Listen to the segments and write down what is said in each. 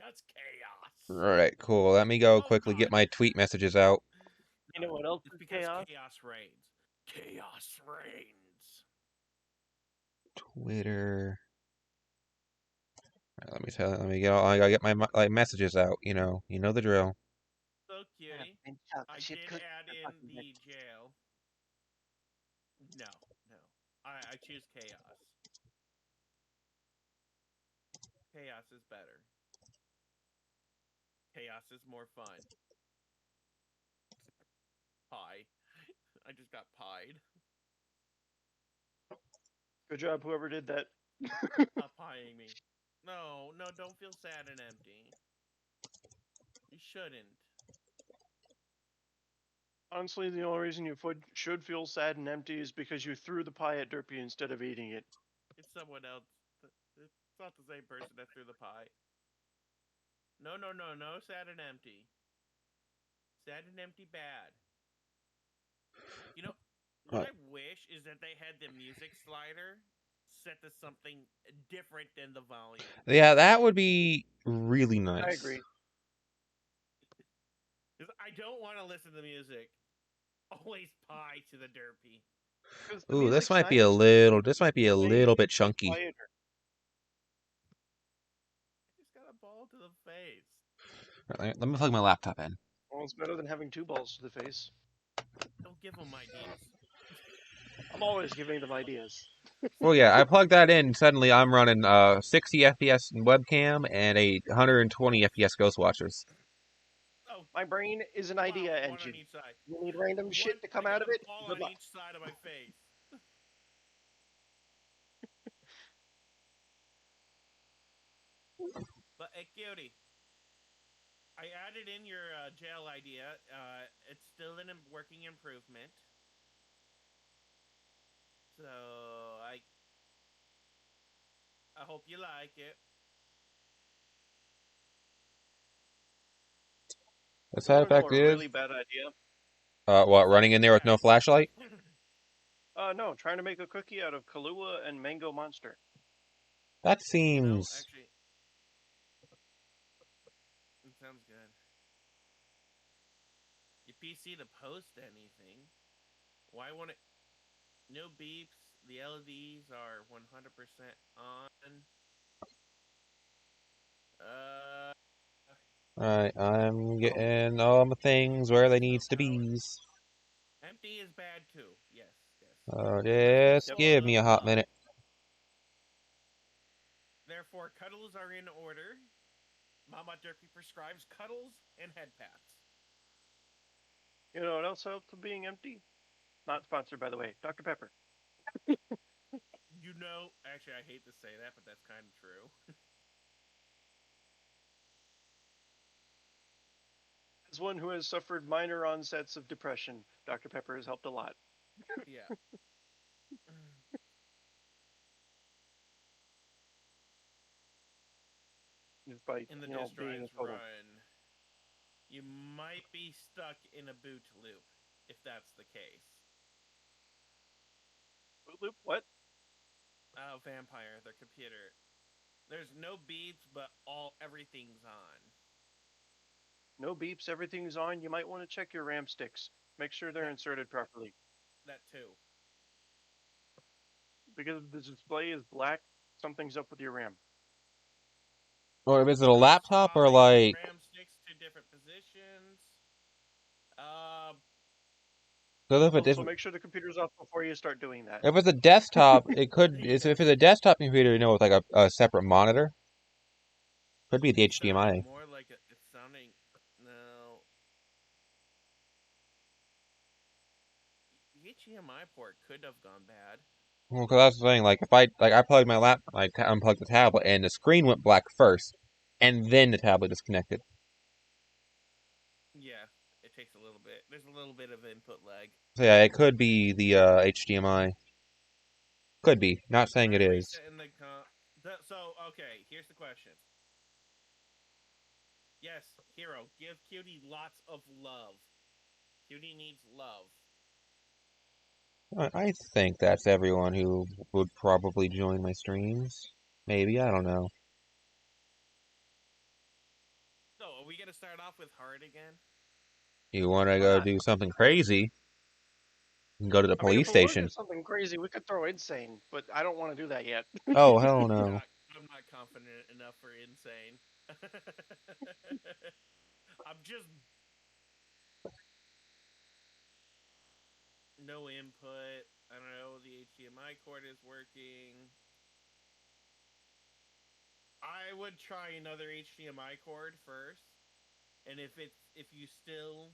That's chaos. Alright, cool. Let me go Oh quickly get god. my tweet messages out. You know what else It's is because chaos? chaos reigns. Chaos reigns. Twitter. Let me tell. Let me get. I gotta get my like messages out. You know the drill. So Yeah, cutie. and chocolate I chip did cookies add are in fucking good. the jail. No, no. I choose chaos. Chaos is better. Chaos is more fun. Pie. I just got pied. Good job, whoever did that. Stop pieing me. No, no, don't feel sad and empty. You shouldn't. Honestly, the only reason you should feel sad and empty is because you threw the pie at Derpy instead of eating it. It's someone else. It's not the same person that threw the pie. No, no, no, no. Sad and empty. Sad and empty bad. You know, what Uh, I wish is that they had the music slider set to something different than the volume. yeah, that would be really I nice. agree. Because I don't want to listen to music. Always pie to the derpy. Because the Ooh, this music's might be nice, a little. This might be a the way little bit it's chunky. quieter. I just got a ball to the face. Let me plug my laptop in. Well, it's better than having two balls to the face. Don't give them ideas. I'm always giving them ideas. Well, yeah, I plugged that in. Suddenly, I'm running 60 FPS in webcam and a 120 FPS Ghost Watchers. Oh, My brain is an wow, idea one on engine. each side. You need random One, shit to I come out got of a it? ball Good on luck. each side of my face. But hey, cutie, I added in your jail idea. It's still in a working improvement. So I hope you like it. The You side want to know effect a is, really bad idea? what, Side running in there effect with no bad. flashlight? No, trying to make a cookie out of Kahlua and Mango Monster. That You know, seems. actually, it sounds good. Your PC to post anything. Why won't it? No beeps. The LEDs are 100% on. Uh, Alright, I'm Oh, getting all my things where they needs to power. be. Empty is bad too. Yes, yes. Just yep. Full give me of a hot love. minute. Therefore, cuddles are in order. Mama Durkee prescribes cuddles and head pats. You know what else helps with being empty? Not sponsored, by the way. Dr. Pepper. You know, actually, I hate to say that, but that's kind of true. As one who has suffered minor onsets of depression, Dr. Pepper has helped a lot. Yeah. Just by, In the disk being a drives total. run, you might be stuck in a boot loop if that's the case. Boot loop? What? Vampire, the computer. There's no beeps, but everything's on. No beeps, everything's on. You might want to check your RAM sticks. Make sure they're That inserted properly. that too. Because if the display is black, something's up with your RAM. Or is it a Try laptop or swapping like. RAM sticks to different positions. Uh, So Also, make sure the computer's off before you start doing that. if it's a desktop, it could. If yes. it's a desktop computer, with like a separate monitor, could be the It's sounding HDMI. more like it's sounding. No, the HDMI port could have gone bad. Well, because that's the thing. Like if I plugged my unplugged the tablet, and the screen went black first, and then the tablet disconnected. Yeah, it takes a little bit. There's a little bit of input lag. So yeah, it could be the HDMI. Could be. Not saying Try it is. resetting the so okay. Here's the question. Yes, hero, give Cutie lots of love. Cutie needs love. I think that's everyone who would probably join my streams. Maybe, I don't know. So, are we gonna start off with hard again? You want to Why go not? do something crazy? You can go to the I mean, police if we want to station. do something crazy, we could throw insane, but I don't want to do that yet. Oh, hell no. I'm not confident enough for insane. I'm just no input. I don't know. The HDMI cord is working. I would try another HDMI cord first, and if you still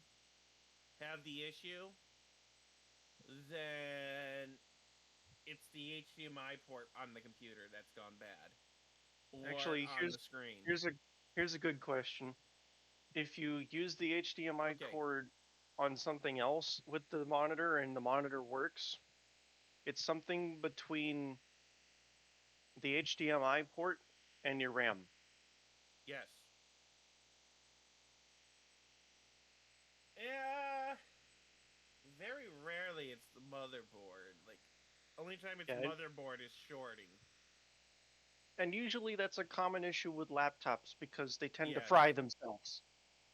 have the issue, then it's the HDMI port on the computer that's gone bad, or Actually, on the screen. here's a good question. If you use the HDMI Okay. cord on something else with the monitor and the monitor works, it's something between the HDMI port and your RAM. Yes. Yeah. Very rarely it's the motherboard. Like, only time it's Yeah, motherboard is shorting. and usually that's a common issue with laptops because they tend to Yes. fry themselves,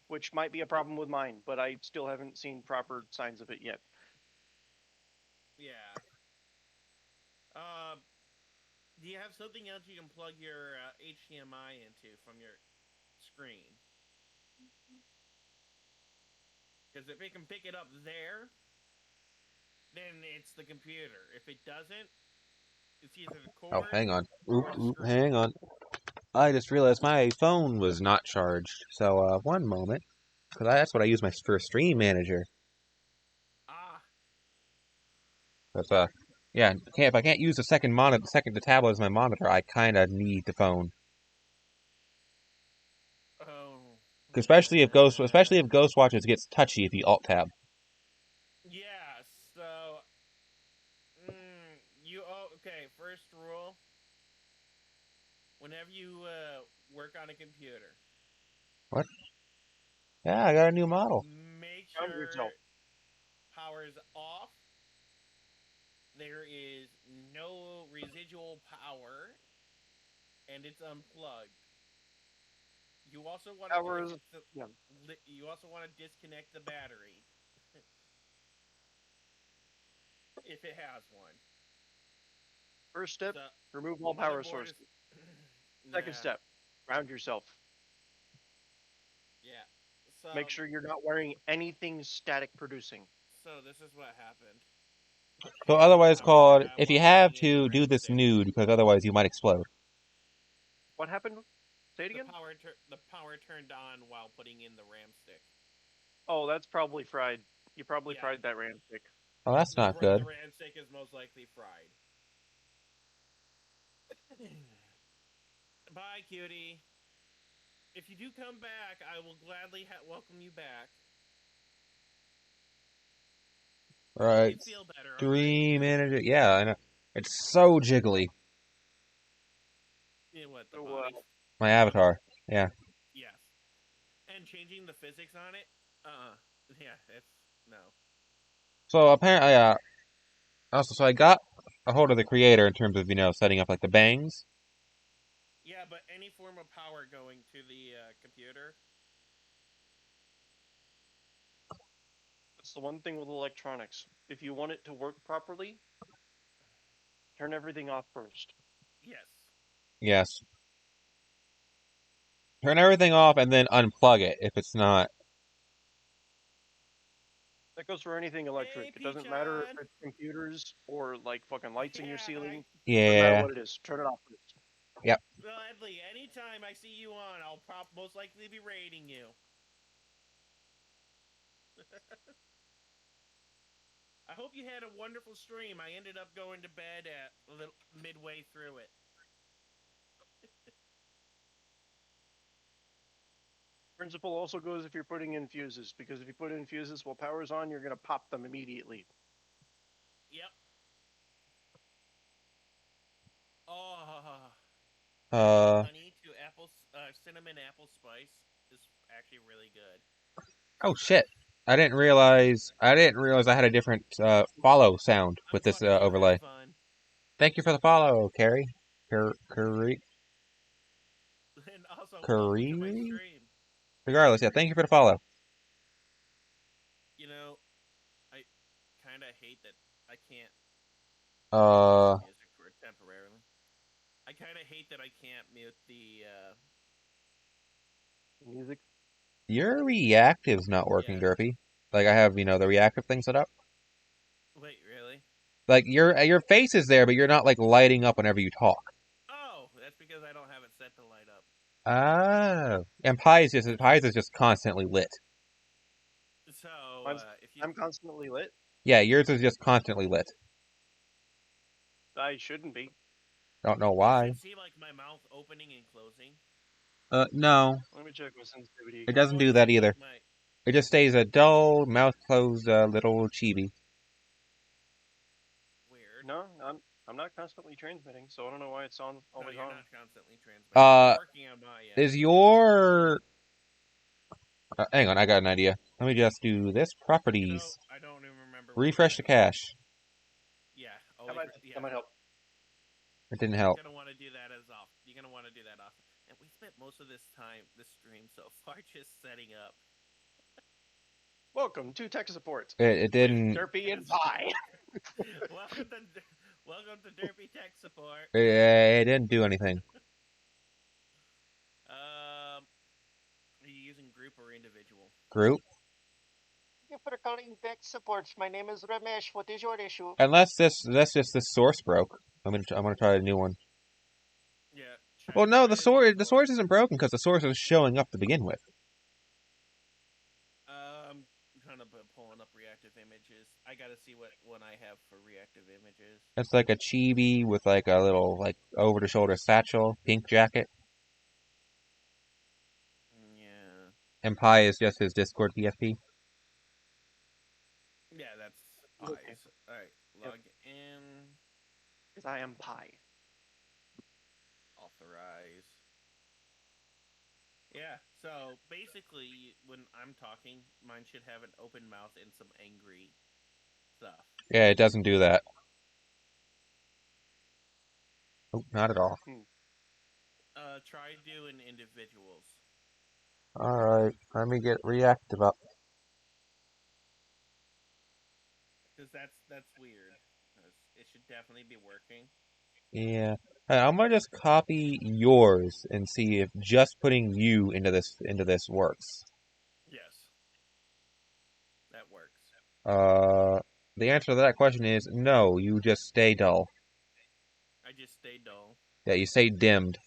which might be a problem with mine, but I still haven't seen proper signs of it yet. Yeah. Do you have something else you can plug your HDMI into from your screen? Because if it can pick it up there, then it's the computer. If it doesn't, it's either the Oh, cord hang on. or the Oop, screen. hang on. I just realized my phone was not charged. So, one moment. Because that's what I use my for stream manager. Ah. But, yeah, if I can't use the the tablet as my monitor, I kind of need the phone. Oh. Especially if Yeah. Ghost Watches gets touchy if you alt tab. Yeah. So. Okay. First rule: whenever you work on a computer, What? Yeah, I got a new model. make Ground yourself. sure power's off. There is no residual power, and it's unplugged. You also want to, Power if is it's a, yeah. you also want to disconnect the battery if it has one. First step, So remove the all power motherboard sources. is, Second nah, step, ground yourself. yeah. So Make sure you're not wearing anything static producing. so this is what happened. So The otherwise power turned called, on if you while have putting in the to, do RAM this stick. nude, because otherwise you might explode. What happened? Say it again? The power turned on while putting in the RAM stick. Oh, that's probably fried. You probably Yeah, fried that RAM stick. Oh, that's not good. the RAM stick is most likely fried. Bye, cutie. If you do come back, I will gladly welcome you back. Hope Right. you feel better, alright? Stream manager. Yeah, I know. It's so jiggly. You know what, the So, body My stuff? avatar. Yeah. Yes. And changing the physics on it? Yeah, it's... No. So apparently, so I got a hold of the creator in terms of, setting up like the bangs. Yeah, but any form of power going to the computer... that's the one thing with electronics. If you want it to work properly, turn everything off first. Yes. Yes. Turn everything off and then unplug it if it's not. That goes for anything electric. Hey, It doesn't matter if Peachon! it's computers or like fucking lights in your Yeah, ceiling. Doesn't matter Yeah. what it is. Turn it off first. Yep. gladly. Anytime I see you on, I'll most likely be raiding you. I hope you had a wonderful stream. I ended up going to bed at midway through it. Principle also goes if you're putting in fuses, because if you put in fuses while power's on, you're gonna pop them immediately. Yep. Oh, adding Uh. honey to cinnamon apple spice is actually really good. Oh shit! I didn't realize. I had a different follow sound I'm with this fucking having overlay. fun. Thank you for the follow, Carrie. And also, welcome to my Curry. stream. Regardless, yeah, thank you for the follow. You know, I kind of hate that I can't Uh, music for it temporarily. I kind of hate that I can't mute the. Music. your reactive's not working, Yeah. Derpy. Like I have, the reactive thing set up. Wait, really? Like your face is there, but you're not like lighting up whenever you talk. Oh, that's because I don't have it set to light up. Oh, and Pies is just constantly lit. So I'm if you, I'm constantly lit. Yeah, yours is just constantly lit. I shouldn't be. Don't know you why. should see like my mouth opening and closing. No, Let me check my sensitivity it again. doesn't Oh, do you that see like either. my. It just stays a dull, mouth closed, little chibi. Weird. No, I'm not constantly transmitting, so I don't know why it's on No, always you're on. not constantly transmitting. It's working on my end. Is your hang on, I got an idea. Let me just do this You know, properties. I don't even remember what the Refresh the heck it. cache. Yeah, That always. might Yeah, that might help. It didn't you're help. gonna want to do that as often. You're gonna want to do that often. And we spent most of this stream so far, just setting up Welcome to tech support It with didn't. Derpy and Pie. welcome to welcome to Derpy Tech Support. It didn't do anything. Are you using group or individual? Group. Thank you for calling tech support. My name is Ramesh. What is your issue? Unless this source broke. I'm gonna try a new one. Yeah, Well, no, try a new the source isn't broken because the source is showing up to begin with. I'm trying to pulling up reactive images. I gotta see what one I have for reactive images. It's like a chibi with like a little like over the shoulder satchel, pink jacket, Yeah, and Pi is just his Discord PFP. yeah, that's Okay. pies. All right, Yep. log in, Because I am Pie. authorize. Yeah, so basically, when I'm talking, mine should have an open mouth and some angry stuff. Yeah, it doesn't do that. Oh, not at all. Try doing individuals. All right, let me get reactive up. Because that's weird. 'Cause it should definitely be working. Yeah. Hey, I'm gonna just copy yours and see if just putting you into this works. Yes, that works. Uh, the answer to that question is no. You just stay dull. I just stay dull. Yeah, you stay dimmed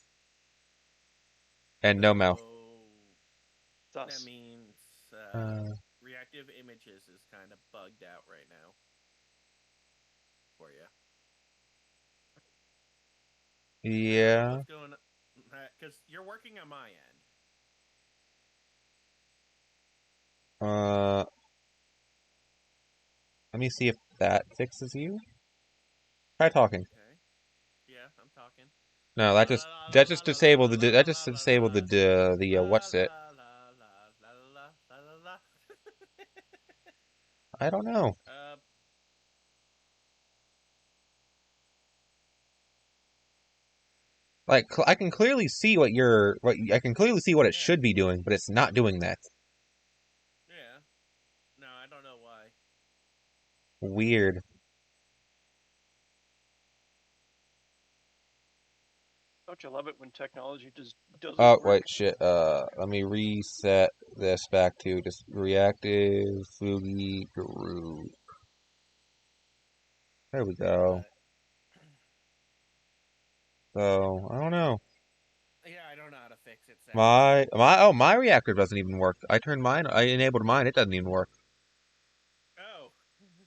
and no mouth. So that Thus. means Uh, reactive images is kind of bugged out right now for you. yeah. What's going on? Because you're working on my end. Uh, let me see if that fixes you. Try talking. Okay. Yeah, I'm talking. No, La that la just la that la just la la disabled la that la just la la disabled la the la what's it? la la la la la la. I don't know. uh, Like I can clearly see I can clearly see what it yeah, should be doing, but it's not doing that. yeah. No, I don't know why. Weird. Don't you love it when technology just doesn't Oh, work? wait, shit. Let me reset this back to just reactive Fugi group. There we go. But So, I don't know. yeah, I don't know how to fix it, sadly. My reactor doesn't even work. I enabled mine, it doesn't even work. Oh,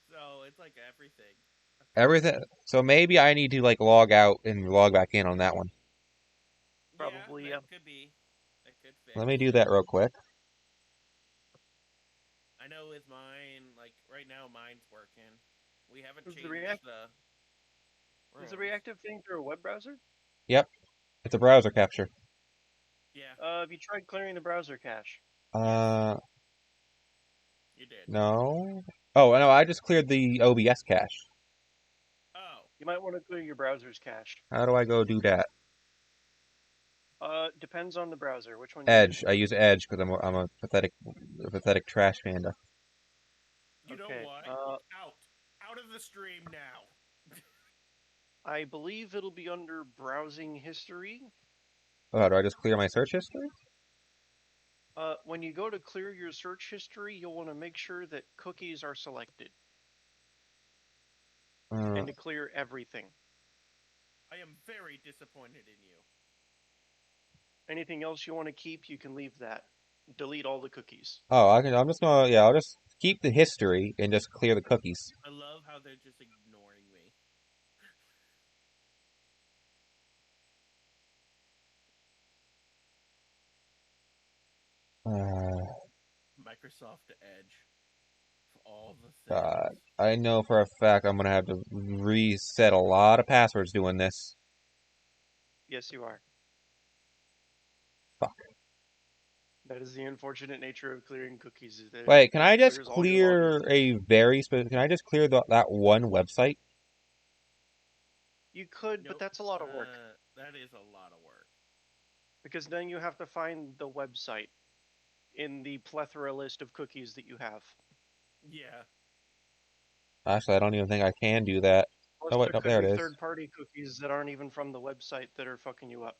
so it's like everything. Okay. Everything. So maybe I need to like log out and log back in on that one. Yeah, Probably, that could be. That could Let fix. me do that real quick. I know with mine, like right now, mine's working. We haven't Is the changed the is the rooms. reactive thing through a web browser? Yep, it's a browser capture. Yeah. Have you tried clearing the browser cache? Yes, Uh, you did. no. Oh, no, I just cleared the OBS cache. Oh, You might want to clear your browser's cache. How do I go do that? Depends on the browser. Which one you Edge. using? I use Edge because I'm a pathetic trash panda. You know Okay. what? Out of the stream now. I believe it'll be under browsing history. Oh, do I just clear my search history? When you go to clear your search history, you'll want to make sure that cookies are selected and to clear everything. I am very disappointed in you. Anything else you want to keep, you can leave that. Delete all the cookies. Oh, I'm just gonna, yeah, I'll just keep the history and just clear the cookies. I love how they're just ignoring me. Microsoft Edge. For all the things. God, I know for a fact I'm gonna have to reset a lot of passwords doing this. Yes, you are. Fuck. That is the unfortunate nature of clearing cookies. Is that Wait, can I it just clears all your login clear a very specific? Can I just clear that one website? You could, but that's a lot of work. That is a lot of work. Because then you have to find the website in the plethora list of cookies that you have. Yeah. Actually, I don't even think I can do that. Plus, Oh wait, there no, could there be it is. third-party cookies that aren't even from the website that are fucking you up.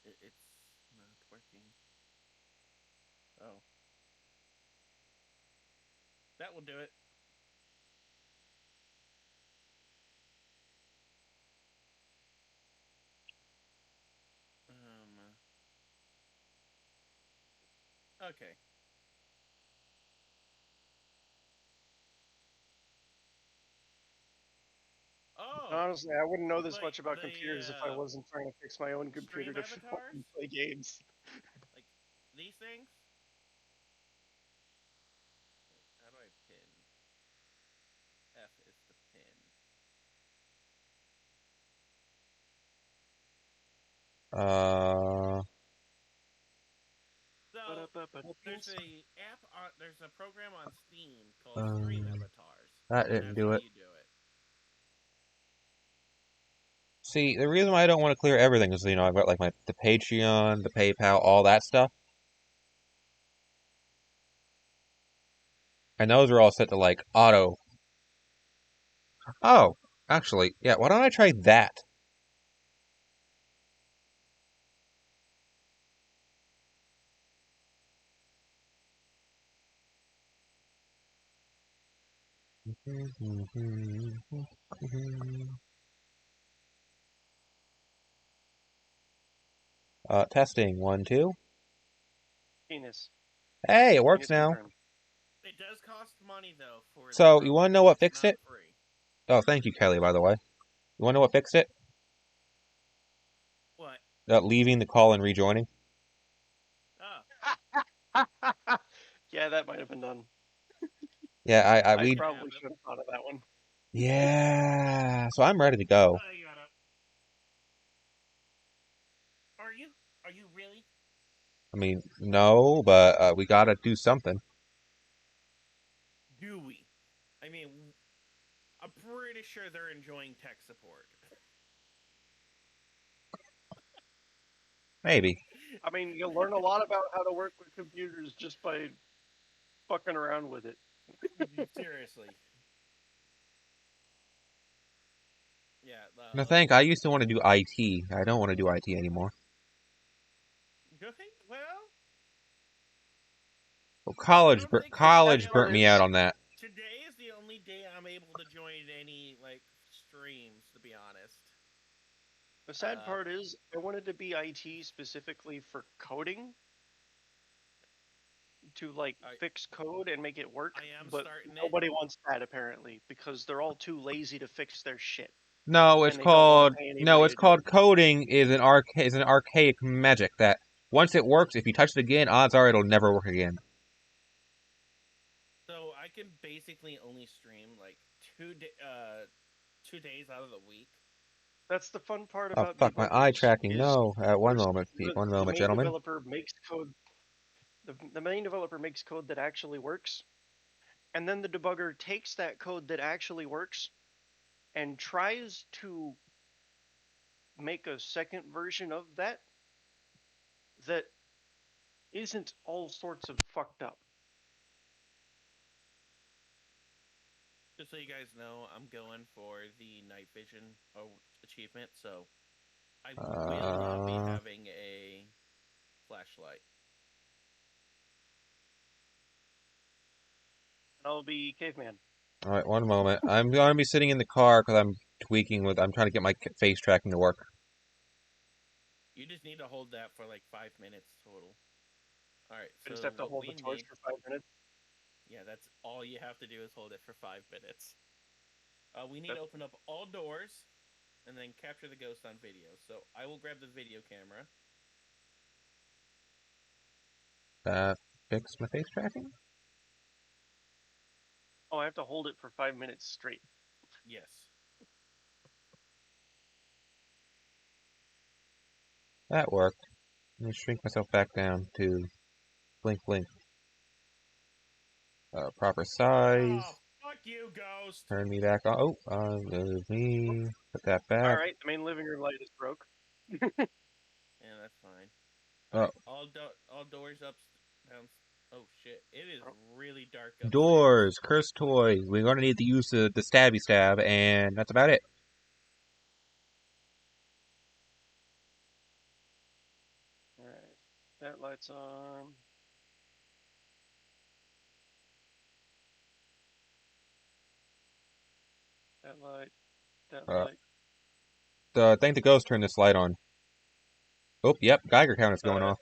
It's not working. Oh. That will do it. Okay. Oh, Honestly, I wouldn't know this like much about the computers if I wasn't trying to fix my own computer stream to avatars? fucking play games. Like these things? How do I pin? F is to pin. So there's a program on Steam called Stream Avatars. That And didn't that's do how it. you do it. See, the reason why I don't want to clear everything is, I've got like the Patreon, the PayPal, all that stuff. And those are all set to like auto. Oh, actually, yeah, why don't I try that? Testing, 1, 2. Penis. Hey, it works Penis now. confirmed. It does cost money though for the So, program. you want to know what It's fixed not it? free. Oh, thank you, Kelly, by the way. You want to know what fixed it? What? Leaving the call and rejoining. Oh. Yeah, that might have been done. Yeah, I we. probably should have thought of that one. Yeah, so I'm ready to go. You gotta. Are you? Are you really? I mean, no, but we gotta do something. Do we? I mean, I'm pretty sure they're enjoying tech support. Maybe. I mean, you'll learn a lot about how to work with computers just by fucking around with it. Seriously. Yeah. No, I used to want to do IT. I don't want to do IT anymore. Good. Well. Well, college Sad part burnt me out is, on that. Today is the only day I'm able to join any like streams. To be honest. the sad part is, I wanted to be IT specifically for coding, to like fix code and make it work. But nobody wants that apparently because they're all too lazy to fix their shit. No, it's called coding is an archaic magic that once it works, if you touch it again, odds are it'll never work again. So I can basically only stream like 2 days out of the week. That's the fun part Oh about fuck, my eye tracking. No, one moment, gentlemen. Developer makes code. The main developer makes code that actually works, and then the debugger takes that code that actually works and tries to make a second version of that isn't all sorts of fucked up. Just so you guys know, I'm going for the night vision achievement, so I will not be having a flashlight. I'll be caveman. All right, one moment. I'm going to be sitting in the car because I'm I'm trying to get my face tracking to work. You just need to hold that for like 5 minutes total. All right, I so just have to what hold we the torch need, for 5 minutes. yeah, that's all you have to do is hold it for 5 minutes. We need to open up all doors and then capture the ghost on video. So I will grab the video camera. Fix my face tracking? Oh, I have to hold it for 5 minutes straight. Yes. That worked. Let me shrink myself back down to blink, blink. Proper size. Oh, fuck you, ghost. Turn me back on. Oh, move me. Put that back. Alright, the main living room light is broke. Yeah, that's fine. All right, Oh, all doors up, down. Oh shit! It is really dark upstairs. doors, cursed toys. We're going to need to use the stabby stab, and that's about it. Alright, that light's on. That light. That light. I think the ghost turned this light on. Oh, yep, Geiger counter's going off.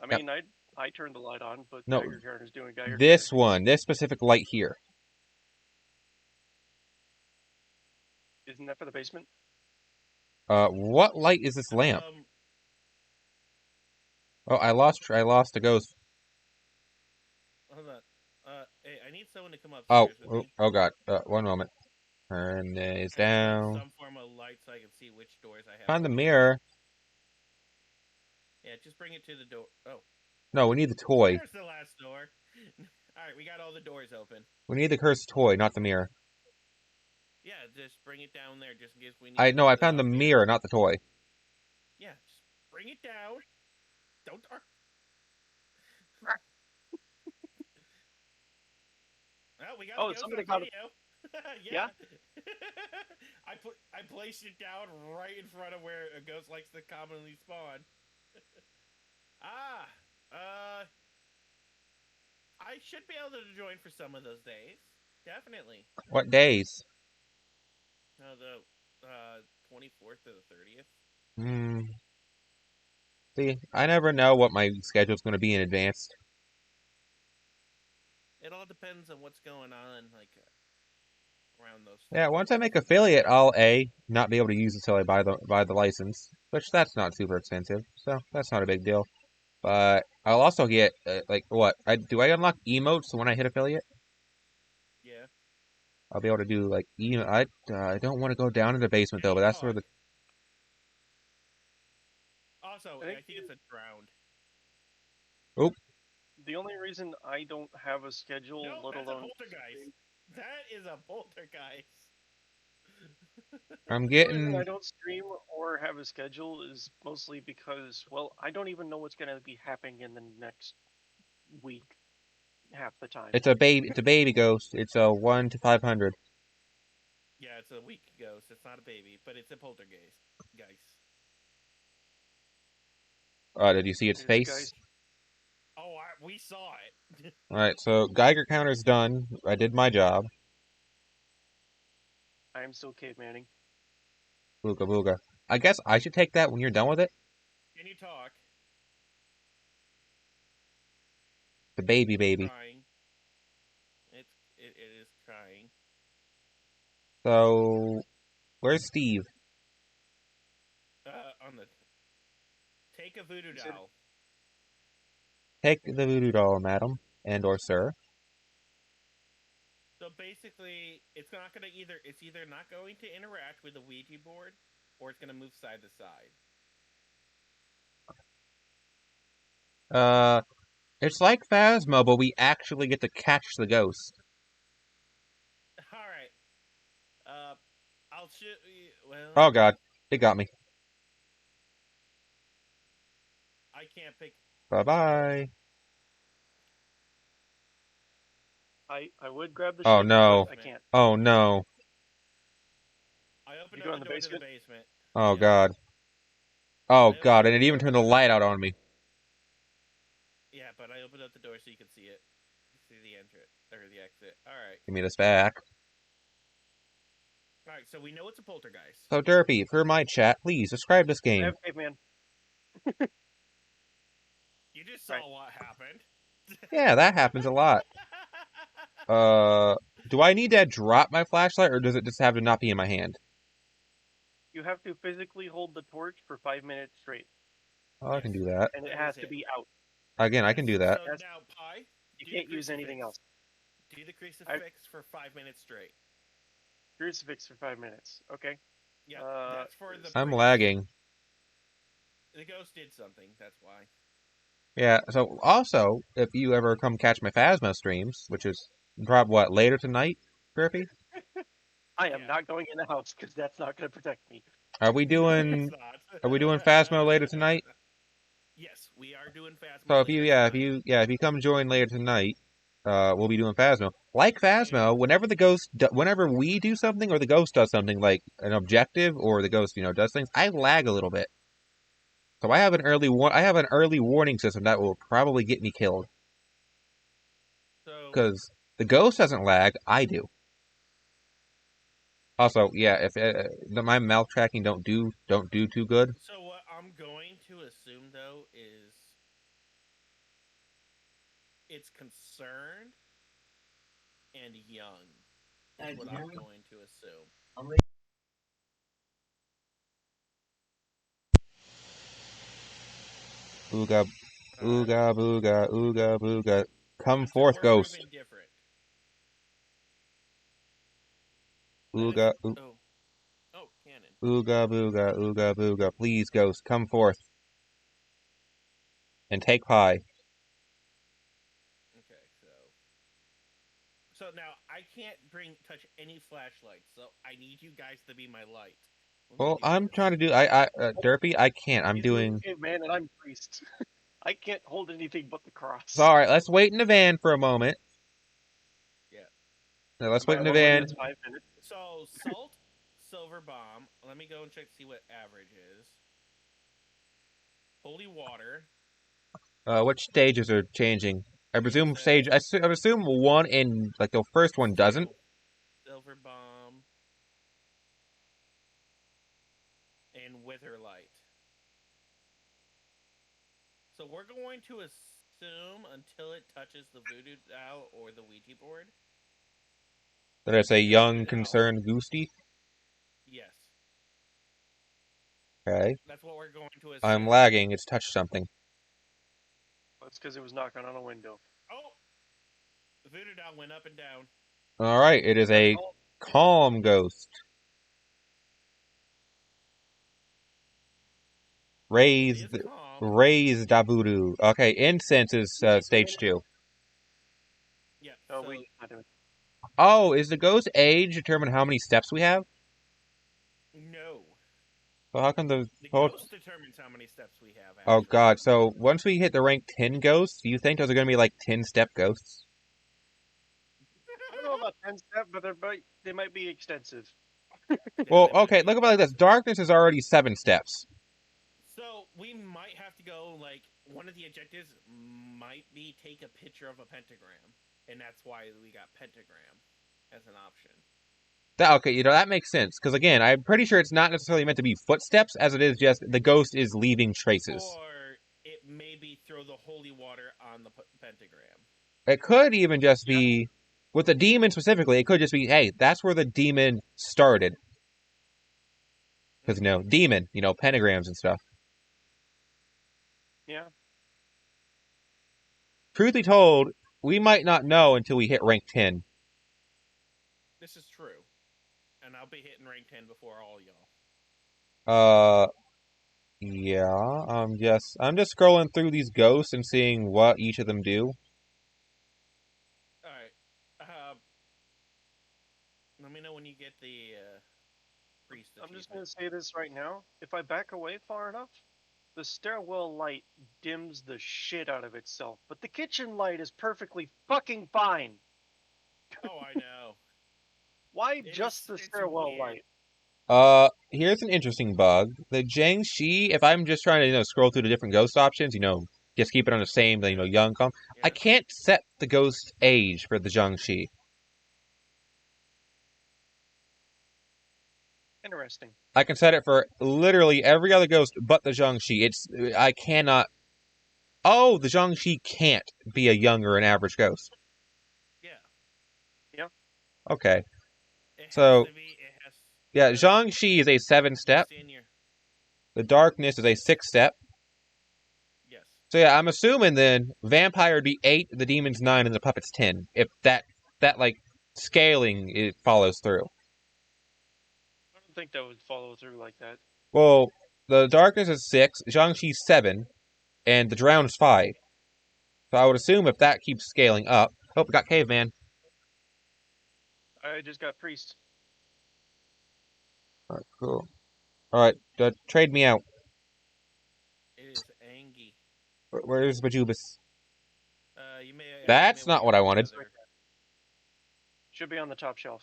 I mean, I turned the light on, but No, Geiger counter's doing Geiger this counter. one, this specific light here. Isn't that for the basement? What light is this lamp? Oh, I lost the ghost. Hold on. Hey, I need someone to come Oh, upstairs with me. oh god. One moment. Turn this down. I need some form of light so I can see which doors I have. Find the mirror. Yeah, just bring it to the door. Oh. No, we need the toy. There's the last door. Alright, we got all the doors open. We need the cursed toy, not the mirror. Yeah, just bring it down there just in case we need I found the mirror, not the toy. Yeah, just bring it down. Don't... Well, we got the ghost somebody on video. Yeah? I placed it down right in front of where a ghost likes to commonly spawn. I should be able to join for some of those days. Definitely. What days? The 24th to the 30th. See, I never know what my schedule's going to be in advance. It all depends on what's going on, like, around those. Yeah, once I make affiliate, I'll not be able to use it until I buy the license, which that's not super expensive, so that's not a big deal. But I'll also get like what? Do I unlock emotes when I hit affiliate? Yeah. I'll be able to do like I don't want to go down in the basement though, but that's where the. Also, I think it's a drowned. Oop. The only reason I don't have a schedule, let alone... a poltergeist. That is a poltergeist. I'm The getting... reason I don't stream or have a schedule is mostly because, well, I don't even know what's going to be happening in the next week, half the time. It's a baby ghost. It's a 1 to 500. Yeah, it's a weak ghost. It's not a baby, but it's a poltergeist. Did you see its face? Oh, we saw it. Alright, so Geiger counter's done. I did my job. I am still cavemaning. Booga booga. I guess I should take that when you're done with it. Can you talk? The baby. Crying. It is crying. So, where's Steve? On the... Take a voodoo doll. Take the voodoo doll, madam, and or sir. So basically, it's either not going to interact with the Ouija board, or it's going to move side to side. It's like Phasmo, but we actually get to catch the ghost. All right. I'll shoot. Well, Oh god, it got me. I can't pick. Bye-bye. I would grab the Oh ship, no. but I can't. Oh no. I opened You up go the in the door to the basement? basement. Oh Yep. god. Oh I opened god, up and it the even door turned to the light out on me. Yeah, but I opened up the door so you could see it. See the entrance or the exit. All right. Give me this back. All right. So we know it's a poltergeist. So Derpy, for my chat, please describe this I game. have caveman. You just saw Right. what happened. Yeah, that happens a lot. Do I need to drop my flashlight, or does it just have to not be in my hand? You have to physically hold the torch for 5 minutes straight, Oh, I Yes, can do that. and it that has is to it. be out. Again, I Yes. can do that. So Yes. now, Pi, You do the can't use anything crucifix. else. Do the crucifix for 5 minutes straight. Crucifix for 5 minutes. Okay. Yeah, that's for the I'm priest. lagging. The ghost did something. That's why. Yeah, so also, if you ever come catch my Phasma streams, which is probably, what, later tonight, Derpy? I am Yeah. not going in the house because that's not going to protect me. Are we No, doing... it's not. Are we doing Phasma later tonight? Yes, we are doing Phasmo. So if you come join later tonight, we'll be doing Phasmo. Like Phasmo, whenever we do something or the ghost does something like an objective or the ghost, does things, I lag a little bit. So I have an early warning system that will probably get me killed. So Because the ghost doesn't lag, I do. Also, yeah, if my mouth tracking don't do too good. So what I'm going to assume though is it's concerned and young. Is what I'm going to assume. Ooga, ooga, booga, ooga, booga. Come Until forth, we're ghost. proven different. Ooga, Oh, cannon. ooga, booga, ooga, booga. Please, ghost, come forth and take pie. Okay, so now I can't touch any flashlights, so I need you guys to be my light. Well, I'm trying to do. Derpy, I can't. I'm He's doing. caveman, and I'm priest. I can't hold anything but the cross. So, all right, let's wait in the van for a moment. Yeah. Now, let's By wait in a the moment, van. that's 5 minutes. So salt, silver bomb. Let me go and check to see what average is. Holy water. Which stages are changing? I presume says stage. I assume one in like the first one doesn't. Silver bomb and wither light. So we're going to assume until it touches the voodoo doll or the Ouija board. That it's a The young, voodoo doll. concerned goosty. Yes. Okay. That's what we're going to assume. I'm lagging. It's touched something. That's because it was knocking on a window. Oh! The voodoo doll went up and down. All right. It is a calm ghost. Raise da voodoo. Okay. Incense is stage 2. Yeah. No, so, we not doing. Oh, is the ghost age determine how many steps we have? No. So how come The ghost determines how many steps we have. Actually. Oh god, so once we hit the rank 10 ghosts, do you think those are going to be like 10-step ghosts? I don't know about 10 step, but they might be extensive. Well, okay, look about it like this. Darkness is already 7 steps. So we might have to go, like, one of the objectives might be take a picture of a pentagram. And that's why we got pentagram as an option. Okay, that makes sense. Because again, I'm pretty sure it's not necessarily meant to be footsteps, as it is just the ghost is leaving traces. Or it may be throw the holy water on the pentagram. It could even just be, with the demon specifically, it could just be, hey, that's where the demon started. Because, demon, pentagrams and stuff. Yeah. Truth be told, we might not know until we hit rank 10. This is true. And I'll be hitting rank 10 before all y'all. Yeah, I'm just scrolling through these ghosts and seeing what each of them do. All right. Let me know when you get the priest I'm just achievement. gonna say this right now. If I back away far enough, the stairwell light dims the shit out of itself, but the kitchen light is perfectly fucking fine. Oh, I know. Why just the It's stairwell weird. light? Here's an interesting bug. The Jiangxi, if I'm just trying to, scroll through the different ghost options, just keep it on the same, Yeah. young calm. I Yeah. can't set the ghost age for the Jiangxi. Interesting. I can set it for literally every other ghost but the Jiangxi. I cannot. Oh, the Jiangxi can't be a young or an average ghost. Yeah. Yeah. Okay. It has So, to be. It yeah, has Jiangxi is a 7-step. to stay in your. The darkness is a 6-step. Yes. So yeah, I'm assuming then vampire would be 8, the demon's 9, and the puppet's 10. If that like scaling it follows through. I don't think that would follow through like that. Well, the darkness is 6, Jiangxi's 7, and the drown is 5. So I would assume if that keeps scaling up. Oh, we got caveman. I just got priest. All right, cool. All right, trade me out. It is Angie. Where's Bajubis? You may. That's not what I wanted. Should be on the top shelf.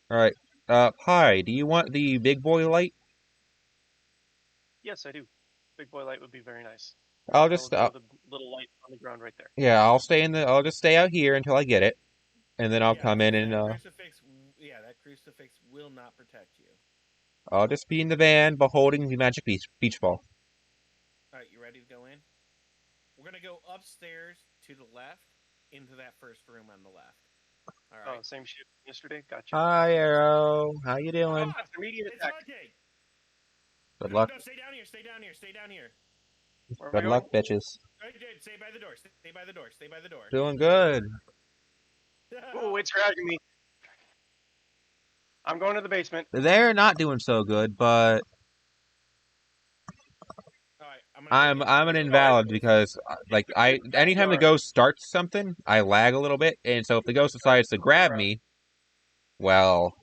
All right. Hi. Do you want the big boy light? Yes, I do. Big boy light would be very nice. I'll I'll just. go with a little light on the ground right there. Yeah, I'll just stay out here until I get it, and then I'll come in and that crucifix. Yeah, that crucifix will not protect you. I'll just be in the van beholding the magic beach ball. All right, you ready to go in? We're gonna go upstairs to the left into that first room on the left. All right. Oh, same shit yesterday. Gotcha. Hi, Arrow. How you doing? Oh, it's immediate It's attack. hunting. Good No, luck. no, stay down here. Stay down here. Stay down here. Where am Good I luck, going? bitches. All right, Jade, stay by the door. Stay by the door. Stay by the door. Doing good. Oh, it's dragging me. I'm going to the basement. They're not doing so good, but All right, I'm gonna I'm go get you. an invalid because anytime the Backyard. ghost starts something, I lag a little bit, and so if the ghost decides to grab me, well,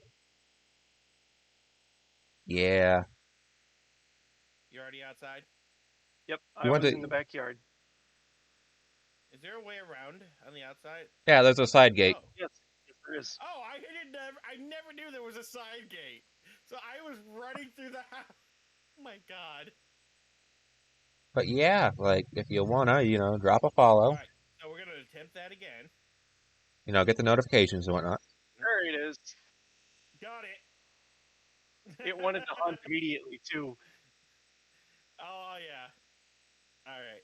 yeah. You already outside? Yep, You I want was to- in the backyard. Is there a way around on the outside? Yeah, there's a side gate. Oh. Yes, there is. Oh, I never knew there was a side gate. So I was running through the house. Oh my god. But yeah, if you wanna, drop a follow. All right, so we're gonna attempt that again. Get the notifications and whatnot. There it is. Got it. It wanted to hunt immediately too. Oh yeah. All right.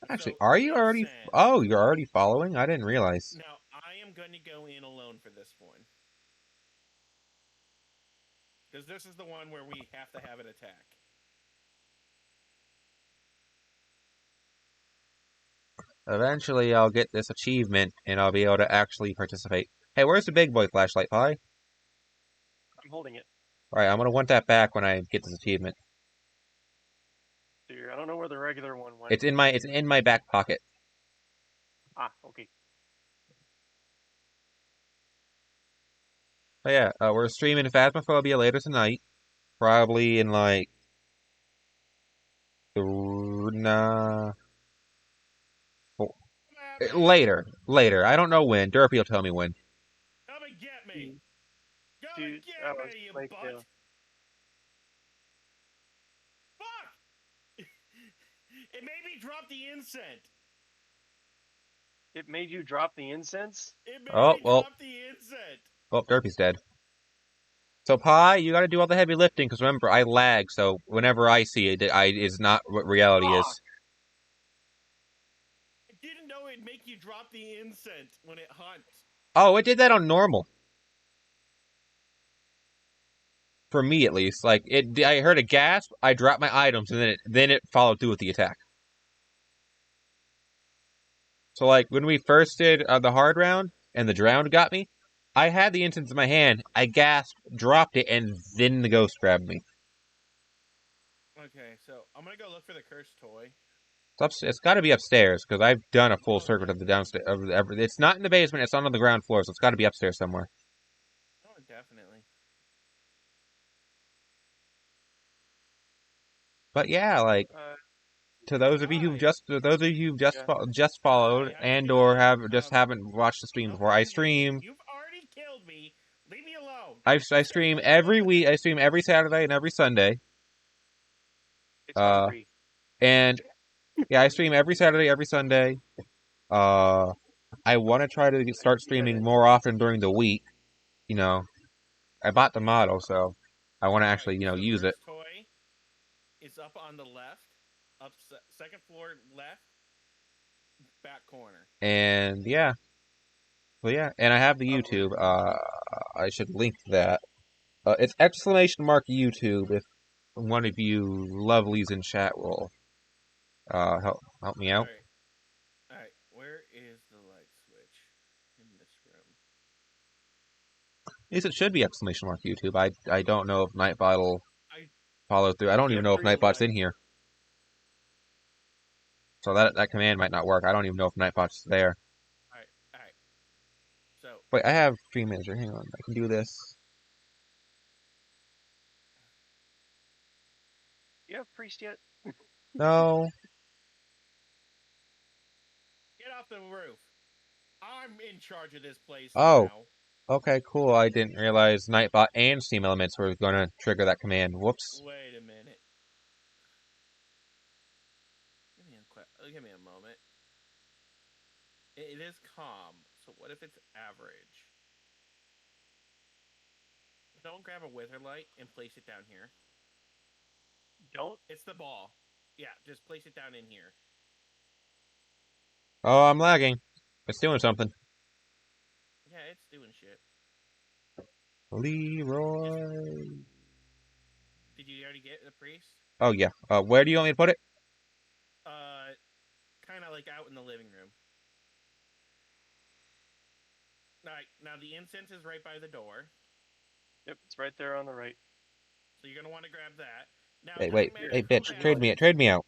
Actually, So, are you ghost already? sand. Oh, you're already following? I didn't realize. Now I am going to go in alone for this one. Because this is the one where we have to have an attack. Eventually, I'll get this achievement, and I'll be able to actually participate. Hey, where's the big boy flashlight, Pie? I'm holding it. Alright, I'm gonna want that back when I get this achievement. Dude, I don't know where the regular one went. It's in my back pocket. Ah, okay. But yeah, we're streaming Phasmophobia later tonight. Probably in nah, later. I don't know when. Derpy will tell me when. Come and get me. Come Dude, and get was me, you like, butt. Fuck! It made me drop the incense. It made you drop the incense? It made Oh, me well. drop the incense. Oh, Derpy's dead. So Pie, you got to do all the heavy lifting because remember I lag. So whenever I see it, is not what reality is. I didn't know it'd make you drop the incense when it hunts. Oh, it did that on normal. For me, at least, I heard a gasp. I dropped my items, and then it followed through with the attack. So when we first did the hard round and the drowned got me, I had the instance in my hand. I gasped, dropped it, and then the ghost grabbed me. Okay, so I'm gonna go look for the cursed toy. It's got to be upstairs because I've done a full Oh, circuit of the downstairs. It's not in the basement. It's on the ground floor, so it's got to be upstairs somewhere. oh, definitely. But yeah, like to those of you who've Hi. Yeah. just Hi. followed How you and or doing? have just haven't watched the stream before, I Okay, stream. you've already killed me. Leave me alone. I stream every week. I stream every Saturday and every Sunday. It's Uh, hungry. and yeah, I stream every Saturday, every Sunday. Uh, I want to try to start streaming more often during the week. You know, I bought the model, so I want to All right, actually, so use it. cursed toy is up on the left, second floor left, back corner. And yeah, well, yeah, and I have the YouTube. I should link that. It's exclamation mark YouTube. If one of you lovelies in chat will help me All out. right, all right. Where is the light switch in this room? At least it should be exclamation mark YouTube. I don't know if Nightbot will I follow through. I I don't even can't know if hear you, Nightbot's Lag. in here, so that command might not work. I don't even know if Nightbot's there. all right, all right. So Wait, I have Stream Manager. Hang on, I can do this. You have priest yet? No. get off the roof. I'm in charge of this place Oh, now. okay, cool. I didn't realize Nightbot and Steam Elements were going to trigger that command. Whoops. Wait a minute. Give me a moment. It is calm. So what if it's average? Don't grab a wither light and place it down here. Don't. It's the ball. Yeah, just place it down in here. Oh, I'm lagging. It's doing something. Yeah, it's doing shit. Leroy. Did you already get the priest? Oh yeah. Where do you want me to put it? Kind of like out in the living room. All right, now the incense is right by the door, Yep, it's right there on the right. so you're gonna want to grab that. Now Hey, it wait. doesn't matter Hey, who bitch. Green has light. Trade it. me out.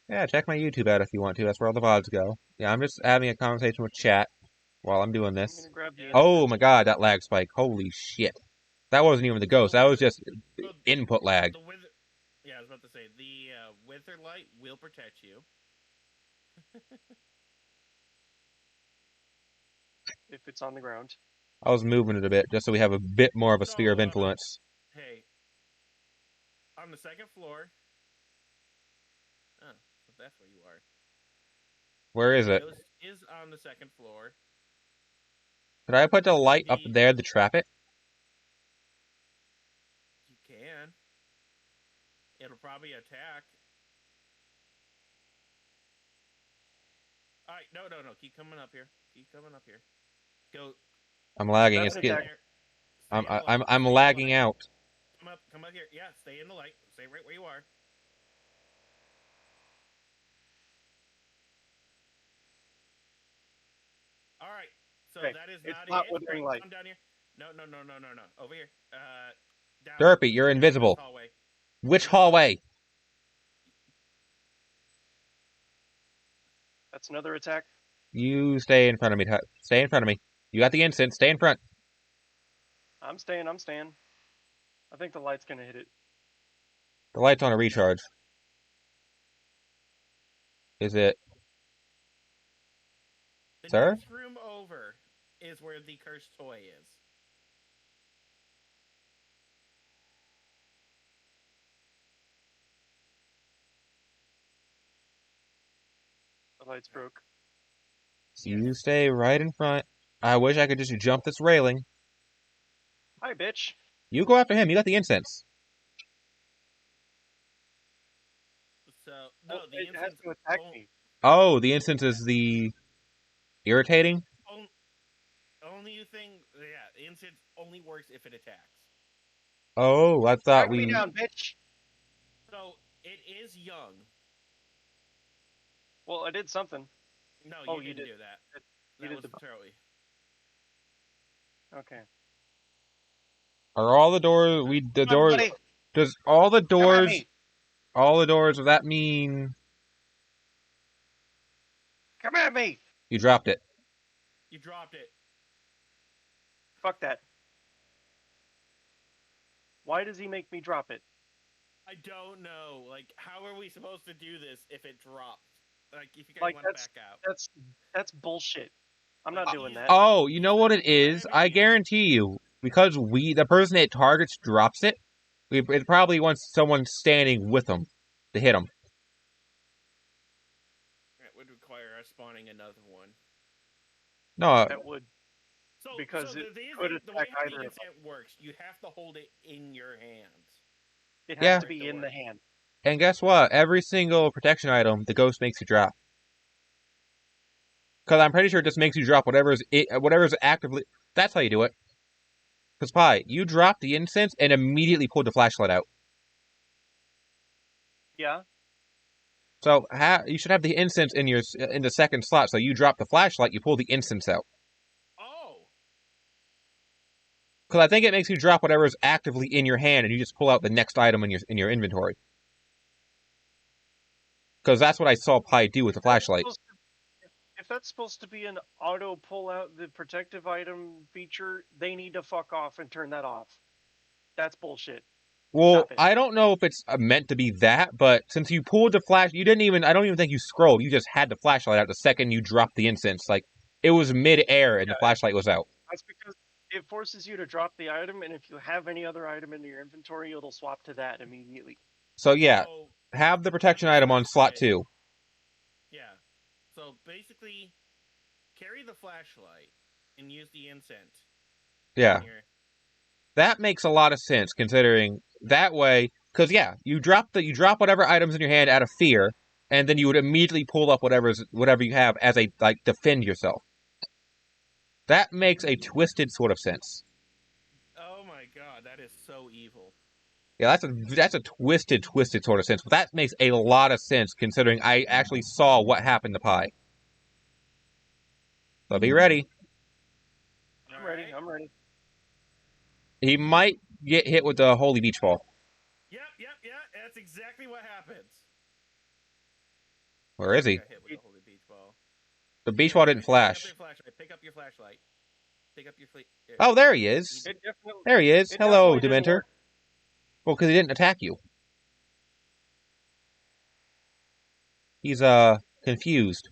Yeah, check my YouTube out if you want to. That's where all the VODs go. Yeah, I'm just having a conversation with chat while I'm doing I'm gonna this. grab the Yeah. Oh incense. my god, that lag spike. Holy shit. That wasn't even the ghost. That was just input lag. The wither. Yeah, I was about to say the wither light will protect you. If it's on the ground. I was moving it a bit just so we have a bit more of a So, sphere of influence. hey, on the second floor. Oh, so that's where you are. Where is The it? ghost is on the second floor. Could I put the light up there to trap it? You can. It'll probably attack. All right, no. Keep coming up here. Keep coming up here. Go. I'm lagging. That's It's an getting. attack. Stay in the light. I'm Stay in the lagging light. out. Come up here. Yeah, stay in the light. Stay right where you are. All right. So Okay, that is it's not not it. withering All right, light. come down here. No. Over here. Down. Derpy, you're down invisible. this hallway. Which hallway? That's another attack. You stay in front of me. Stay in front of me. You got the incense. Stay in front. I'm staying. I think the light's gonna hit it. The light's on a recharge. Is it, The sir? next room over is where the cursed toy is. The light's broke. So you stay right in front. I wish I could just jump this railing. Hi, bitch. You go after him. You got the incense. So no, Well, the it has incense. to attack me. Oh, the incense is the irritating? Only thing. Yeah, the incense only works if it attacks. Oh, I thought Drag me we. down, bitch. So it is young. Well, I did something. No, Oh, you you didn't did. do that. You That did was the. Troy. Okay. Are all the doors the Come on, doors buddy. does all the Come at doors me. does that mean Come at me. you dropped it? You dropped it. Fuck that. Why does he make me drop it? I don't know. Like, how are we supposed to do this if it drops? Like, if you guys Like want to back out. that's bullshit. I'm Like, not doing that. Oh, you know he's what not it is? I grabbing it. guarantee you, because the person it targets drops it, it probably wants someone standing with them to hit them. It would require us spawning another one. No, That would So, because so it the could way attack the either of them. instant works, you have to hold it in your hands. It Yeah. has to be in the hand. and guess what? Every single protection item, the ghost makes you drop. Because I'm pretty sure it just makes you drop whatever's actively. That's how you do it. Because Pi, you dropped the incense and immediately pulled the flashlight out. Yeah. So you should have the incense in the second slot. So you drop the flashlight, you pull the incense out. Oh! Because I think it makes you drop whatever is actively in your hand, and you just pull out the next item in your inventory. Because that's what I saw Pi do with the flashlight. If that's supposed to be an auto pull out the protective item feature, they need to fuck off and turn that off. That's bullshit. Well, Stop it. I don't know if it's meant to be that, but since you pulled the flash, I don't even think you scrolled. You just had the flashlight out the second you dropped the incense. Like, it was mid-air and the flashlight was out. That's because it forces you to drop the item, and if you have any other item in your inventory, it'll swap to that immediately. So yeah, So, have the protection item on slot 2. yeah. So, basically, carry the flashlight and use the incense. Yeah. That makes a lot of sense considering that way, because yeah, you drop whatever items in your hand out of fear, and then you would immediately pull up whatever you have as a defend yourself. That makes a twisted sort of sense. Oh my god, that is so evil. Yeah, that's a twisted sort of sense, but that makes a lot of sense considering I actually saw what happened to Pi. So be ready. I'm ready. He might get hit with the holy beach ball. Yep. That's exactly what happens. Where is he? Got hit with the holy beach ball. The beach ball didn't flash. Pick up your flashlight. Pick up your fleet. Oh, there he is. There he is. Hello, Dementor. Well, because he didn't attack you. He's confused.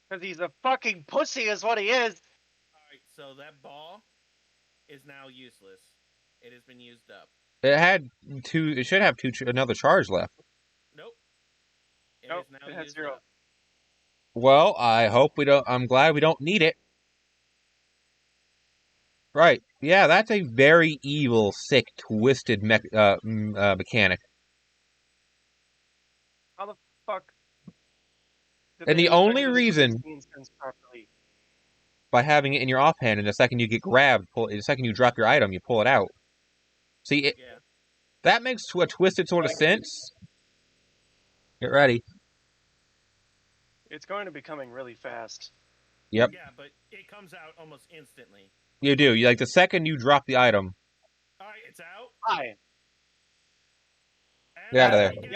Because he's a fucking pussy, is what he is. Alright, so that ball is now useless. It has been used up. It should have another charge left. Nope. Nope, it has 0. Up. Well, I'm glad we don't need it. Right. Yeah, that's a very evil, sick, twisted mechanic. How the fuck? And the only reason by having it in your offhand, and the second you get grabbed, the second you drop your item, you pull it out. See, that makes a twisted sort of sense. Get ready. It's going to be coming really fast. Yep. Yeah, but it comes out almost instantly. You do. The second you drop the item. Alright, it's out. Hi. Get out of there.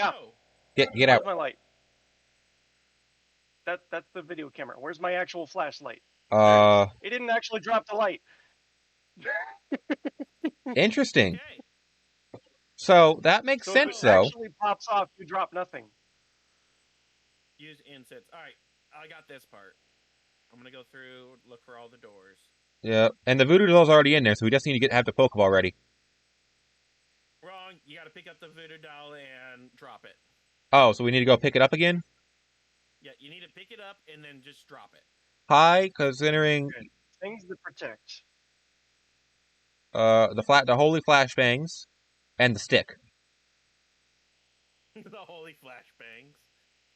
Yeah. Get out. Where's my light? That's the video camera. Where's my actual flashlight? It didn't actually drop the light. Interesting. Okay. So that makes sense, though. If it actually pops off, you drop nothing. Use incense. Alright, I got this part. I'm gonna go through, look for all the doors. Yeah, and the voodoo doll's already in there, so we just need to have the Pokeball ready. Wrong. You gotta pick up the voodoo doll and drop it. Oh, so we need to go pick it up again? Yeah, you need to pick it up and then just drop it. Hi, considering things to protect. the holy flashbangs and the stick. The holy flashbangs.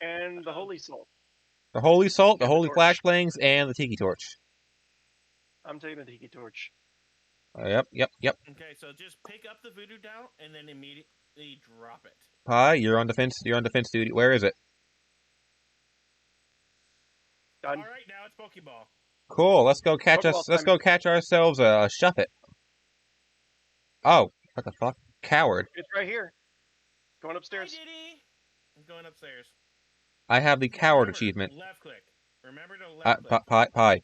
And the holy salt. The holy salt, the holy flashbangs, and the tiki torch. I'm taking the tiki torch. Yep. Okay, so just pick up the voodoo doll and then immediately drop it. Hi, you're on defense duty. Where is it? Done. Alright, now it's Pokeball. Cool. Let's go catch Oh, well, us. Let's go catch ourselves a shuffit. Oh, what the fuck? Coward. It's right here. Going Hi, upstairs. Diddy. I'm going upstairs. I have the Now coward remember, achievement. left click. Remember to left click.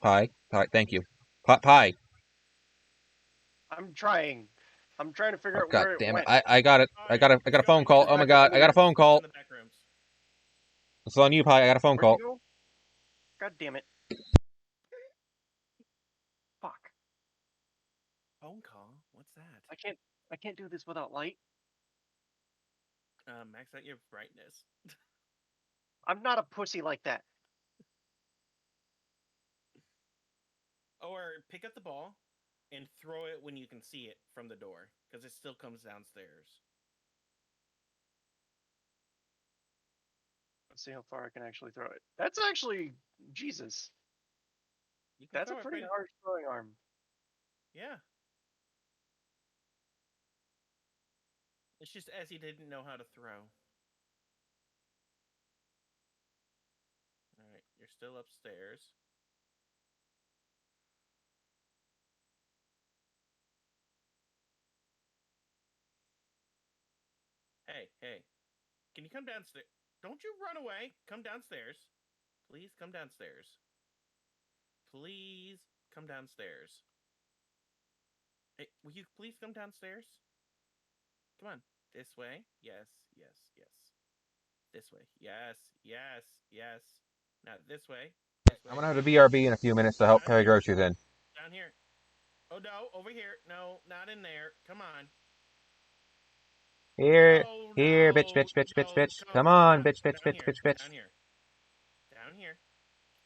Pie. Thank you. Pie. I'm trying. I'm trying to figure Oh out god where it damn it! went. I got it. I got It's a phone going call. in Oh the my back god! over I got here. a phone It's call. in the back rooms. It's on you, Pie. I got a phone Where'd call. you go? God damn it. Fuck. Phone call. What's that? I can't do this without light. Max out your brightness. I'm not a pussy like that. Or pick up the ball and throw it when you can see it from the door, because it still comes downstairs. Let's see how far I can actually throw it. That's actually Jesus. You can That's a throw it pretty pretty. hard throwing arm. Yeah. It's just as he didn't know how to throw. All right, you're still upstairs. Hey. Can you come downstairs? Don't you run away. Come downstairs. Please come downstairs. Please come downstairs. Hey, will you please come downstairs? Come on. This way. Yes. This way. Yes. Now this way. This way. I'm gonna have the BRB in a few minutes to help Down carry here. groceries in. Down here. Oh no, over here. No, not in there. Come on. Here, No, here, bitch. Come Come on, down, bitch. down here. Down here. Down here.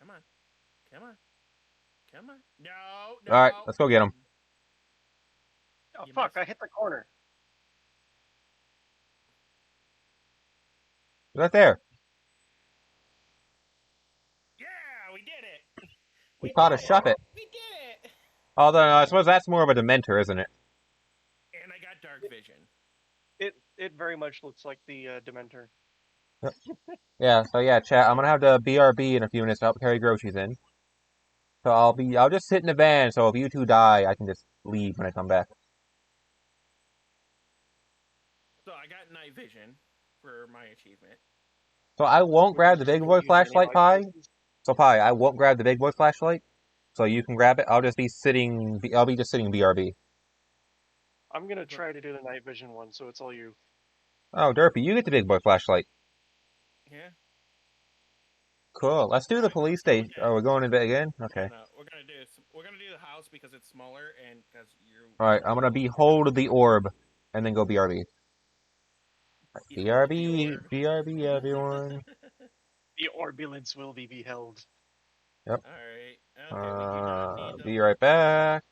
Come on. Come on. No. All right, let's go get him. Oh You fuck! missed. I hit the corner. Right there. Yeah, we did it. We We caught did a it. shuffit. We did it. Although I suppose that's more of a Dementor, isn't it? And I got dark vision. It very much looks like the Dementor. Yeah. So yeah, chat. I'm gonna have the BRB in a few minutes to help carry groceries in. So I'll just sit in the van. So if you two die, I can just leave when I come back. So I got night vision for my achievement. So I won't Would you grab the big still boy use any flashlight, light Pie. sources? So Pie, I won't grab the big boy flashlight. So you can grab it. I'll just be sitting. I'll be just sitting BRB. I'm gonna But try to do the night vision one, so it's all you. Oh, Derpy, you get the big boy flashlight. yeah. Cool. Let's do the police station. Okay. Oh, we're going in bed again? Yeah, Okay. no, we're gonna do the house because it's smaller and because you. Alright, I'm gonna behold the orb and then go BRB. Behold the BRB, orb. BRB, everyone. The orbulence will be beheld. Yep. All right. Okay, we do not need the Be right back.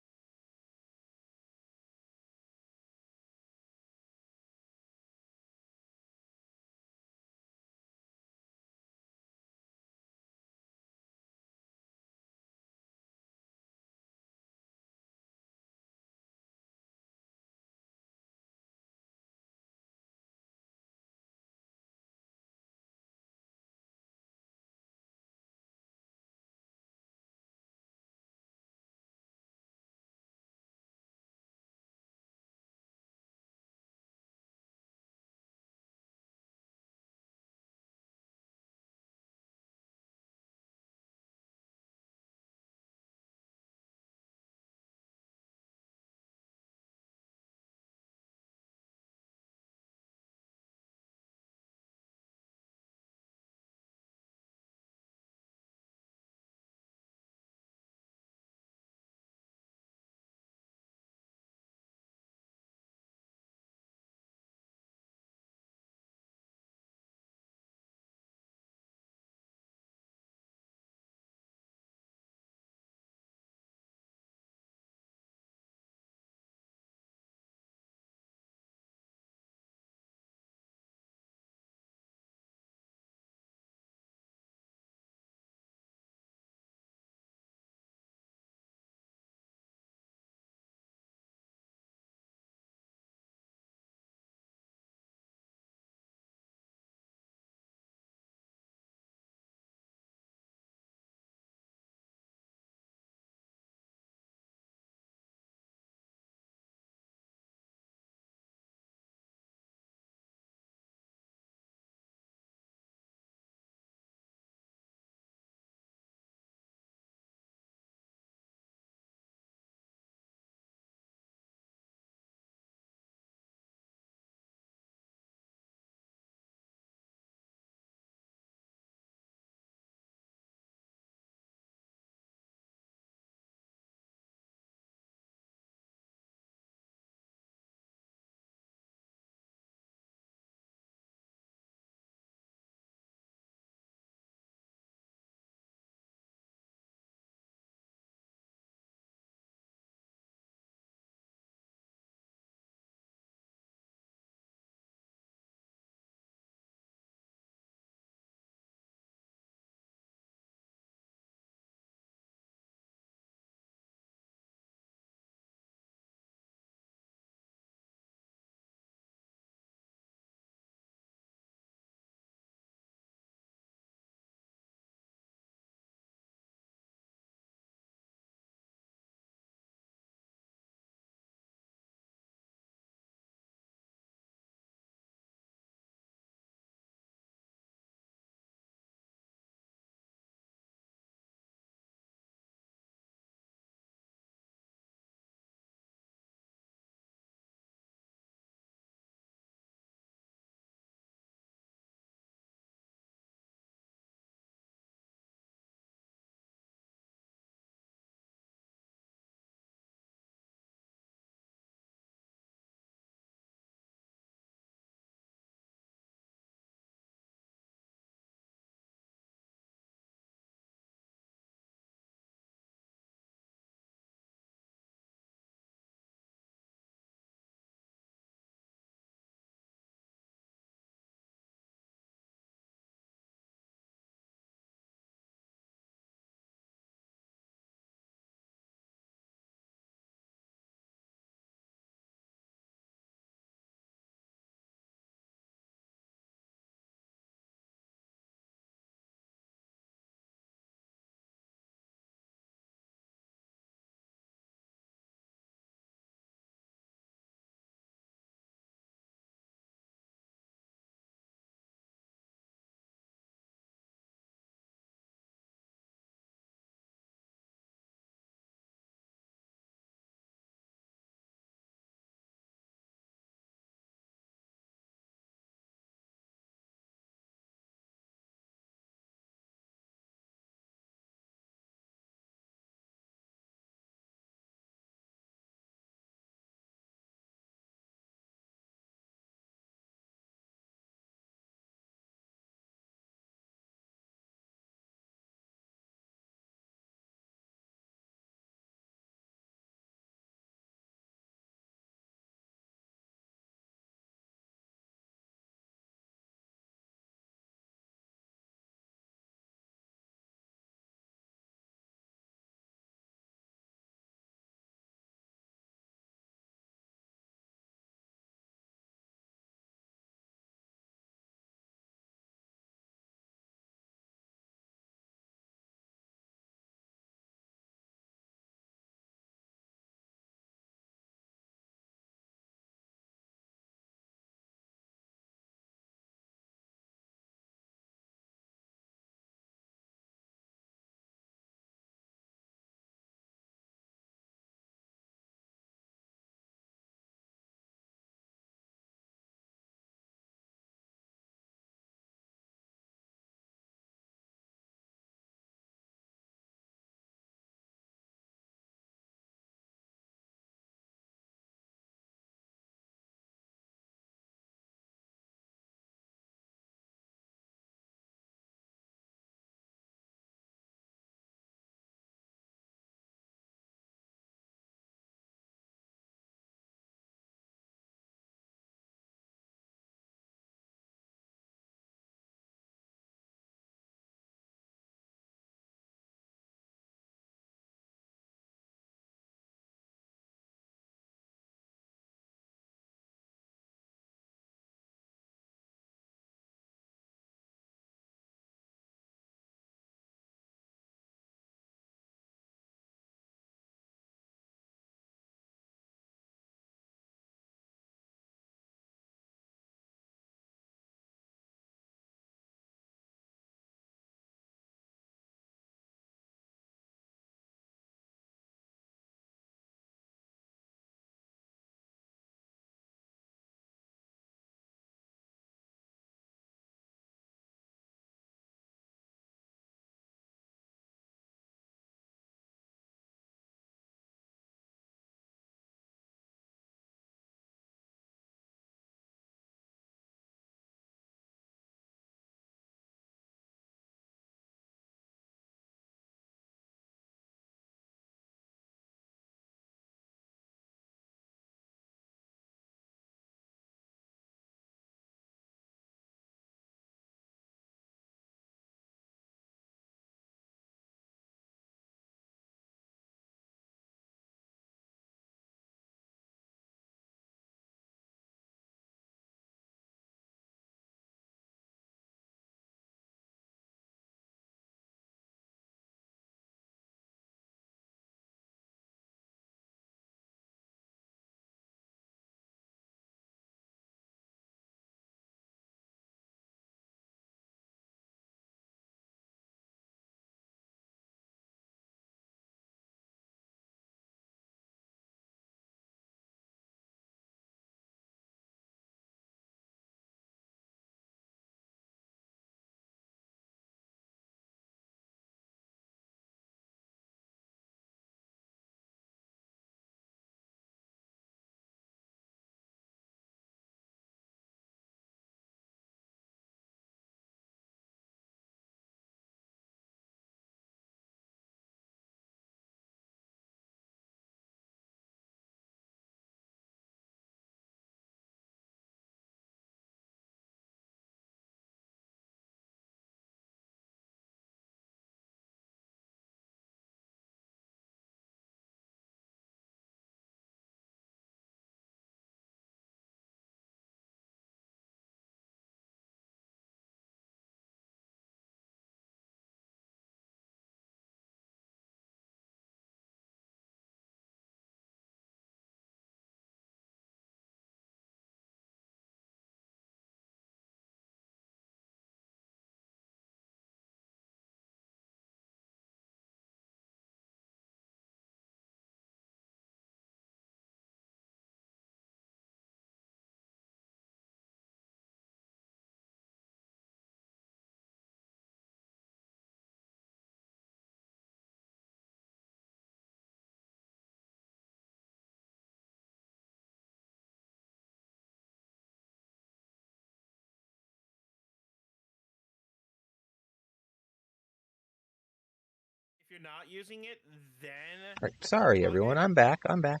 if you're not using it, then Right, sorry, plug everyone. in. I'm back. I'm back.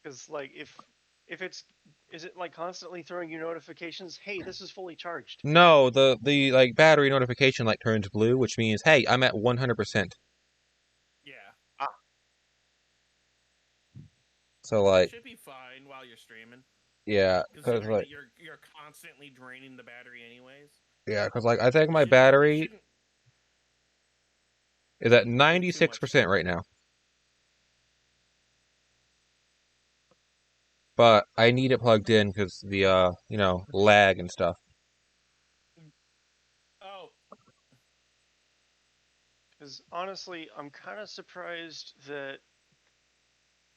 Because like if it's is it like constantly throwing you notifications? Hey, this is fully charged. No, the like battery notification light turns blue, which means hey, I'm at 100%. Yeah. So That like, should be fine while you're streaming, yeah, cause considering like, that you're constantly draining the battery anyways. yeah, cause like I think my It battery shouldn't is at do too much. 96% right now. But I need it plugged in because the lag and stuff. Oh, Because honestly, I'm kind of surprised that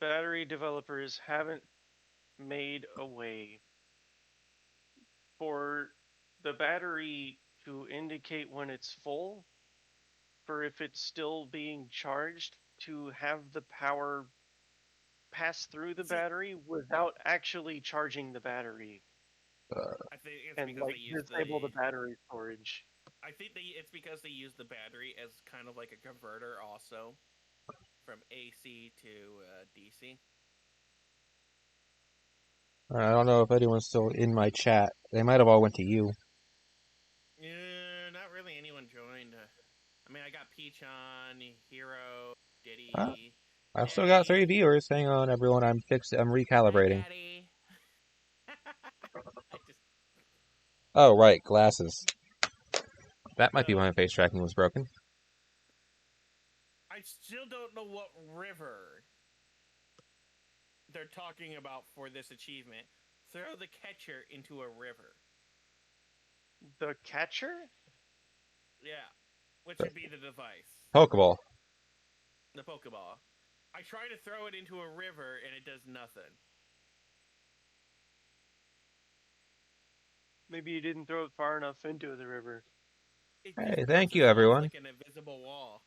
battery developers haven't made a way for the battery to indicate when it's full, for if it's still being charged, to have the power pass through the see, battery without actually charging the battery I think it's and because like they use disable the battery storage. it's because they use the battery as kind of like a converter also from AC to DC. I don't know if anyone's still in my chat. They might have all went to you. Yeah, not really anyone joined. I mean, I got Peach on, Hero, Ah, Diddy, I've still got 3 Daddy. viewers. Hang on, everyone. I'm fixed. I'm Hi, recalibrating. Daddy. I just Oh, right, glasses. That might be so why my face tracking was broken. I still don't know what river they're talking about for this achievement. Throw the catcher into a river. The catcher? Yeah, which should be the device, Pokeball. the Pokeball. I try to throw it into a river and it does nothing. Maybe you didn't throw it far enough into the river. It Hey, just thank you, bounces off everyone. like an invisible wall.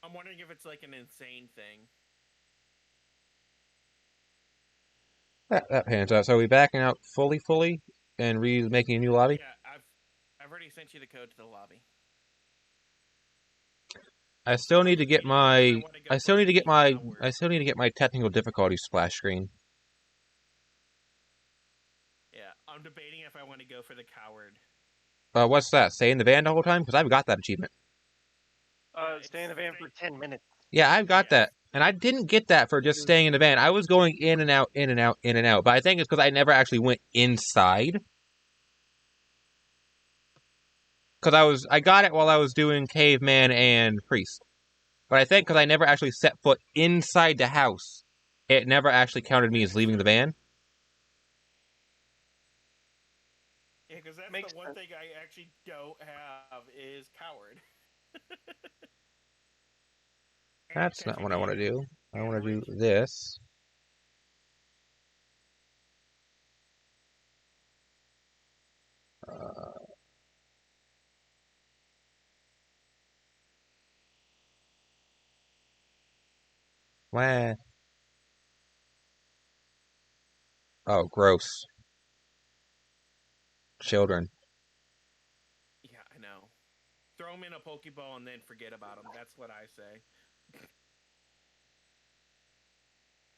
I'm wondering if it's like an insane thing. That pans out. So are we backing out fully, and making a new lobby? Yeah, I've already sent you the code to the lobby. I still I'm need to get debating if I my. want to I go still for need to get the my. I coward. still need to get my technical difficulty splash screen. Yeah, I'm debating if I want to go for the coward. What's that? Stay in the van the whole time? Because I've got that achievement. It's Stay in the van for 10 minutes. Yeah, I've got yes. that. And I didn't get that for just staying in the van. I was going in and out, in and out, in and out. But I think it's because I never actually went inside. Because I got it while I was doing caveman and priest. But I think because I never actually set foot inside the house, it never actually counted me That as is leaving the true. van. Yeah, because that's Makes the one sense. thing I actually don't have is coward and That's not catching what I want to demons do. I and want to do witch. this. Wah. Oh, gross. Children. Yeah, I know. Throw them in a Pokeball and then forget about them. That's what I say.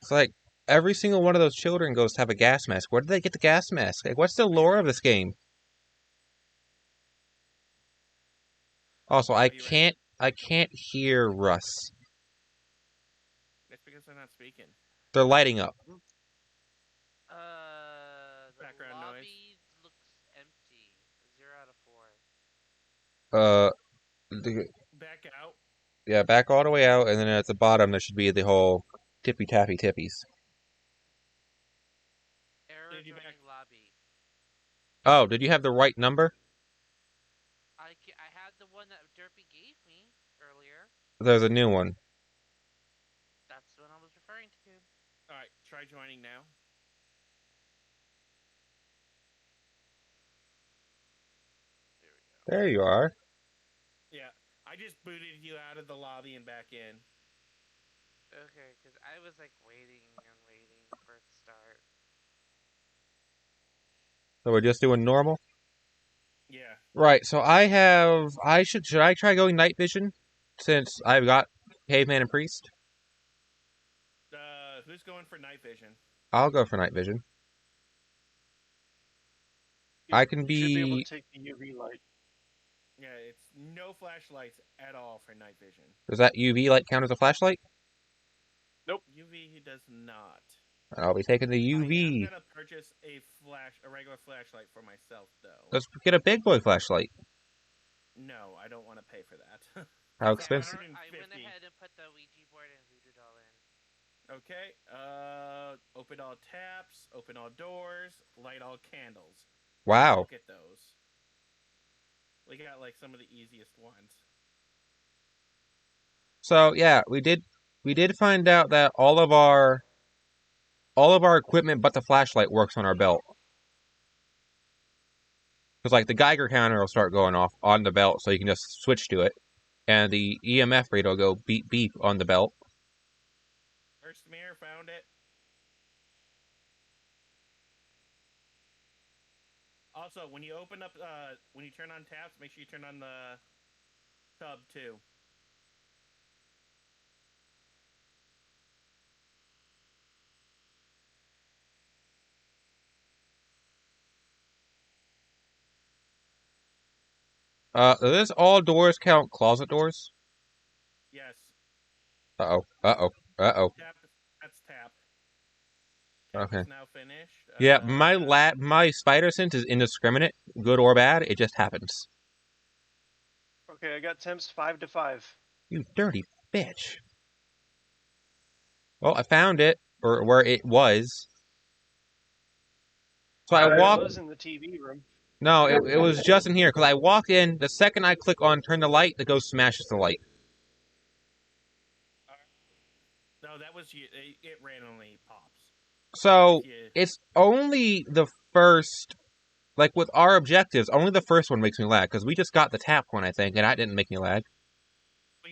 It's like every single one of those children goes to have a gas mask. Where did they get the gas mask? Like, what's the I lore of know. this game? Also, Are you ready? I can't hear Russ. That's because they're not speaking. They're lighting up. The Background noise. lobby looks empty. 0 out of 4. Uh, Back out. yeah, back all the way out, and then at the bottom there should be the whole tippy tappy tippies. Error Did you back? joining lobby. Oh, did you have the right number? I had the one that Derpy gave me earlier. There's a new one. That's the one I was referring to. All right, try joining now. There we go. There you are. Yeah, I just booted you out of the lobby and back in. Okay, because I was like waiting and waiting for it to start. So we're just doing normal? Yeah. Right, so should I try going night vision? Since I've got caveman and priest? Who's going for night vision? I'll go for night vision. You, I can you should be able be... to take the UV light. Yeah, it's no flashlights at all for night vision. Does that UV light count as a flashlight? UV he does not. I'll be taking the I am UV. gonna purchase a regular flashlight for myself though. Let's get a big boy flashlight. No, I don't want to pay for that. How That's expensive? I went 150. ahead and put the Ouija board and voodoo doll in. Okay. Open all taps. Open all doors. Light all candles. Wow. Look at those. We got like some of the easiest ones. So yeah, we did find out that all of our equipment but the flashlight works on our belt. Because like the Geiger counter will start going off on the belt, so you can just switch to it, and the EMF rate will go beep beep on the belt. First mirror found it. Also, when you open up, when you turn on taps, make sure you turn on the tub too. Does all doors count closet doors? Yes. Uh-oh. Uh-oh. Uh-oh. Tap. That's tap. Okay. Is now finished. Yeah, my spider sense is indiscriminate, good or bad, it just happens. Okay, I got temps 5 to 5. You dirty bitch. Well, I found it, or where it was. So I It walked... was in the TV room. No, it was just in here, because I walk in, the second I click on turn the light, the ghost smashes the light. No, that was it randomly pops. So, Yeah. it's only the first... Like, with our objectives, only the first one makes me lag, because we just got the tap one, I think, and that didn't make me lag. We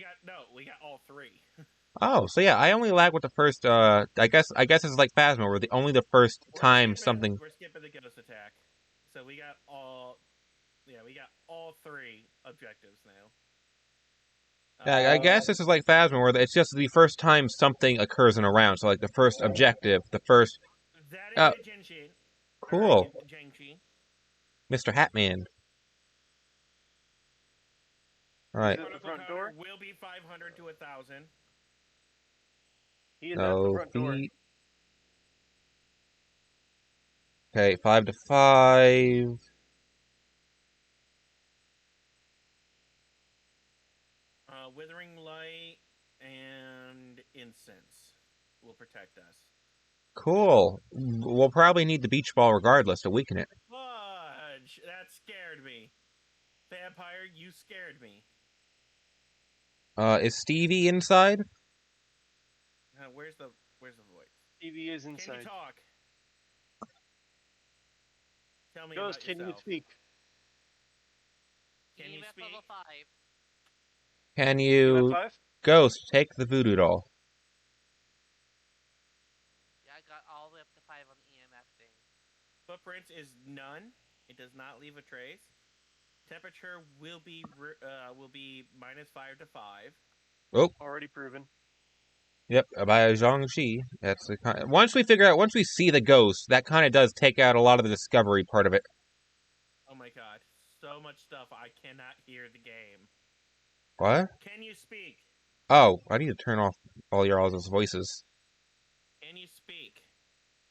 got all three. Oh, so yeah, I only lag with the first, I guess it's like Phasma, where only the first time something... We're skipping the ghost attack. So we got all three objectives now. Yeah, I guess this is like Phasma, where it's just the first time something occurs in a round. So, like, the first objective, the first... That is a Genshin. Cool. Genshi. Mr. Hatman. Alright. Is it the front door? Will be 500 to 1,000. He is at the front door. Okay, 5 to 5. Withering Light and Incense will protect us. Cool. We'll probably need the beach ball regardless to weaken it. Fudge! That scared me. Vampire, you scared me. Is Stevie inside? Where's the voice? TV is inside. Can you talk? Tell me Ghost, about can yourself. you speak? Can you EMF speak? level 5. Can You you... at 5? Ghost, take the voodoo doll. Yeah, I got all the way up to 5 on the EMF thing. Footprints is none. It does not leave a trace. Temperature will be -5 to 5. Oh. Already proven. Yep, by Zhongxi. That's the kind. Once we see the ghost, that kind of does take out a lot of the discovery part of it. Oh my god, so much stuff. I cannot hear the game. What? Can you speak? Oh, I need to turn off all your all's voices. Can you speak?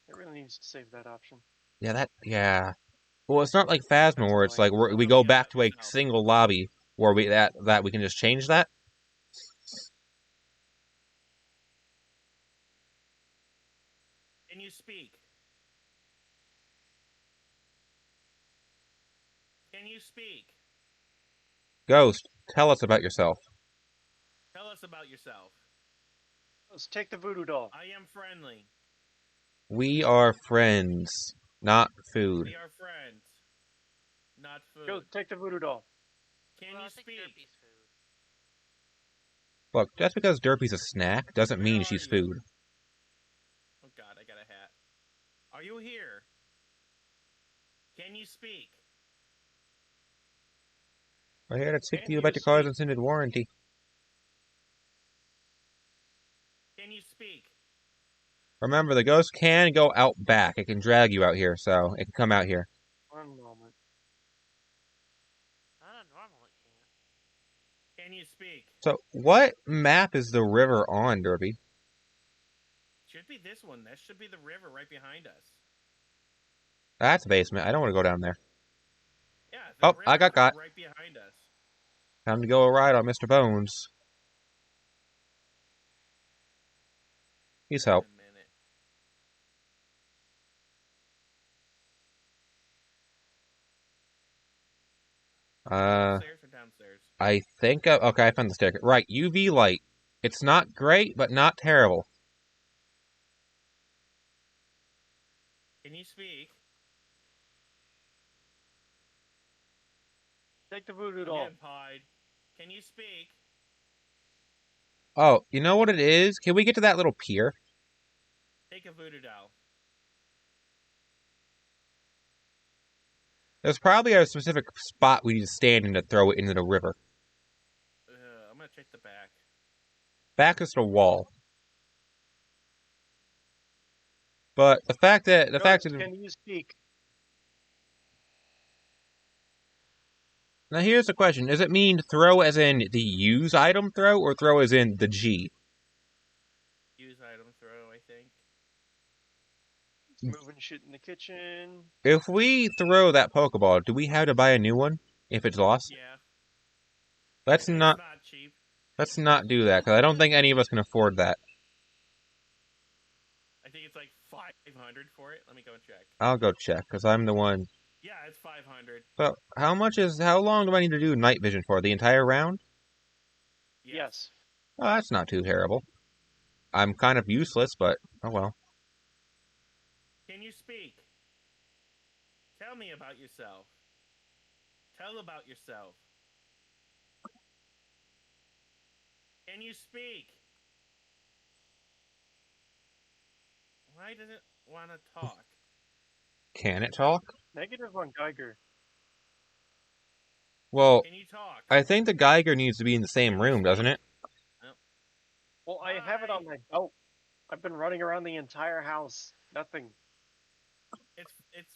It really needs to save that option. Yeah. Well, it's not like Phasma where it's like we go back to a single lobby where we can just change that. Can you speak? Can you speak? Ghost, tell us about yourself. Tell us about yourself. Let's take the voodoo doll. I am friendly. We are friends, not food. We are friends, not food. Go take the voodoo doll. Can you speak? Derpy's food. Look, just because Derpy's a snack doesn't mean she's food. Oh god, I got a hat. Are you here? Can you speak? We're here to speak Can to you you about your car's speak? extended warranty. Can you speak? Remember, the ghost can go out back. It can drag you out here, so it can come out here. One moment. Not a normal it can. Can you speak? So, what map is the river on, Derby? Should be this one. That should be the river right behind us. That's basement. I don't want to go down there. Yeah, Oh, the I river's got. right behind us. Time to go a ride on Mr. Bones. Please help. Wait a minute. Upstairs or downstairs? I think. Okay, I found the sticker. Right, UV light. It's not great, but not terrible. Can you speak? Take the voodoo doll. Again, pied. Can you speak? Oh, you know what it is? Can we get to that little pier? Take a voodoo doll. There's probably a specific spot we need to stand in to throw it into the river. I'm gonna check the back. Back is the wall. But the fact that Ghost, can you speak? now here's the question: does it mean throw as in the use item throw, or throw as in the G? Use item throw, I think. Moving shit in the kitchen. If we throw that Pokeball, do we have to buy a new one if it's lost? Yeah. Let's It's not. not cheap. Let's not do that because I don't think any of us can afford that. I think it's like 500 for it. Let me go and check. I'll go check because I'm the one. Yeah, it's 500. So how long do I need to do night vision for? The entire round? Yes. Oh, that's not too terrible. I'm kind of useless, but oh well. Can you speak? Tell me about yourself. Tell about yourself. Can you speak? Why does it want to talk? Can it talk? Negative on Geiger. Well, Can you talk? I think the Geiger needs to be in the same Can you room, doesn't speak? it? Well, I have it on my belt. I've been running around the entire house. Nothing. It's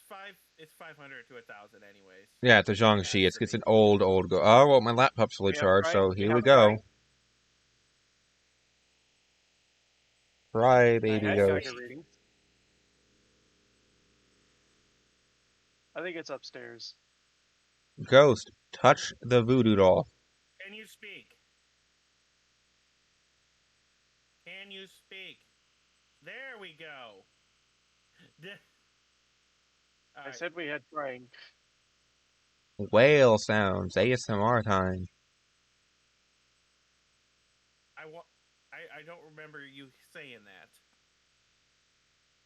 500 to 1,000 anyways. Yeah, it's a Zhangxi. It's an old go. Oh well, my laptop's fully We have charged, Frank, so we here we have go. Frank. Cry, I baby had ghost. Geiger readings. I think it's upstairs. Ghost, touch the voodoo doll. Can you speak? Can you speak? There we go. I said we had Frank. Whale sounds, ASMR time. I don't remember you saying that.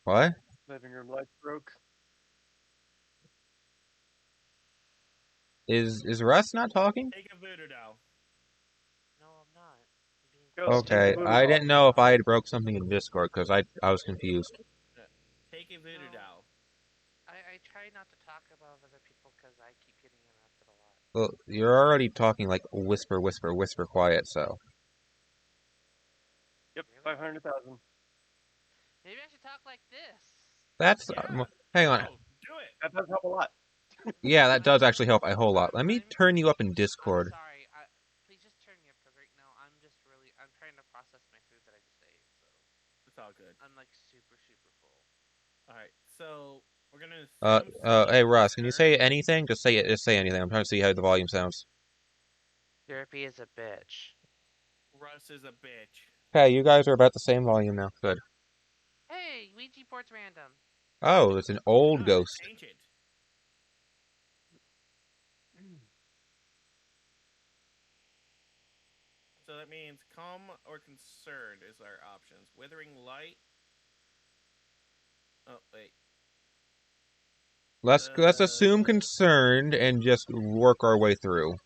What? Living room light broke. Is Russ not talking? Take a voodoo doll. No, I'm not. I'm being Ghost, take Okay, the voodoo I doll. didn't know if I had broke something in Discord because I was confused. Take a voodoo No. doll. I try not to talk about other people because I keep getting interrupted a lot. Well, you're already talking like whisper, whisper, whisper, quiet. So Yep, Really? 500,000. Maybe I should talk like this. that's Yeah. hang on. Oh, do it. That does help a lot. Yeah, that does actually help a whole lot. Let me turn you up in I'm Discord. sorry. Please just turn me up because right now I'm trying to process my food that I just ate. So It's all good. I'm like super full. All right, so we're gonna assume Hey Russ, can you say Steve anything? Just say it. Just say anything. I'm trying to see how the volume sounds. Therapy is a bitch. Russ is a bitch. Okay, you guys are about the same volume now. Good. Hey, Ouija board's random. Oh, it's an old No, ghost. it's ancient. So that means calm or concerned is our options. Withering light. Oh wait. Let's assume concerned and just work our way through.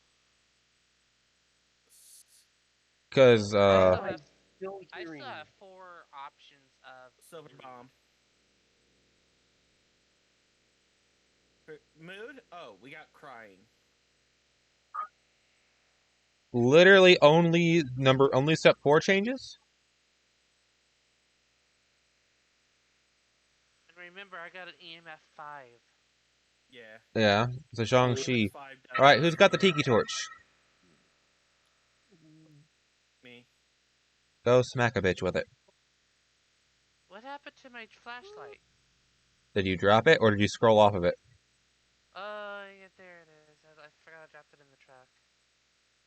Because I'm still I hearing. still have 4 options of Silver blue. bomb. Mood? Oh, we got crying. Literally only step 4 changes? And remember, I got an EMF 5. Yeah. Yeah, it's a Zhangxi. 5 Alright, who's got the zero. tiki torch? Me. Go smack a bitch with it. What happened to my flashlight? Did you drop it, or did you scroll off of it? Yeah, there it is. I forgot I dropped it in the truck.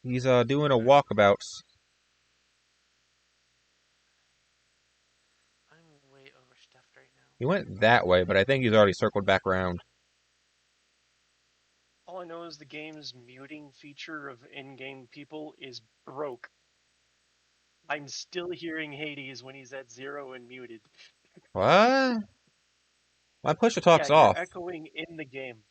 He's doing a walkabouts. I'm way overstuffed right now. He went that way, but I think he's already circled back around. All I know is the game's muting feature of in-game people is broke. I'm still hearing Hades when he's at 0 and muted. What? My push to Yeah, talk's you're off. echoing in the game.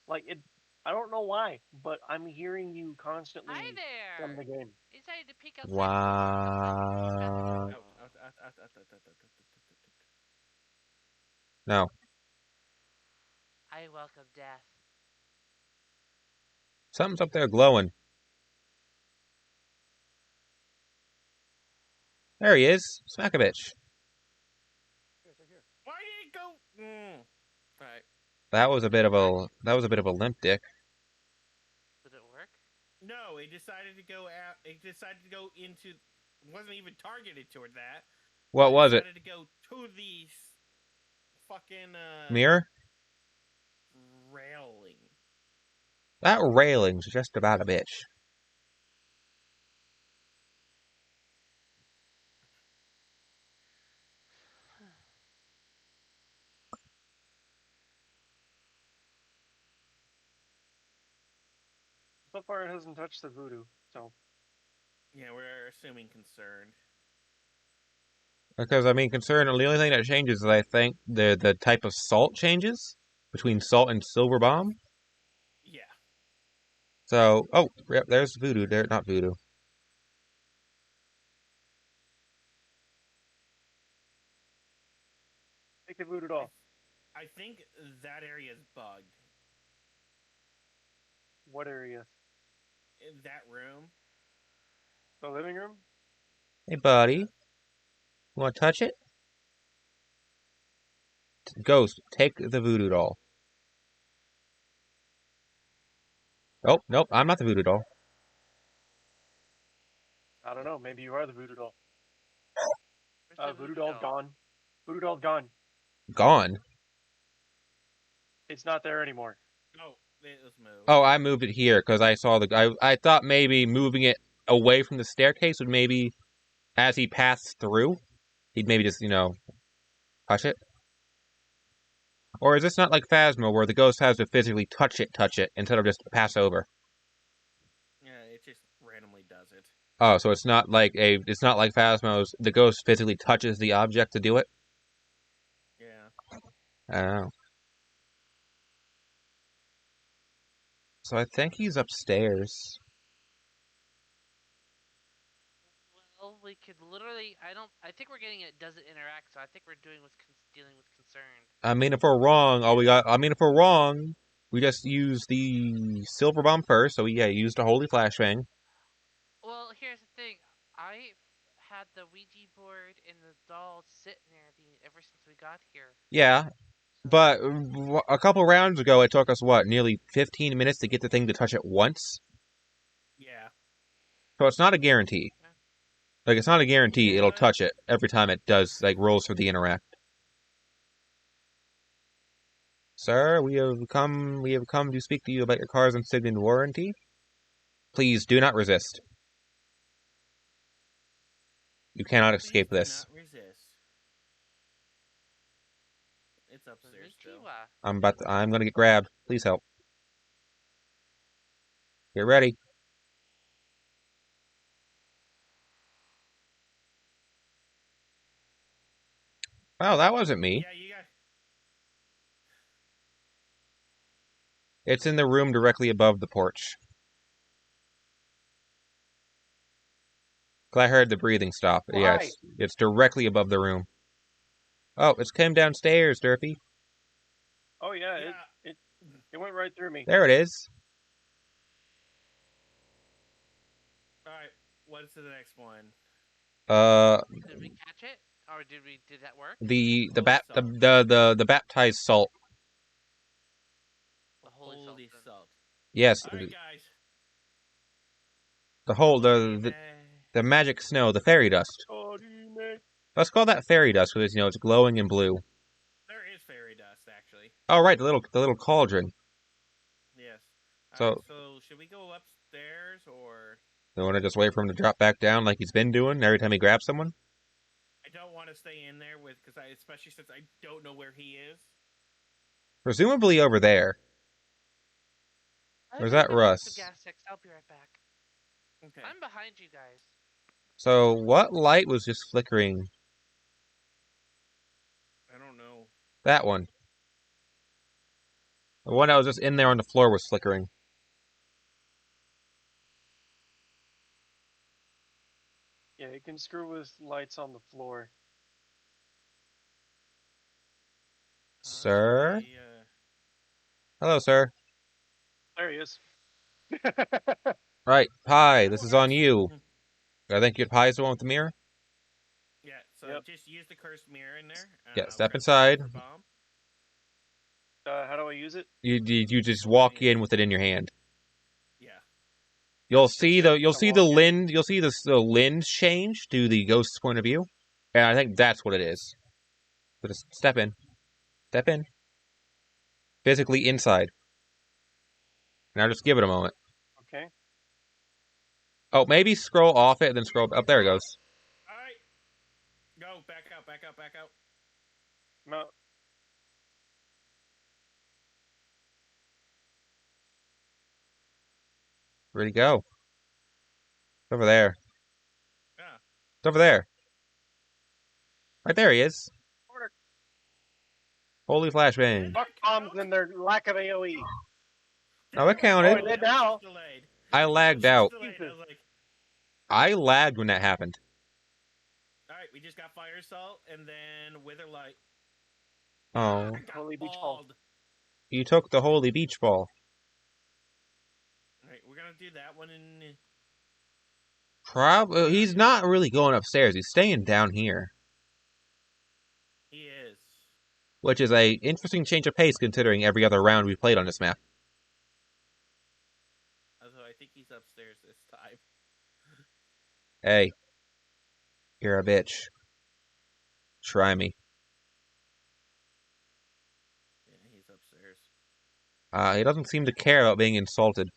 Like it, I don't know why, but I'm hearing you constantly Hi there! from the game. Decided to peek outside. Wow. Out. No. I welcome death. Something's up there glowing. There he is. Smack a bitch. Why did it go? Alright. That was a bit of a limp dick. Did it work? No, it decided to go out. It decided to go into. Wasn't even targeted toward that. What was it? Decided to go to the fucking Mirror? railing. That railing's just about a bitch. So far, it hasn't touched the voodoo. So Yeah, we're assuming concerned. Because, I mean, concern, the only thing that changes is, I think, the type of salt changes between salt and silver bomb. Yeah. So, oh, yep, there's voodoo. There, not voodoo. take the voodoo off. I think that area is bugged. What area? In that room. The living room? Hey, buddy. You want to touch it? Ghost, take the voodoo doll. Oh, nope, I'm not the voodoo doll. I don't know. Maybe you are the voodoo doll. Where's the Voodoo doll's gone. Voodoo doll's gone. Gone? It's not there anymore. Oh, it was moved. Oh, I moved it here because I saw I thought maybe moving it away from the staircase would maybe, as he passed through, he'd maybe just, touch it. Or is this not like Phasma where the ghost has to physically touch it, instead of just pass over? Yeah, it just randomly does it. Oh, so it's not like Phasmo's, the ghost physically touches the object to do it? Yeah. I don't know. So I think he's upstairs. Well, we could literally. I think we're getting it doesn't interact. So I think we're dealing with concern. I mean, if we're wrong, if we're wrong, we just use the silver bomb first. So yeah, use the holy flashbang. Well, here's the thing. I had the Ouija board and the doll sitting there ever since we got here. Yeah, but a couple rounds ago, it took us nearly 15 minutes to get the thing to touch it once. Yeah. So it's not a guarantee. Yeah. Like, it's not a guarantee Yeah. it'll touch it every time it does, rolls for the interact. Sir, we have come to speak to you about your car's insignificant warranty. Please do not resist. You cannot escape Please this. do not resist. It's upstairs still. I'm gonna get grabbed. Please help. Get ready. Wow, that wasn't me. Yeah, you got. It's in the room directly above the porch. I heard the breathing stop. Why? Yeah, it's directly above the room. Oh, it's came downstairs, Derpy. Oh yeah, Yeah. it It went right through me. There it is. All right, what's the next one? Did we catch it, or did that work? The Holy bat salt. the baptized salt. The holy Holy sultan. salt. Yes, All right, guys. the whole Orime. the magic snow, the fairy dust. Orime. Let's call that fairy dust because it's glowing in blue. There is fairy dust, actually. Oh right, the little cauldron. Yes. All So right, so should we go upstairs or? you want to just wait for him to drop back down like he's been doing every time he grabs someone? I don't want to stay in there because especially since I don't know where he is. Presumably over there. I'm Or is gonna that go get some Russ? gas sticks. I'll be right back. Okay. I'm behind you guys. So what light was just flickering? I don't know. That one. The one that was just in there on the floor was flickering. Yeah, you can screw with lights on the floor. Sir? Should Hello, sir. There he is. Right, Pie, this is on What? you. I think your Pie's the one with the mirror? Yeah, so Yep. just use the cursed mirror in there. Yeah, We're step gonna inside. place the bomb. How do I use it? You just walk in with it in your hand. Yeah. You'll see the walk in. the lens change to the ghost's point of view. And I think that's what it is. So just step in. Step in. Physically inside. Now just give it a moment. Okay. Oh, maybe scroll off it and then scroll up. There it goes. All right. Go. Back out. Back out. Back out. No. Where'd he go? It's over there. Yeah. It's over there. Right there he is. Order. Holy flashbang. Fuck bombs and their lack of AoE. Oh, it counted. Oh, it did now. Delayed. I lagged out. Delayed. I was like, I lagged when that happened. all right, we just got fire salt and then wither light. Oh. I got Holy beach ball. balled. You took the holy beach ball. All right, we're gonna do that one in. He's not really going upstairs. He's staying down here. He is. Which is a interesting change of pace considering every other round we played on this map. Although I think he's upstairs this time. Hey. You're a bitch. Try me. Yeah, he's upstairs. He doesn't seem to care about being insulted.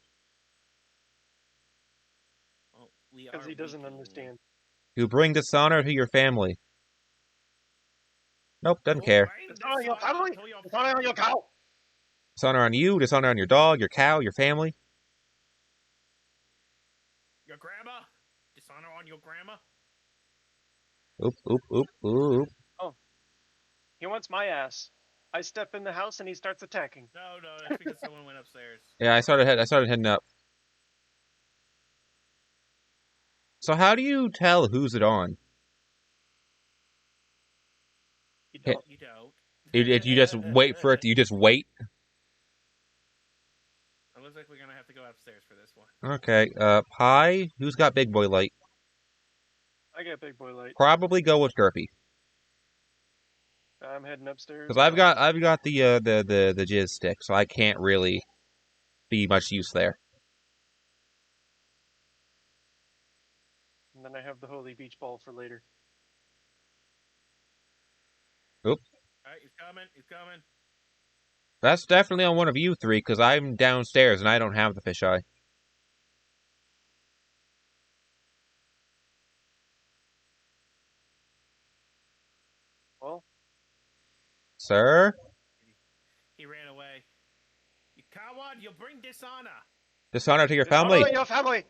Well, we are. Because he doesn't weakening. understand. You bring dishonor to your family. Nope, doesn't care. Dishonor on your family? Dishonor on your cow! Dishonor on you, dishonor on your dog, your cow, your family. Your grandma? Dishonor on your grandma? Oop, oop, oop, oop. Oh. He wants my ass. I step in the house and he starts attacking. No, that's because someone went upstairs. Yeah, I started heading up. So how do you tell who's it on? You Hit- don't. You don't. You just wait for it. You just wait. It looks like we're gonna have to go upstairs for this one. Okay. Pie. Who's got big boy light? I got big boy light. Probably go with Gerpy I'm heading upstairs. because I've got the jizz stick, so I can't really be much use there. And then I have the holy beach ball for later. Oop. Alright, he's coming. He's coming. That's definitely on one of you three because I'm downstairs and I don't have the fisheye. Well, Sir? He ran away. You coward! You'll bring dishonor. Dishonor to your family. dishonor on your family!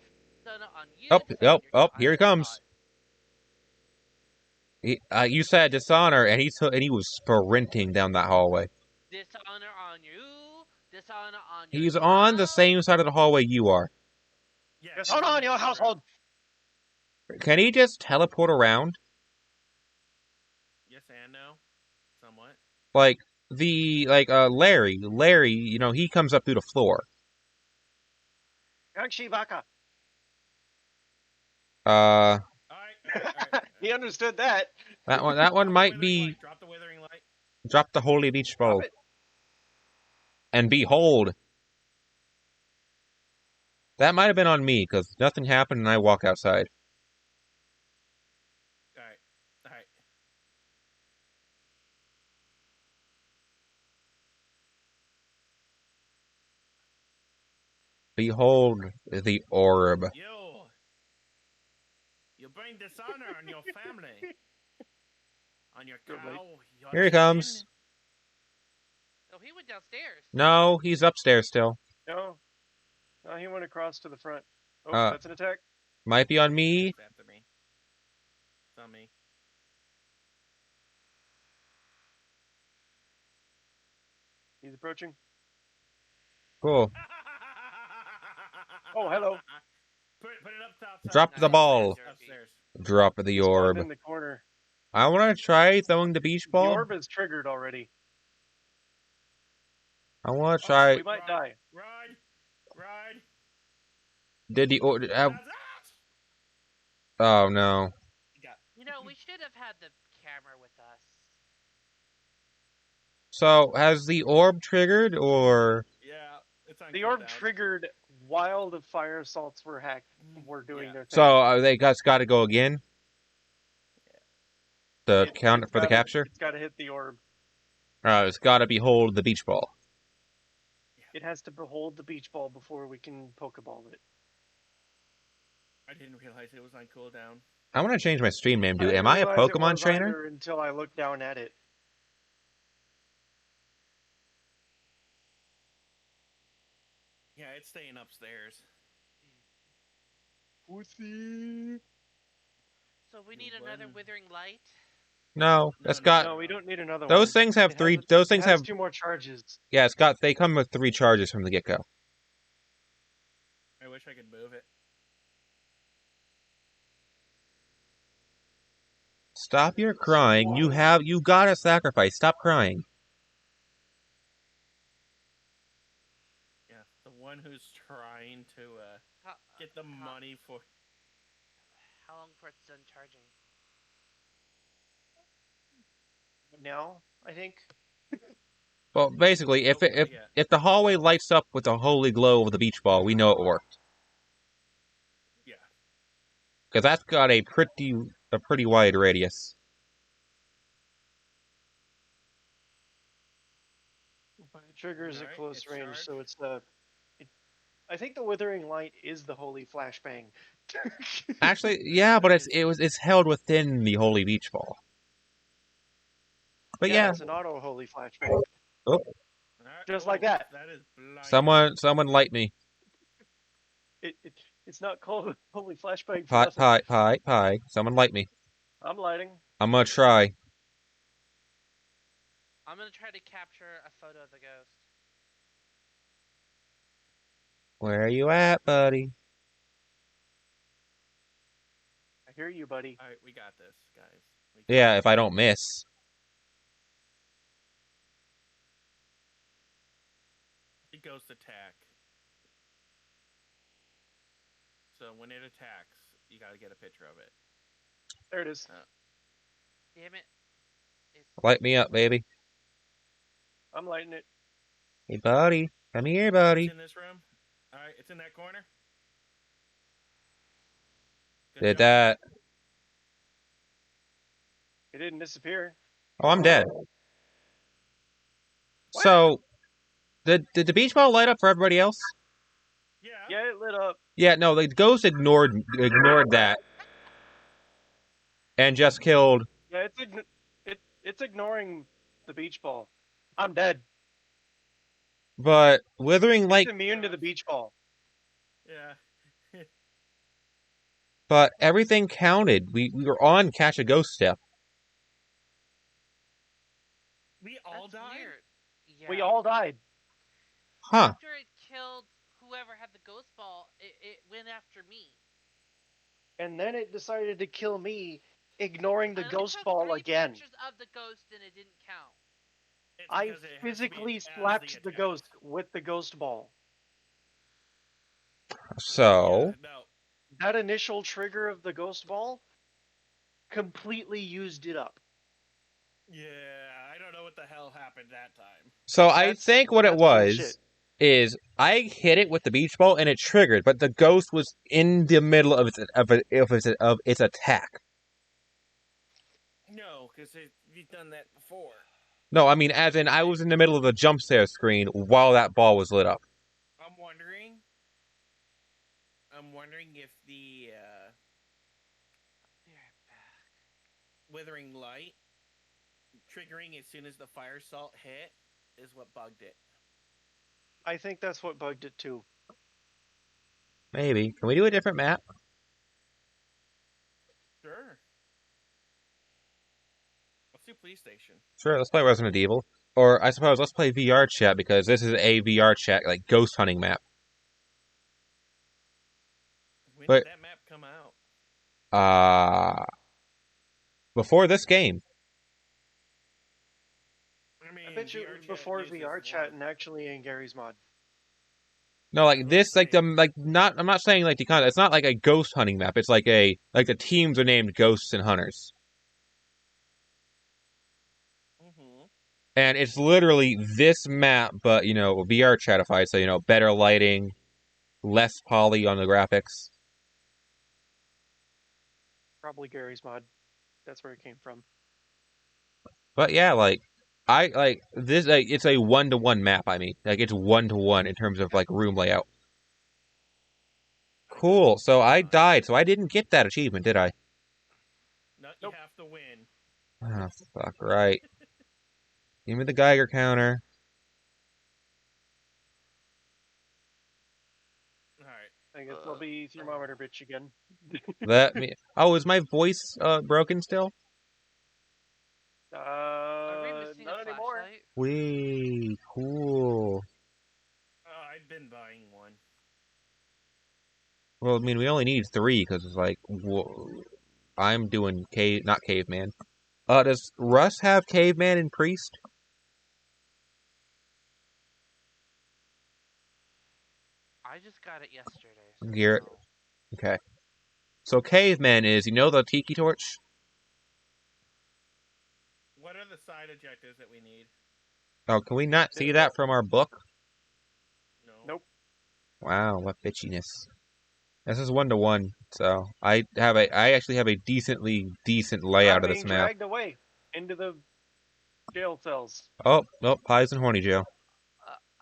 Dishonor on you. Oh, dishonor on your God, here he and your comes. You said dishonor, and he was sprinting down that hallway. God. Dishonor on you. Dishonor on your He's on the God. same side of the hallway you are. Yeah, Dishonor on your household! Can he just teleport around? Yes and no. Somewhat. Like, the Larry, he comes up through the floor. Yakshi Baka. Uh, All right. He understood that. that one Drop the might withering be light. Drop the withering light. drop the holy beach Drop ball, it. and behold, that might have been on me because nothing happened, and I walk outside. All right. Behold the orb. You bring dishonor on your family, on your Good cow, your Here he chicken. comes. Oh, he went downstairs. No, he's upstairs still. No. No, he went across to the front. Oh, Uh, that's an attack. Might be on me. It's after me. It's on me. He's approaching. Cool. Oh, hello. Put it up top. Drop the ball. Upstairs. Drop the He spawned orb. in the corner. I want to try throwing the beach The ball. orb is triggered already. I want to Oh, try. we might die. Ride. Did the orb? That's Oh no. We should have had the camera with us. So has the orb triggered, or Yeah, it's on The orb cooldown. triggered while the fire assaults were doing their thing. so they got to go again? The count for the capture. It's got to hit the orb. It's got to behold the beach ball. It has to behold the beach ball before we can Pokeball it. I didn't realize it was on cooldown. I want to change my stream name, dude. didn't Am I a realize it Pokemon was trainer? either until I looked down at it. Yeah, it's staying upstairs. Pussy. So we need another withering light. No, that's got. No, we don't need another one. Those things have three. Those things have 2 more charges. Yeah, it's got. They come with 3 charges from the get go. I wish I could move it. Stop your crying. You gotta sacrifice. Stop crying. Yeah, the one who's trying to get the money for. How long before it's done charging? Now, I think. Well, basically, if the hallway lights up with the holy glow of the beach ball, we know it worked. Yeah. Because that's got a pretty wide radius. But it triggers at close range, charged. so it's I think the withering light is the holy flashbang. Actually, yeah, but it's held within the holy beach ball. But yeah. It's an auto holy flashbang. Oh. Just like that. That is Someone light me. It's not called holy flashbang for Pie, nothing. pie. Someone light me. I'm lighting. I'm gonna try. I'm gonna try to capture a photo of the ghost. Where are you at, buddy? I hear you, buddy. All right, we got this, guys. Yeah, if I don't miss. The ghost attack. So when it attacks, you gotta get a picture of it. There it is. Damn it. Light me up, baby. I'm lighting it. Hey, buddy. Come here, buddy. It's in this room. All right, it's in that corner. Good Did job. that. It didn't disappear. Oh, I'm dead. What? So, did the beach ball light up for everybody else? Yeah, it lit up. Yeah, no, the ghost ignored that. And just killed. Yeah, it's ignoring the beach ball. I'm dead. But withering light. It's immune to the beach ball. Yeah. But everything counted. We were on catch a ghost step. We all That's died? weird. Yeah. We all died. Huh. After it killed whoever had the ghost ball, it went after me. And then it decided to kill me, ignoring the I ghost took ball 3 again. pictures of the ghost and it didn't count. I because it has to be physically as slapped the attack. ghost with the ghost ball. So, Yeah, no. That initial trigger of the ghost ball completely used it up. Yeah, I don't know what the hell happened that time. I think what it That's bullshit. was is I hit it with the beach ball and it triggered, but the ghost was in the middle of its attack. No, because you've done that before. No, I mean, as in I was in the middle of the jump scare screen while that ball was lit up. I'm wondering if the Be right back. withering light triggering as soon as the fire salt hit is what bugged it. I think that's what bugged it too. Maybe. Can we do a different map? Sure. Let's do police station. Sure, let's play Resident Evil. Or I suppose let's play VR chat because this is a VR chat like ghost hunting map. When But did that map come out? before this game. I mean, I bet you it VR was chat before uses VR one chat of- and actually in Gary's mod. No, like Let's this, like see. not. I'm not saying like the content. It's not like a ghost hunting map. It's like the teams are named ghosts and hunters, Mm-hmm. and it's literally this map, but VR chatified. So better lighting, less poly on the graphics. Probably Gary's mod. That's where it came from. But yeah, like I like this. Like it's a 1-to-1 map. I mean, like it's 1-to-1 in terms of like room layout. Cool. So I died. So I didn't get that achievement, did I? No, you Nope. have to win. Oh, fuck, right. Give me the Geiger counter. All right. I guess I'll be thermometer bitch again. Let me. Oh, is my voice broken still? Are we missing Not a anymore. flashlight? Wee, cool. Oh, I've been buying one. Well, I mean, we only need 3 because it's like I'm doing not caveman. Does Russ have caveman and priest? I just got it yesterday. So Garrett. no. Okay. So caveman is the tiki torch? What are the side objectives that we need? Oh, can we not see that from our book? No. Nope. Wow, what bitchiness. This is 1-to-1, so I actually have a decent layout I'm of this being map. dragged away into the jail cells. Oh, Pies and Horny Joe.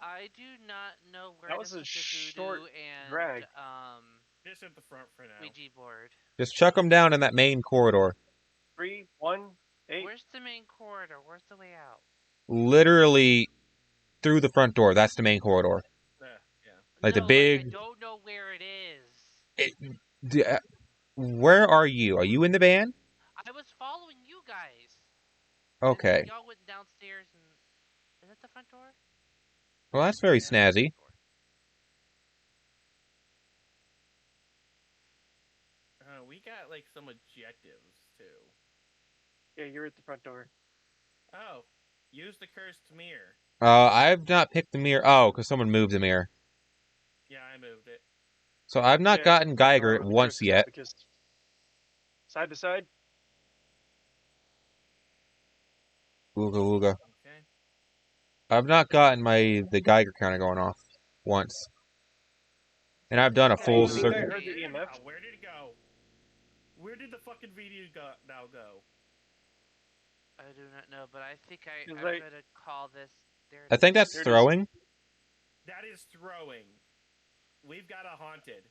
I do not know where That to was a put the short voodoo and drag. Just at the front for now. Ouija board. Just chuck them down in that main corridor. 3, 1, 8. Where's the main corridor? Where's the way out? Literally through the front door. That's the main corridor. Yeah. Like the No, big. I don't know where it is. Where are you? Are you in the band? I was following you guys. Okay. And then y'all went downstairs and is that the front door? Well, that's very Yeah, that's the front snazzy. door. We got like some objectives too. Yeah, you're at the front door. Oh, use the cursed mirror. I've not picked the mirror. Oh, because someone moved the mirror. Yeah, I moved it. So I've not gotten Geiger the once cursed yet. abacus. Side to side. Ooga ooga. Okay. I've not gotten the Geiger counter going off once. And I've done a Okay, full I think I circle. heard the EMF. Where did it go? Where did the fucking video now go? I do not know, but I think I'm Is gonna that- call this. There it I think is. that's There it is. throwing. That is throwing. We've got a haunted.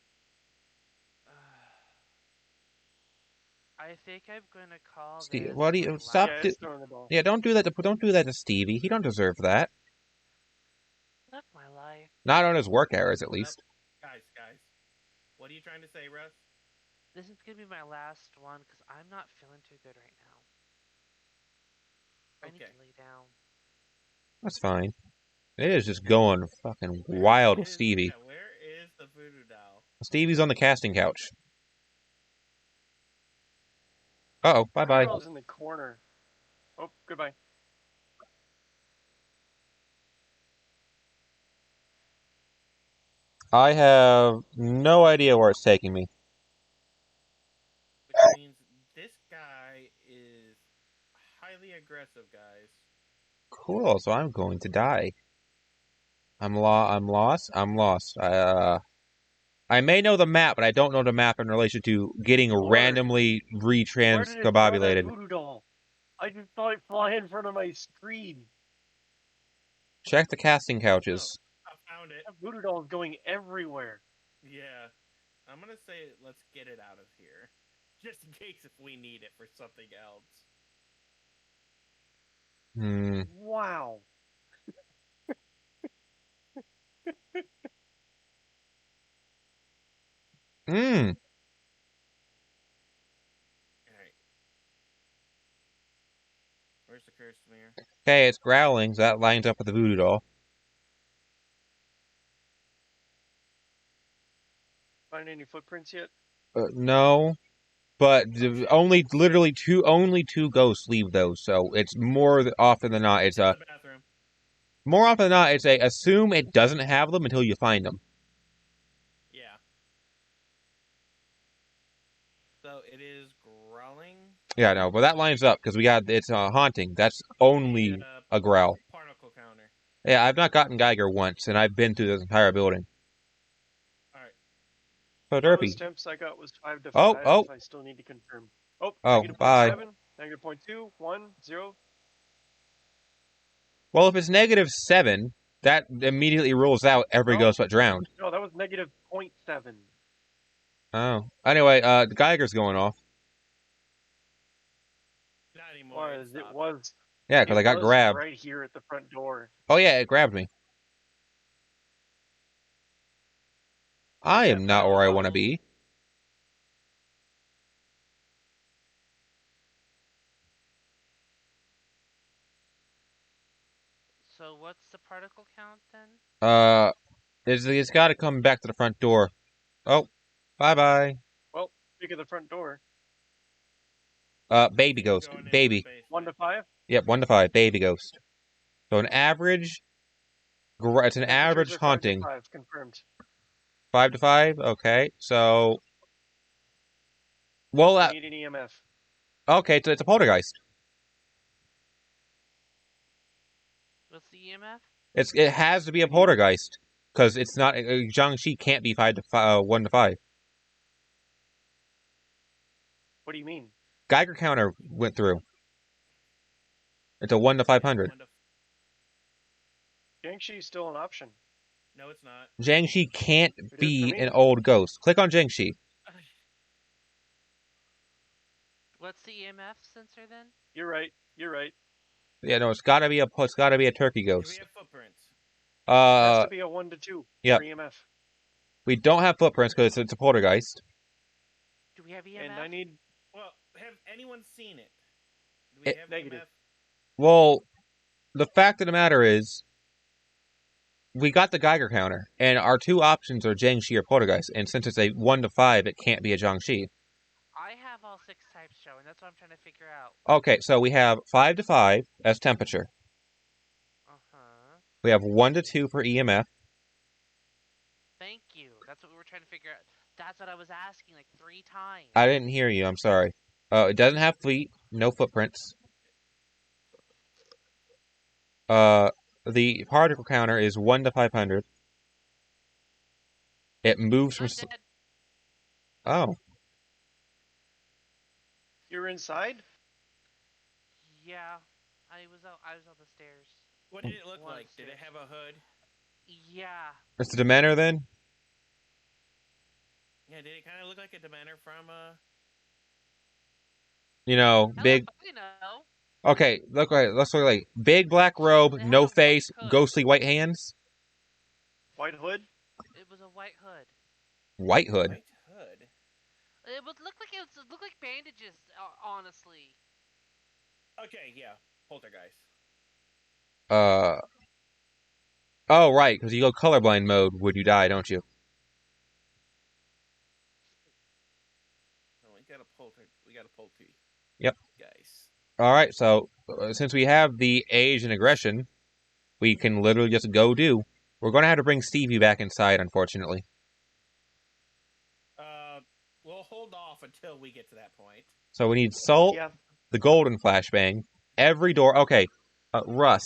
I think I'm gonna call Steve, this. what do you my stop? Yeah, last- it's throwing the ball. Yeah, don't do that. Don't do that to Stevie. He don't deserve that. Fuck my life. Not on his work hours, at least. Guys. What are you trying to say, Russ? This is gonna be my last one because I'm not feeling too good right now. I need Okay. to lay down. That's fine. It is just going fucking wild with Stevie. Yeah, where is the voodoo doll? Stevie's on the casting couch. Uh-oh, bye-bye. Girl's in the corner. Oh, goodbye. I have no idea where it's taking me. Which means this guy is highly aggressive, guys. Cool, so I'm going to die. I'm lost. I may know the map, but I don't know the map in relation to getting randomly Where did it draw that retranscombobulated. voodoo doll? I just saw it fly in front of my screen. Check the casting couches. I found it. That voodoo doll is going everywhere. Yeah. I'm gonna say let's get it out of here. Just in case if we need it for something else. Wow. Hmm. Alright. Where's the cursed mirror? Okay, it's growling, so that lines up with the voodoo doll. Find any footprints yet? No. But only two ghosts leave those, so it's more often than not it's In the bathroom. more often than not it's a assume it doesn't have them until you find them. Yeah. So it is growling. Yeah, no, but that lines up because it's haunting. That's only a growl. Particle counter. Yeah, I've not gotten Geiger once, and I've been through this entire building. Alright. So Lowest Derpy. temps I got was 5 to 5. Oh. I still need to confirm. Oh, Oh, bye. -0.7, -0.2, 1, 0. Well, if it's -7, that immediately rules out every No. ghost but drowned. No, that was -0.7. Oh. Anyway, the Geiger's going off. Not anymore. It was. Yeah, because I got grabbed. Right here at the front door. Oh yeah, it grabbed me. I am not where I want to be. So what's the particle count then? It's got to come back to the front door. Oh, bye. Well, speak of the front door. Baby ghost. Baby. 1 to 5? Yep, 1 to 5. Baby ghost. So an average. It's an average haunting. 5 to 5, confirmed. 5 to 5? Okay, so. Well, You need an EMF. Okay, so it's a poltergeist. What's the EMF? It has to be a poltergeist. Because it's not. Jiangxi can't be 1 to 5. What do you mean? Geiger counter went through. It's a 1 to 500. Jiangxi is still an option. No, it's not. Jiangxi can't be an old ghost. Click on Jiangxi. What's the EMF sensor then? You're right. Yeah, no, it's gotta be a turkey ghost. Do we have footprints? It has to be a 1 to 2 yep. for EMF. We don't have footprints because it's a poltergeist. Do we have EMF? And I need. Well, have anyone seen it? Do we have negative. EMF? Well, the fact of the matter is, we got the Geiger counter, and our two options are Jiangxi or poltergeist. And since it's a 1 to 5, it can't be a Jiangxi. I have all 6 types showing. That's what I'm trying to figure out. Okay, so we have 5 to 5 as temperature. Uh-huh. We have 1 to 2 for EMF. Thank you. That's what we were trying to figure out. That's what I was asking like 3 times. I didn't hear you. I'm sorry. It doesn't have feet. No footprints. The particle counter is 1 to 500. It moves from. Oh. You're inside? Yeah, I was on the stairs. What did it look like? Did it have a hood? Yeah. It's a Dementor then? Yeah, did it kind of look like a Dementor from big. You know. Okay, let's look like big black robe, no face, ghostly white hands. White hood? It was a white hood. White hood. White hood. It would look like bandages, honestly. Okay, yeah, poltergeist. Oh right, because you go colorblind mode when you die, don't you? Oh, we got a polty. Yep. Guys. All right, so since we have the age and aggression, we can literally just go do. We're going to have to bring Stevie back inside, unfortunately. We'll hold off until we get to that point. So we need Salt, Yeah. the Golden Flashbang, every door. Okay, Russ,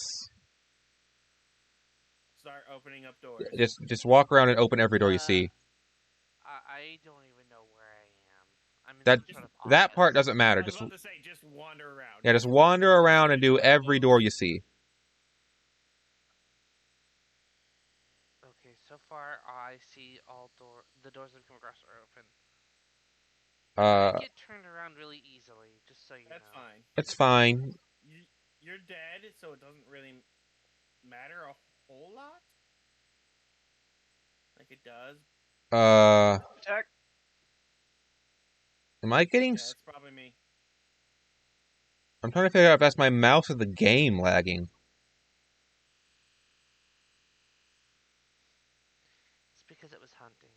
Start opening up doors. just walk around and open every door you see. I don't even know where I am. I'm in That some sort of that part office. doesn't I matter. was Just about to say, just wander around. yeah, just wander around and do every door you see. Okay, so far I see the doors that come across are open. I get turned around really easily, just so you That's know. fine. It's fine. You're dead, so it doesn't really matter a whole lot. Like it does. Attack. Am I getting? Yeah, it's probably me. I'm trying to figure out if that's my mouse or the game lagging. It's because it was hunting.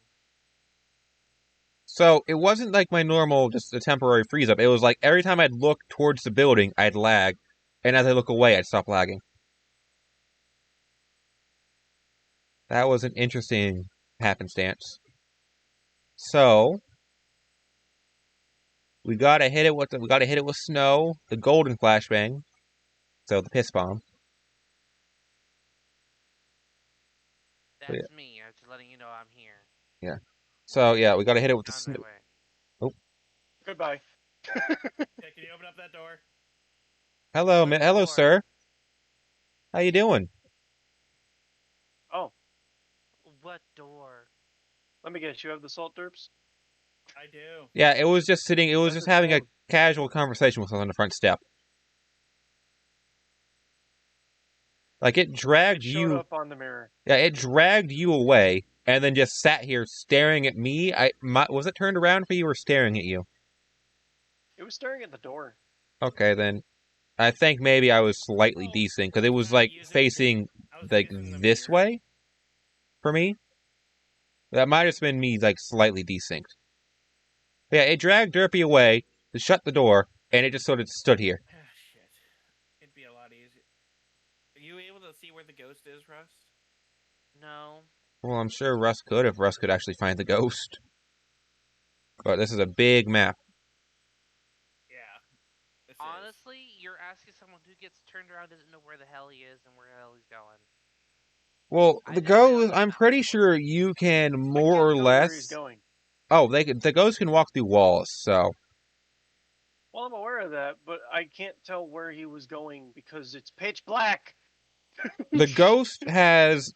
So it wasn't like my normal, just a temporary freeze up. It was like every time I'd look towards the building, I'd lag, and as I look away, I'd stop lagging. That was an interesting happenstance. So we gotta hit it with snow, the golden flashbang, so the piss bomb. That's me. I'm just letting you know I'm here. Yeah. So yeah, we gotta hit it with the On snow. my way. Goodbye. Yeah, can you open up that door? Hello, What hello, door? sir. How you doing? Oh, What door? let me guess. You have the salt derps? I do. Yeah, it was just sitting. It was That's just its having a phone. casual conversation with us on the front step. Like it dragged It showed you. up on the mirror. Yeah, it dragged you away, and then just sat here staring at me. Was it turned around for you or staring at you? It was staring at the door. Okay, then I think maybe I was slightly Oh, desync because I it was was kinda like using facing I was like using the this mirror. way for me. That might have been me like slightly desynced. Yeah, it dragged Derpy away to shut the door, and it just sort of stood here. Ah, shit. It'd be a lot easier. Are you able to see where the ghost is, Russ? No. Well, I'm sure Russ could if Russ could actually find the ghost. But this is a big map. Yeah. This Honestly, you're asking someone who gets turned around doesn't know where the hell he is and where the hell he's going. Well, I the just lay on ghost, the I'm map pretty for sure you can I more can't or tell where he's less. going. Oh, the ghost can walk through walls, so. Well, I'm aware of that, but I can't tell where he was going because it's pitch black. The ghost has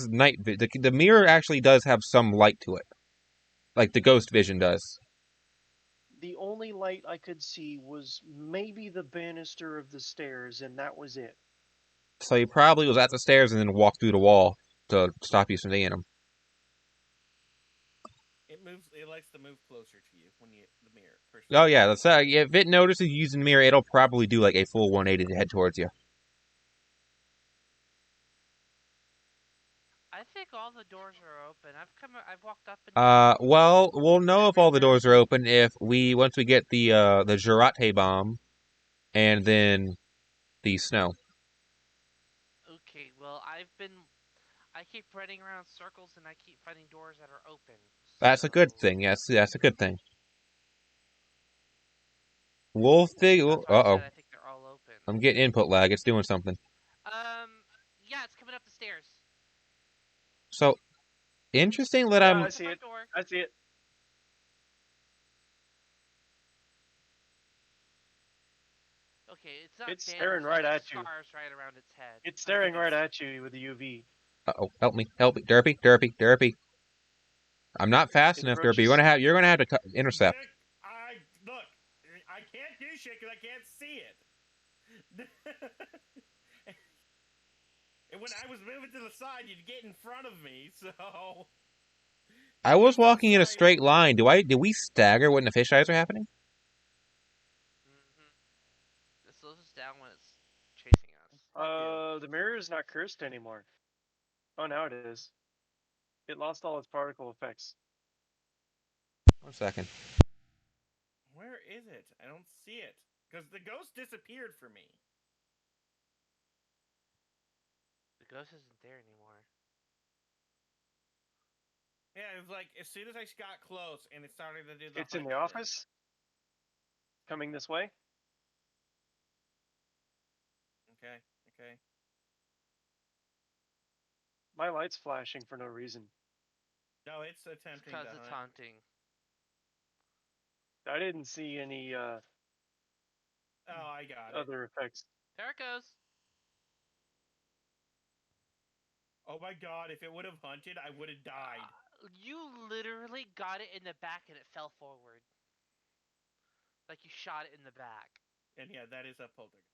night vision. The mirror actually does have some light to it, like the ghost vision does. The only light I could see was maybe the banister of the stairs, and that was it. So he probably was at the stairs and then walked through the wall to stop you from seeing him. It moves. It likes to move closer to you when you the mirror. Oh yeah, that's if it notices you using the mirror, it'll probably do like a full 180 to head towards you. I think all the doors are open. I've walked up and down. Well, we'll know if all the doors are open if once we get the Jarate bomb, and then the snow. Okay, well, I keep running around circles and I keep finding doors that are open. That's a good thing. Yes, that's a good thing. We'll figure. That's why I said I think they're all open. I'm getting input lag. It's doing something. Yeah, it's coming up the stairs. So interesting that I see it. Door. I see it. Okay, it's not. It's staring right at you. Scars right around its head. It's staring right at you with the UV. Uh-oh, help me, Derpy. I'm not fast enough, Derpy. You're gonna have to intercept. Look. I can't do shit because I can't see it. And when I was moving to the side, you'd get in front of me. So I was walking in a straight line. Did we stagger when the fish eyes are happening? It slows us down when it's chasing us. The mirror is not cursed anymore. Oh, now it is. It lost all its particle effects. 1 second. Where is it? I don't see it. Because the ghost disappeared for me. The ghost isn't there anymore. Yeah, it was like as soon as I got close and it started to do the It's in the hunch thing. office. Coming this way. Okay, okay. My light's flashing for no reason. No, it's It's attempting because to it's hunt. haunting. I didn't see any Oh, I got it. other effects. There it goes. Oh my god, if it would have hunted, I would have died. You literally got it in the back and it fell forward. Like you shot it in the back. And yeah, that is a poltergeist.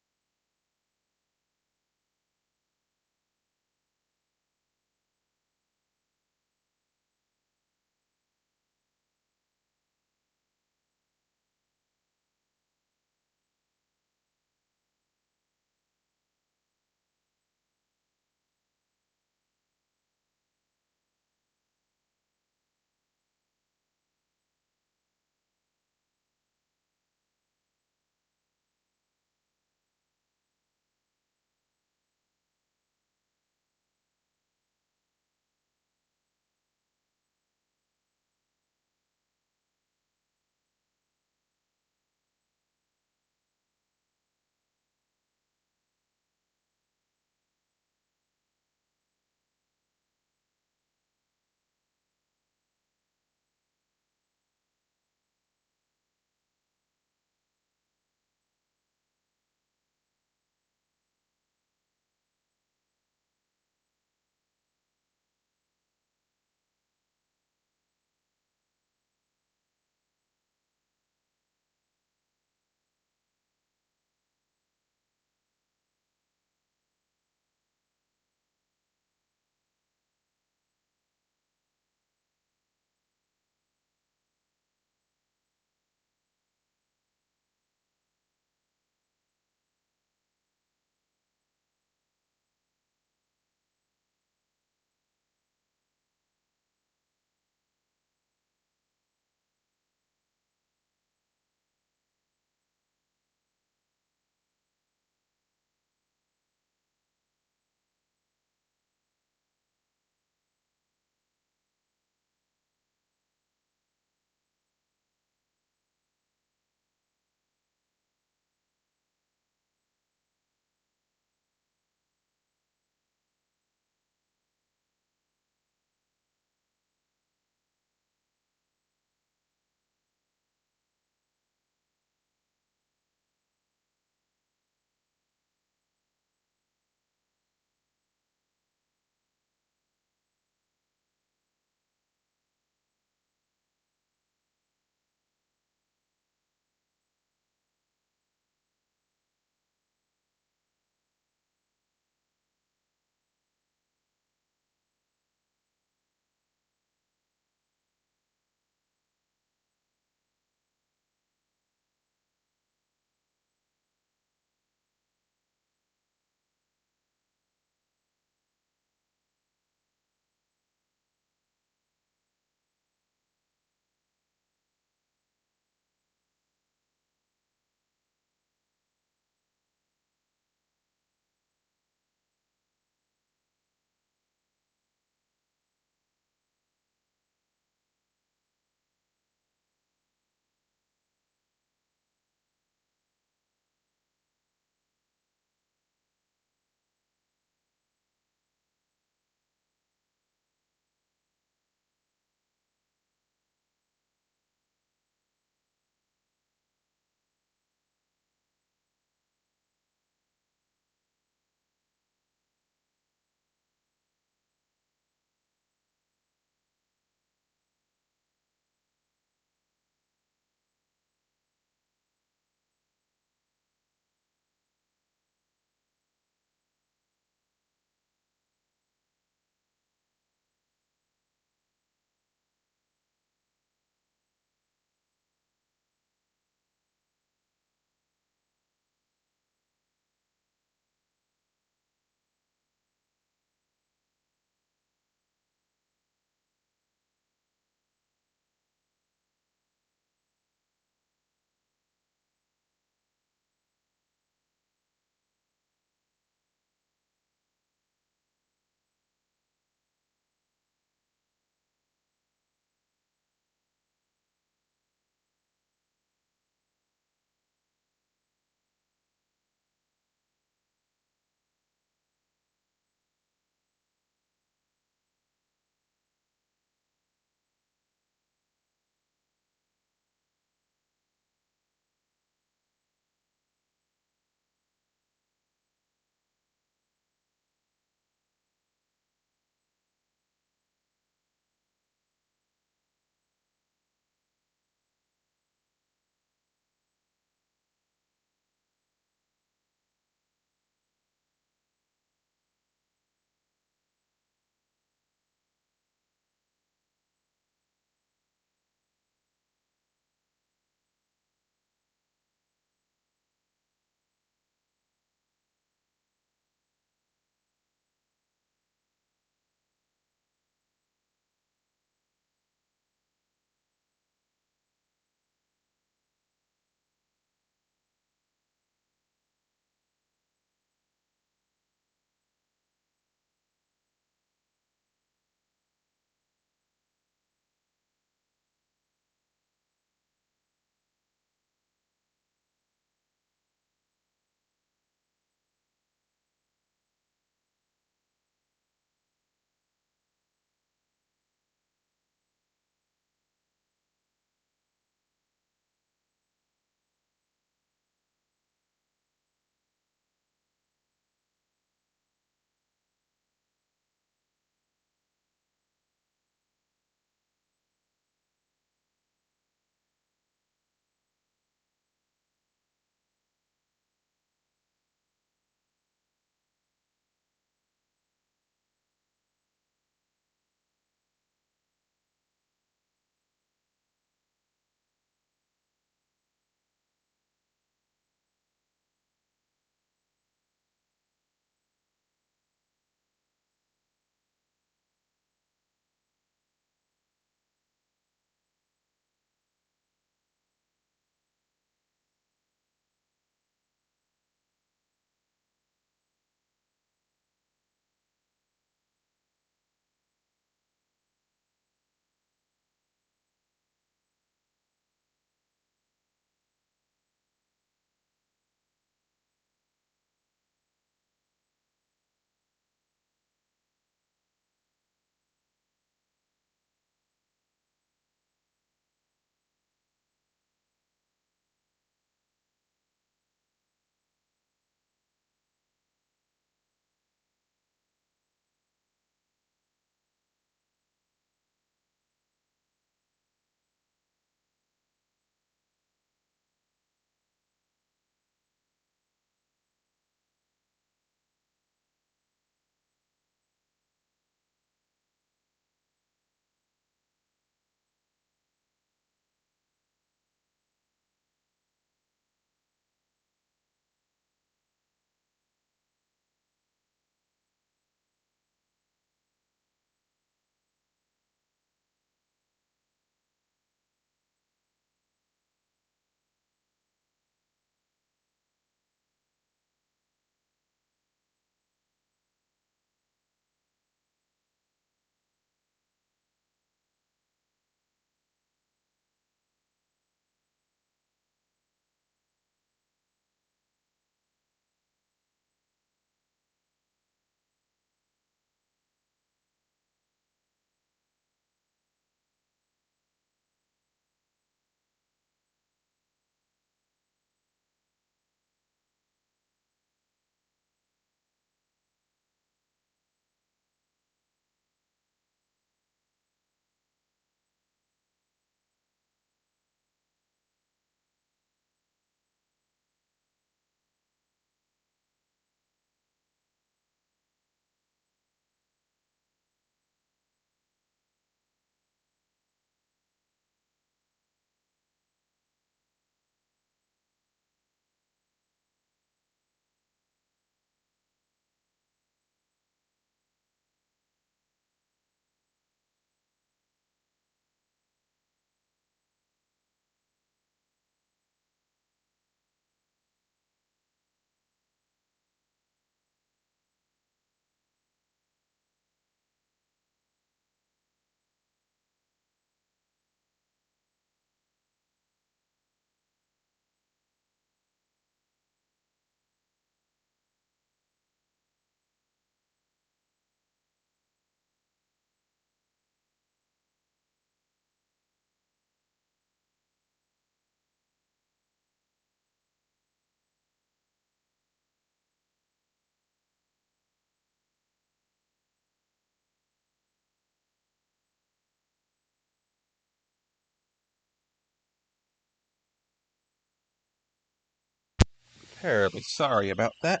terribly sorry about that.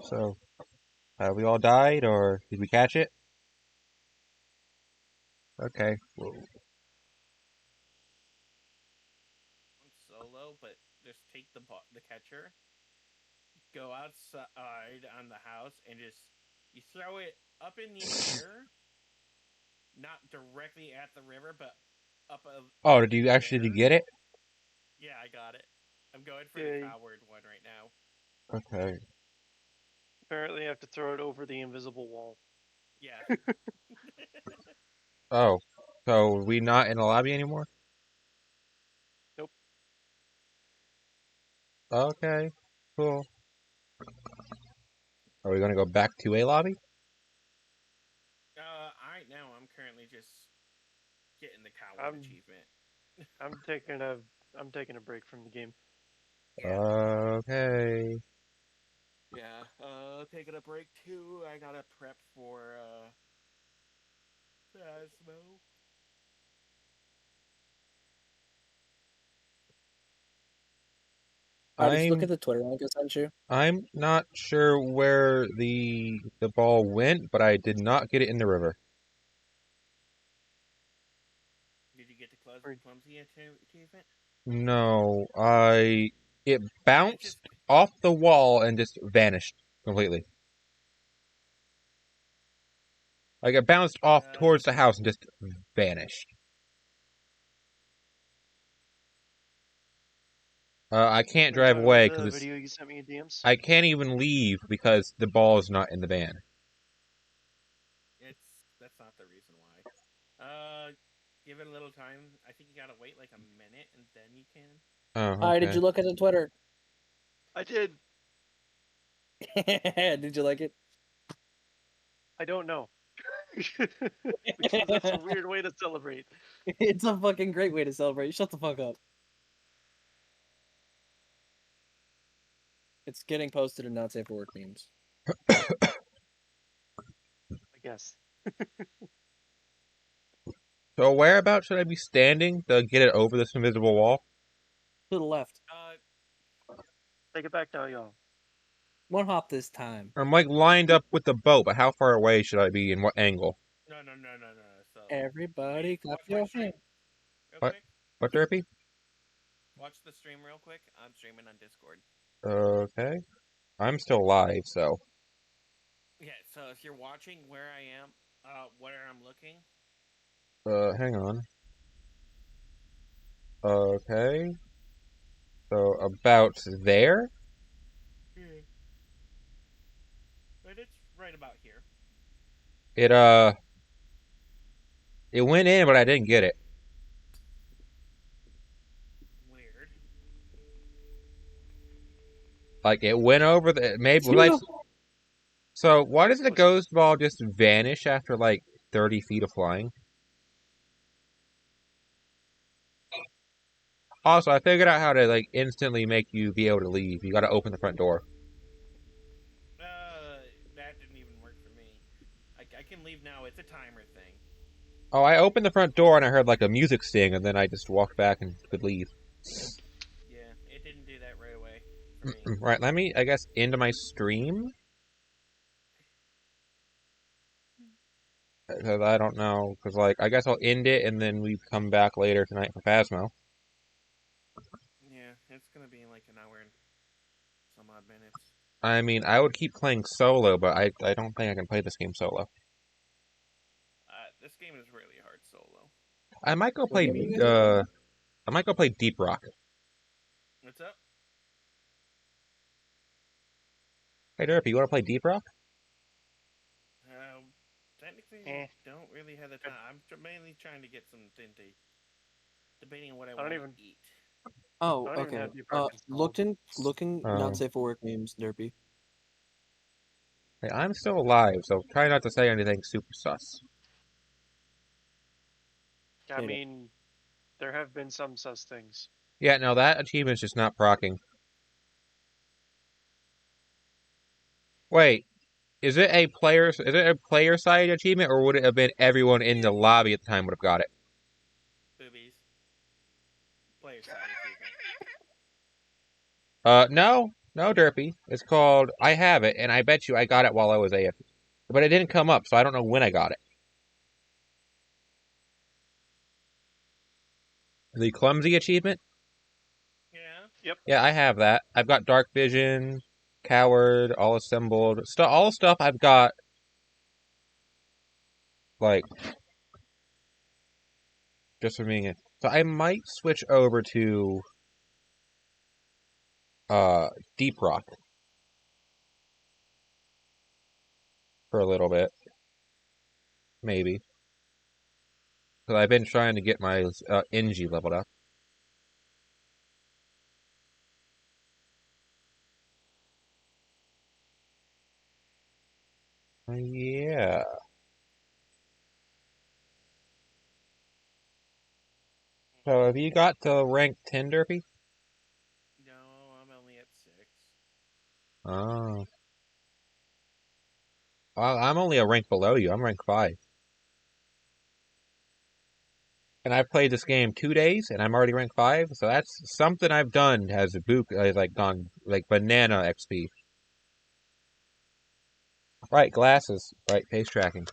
So, we all died, or did we catch it? Okay. Well, I'm solo, but just take the catcher, go outside on the house, and just you throw it up in the air, not directly at the river, but oh, up did in you the actually air. get it? Yeah, I got it. I'm going for the Yay. coward one right now. Okay. Apparently, I have to throw it over the invisible wall. Yeah. Oh, so we not in the lobby anymore? Nope. Okay, cool. Are we gonna go back to a lobby? Right now I'm currently just getting the coward I'm achievement. I'm taking a break from the game. Yeah. Okay. Yeah. Taking a break too. I gotta prep for Phasmo. Did you look I'm at the Twitter link I sent you? I'm not sure where the ball went, but I did not get it in the river. Did you get the Or- clumsy achievement? No, it It's bounced just off the wall and just vanished completely. Like it bounced off uh towards the house and just vanished. I can't Are you drive talking about away because the it's. video you sent me in DMs? I can't even leave because the ball is not in the van. that's not the reason why. Give it a little time. I think you gotta wait like a minute and then you can. Oh, Hi, did okay. you look at the Twitter? I did. Did you like it? I don't know. Because that's a weird way to celebrate. It's a fucking great way to celebrate. Shut the fuck up. It's getting posted in not safe for work memes. I guess. So whereabouts should I be standing to get it over this invisible wall? To the left. Take it back now, y'all. One hop this time. I'm like lined up with the boat, but how far away should I be and what angle? No. So Everybody clap watch my your stream hands. real What? quick. What therapy? Watch the stream real quick. I'm streaming on Discord. Okay. I'm still live, so. Yeah, so if you're watching where I am, where I'm looking. Hang on. Okay. So about there? Yeah. But it's right about here. It it went in, but I didn't get it. Weird. Like it went over the maybe It's was I. you. So why does the Listen. ghost ball just vanish after like 30 feet of flying? Also, I figured out how to like instantly make you be able to leave. You got to open the front door. That didn't even work for me. I can leave now. It's a timer thing. Oh, I opened the front door and I heard like a music sting, and then I just walked back and could leave. Yeah, it didn't do that right away for me. Right, let me, I guess, into my stream. Because I don't know. Because, like, I guess I'll end it and then we come back later tonight for Phasmo. Yeah, it's gonna be in like an hour and some odd minutes. I mean, I would keep playing solo, but I don't think I can play this game solo. This game is really hard solo. I might go What play, game are you guys playing? I might go play Deep Rock. What's up? Hey, Derpy, you want to play Deep Rock? Technically, Eh. don't really have the time. I'm mainly trying to get something to debating on what I don't want even- to eat. Oh, I don't even okay. have Deep Rock installed. Looking Oh. not safe for work memes, Derpy. Hey, I'm still alive, so try not to say anything super sus. I mean, there have been some sus things. Yeah, no, that achievement's just not procking. Wait, is it a player side achievement, or would it have been everyone in the lobby at the time would have got it? Boobies. Player side achievement. No, no, Derpy. It's called. I have it, and I bet you I got it while I was AFK, but it didn't come up, so I don't know when I got it. The clumsy achievement. Yeah. Yep. Yeah, I have that. I've got dark vision, coward, all assembled. All stuff I've got. Like just for being it. So I might switch over to Deep Rock for a little bit, maybe. Because I've been trying to get my Engie leveled up. Yeah. So have you got to rank 10, Derpy? No, I'm only at 6. Oh. Well, I'm only a rank below you. I'm rank 5. And I've played this game 2 days, and I'm already rank 5. So that's something I've done has like gone like banana XP. Right, glasses. Right, pace tracking.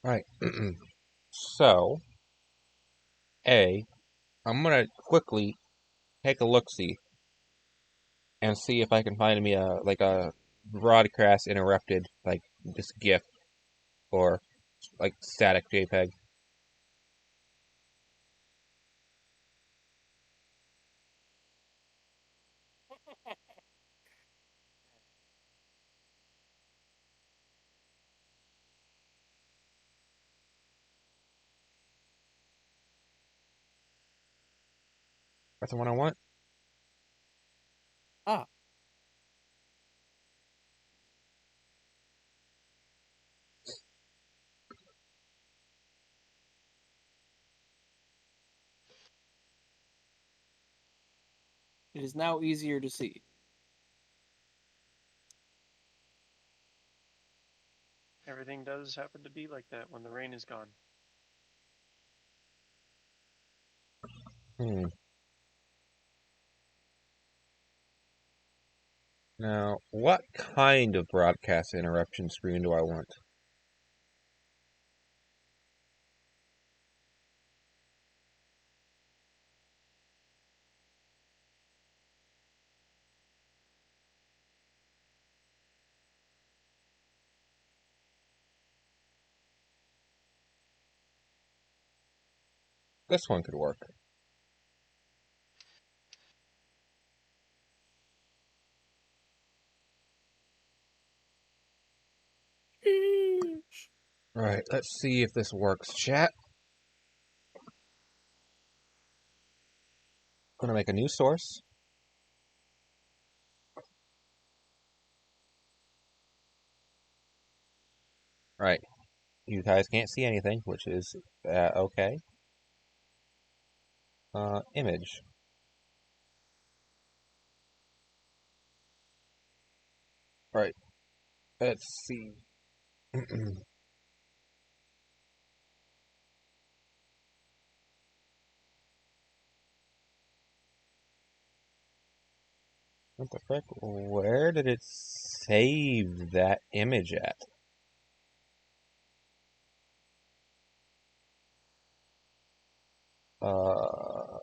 Right. So, I'm gonna quickly take a look-see and see if I can find me a broadcast interrupted like just GIF or like static JPEG. That's the one I want. Ah, it is now easier to see. Everything does happen to be like that when the rain is gone. Hmm. Now, what kind of broadcast interruption screen do I want? This one could work. Alright, let's see if this works, chat. Gonna make a new source. Right. You guys can't see anything, which is okay. Image. Right. Let's see. What the frick? Where did it save that image at? Uh,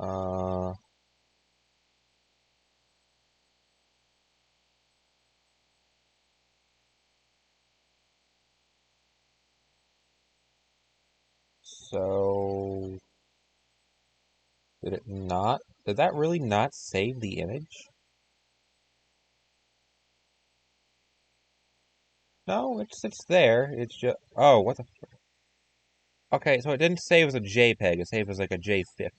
uh, so did it not? Did that really not save the image? No, it's there. It's just what the? Okay, so it didn't save as a JPEG. It saved as like a JFIF.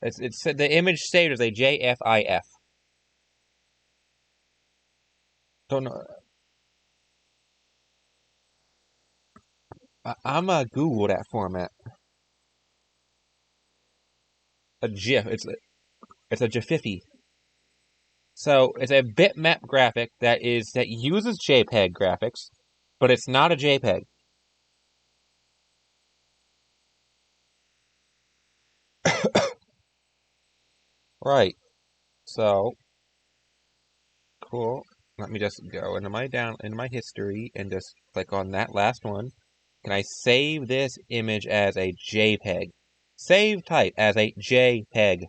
It's the image saved as a JFIF. Don't know. I'm gonna Google that format. A GIF. It's a JFIFy. So it's a bitmap graphic that uses JPEG graphics, but it's not a JPEG. Right. So cool. Let me just go into my history and just click on that last one. Can I save this image as a JPEG? Save type as a JPEG.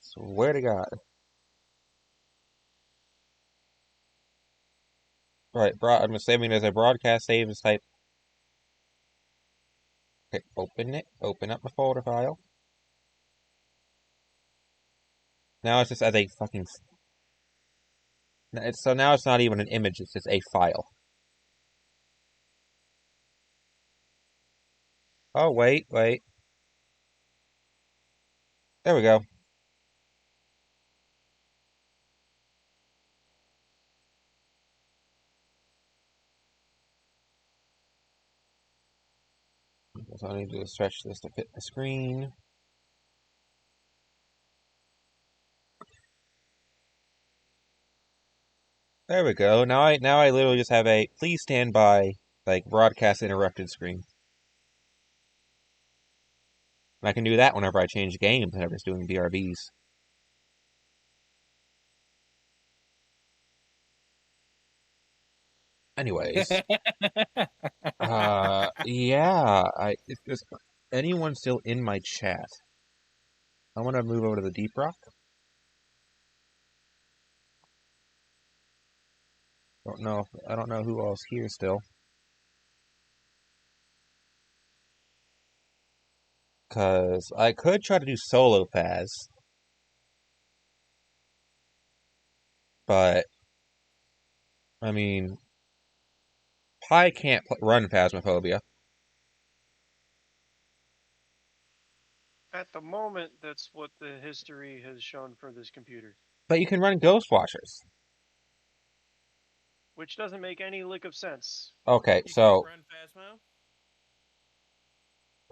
Swear to God. Right, I'm saving it as a broadcast save as type. Okay, open it. Open up the folder file. Now it's just as a fucking. So now it's not even an image, it's just a file. Oh, wait. There we go. So I need to stretch this to fit the screen. There we go. Now I literally just have a please stand by, like, broadcast interrupted screen. And I can do that whenever I change games, whenever it's doing BRBs. Anyways, yeah, if there's anyone still in my chat, I want to move over to the Deep Rock. I don't know who else here still. Cause I could try to do solo Phas, but I mean, Pi can't run Phasmophobia, At the moment, that's what the history has shown for this computer, but you can run Ghost Watchers. which doesn't make any lick of sense. Okay, You so can't run Phasmo?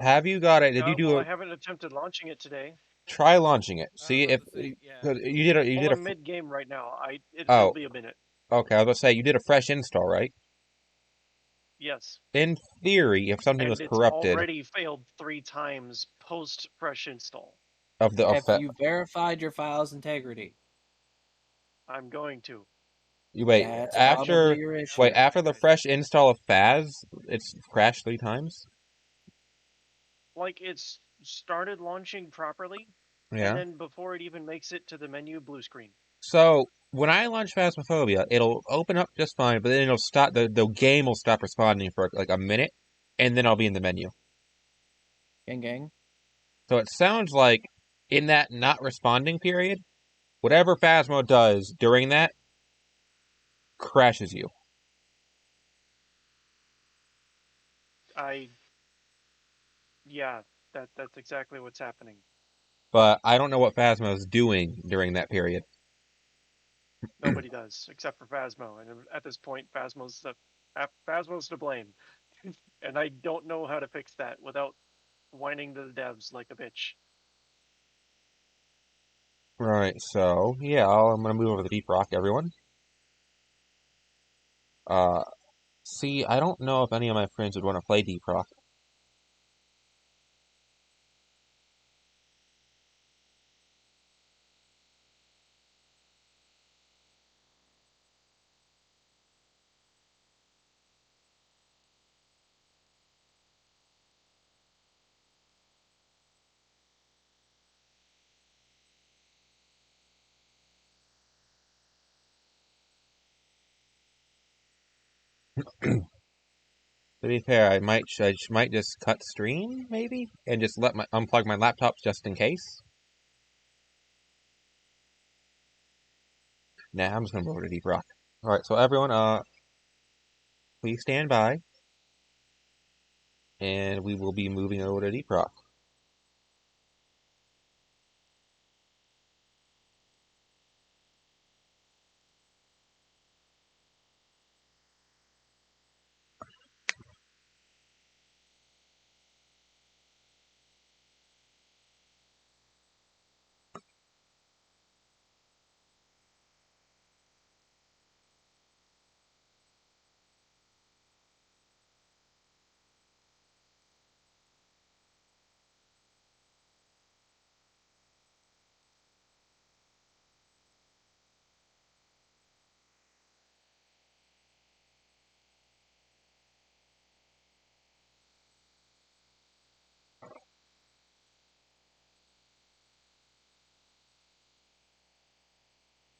have you got it? Did you Well, do I a haven't attempted launching it today. try launching it? I was See about if to say, yeah. 'cause you Well, did a I'm mid game right now. It'll oh be a minute. okay. I was gonna say you did a fresh install, right? Yes, In theory, if something was and it's corrupted already failed 3 times post fresh install. of the Have you verified your file's integrity? I'm going to. you wait That's after probably your wait issue. after the fresh install of Phas, it's crashed 3 times. Like it's started launching properly, and Yeah. then before it even makes it to the menu, blue screen. So when I launch Phasmophobia, it'll open up just fine, but then it'll stop. The game will stop responding for like a minute, and then I'll be in the menu. Gang. So it sounds like in that not responding period, whatever Phasmo does during that crashes you. Yeah, that's exactly what's happening. But I don't know what Phasmo is doing during that period. Nobody does except for Phasmo, and at this point, Phasmo's to blame, and I don't know how to fix that without whining to the devs like a bitch. Right. So yeah, I'm gonna move over to Deep Rock, everyone. Uh, see, I don't know if any of my friends would want to play Deep Rock. To be fair, I might just cut stream maybe and just let my unplug my laptop just in case. Nah, I'm just gonna move over to Deep Rock. All right, so everyone, please stand by, and we will be moving over to Deep Rock.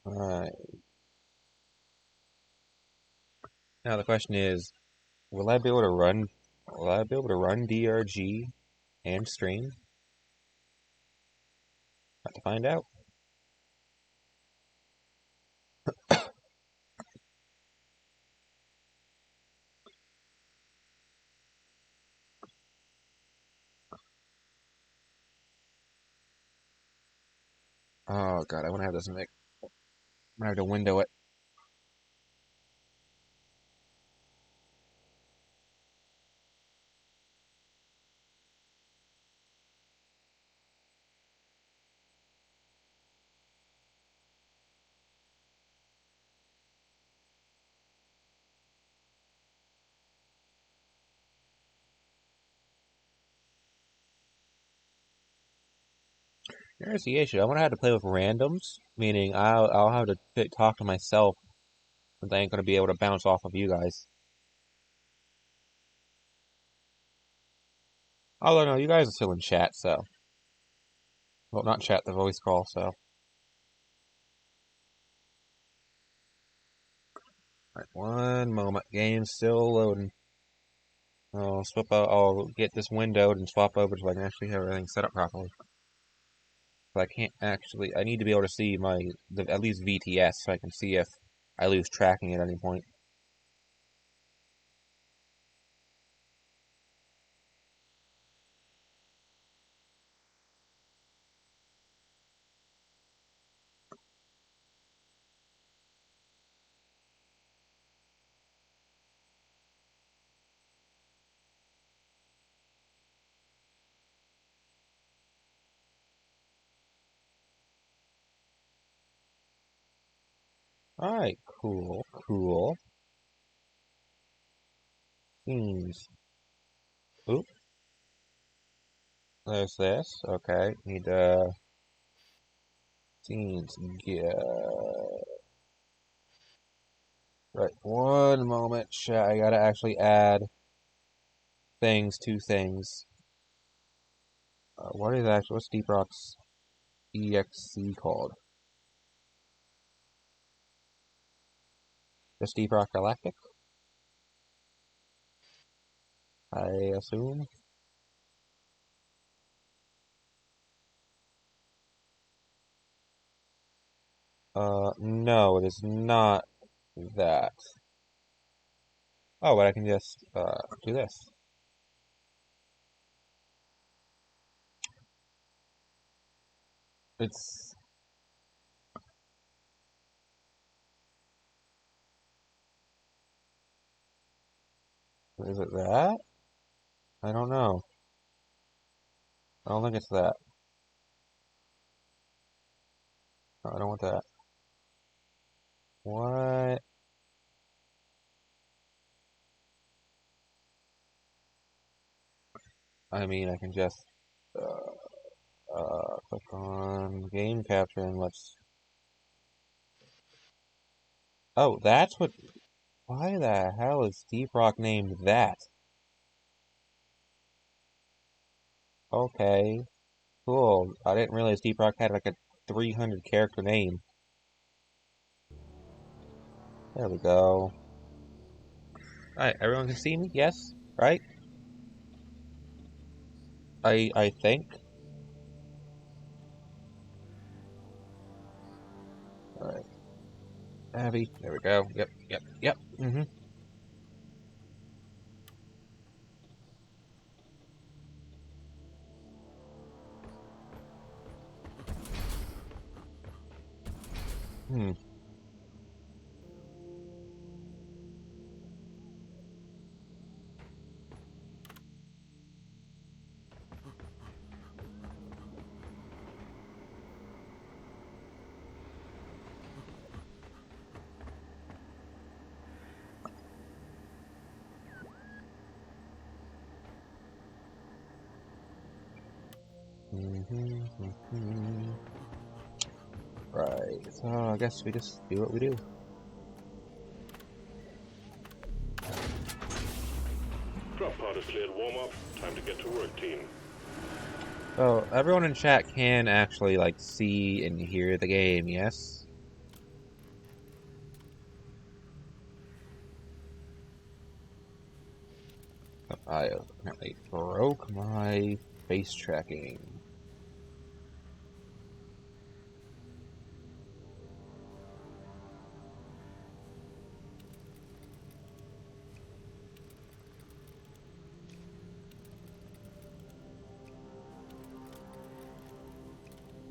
Alright. Now the question is, will I be able to run DRG and stream? Have to find out. Oh god, I wanna have this mic. I'm gonna have to window it. Here's the issue. I'm gonna have to play with randoms, meaning I'll have to talk to myself, since I ain't gonna be able to bounce off of you guys. Although no, you guys are still in chat, so well, not chat, the voice call. So, alright, one moment. Game's still loading. I'll swap out. I'll get this windowed and swap over so I can actually have everything set up properly. But I can't actually. I need to be able to see at least VTS so I can see if I lose tracking at any point. Alright, cool. Scenes. Oop. There's this. Okay, need scenes. Yeah. Right, one moment. I gotta actually add things to things. What's Deep Rock's EXC called? Just Deep Rock Galactic? I assume. No, it is not that. Oh, but I can just, do this. It's, is it that? I don't know. I don't think it's that. No, I don't want that. What? I mean, I can just, click on game capture and let's, oh, that's what, why the hell is Deep Rock named that? Okay, cool. I didn't realize Deep Rock had like a 300 character name. There we go. Alright, everyone can see me? Yes? Right? I think. Alright. Abby. There we go. Yep. Mm-hmm. Hmm. Right. So I guess we just do what we do. Drop pod is cleared. Warm up. Time to get to work, team. So everyone in chat can actually like see and hear the game, yes? I apparently broke my face tracking.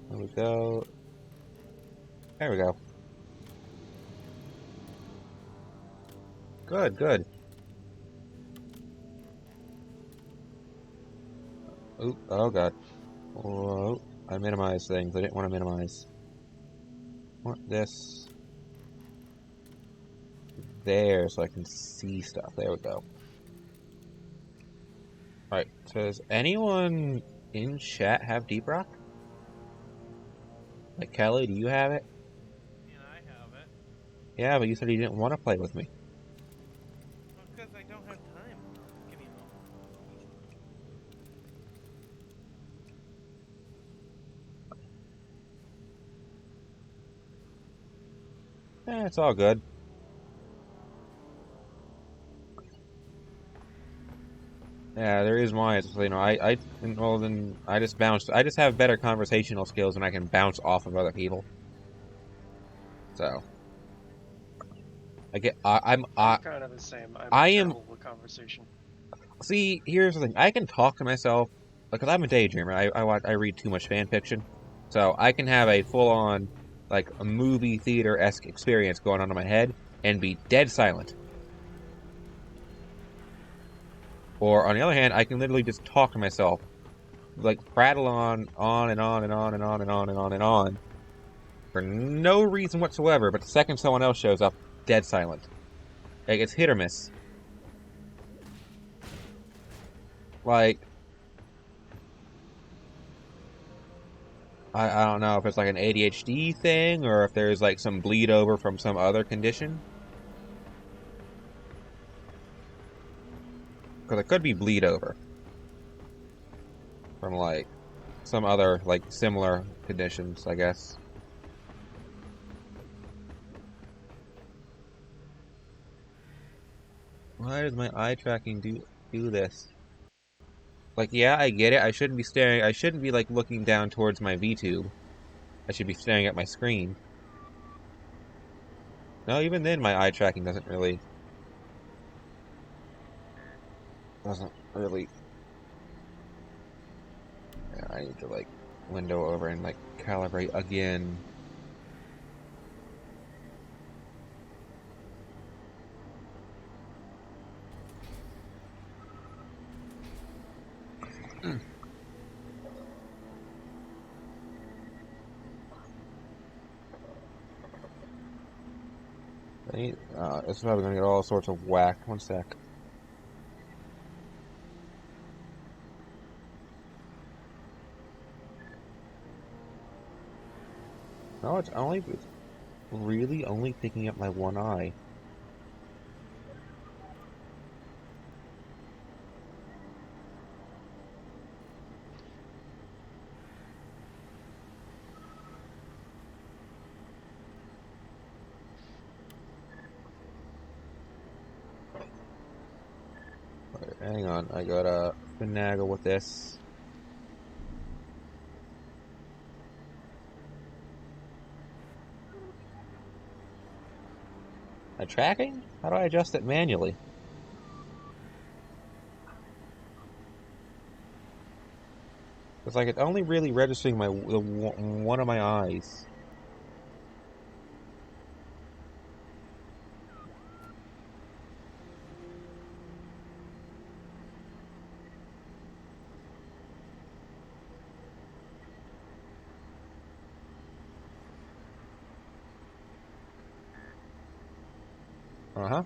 There we go. There we go. Good, good. Oop, oh god. Whoa. I minimized things. I didn't want to minimize. I want this there so I can see stuff. There we go. Alright, so does anyone in chat have Deep Rock? Like, Kelly, do you have it? And I have it. Yeah, but you said you didn't want to play with me. Well, because I don't have time. Give me a moment. It's all good. Yeah, there is why. It's, you know, well, then I just bounced. I just have better conversational skills and I can bounce off of other people. So, I'm kind of the same. I'm I am. terrible with conversation. See, here's the thing. I can talk to myself because I'm a daydreamer. I read too much fan fiction, so I can have a full-on, like, a movie theater-esque experience going on in my head and be dead silent. Or on the other hand, I can literally just talk to myself, like prattle on and on and on and on and on and on and on, for no reason whatsoever. But the second someone else shows up, dead silent. Like, it's hit or miss. Like, I don't know if it's like an ADHD thing or if there's like some bleed over from some other condition. Because it could be bleed over from like some other like similar conditions, I guess. Why does my eye tracking do this? Like, yeah, I get it. I shouldn't be staring. I shouldn't be like looking down towards my VTube. I should be staring at my screen. No, even then, my eye tracking doesn't really Yeah, I need to like window over and like calibrate again. This is probably gonna get all sorts of whack. One sec. No, it's really only picking up my one eye. Wait, hang on, I gotta finagle with this. My tracking? How do I adjust it manually? It's like it's only really registering one of my eyes. Uh-huh.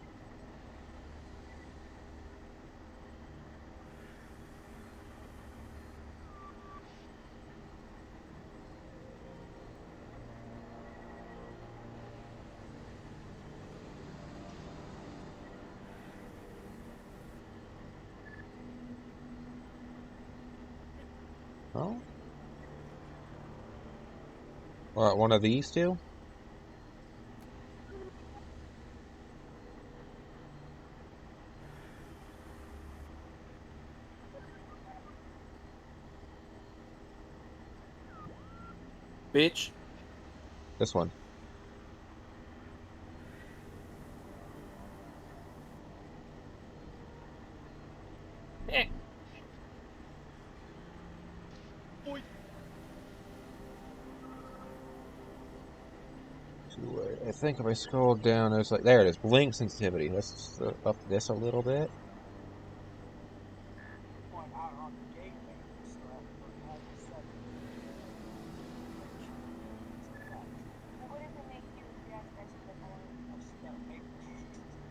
Oh? One of these two? bitch. This one. Boy. I think if I scroll down, there's like there it is. Blink sensitivity. Let's up this a little bit.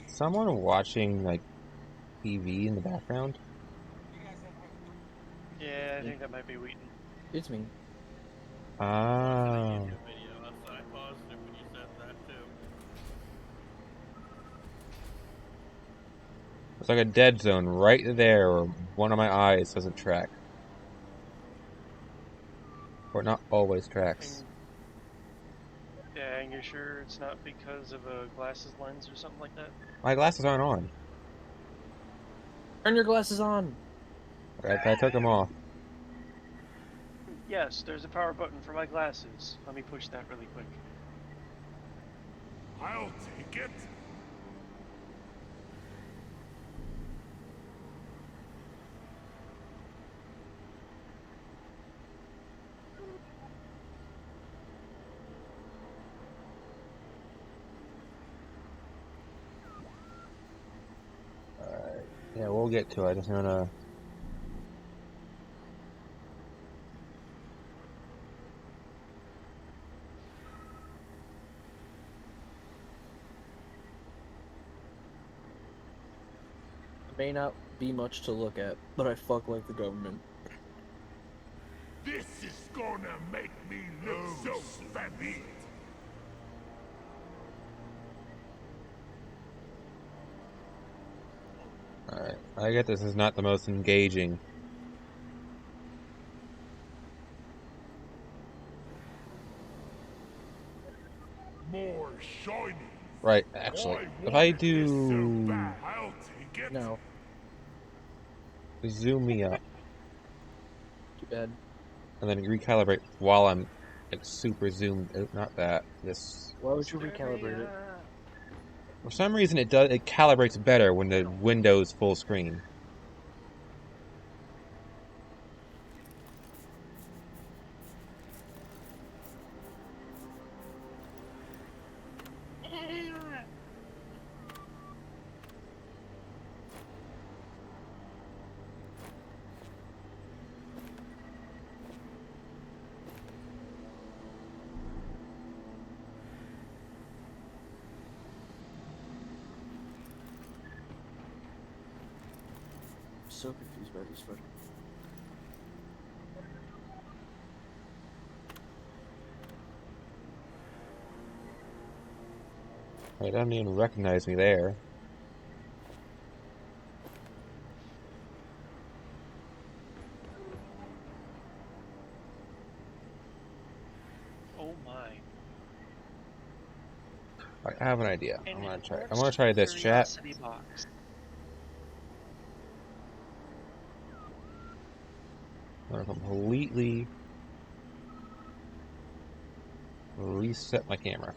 Someone watching like TV in the background. Yeah, I think that might be Wheaton. It's me. Ah. YouTube video. I paused it when you said that too. It's like a dead zone right there where one of my eyes doesn't track. Or not always tracks. Yeah, and you're sure it's not because of a glasses lens or something like that? My glasses aren't on. Turn your glasses on. I took them off. Yes, there's a power button for my glasses. Let me push that really quick. I'll take it. Yeah, we'll get to it. I just wanna. May not be much to look at, but I fuck like the government. This is gonna make me look so splendid. Alright, I get this is not the most engaging. More shiny. Right, actually, if I do I'll take it. No, zoom me up too bad. and then recalibrate while I'm like super zoomed out, not that. This Why would you recalibrate it? for some reason it calibrates better when the window's full screen. So confused by this fucking. It doesn't even recognize me there. Oh my. I have an idea. An I'm gonna try. I'm enhanced gonna try this chat. curiosity box. I'm gonna completely reset my camera.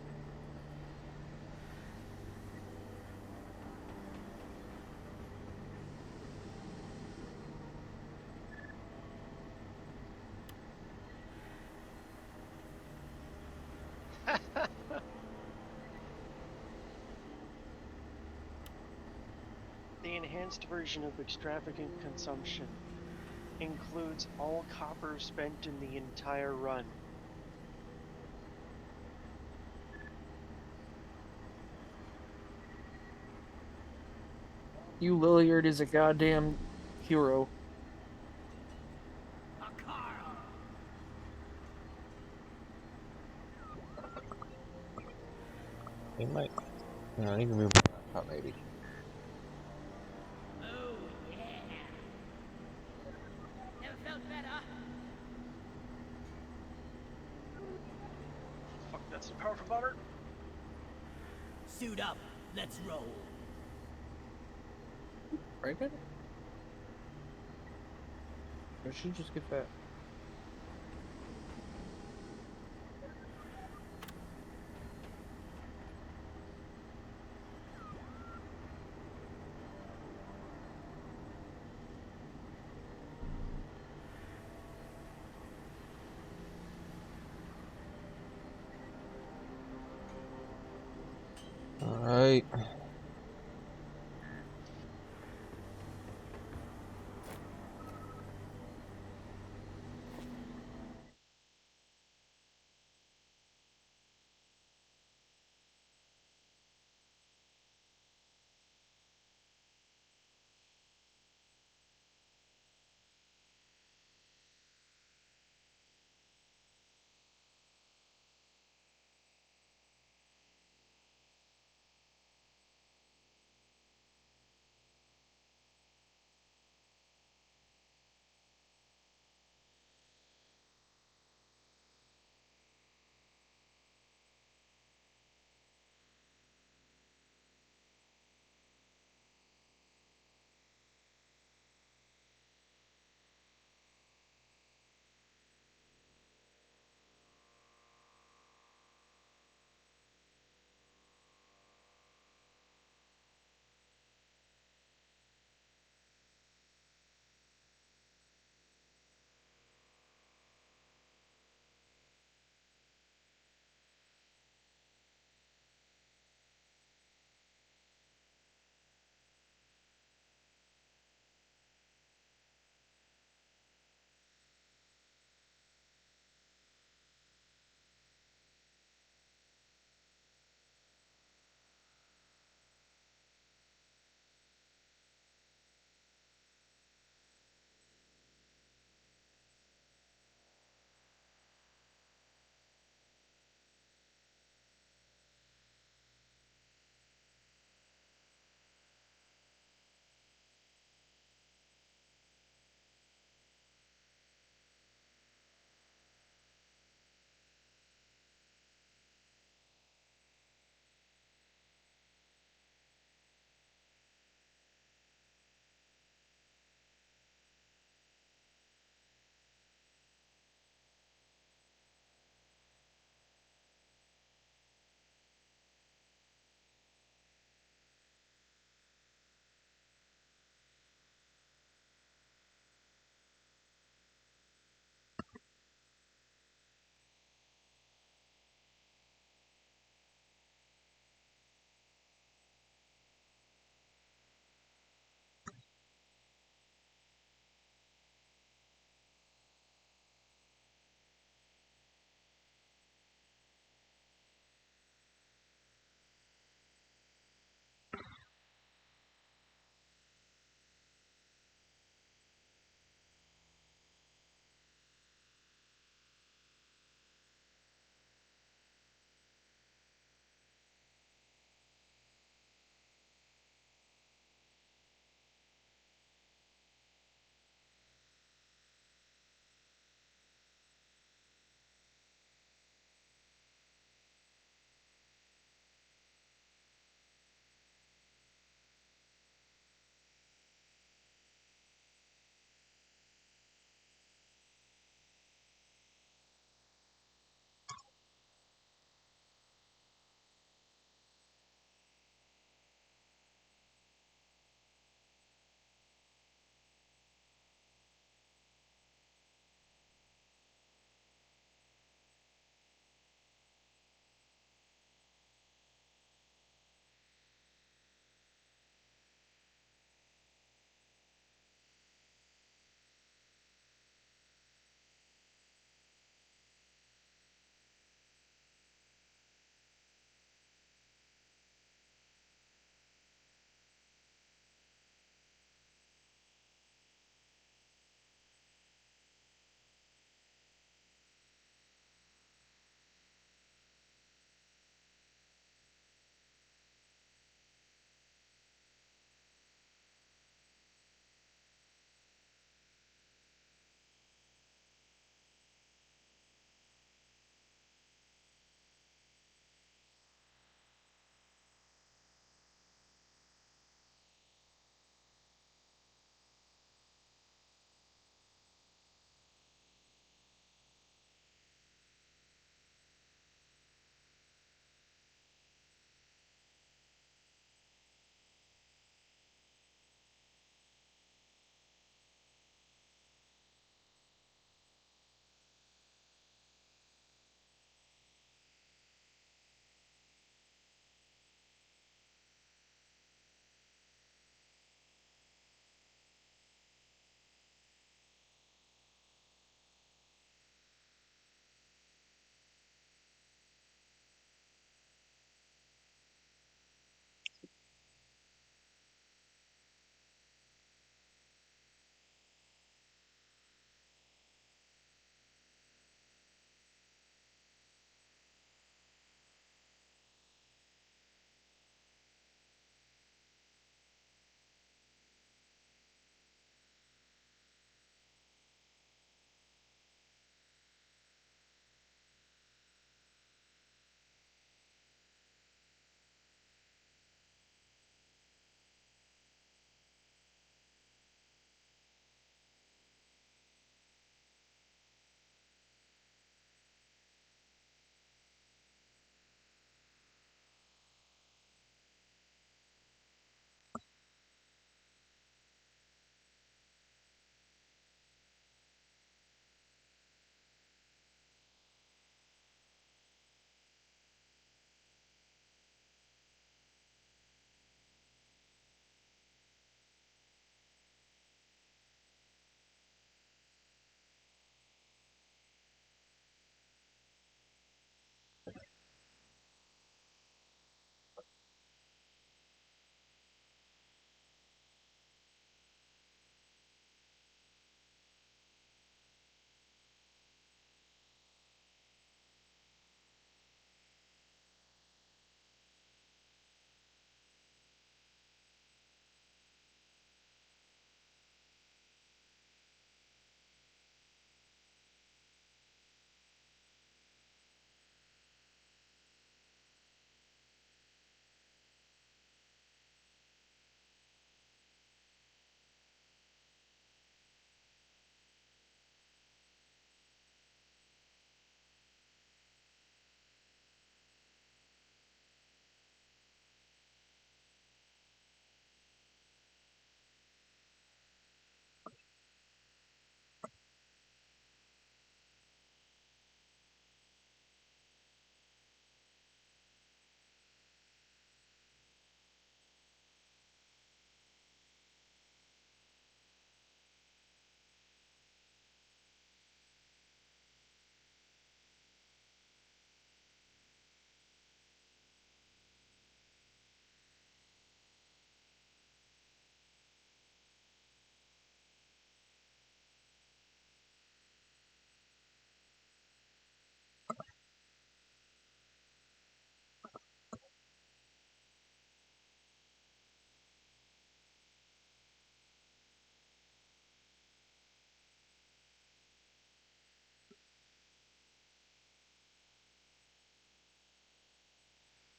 The enhanced version of extravagant consumption includes all copper spent in the entire run. You Lilliard is a goddamn hero. It might. I need to move my laptop maybe. Oh, yeah. Never felt better. Fuck, that's a powerful bomber. Suit up. Let's roll. Pregnant? Or should she just get fat? right.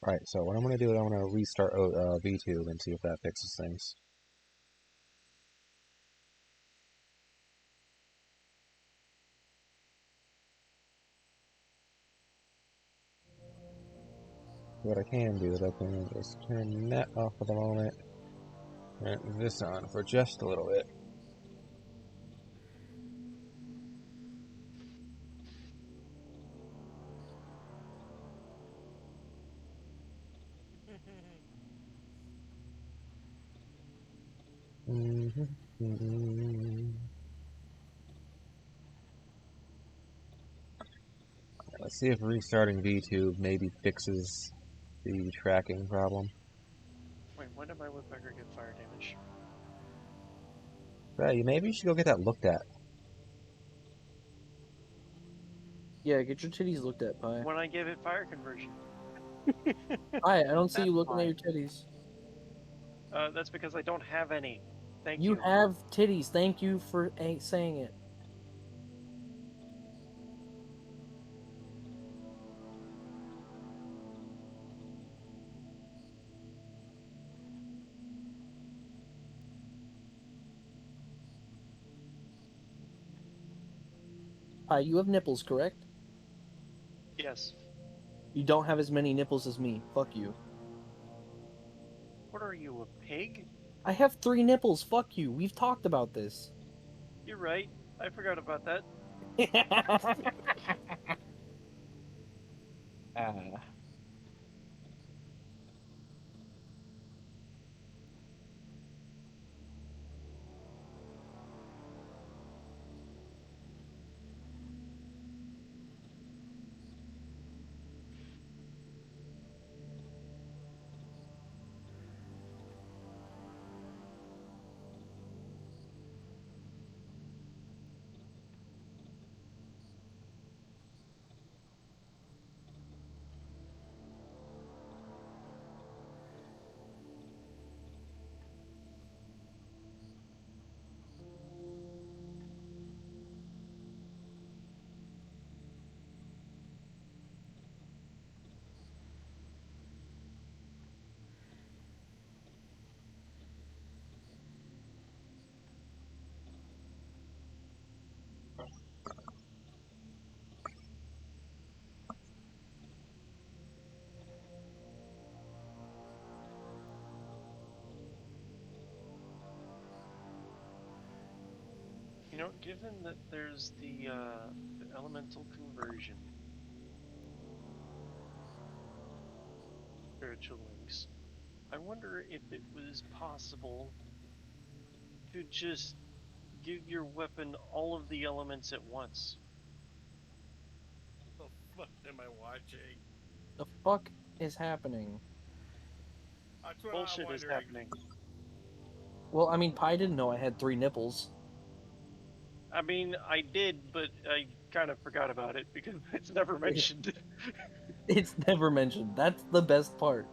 Right, so what I'm going to do is I'm going to restart VTube and see if that fixes things. What I can do is I can just turn that off for the moment, and this on for just a little bit. Let's see if restarting VTube maybe fixes the tracking problem. Wait, when did my woodpecker get fire damage? Right, maybe you should go get that looked at. Yeah, get your titties looked at, Pie. When I gave it fire conversion. Pie, I don't see you That's looking why. at your titties. That's because I don't have any. Thank You you. have titties. Thank you for saying it. Pie, you have nipples, correct? Yes. You don't have as many nipples as me. Fuck you. What are you, a pig? I have 3 nipples. Fuck you. We've talked about this. You're right. I forgot about that. Ah. You know, given that there's the elemental conversion, spiritual links, I wonder if it was possible to just give your weapon all of the elements at once. The fuck am I watching? The fuck is happening? That's what I'm Bullshit is wondering. happening. Well, I mean, Pie didn't know I had 3 nipples. I mean, I did, but I kind of forgot about it because it's never mentioned. It's never mentioned. That's the best part.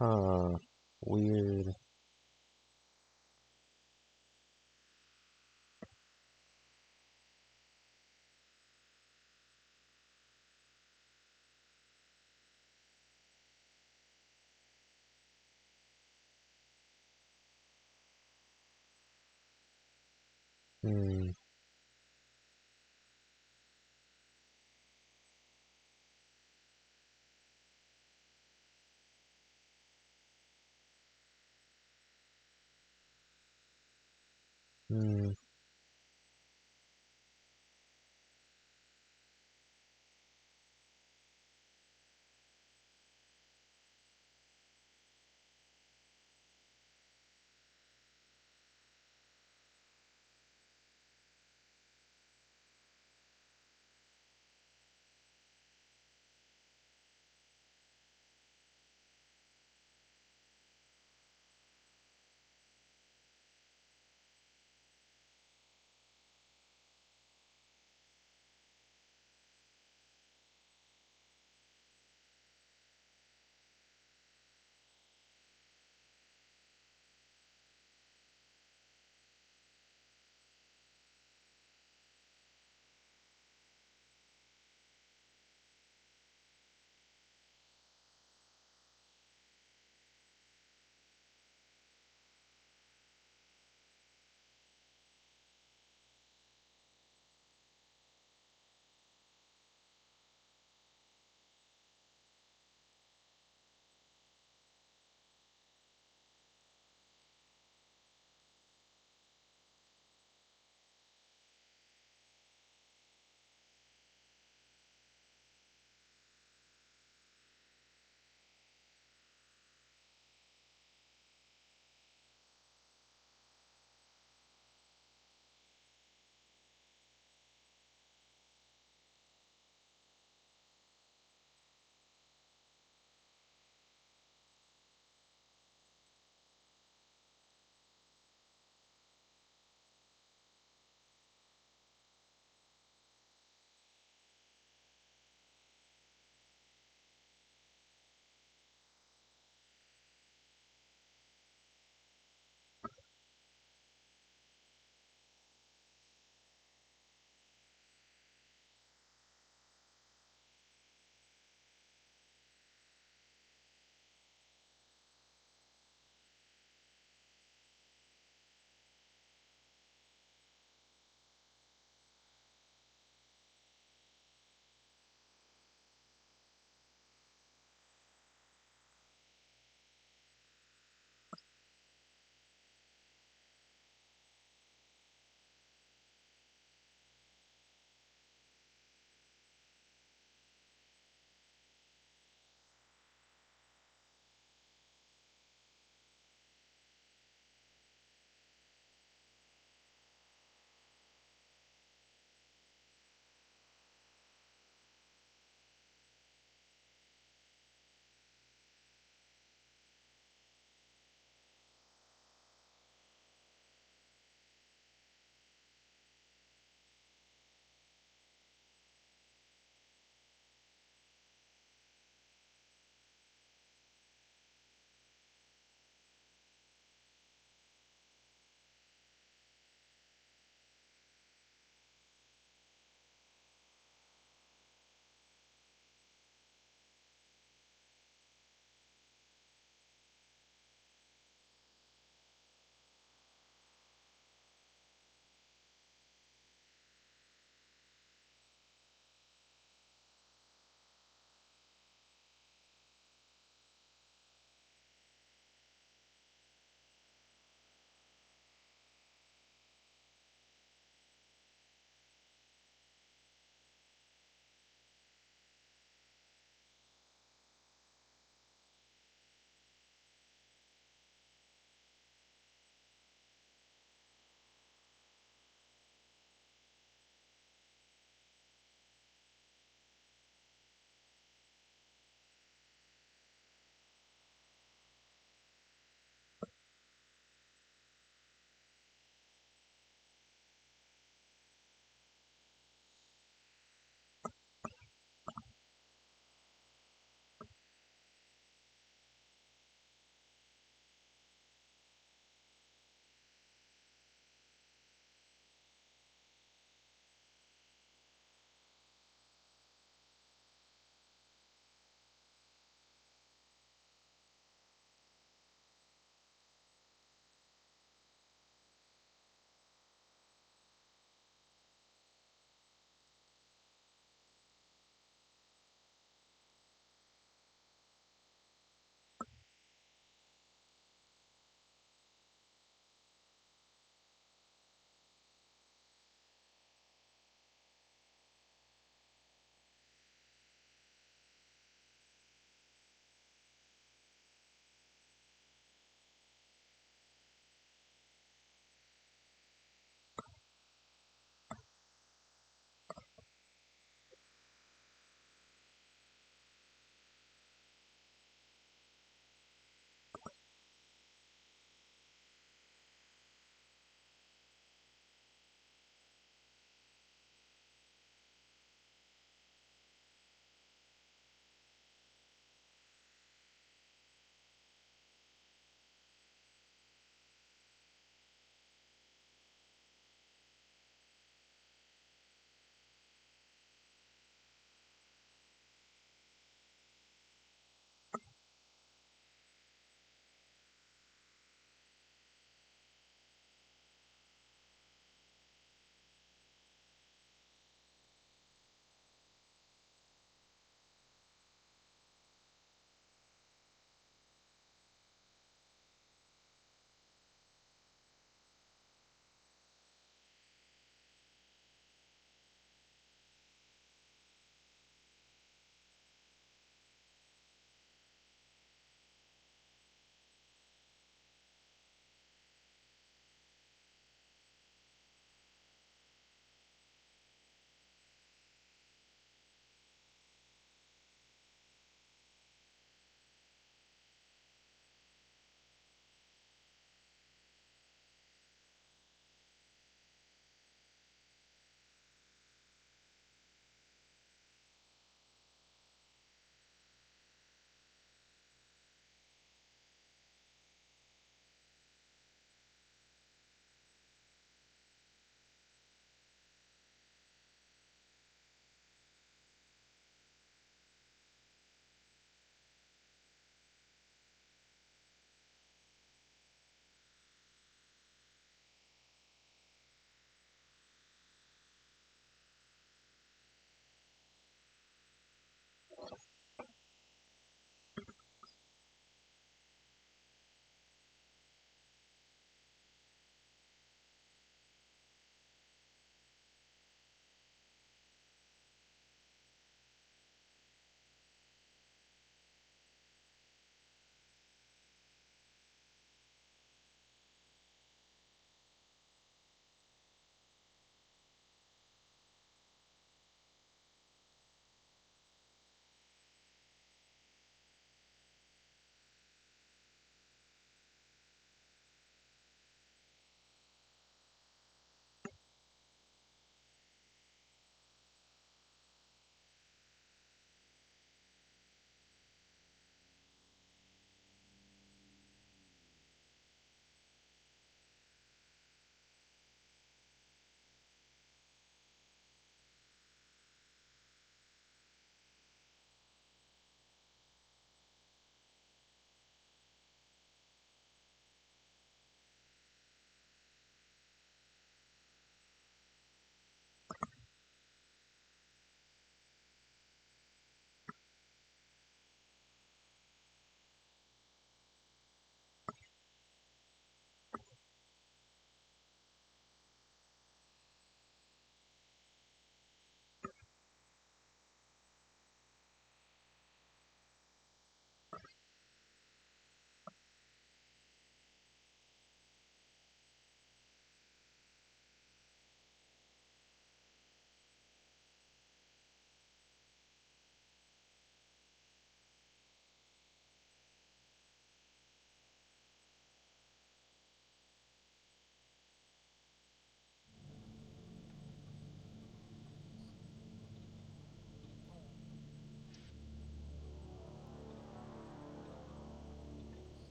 Huh. Weird. Hmm. Hmm.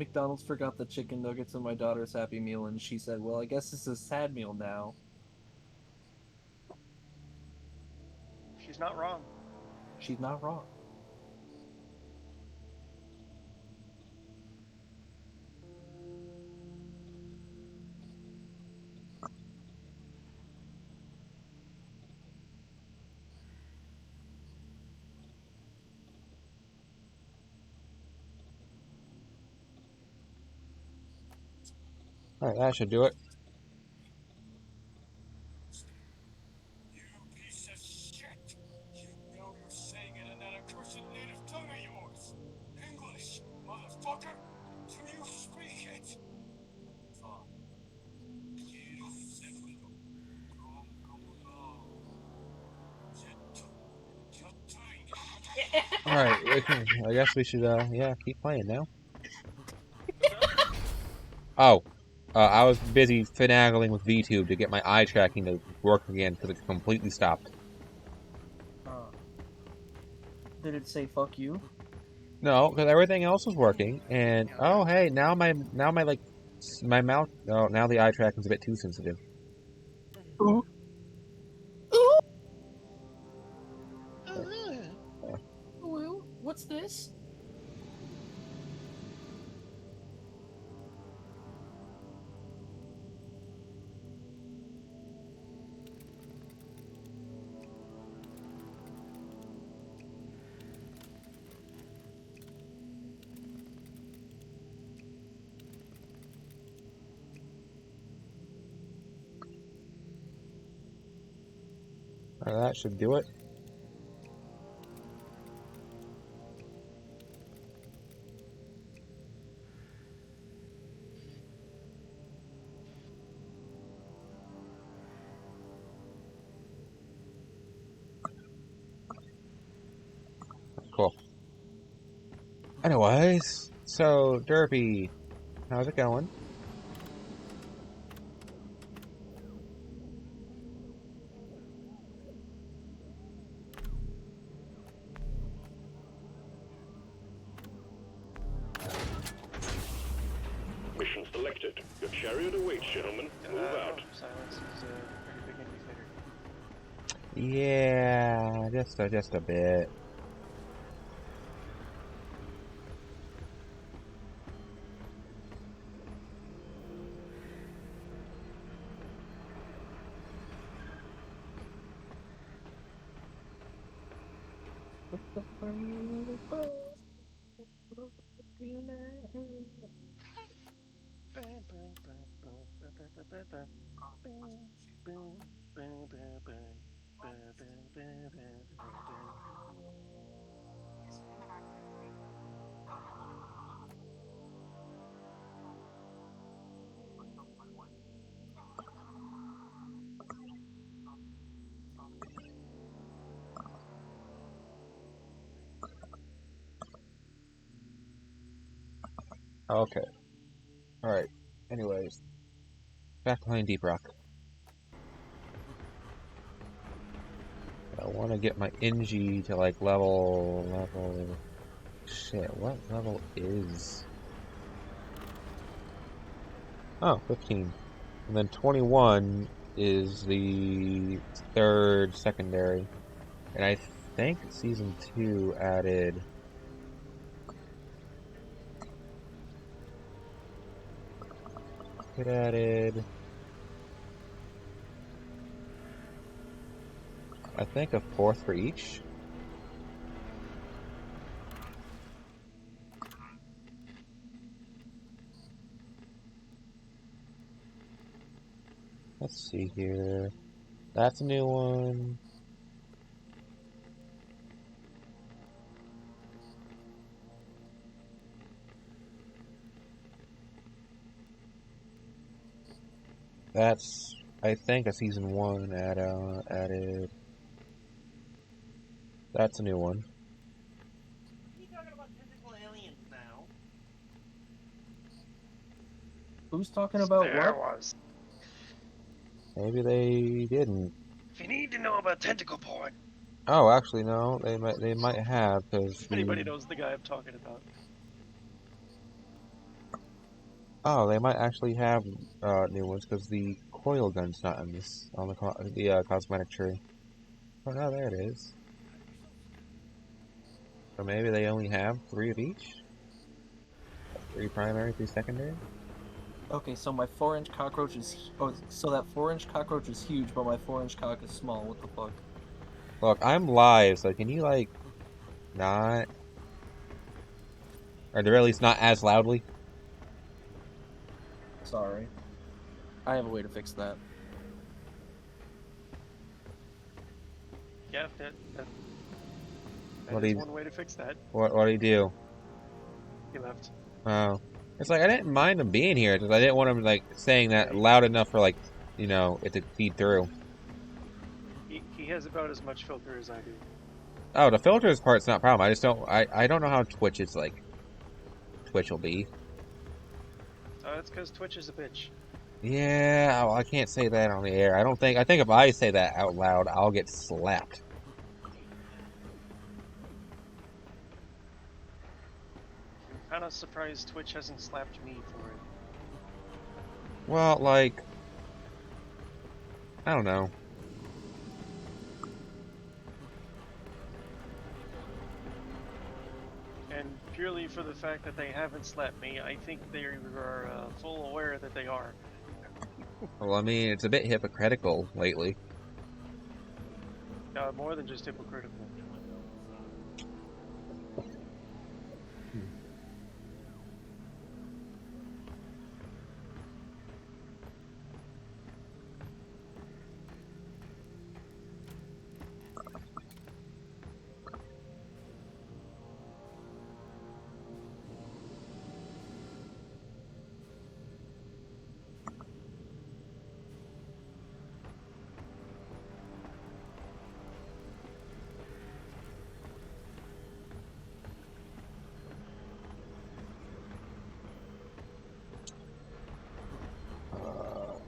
McDonald's forgot the chicken nuggets in my daughter's Happy Meal, and she said, "Well, I guess it's a sad meal now." She's not wrong. She's not wrong. Alright, that should do it. You piece of shit! You know you're saying it in that accursed native tongue of yours! English, motherfucker! Do you speak it? Fine. Quiero hacerlo. Como no. You're doing it. Alright, I guess we should, yeah, keep playing now. What's up? Oh, I was busy finagling with VTube to get my eye tracking to work again because it completely stopped. Did it say "fuck you"? No, because everything else was working, and oh hey, now my like my mouth. Oh, now the eye tracking's a bit too sensitive. Ooh. Ooh, what's this? That should do it. Cool. Anyways, so Derpy, how's it going? Mission selected. Your chariot awaits, gentlemen. Move out. Silence is a pretty big indicator. Yeah, just a bit. Okay. Alright. Anyways. Back playing Deep Rock. I want to get my NG to like level... Shit, what level is... Oh, 15. And then 21 is the third secondary. And I think Season 2 added... It added... I think a fourth for each. Let's see here. That's a new one. That's, I think, a Season 1 added. That's a new one. You talking about tentacle aliens now? Who's talking about There what? was. Maybe they didn't. If you need to know about tentacle porn, Oh, actually, no. They might have because if anybody knows the guy I'm talking about. Oh, they might actually have new ones because the coil gun's not in this on the cosmetic tree. Oh no, there it is. So maybe they only have 3 of each. 3 primary, 3 secondary. Okay, so my 4-inch cockroach is. Oh, so that 4-inch cockroach is huge, but my 4-inch cock is small. What the fuck? Look, I'm live, so can you like not, or at the very least not as loudly? Sorry. I have a way to fix that. Yeah, that What is do you one way to fix that. what do you do? He left. Oh, it's like I didn't mind him being here, just I didn't want him like saying that loud enough for like it to feed through. He has about as much filter as I do. Oh, the filters part's not a problem. I just don't I don't know how Twitch will be. That's because Twitch is a bitch. Yeah, well, I can't say that on the air. I think if I say that out loud, I'll get slapped. Kind of surprised Twitch hasn't slapped me for it. Well, like, I don't know. And purely for the fact that they haven't slapped me, I think they are full aware that they are. Well, I mean, it's a bit hypocritical lately. More than just hypocritical.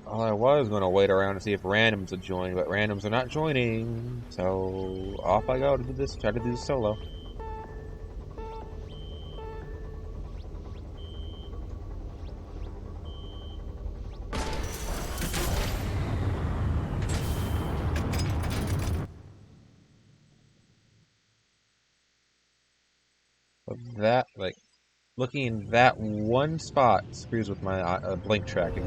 All I was going to wait around to see if randoms would join, but randoms are not joining. So off I go to do this. Try to do this solo. But that, like, looking in that one spot screws with my blink tracking.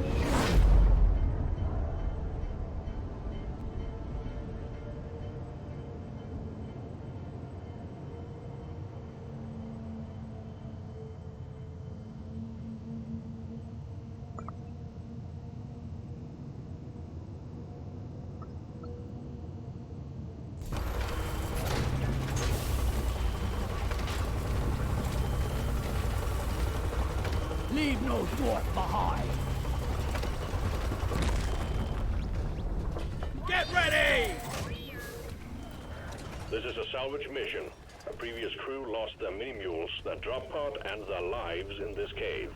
Leave no dwarf behind. Get ready! This is a salvage mission. A previous crew lost their mini-mules, their drop pod, and their lives in this cave.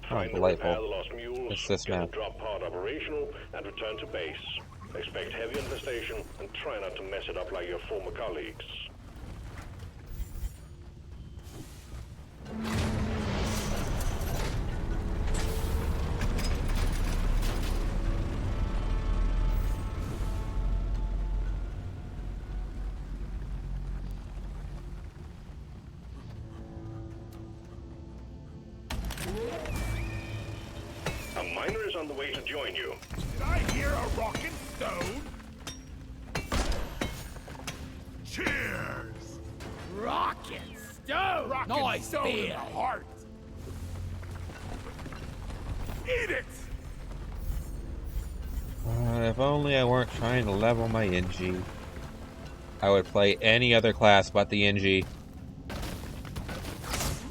Find and repair the lost mules, get the drop pod operational, and return to base. Expect heavy infestation, and try not to mess it up like your former colleagues. A miner is on the way to join you. Did I hear a rockin' stone? Cheers! Rocket stone! Rockin' Nice stone in beer! the heart! Eat it! If only I weren't trying to level my NG. I would play any other class but the NG.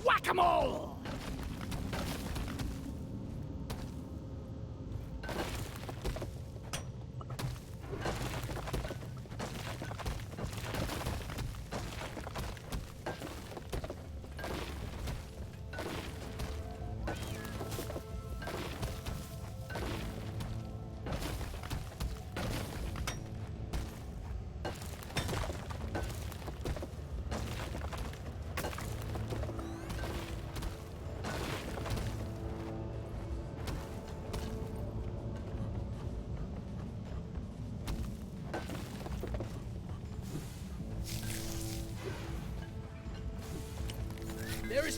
Whack-a-mole!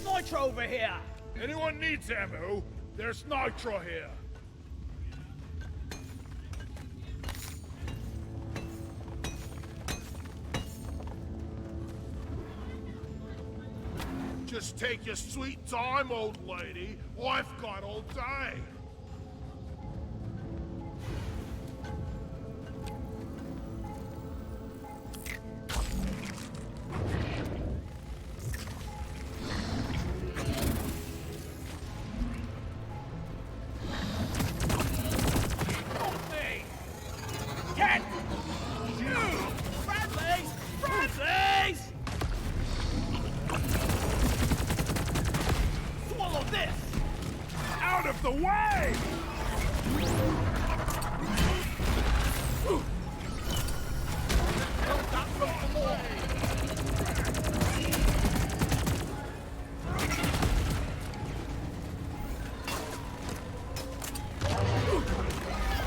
There's nitro over here! Anyone needs ammo? There's nitro here. Just take your sweet time, old lady. I've got all day. Get! Shoot! Bradley's! Bradley's! Swallow this! Out of the way!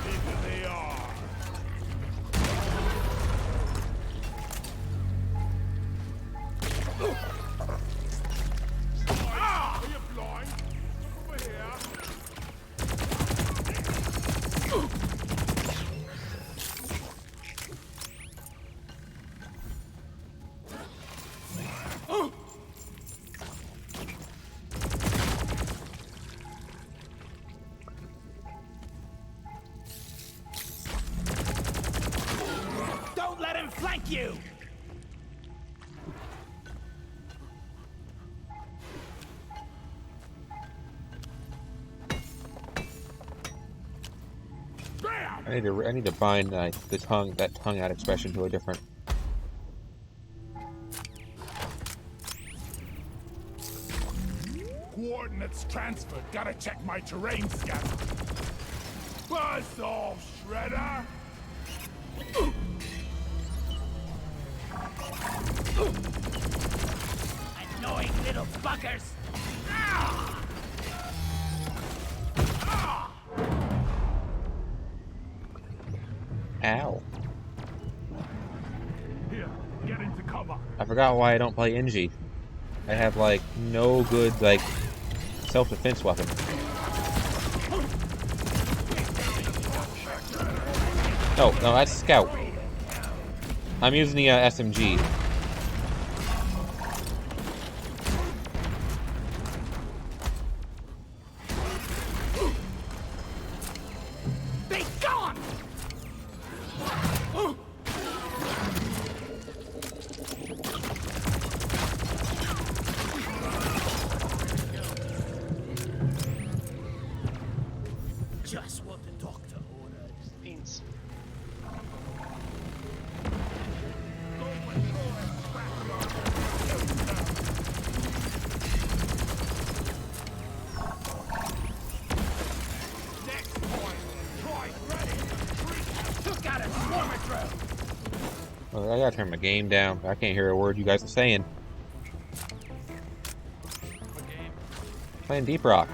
Here they are. Are you blind? Look over here. Don't let him flank you! Bam! I need to bind the tongue out expression to a different. Coordinates transferred. Gotta check my terrain scanner. Buzz off, Shredder! Annoying little fuckers! Ow! Here, get into cover. I forgot why I don't play NG. I have like no good like self-defense weapon. No, that's Scout. I'm using the SMG. Be gone! Just what the doctor ordered. Beans. Next point. Try ready. Took out a swarmer drill! Oh, I gotta turn my game down. I can't hear a word you guys are saying. What game? Playing Deep Rock.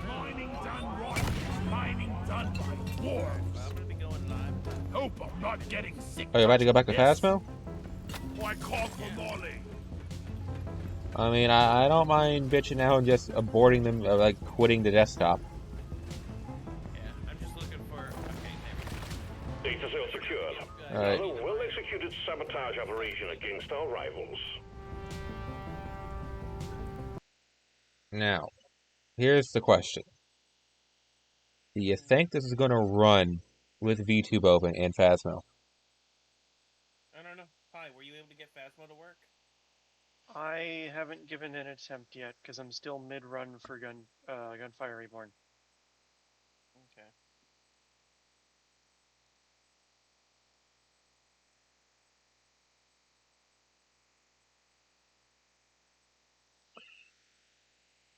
Mining done right. Mining done by dwarves. I'm gonna be going live. Hope I'm not getting sick. Oh, you about to go back to Yes. Phasmo? I call for Molly. I mean, I don't mind bitching out and just aborting them, like quitting the desktop. Yeah, I'm just looking for. Okay, there Data cell secured. we go. Alright. Another well-executed sabotage operation against our rivals. Now, here's the question. Do you think this is going to run with VTube open in Phasmo? I don't know. Hi, were you able to get Phasmo to work? I haven't given an attempt yet because I'm still mid-run for Gunfire Reborn. Okay.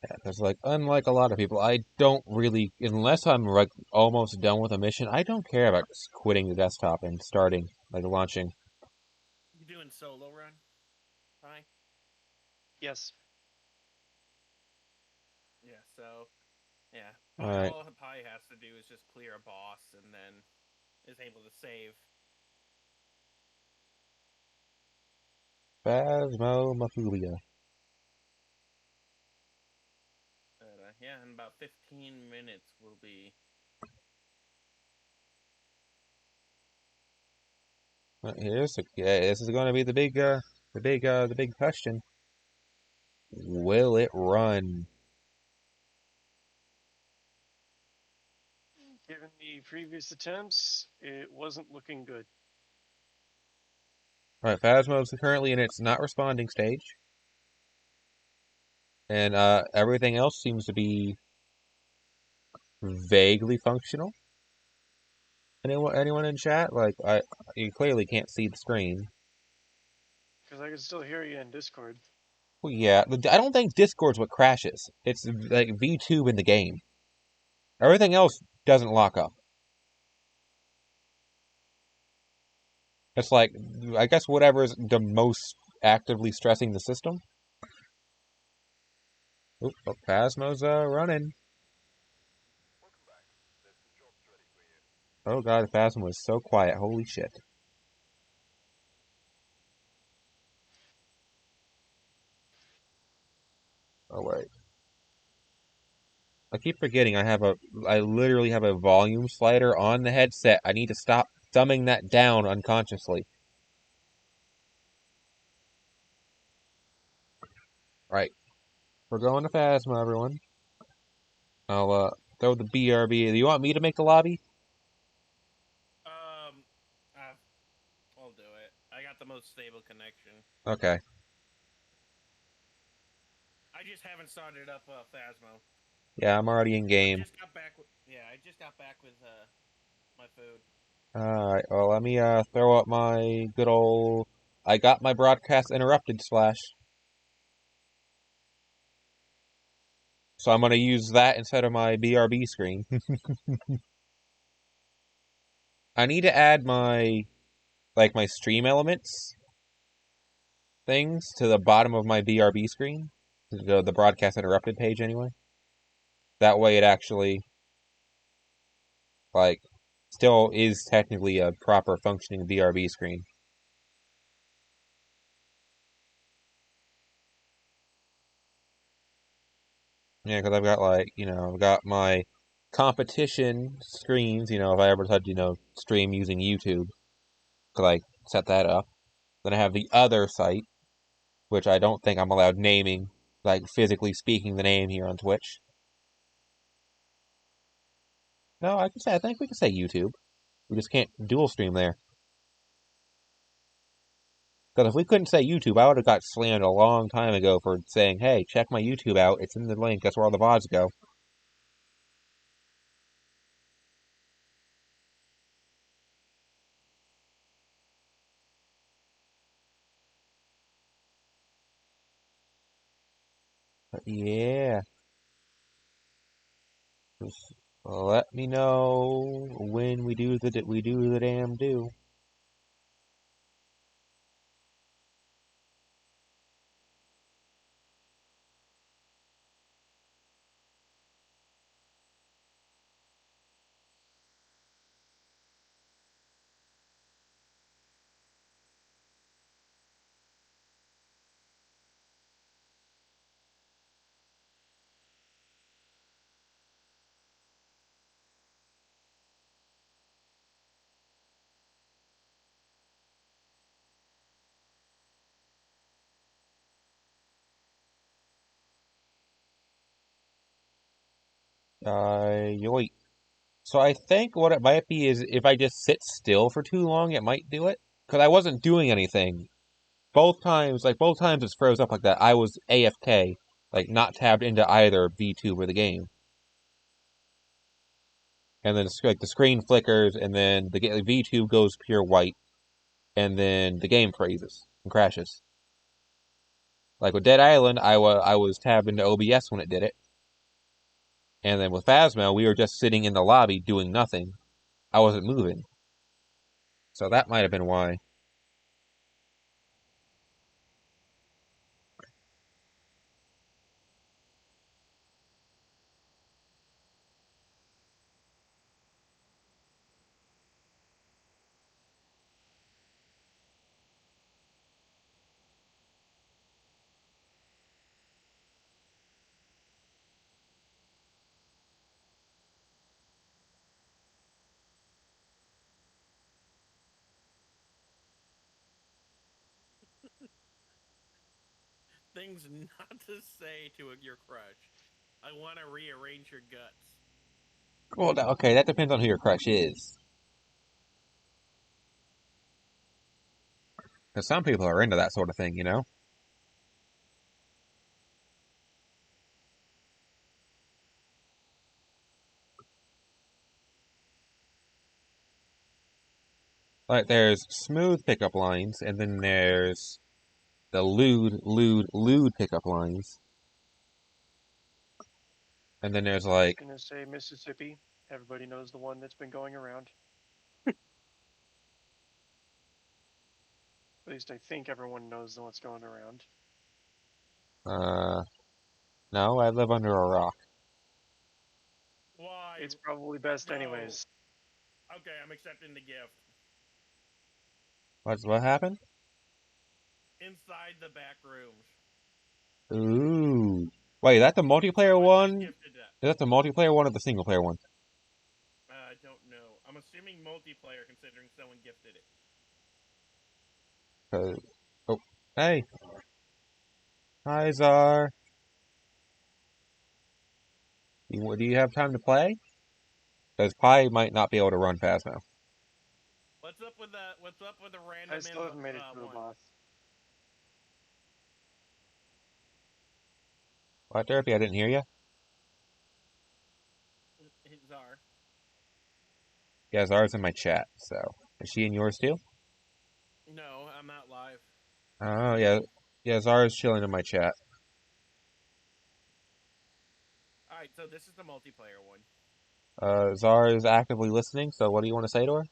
Yeah, because like, unlike a lot of people, I don't really, unless I'm like almost done with a mission, I don't care about just quitting the desktop and starting, like launching. You doing solo run? Hi. Yes. Yeah. So, yeah. Alright. All Pi has to do is just clear a boss, and then is able to save. Phasmophobia. Yeah, in about 15 minutes we'll be. This is going to be the big question. Will it run? Given the previous attempts, it wasn't looking good. All right, Phasmo's currently in its not responding stage, and everything else seems to be vaguely functional. Anyone in chat? You clearly can't see the screen. Because I can still hear you in Discord. Well, yeah, I don't think Discord's what crashes. It's like VTube in the game. Everything else doesn't lock up. It's like, I guess whatever's the most actively stressing the system. Oop, oh, Phasmo's running. Oh god, the Phasmo was so quiet. Holy shit. Oh wait. I keep forgetting I literally have a volume slider on the headset. I need to stop dumbing that down unconsciously. Right. We're going to Phasma, everyone. I'll throw the BRB. Do you want me to make the lobby? Um, I'll do it. I got the most stable connection. Okay. I just haven't started up Phasmo. Yeah, I'm already in game. I just got back with my food. Alright, well, let me throw up my good old... I got my broadcast interrupted slash. So I'm going to use that instead of my BRB screen. I need to add my stream elements things to the bottom of my BRB screen. The broadcast interrupted page anyway. That way it actually, still is technically a proper functioning BRB screen. Yeah, because I've got I've got my competition screens, if I ever had to, stream using YouTube, could I set that up. Then I have the other site, which I don't think I'm allowed naming, physically speaking the name here on Twitch. No, I think we can say YouTube. We just can't dual stream there. Because if we couldn't say YouTube, I would have got slammed a long time ago for saying, hey, check my YouTube out. It's in the link. That's where all the VODs go. But yeah. Just let me know when we do the damn do. Yoink. So I think what it might be is if I just sit still for too long, it might do it. Because I wasn't doing anything. Both times it's froze up like that. I was AFK, not tabbed into either VTube or the game. And then the screen flickers, and then the VTube goes pure white, and then the game freezes and crashes. Like with Dead Island, I was tabbed into OBS when it did it. And then with Phasmo, we were just sitting in the lobby doing nothing. I wasn't moving. So that might have been why. things not to say to your crush. I want to rearrange your guts. Well, okay, that depends on who your crush is. Because some people are into that sort of thing, you know? Like, there's smooth pickup lines, and then there's the lewd pickup lines. And then there's like, Gonna say Mississippi. Everybody knows the one that's been going around. At least I think everyone knows what's going around. no, I live under a rock. Why? It's probably best No. anyways. Okay, I'm accepting the gift. What happened? Inside the back rooms. Ooh. Wait, is that the multiplayer one? Gifted that. Is that the multiplayer one or the single player one? I don't know. I'm assuming multiplayer considering someone gifted it. Oh, hey. Hi, Czar. Do you have time to play? Because Pi might not be able to run fast now. What's up with the random I still haven't made it to the one? boss. What, Therapy? I didn't hear you. Czar. Yeah, Czar's in my chat, so. Is she in yours too? No, I'm not live. Oh, yeah. Yeah, Czar's chilling in my chat. Alright, so this is the multiplayer one. Czar is actively listening, so what do you want to say to her?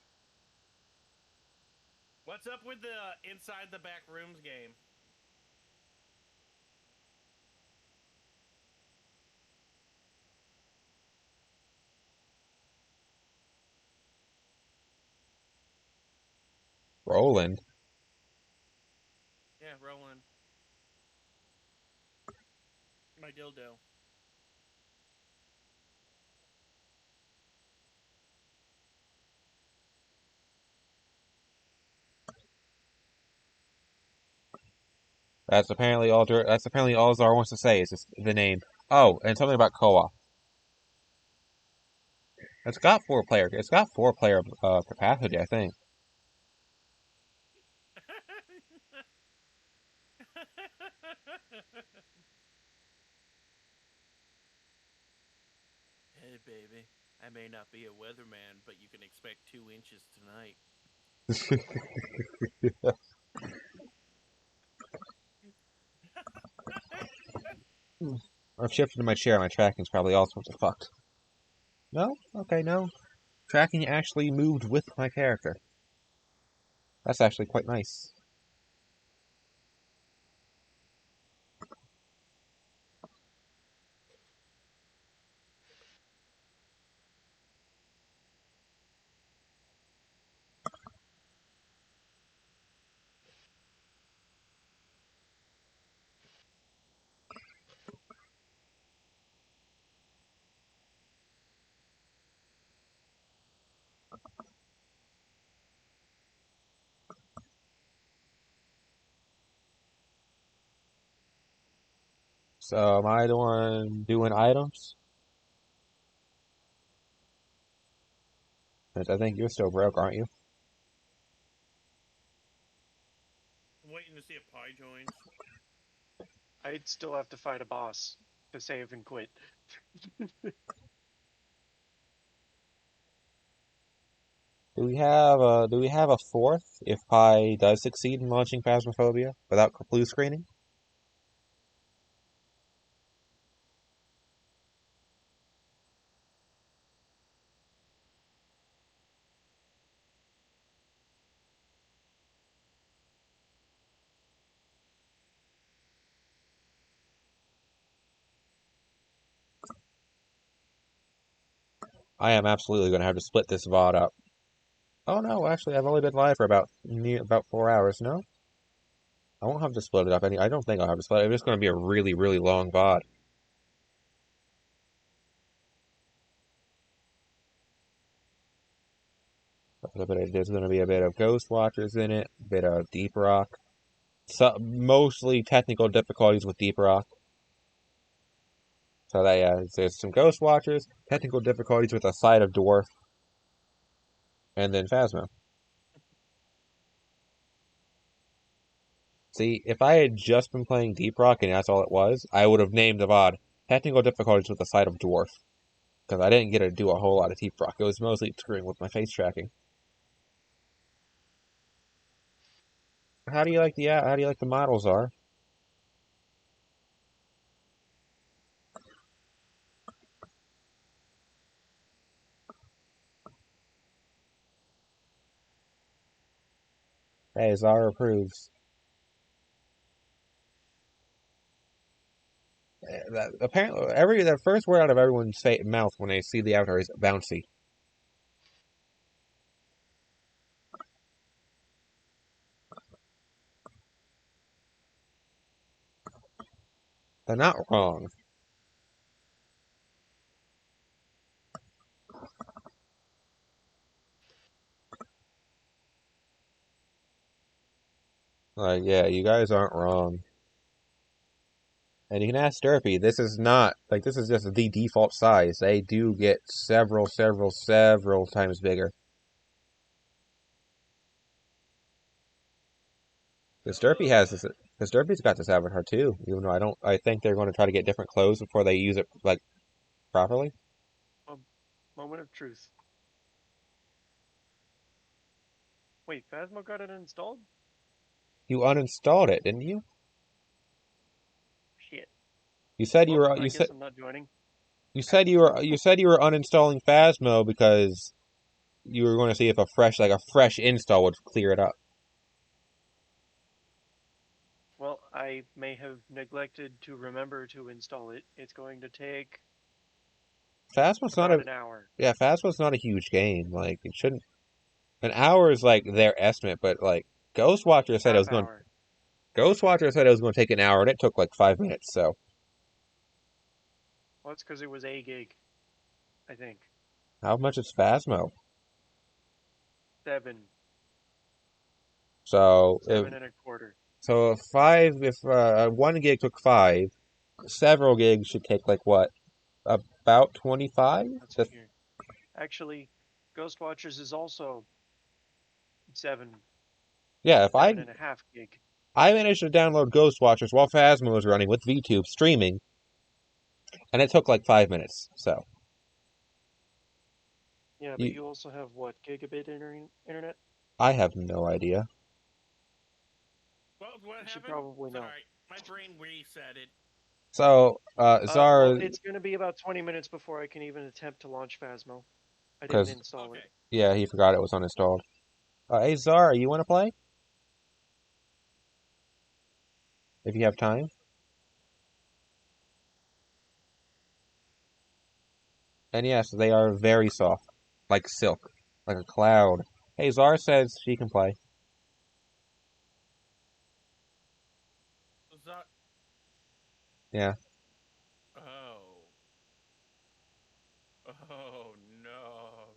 What's up with the Inside the Back Rooms game? Roland. Yeah, Roland. My dildo. That's apparently all. That's apparently all Czar wants to say is just the name. Oh, and something about co-op. It's got four player. It's got 4 player capacity, I think. Hey, baby. I may not be a weatherman, but you can expect 2 inches tonight. I've shifted to my chair. My tracking's probably all sorts of fucked. No? Okay, no. Tracking actually moved with my character. That's actually quite nice. So, am I the one doing items? Since I think you're still broke, aren't you? I'm waiting to see if Pi joins. I'd still have to fight a boss to save and quit. Do we have a fourth if Pi does succeed in launching Phasmophobia without blue screening? I am absolutely going to have to split this VOD up. Oh no, actually, I've only been live for about 4 hours. No, I won't have to split it up. I don't think I'll have to split it. It's just going to be a really, really long VOD. There's going to be a bit of Ghost Watchers in it, a bit of Deep Rock, mostly technical difficulties with Deep Rock. So there's some Ghost Watchers, technical difficulties with a side of Dwarf, and then Phasma. See, if I had just been playing Deep Rock and that's all it was, I would have named the VOD technical difficulties with a side of Dwarf. Because I didn't get to do a whole lot of Deep Rock. It was mostly screwing with my face tracking. How do you like the models are? Hey, Zara approves. Apparently, the first word out of everyone's mouth when they see the avatar is bouncy. They're not wrong. Like, yeah, you guys aren't wrong. And you can ask Derpy, this is just the default size. They do get several times bigger. Because Derpy's got this avatar too, even though I think they're going to try to get different clothes before they use it, like, properly. Moment of truth. Wait, Phasma got it installed? You uninstalled it, didn't you? Shit. You said you Well, were, I guess I'm not joining. you said you were uninstalling Phasmo because you were going to see if a fresh install would clear it up. Well, I may have neglected to remember to install it. It's going to take Phasmo's not about an hour. Yeah, Phasmo's not a huge game. Like, it shouldn't. An hour is like their estimate, but like Ghostwatcher said it was going. Hour. Ghostwatcher said it was going to take an hour, and it took like 5 minutes. So Well, it's because it was a gig, I think. how much is Phasmo? 7. So 7.25. so if 1 gig took 5, several gigs should take like what? About 25? Let's see here. Actually, Ghostwatchers is also 7. Yeah, if 7.5 gig. I managed to download Ghostwatchers while Phasmo was running with VTube streaming, and it took like 5 minutes. So Yeah, but you also have what, gigabit internet? I have no idea. Well, what You should happened? probably know. Sorry, my brain reset it. So Zara, Well, it's going to be about 20 minutes before I can even attempt to launch Phasmo. I didn't 'cause install it. yeah, he forgot it was uninstalled. Hey Zara, you want to play? If you have time. And yes, they are very soft, like silk, like a cloud. Hey, Zara says she can play. Yeah. Oh. Oh no.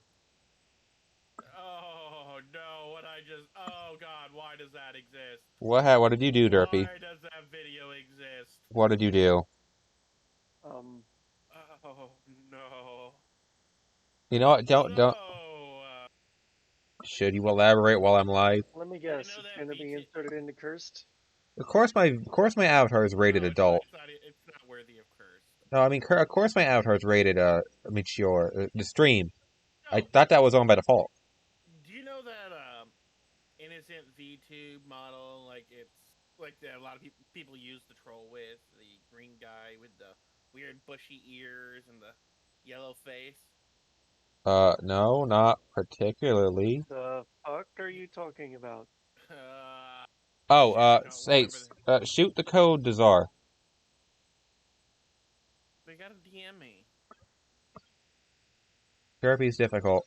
Oh no, what I just... Oh god, why does that exist? What did you do, Derpy? Why does that video exist? What did you do? Oh no. You know what? Don't. Should you elaborate while I'm live? Let me guess, it's going to be inserted into Cursed? Of course my avatar is rated adult. It's not worthy of curse. No, I mean, of course my avatar is rated mature. The stream. No. I thought that was on by default. Do you know that innocent VTube model, like it's like that a lot of people use to troll with, the green guy with the weird bushy ears and the yellow face? No, not particularly. The fuck are you talking about? Shoot the code to Czar. They gotta DM me. Therapy's difficult.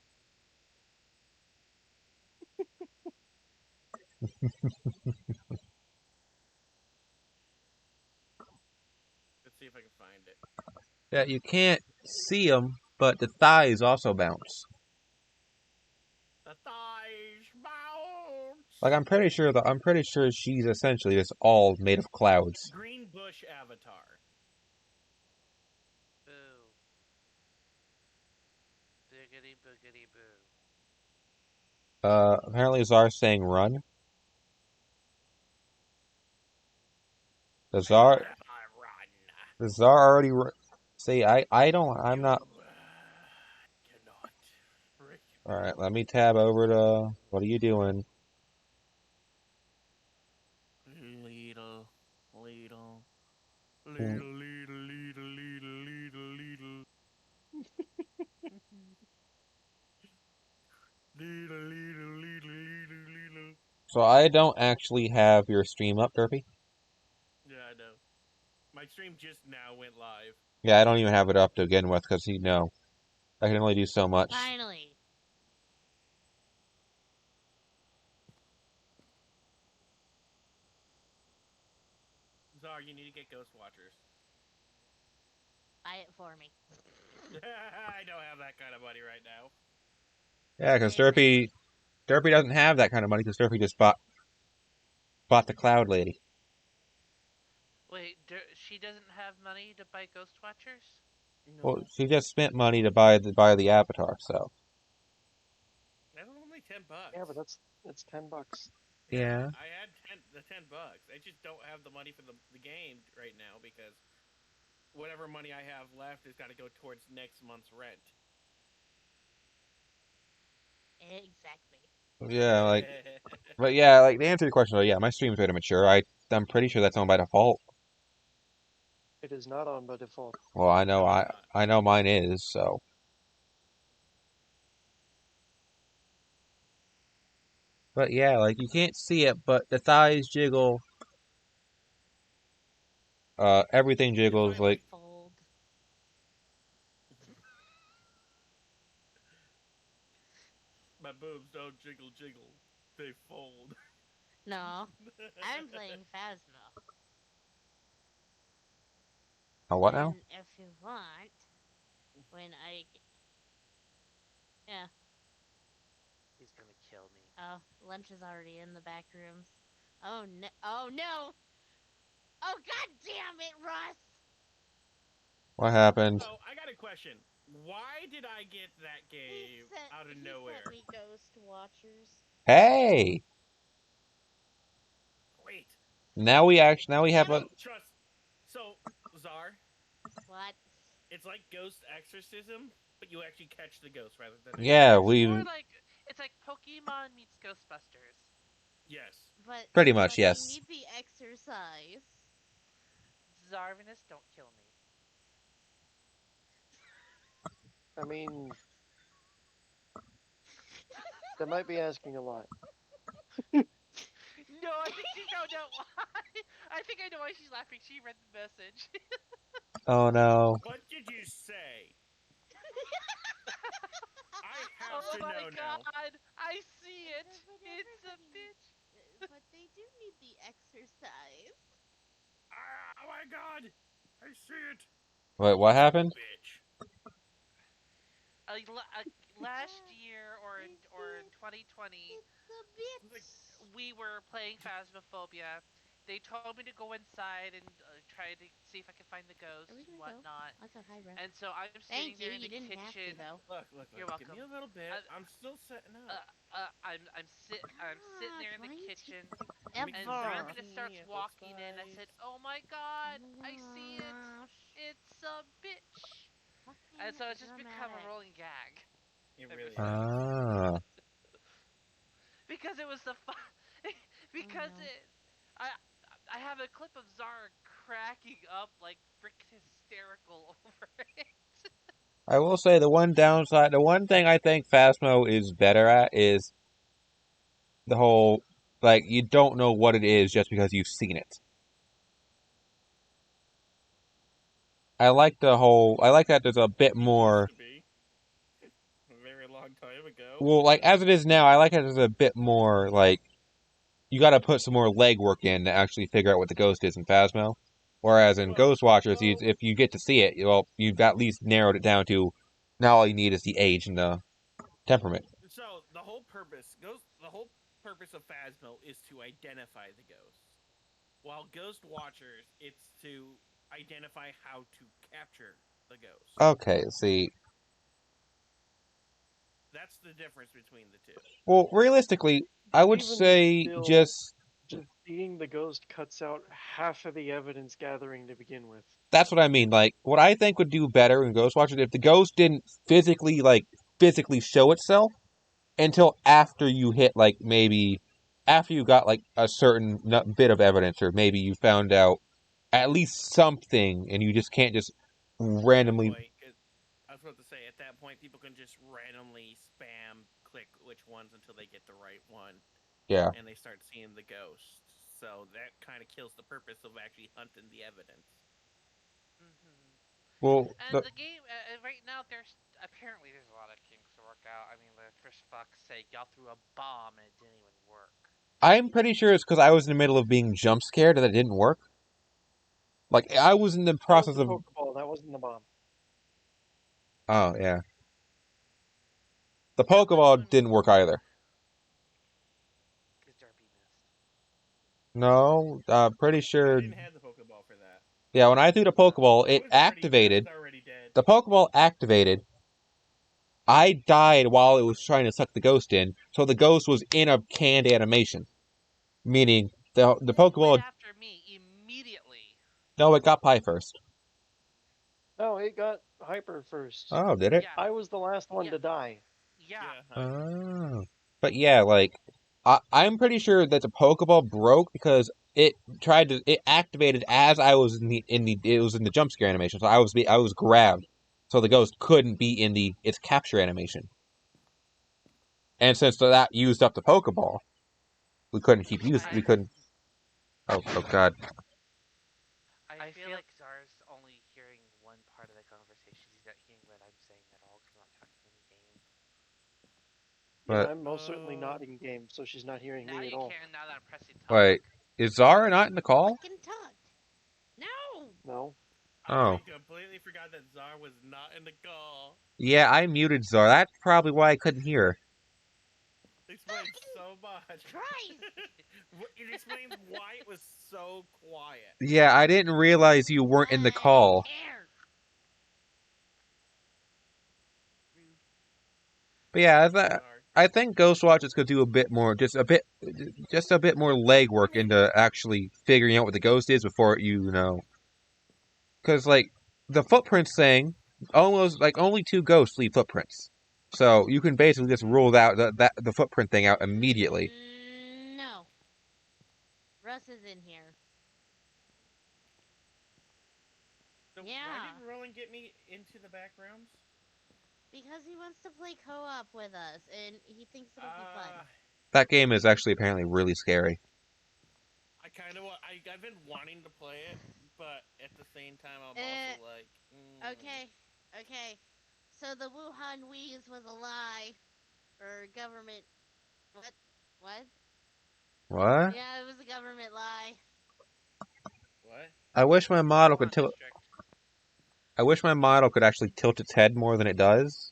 Let's see if I can find it. Yeah, you can't see them, but the thighs also bounce. The thighs bounce. Like I'm pretty sure she's essentially just all made of clouds. Green bush avatar. Boo. Boogity boogity boo. Apparently Zar's saying run. Does Zar already say I'm not. Cannot. All right, let me tab over to. What are you doing? Leedle. So I don't actually have your stream up, Derpy. Yeah, I know. My stream just now went live. Yeah, I don't even have it up to begin with because I can only do so much. Finally. Zar, you need to get Ghost Watchers. Buy it for me. I don't have that kind of money right now. Yeah, because Derpy doesn't have that kind of money because Derpy just bought the Cloud Lady. Wait, she doesn't have money to buy Ghost Watchers? No. Well, she just spent money to buy the Avatar, so. That was only $10. Yeah, but that's $10. Yeah. I had $10. I just don't have the money for the game right now because whatever money I have left has got to go towards next month's rent. Exactly. Yeah, but yeah, like to answer your question, yeah, my stream's way to mature. I'm pretty sure that's on by default. It is not on by default. Well, I know No, I know mine is, so. But yeah, like you can't see it, but the thighs jiggle. Everything jiggles like. Fold. my boobs don't jiggle. They fold. No, I'm playing Phasma. Oh, what now? And if you want, yeah. He's gonna kill me. Oh, lunch is already in the back rooms. Oh no! Oh no! Oh god damn it, Russ! What happened? Oh, I got a question. Why did I get that game out of nowhere? He sent me Ghost Watchers. Hey! Wait. Now we have a. Trust. So, Zar. What? It's like Ghost Exorcism, but you actually catch the ghost rather than. Yeah, It's like Pokemon meets Ghostbusters. Yes. But pretty much, yes. You need the exercise. Zarvinus, don't kill me. I mean, that might be asking a lot. No, I think she found out why. I think I know why she's laughing. She read the message. Oh no. What did you say? I have oh to my know god, now. I see it. It's a bitch. But they do need the exercise. Oh my god! I see it. Wait, what happened? Bitch. Last year or in 2020, we were playing Phasmophobia. They told me to go inside and try to see if I could find the ghost and whatnot. And so I'm sitting there in the kitchen. Look. You're welcome. Give me a little bit. I'm still setting up. I'm sitting there in the kitchen. And Zarvinus starts walking in. I said, "Oh my god, I see it. It's a bitch." And so it's just become a rolling gag. It really is. Ah. Because it was the fun. Because I have a clip of Zara cracking up like freaking hysterical over it. I will say the one thing I think Phasmo is better at is the whole, like, you don't know what it is just because you've seen it. I like that there's a bit more. A very long time ago. Well, like, as it is now, I like that there's a bit more, like, you gotta put some more legwork in to actually figure out what the ghost is in Phasmo. Whereas in Ghost Watchers, if you get to see it, well, you've at least narrowed it down to now all you need is the age and the temperament. So, the whole whole purpose of Phasmo is to identify the ghosts, while Ghost Watchers it's to identify how to capture the ghost. Okay, see. That's the difference between the two. Well, realistically, I would Even say still, just seeing the ghost cuts out half of the evidence gathering to begin with. that's what I mean. Like, what I think would do better in Ghost Watchers if the ghost didn't physically show itself until after you hit maybe after you got a certain bit of evidence, or maybe you found out at least something, and you just can't just randomly. I was about to say, at that point, people can just randomly spam click which ones until they get the right one. Yeah. And they start seeing the ghost. So that kind of kills the purpose of actually hunting the evidence. Well, And the game right now, there's a lot of kinks to work out. I mean, for fuck's sake, y'all threw a bomb and it didn't even work. I'm pretty sure it's because I was in the middle of being jump scared that it didn't work. Like, I was in the process of. Pokeball, that wasn't the bomb. Oh, yeah. The Pokeball didn't work either. Because Derpy missed. No, pretty sure. I didn't have the Pokeball for that. Yeah, when I threw the Pokeball, it activated. Already dead. The Pokeball activated. I died while it was trying to suck the ghost in, so the ghost was in a canned animation. Meaning, the Pokeball. Went after me immediately. No, it got Pie first. No, it got Hyper first. Oh, did it? Yeah. I was the last one to die. Yeah. Oh. But yeah, I'm pretty sure that the Pokeball broke because it activated as I was it was in the jump scare animation, so I was grabbed, so the ghost couldn't be in its capture animation. And since that used up the Pokeball, we couldn't we couldn't. Oh god. I feel like Czar's only hearing one part of the conversation. He's not hearing what I'm saying at all because I'm not talking in game. But I'm most certainly not in game, so she's not hearing now me at you all. can. Now that I'm pressing talk. wait, is Zara not in the call? Fucking talk. No. No. Oh. I completely forgot that Zara was not in the call. Yeah, I muted Zara. That's probably why I couldn't hear her. It explains so much. Christ. It explains why it was so quiet. Yeah, I didn't realize you weren't in the call. But yeah, I think Ghostwatchers could do a bit more, just a bit more legwork into actually figuring out what the ghost is before because the footprints thing, almost only 2 ghosts leave footprints, so you can basically just rule out the footprint thing out immediately. No. Russ is in here. So yeah. Why did Roland get me into the back rooms? Because he wants to play co-op with us, and he thinks it'll be fun. That game is actually apparently really scary. I kind of I've been wanting to play it, but at the same time I'm also like. Okay. So the Wuhan Wheeze was a lie, or government. What? What? Yeah, it was a government lie. What? I wish my model could tilt. I wish my model could actually tilt its head more than it does.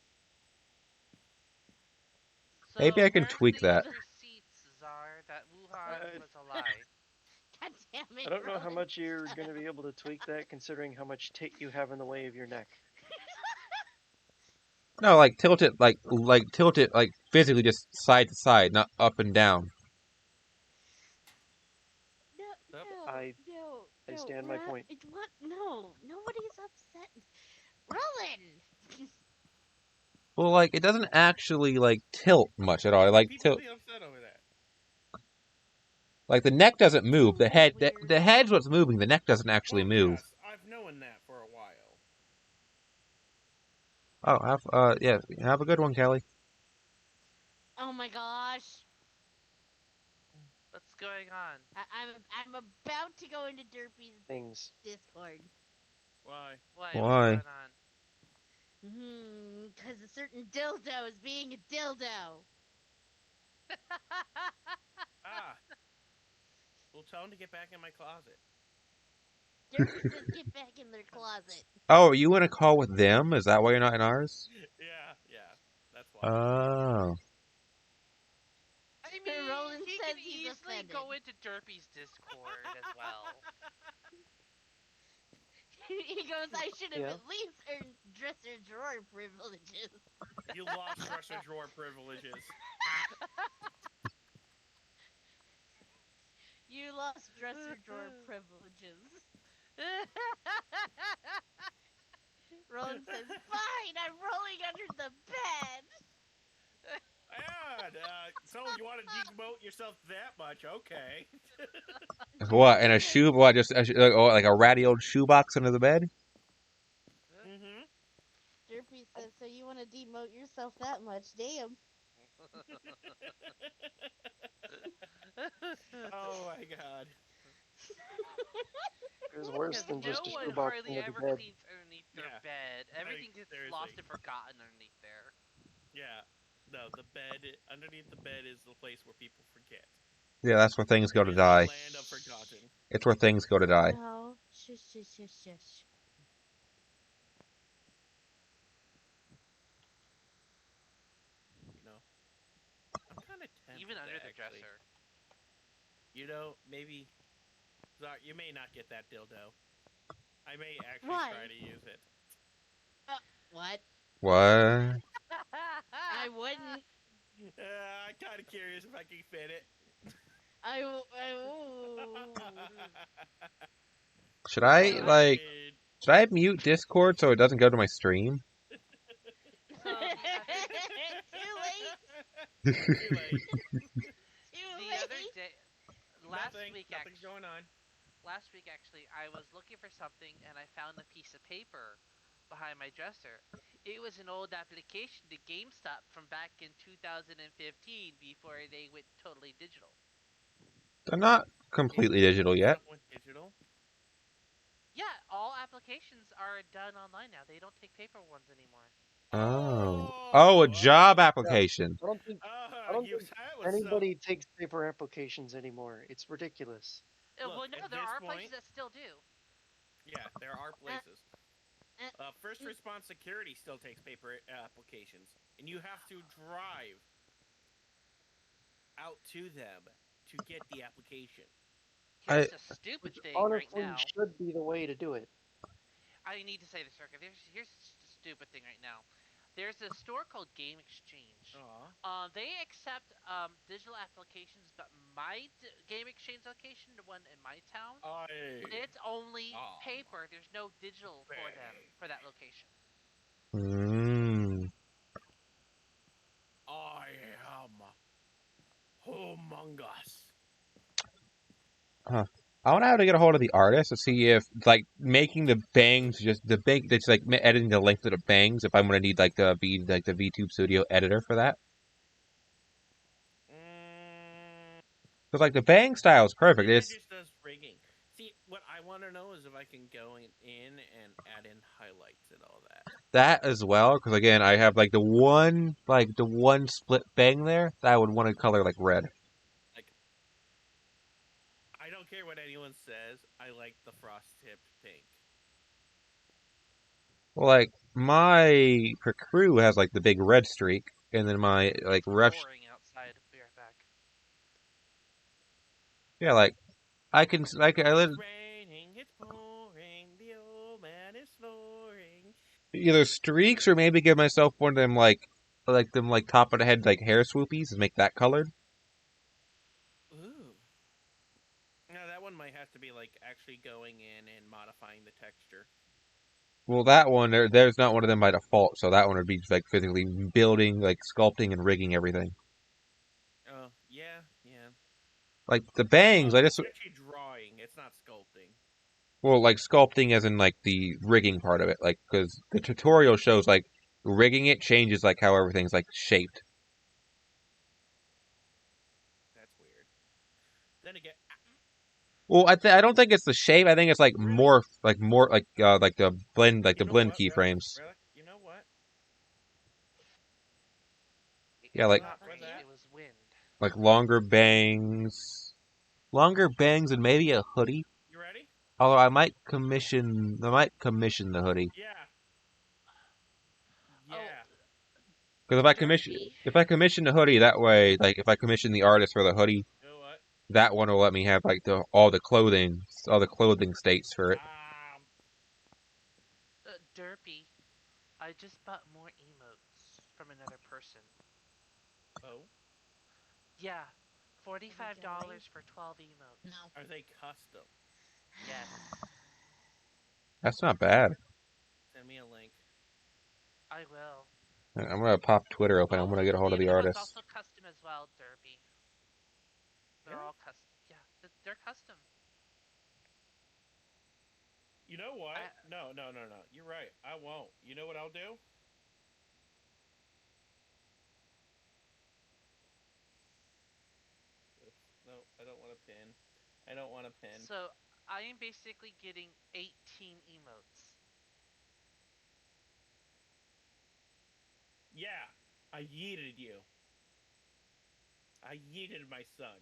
So maybe I can tweak that. Receipts, Czar, that Wuhan was a lie. God damn it! I don't know how much you're going to be able to tweak that, considering how much tit you have in the way of your neck. No, tilt it, tilt it, physically just side to side, not up and down. I stand my point. What? No, nobody's upset. Roland! Well, it doesn't actually, tilt much at all. People be upset over that. The neck doesn't move. The head's what's moving. The neck doesn't actually move. Yes, I've known that for a while. Oh, have a good one, Kelly. Oh my gosh. What's going on? I'm about to go into Derpy's Discord. Why? What's going on? Because a certain dildo is being a dildo. Well, tell him to get back in my closet. Derpy says get back in their closet. Oh, are you in a call with them? Is that why you're not in ours? Yeah, that's why. Oh. mean, Roland he says can he's easily offended. go into Derpy's Discord as well. He goes, I should have Yeah. at least earned dresser drawer privileges. You lost dresser drawer privileges. You lost dresser drawer privileges. Roland says, fine, I'm rolling under the bed. Yeah, so you want to demote yourself that much? Okay. What, in a shoe? What, just like a ratty old shoebox under the bed? Mm-hmm. Derpy says, so you want to demote yourself that much? Damn. Oh my god. It's worse Because than just no a one shoebox hardly under the ever bed. cleans underneath their Yeah. bed. Everything gets lost seriously. and forgotten underneath there. Yeah. No, the bed underneath the bed is the place where people forget. Yeah, that's where things go It to is die. the land of forgotten. It's where things go to die. No. Shush, shush, shush, shush. You know, I'm kind of tempted. Even under the actually. dresser. You know, maybe. Sorry, you may not get that dildo. I may actually Why? try to use it. What? What? I wouldn't. I'm kind of curious if I can fit it. Should I mute Discord so it doesn't go to my stream? So Too late. Too late. the other day, Nothing's going on. Last week actually, I was looking for something and I found a piece of paper behind my dresser. It was an old application to GameStop from back in 2015 before they went totally digital. They're not completely digital yet. Digital? Yeah, all applications are done online now. They don't take paper ones anymore. Oh, a job application. I don't think anybody takes paper applications anymore. It's ridiculous. Look, well, no, there are places that still do. Yeah, there are places. First Response Security still takes paper applications, and you have to drive out to them to get the application. Here's the stupid thing right now. Should be the way to do it. I need to say this, Circuit. Here's the stupid thing right now. There's a store called Game Exchange. They accept digital applications, but my Game Exchange location, the one in my town, it's only paper. There's no digital for them for that location. I am humongous. Huh. I wonder how to get a hold of the artist to see if, like, making the bangs that's like editing the length of the bangs. If I'm gonna need like the VTube Studio editor for that. Because like the bang style is perfect. It just does rigging. See, what I want to know is if I can go in and add in highlights and all that. That as well, because again, I have like the one split bang there that I would want to color like red. I don't care what anyone says. I like the frost tipped pink. Well, like my crew has like the big red streak, and then my like rush. Outside, be right back. Yeah, like I can It's raining, it's pouring, the old man is snoring. Either streaks or maybe give myself one of them like top of the head like hair swoopies and make that colored. Ooh. Now that one might have to be like actually going in and modifying the texture. Well, that one there's not one of them by default, so that one would be just like physically building, like sculpting and rigging everything. Oh yeah. Like the bangs, I just it's actually drawing. It's not sculpting. Well, like sculpting as in like the rigging part of it, like because the tutorial shows like rigging it changes like how everything's like shaped. That's weird. Then again. Well, I don't think it's the shape. I think it's like more like the blend keyframes. You know what? Yeah, like it was wind. Like longer bangs and maybe a hoodie. You ready? Although I might commission the hoodie. Yeah. Because if I commission the hoodie that way, like if I commission the artist for the hoodie, You know what? that one will let me have like all the clothing states for it. Derpy, I just bought more emotes from another person. Oh? Yeah, $45 Joey? for 12 emotes. No. Are they custom? Yes. That's not bad. Send me a link. I will. I'm gonna pop Twitter open. I'm gonna get a hold of the emote's artist. also custom as well, Derpy. They're all custom. Yeah, they're custom. You know what? No. You're right. I won't. You know what I'll do? Oops. No, I don't want to pin. I don't want to pin. So, I am basically getting 18 emotes. Yeah, I yeeted you. I yeeted my son.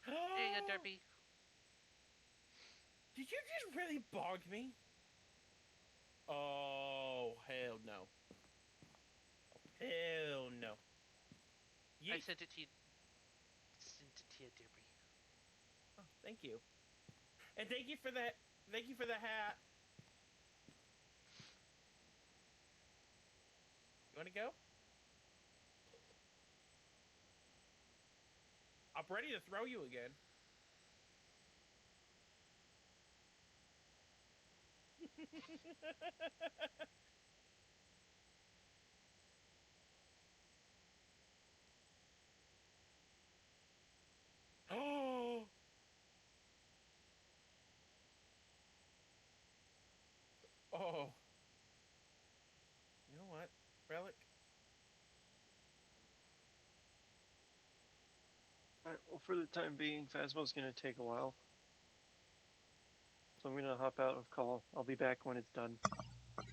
There you go, Derpy. Did you just really bog me? Oh, hell no. Hell no. I Yeet. sent it to you. Sent it to you, Derpy. Oh, thank you. And thank you for that. Thank you for the hat. You want to go? I'm ready to throw you again. Oh. Oh. You know what, Relic? Alright, well, for the time being, Phasmo's gonna take a while. So I'm gonna hop out of call. I'll be back when it's done.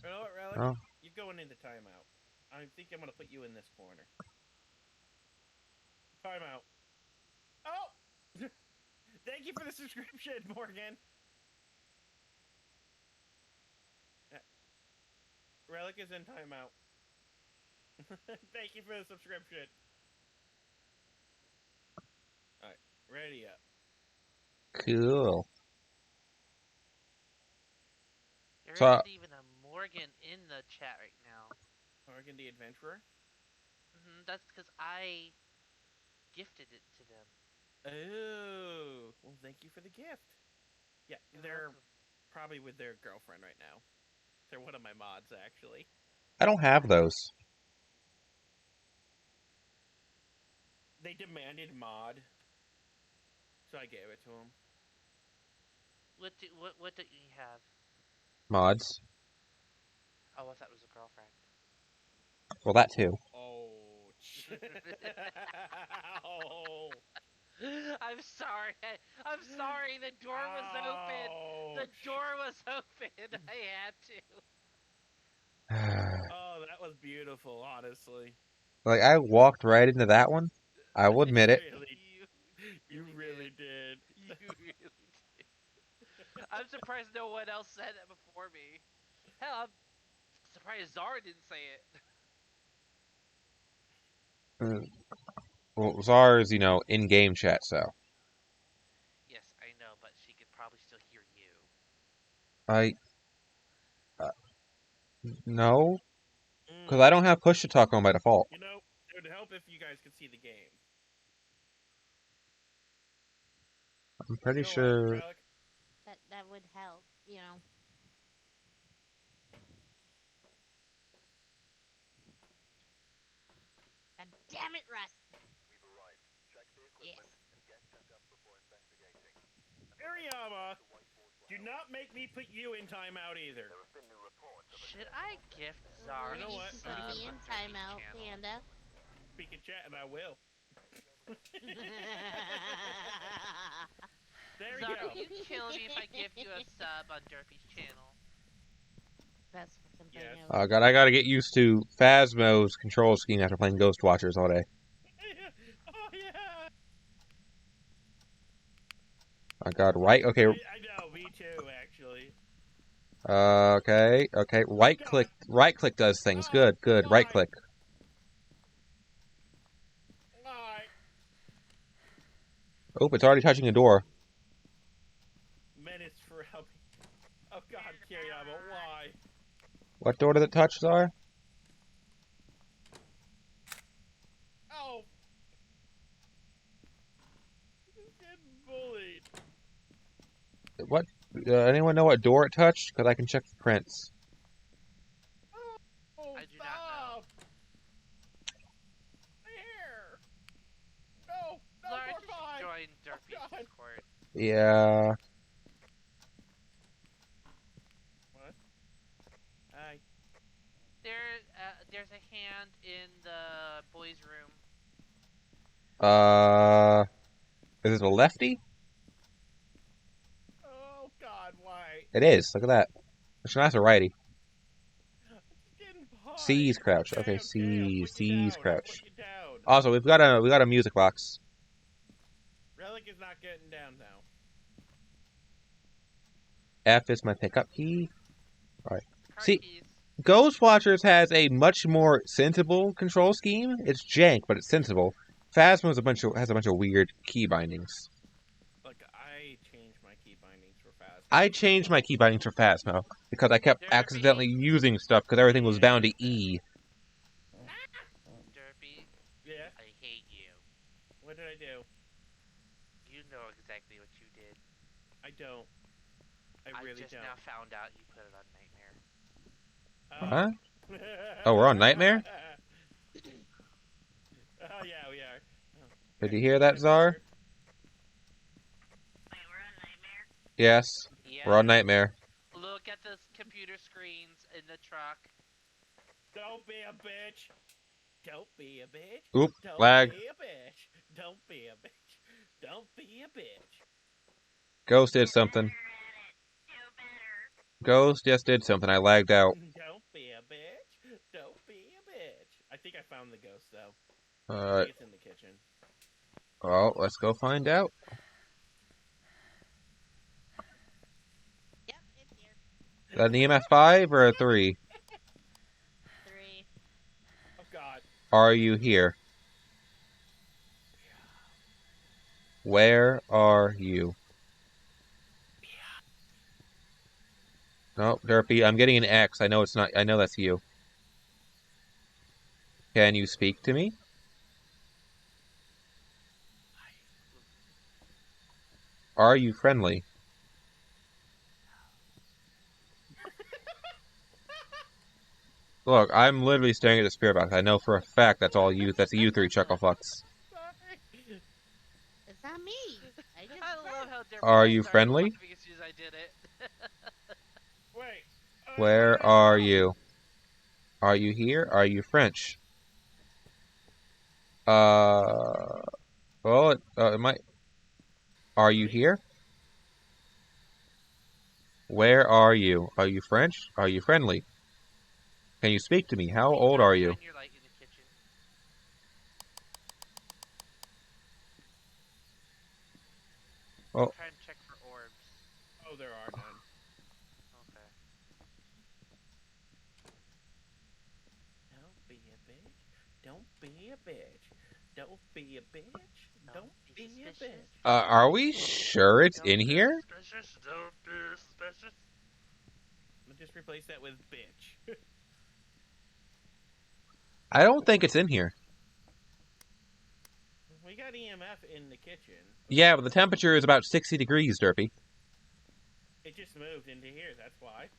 You know what, Relic? Oh. You're going into timeout. I think I'm going to put you in this corner. Timeout. Oh! Thank you for the subscription, Morgan. Relic is in timeout. Thank you for the subscription. Alright, ready up. Cool. There So, isn't even a Morgan in the chat right now. Morgan the Adventurer? That's because I gifted it to them. Oh, well, thank you for the gift. Yeah, You're they're welcome. probably with their girlfriend right now. They're one of my mods, actually. I don't have those. They demanded mod, so I gave it to them. What do you have? Mods. Oh, I thought it was a girlfriend. Well, that too. Oh. Oh. I'm sorry. I'm sorry. The door was open. The door was open. I had to. Oh, that was beautiful, honestly. Like, I walked right into that one. I will admit it. You really did. You really did. I'm surprised no one else said it before me. Hell, I'm surprised Zara didn't say it. Well, Czar's, in-game chat, so. Yes, I know, but she could probably still hear you. No. Because I don't have push-to-talk on by default. You know, it would help if you guys could see the game. I'm pretty sure... What, that would help, God damn it, Russ! Yes. Ariama, do not make me put you in timeout either. Should I gift Zara? You know what? Put me in timeout, Panda. Speak in chat and I will. There you Zara, go. you kill me if I give you a sub on Derpy's channel. That's fucking Yes. Oh god, I gotta get used to Phasmo's control scheme after playing Ghost Watchers all day. Oh yeah. Oh god, right? Okay. I know, me too, actually. Okay. Right click. Right click does things. Good. Right click. Why? Oh, it's already touching a door. Menace for helping. Oh God, Kiriyama, why? What door did it touch, Zar? Oh! I'm getting bullied. What? Anyone know what door it touched? Because I can check the prints. Oh, I do not stop! Here! No! No, Laura, more just pie! join Derpy's God. Discord. Yeah. What? Hi. There's a hand in the boys' room. Is it a lefty? Oh God, why? It is. Look at that. Actually, that's a righty. I'm just getting pie. C's crouch. Okay, I'll C's. put you C's down. I'll crouch. put you down. Also, we got a music box. Relic is not getting down now. F is my pickup key. Alright. Car See, keys. Ghost Watchers has a much more sensible control scheme. It's jank, but it's sensible. Phasma has a bunch of weird key bindings. Look, I changed my key bindings for fast. I changed my key bindings for Phasma because I kept Derpy. accidentally using stuff because everything was bound to E. Derpy, Yeah? I hate you. What did I do? You know exactly what you did. I don't. I really just don't. now found out you put it on Nightmare. Huh? Oh, we're on Nightmare? Oh, yeah, we are. Oh. Did you hear that, Czar? Wait, we're on Nightmare? Yes. Yeah. We're on Nightmare. Look at the computer screens in the truck. Don't be a bitch. Don't be a bitch. Oop, Don't lag. be a bitch. Don't be a bitch. Don't be a bitch. Ghost did something. Ghost just did something. I lagged out. Don't be a bitch. Don't be a bitch. I think I found the ghost, though. I Alright. think it's in the kitchen. Well, let's go find out. Yep, it's here. Is that an EMF 5 or a 3? 3. Oh, God. Are you here? Where are you? Nope, Derpy, I'm getting an X. I know it's not. I know that's you. Can you speak to me? Are you friendly? Look, I'm literally staring at the spirit box. I know for a fact that's all you. That's you three chucklefucks. Sorry. It's not me. I just I love how Derpy Are just you started friendly? laughing as soon as I did it. Wait. Where are you? Are you here? Are you French? Well, it might. Are you here? Where are you? Are you French? Are you friendly? Can you speak to me? How old are you? Shine your light in the kitchen. Well, Try and check for orbs. Oh, there are none. Okay. Don't be a bitch. Don't be a bitch. Don't be a bitch. Don't be a bitch. are we sure it's in here? Suspicious. Don't be suspicious. I'm gonna just replace that with bitch. I don't think it's in here. We got EMF in the kitchen. Yeah, but the temperature is about 60 degrees, Derpy. It just moved into here, that's why.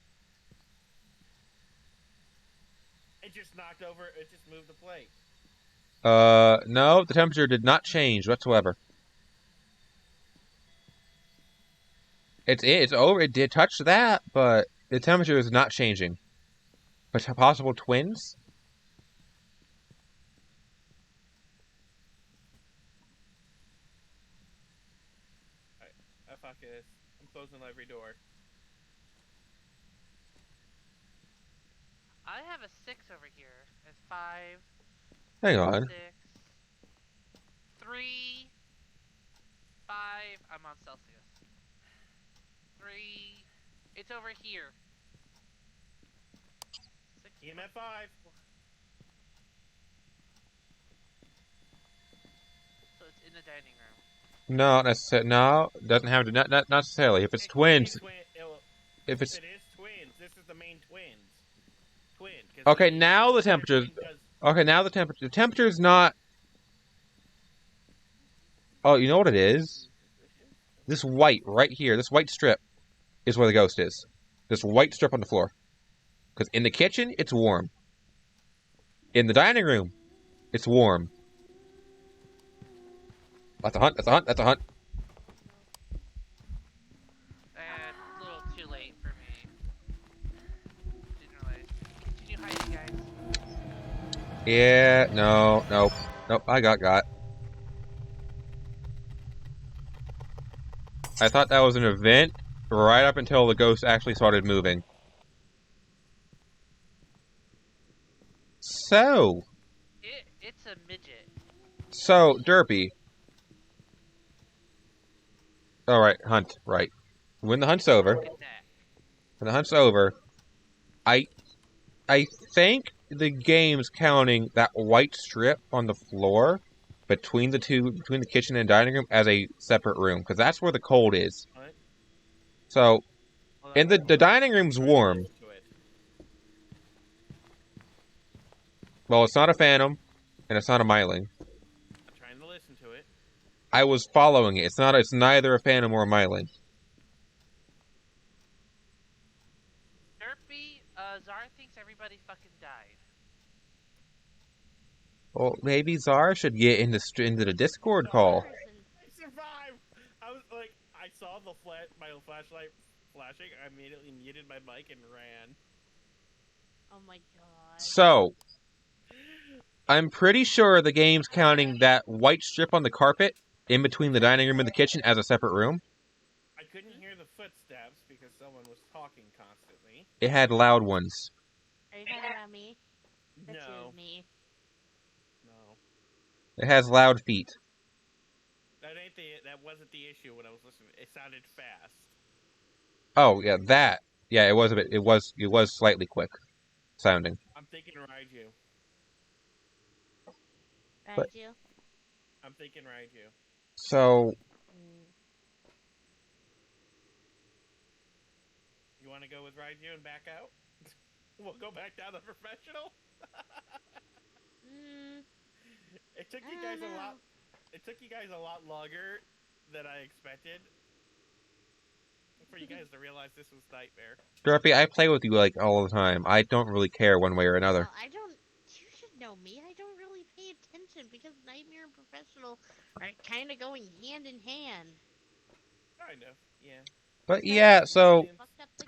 It just knocked over, it just moved the plate. No, the temperature did not change whatsoever. It's over. It did touch that, but the temperature is not changing. But possible twins? Alright, fuck this. I'm closing every door. I have a 6 over here. It's 5. Hang on. 6. 3. 5. I'm on Celsius. 3. It's over here. EMF 5. So it's in the dining room. No, necessarily. No, doesn't have to. Not necessarily. If it's twins. If it's it is twins, this is the main twins. Twin. okay, now the temperature's. Okay, now the temperature. The temperature's not. Oh, you know what it is? This white right here, this white strip, is where the ghost is. This white strip on the floor. Because in the kitchen, it's warm. In the dining room, it's warm. That's a hunt. That's a hunt. That's a hunt. A little too late for me. Didn't realize. Continue hiding, guys. Yeah, no, nope. Nope, I got. I thought that was an event right up until the ghost actually started moving. So. It's a midget. So, Derpy. Alright, hunt, right. When the hunt's over. I think the game's counting that white strip on the floor between the kitchen and dining room as a separate room, because that's where the cold is. What? So, and the dining room's warm. Well, it's not a phantom, and it's not a myling. I'm trying to listen to it. I was following it. It's neither a phantom or a myling. Derpy, Zara thinks everybody fucking died. Well, maybe Zara should get into the Discord call. I survived! I was like, I saw my flashlight flashing, I immediately muted my mic and ran. Oh my god. So, I'm pretty sure the game's counting that white strip on the carpet in between the dining room and the kitchen as a separate room. I couldn't hear the footsteps because someone was talking constantly. It had loud ones. Are you talking about me? That's No. me. No. It has loud feet. That wasn't the issue when I was listening. It sounded fast. Oh yeah, that. Yeah, it was a bit. It was slightly quick sounding. I'm thinking Raiju. Raiju? I'm thinking Raiju. So. You want to go with Raiju and back out? We'll go back down to professional. It took you guys a lot. It took you guys a lot longer than I expected for you guys to realize this was Nightmare. Dorothy, I play with you like all the time. I don't really care one way or another. Well, I don't. You should know me. I don't really pay attention because Nightmare and Professional are kind of going hand in hand. Kind of, yeah. But yeah, so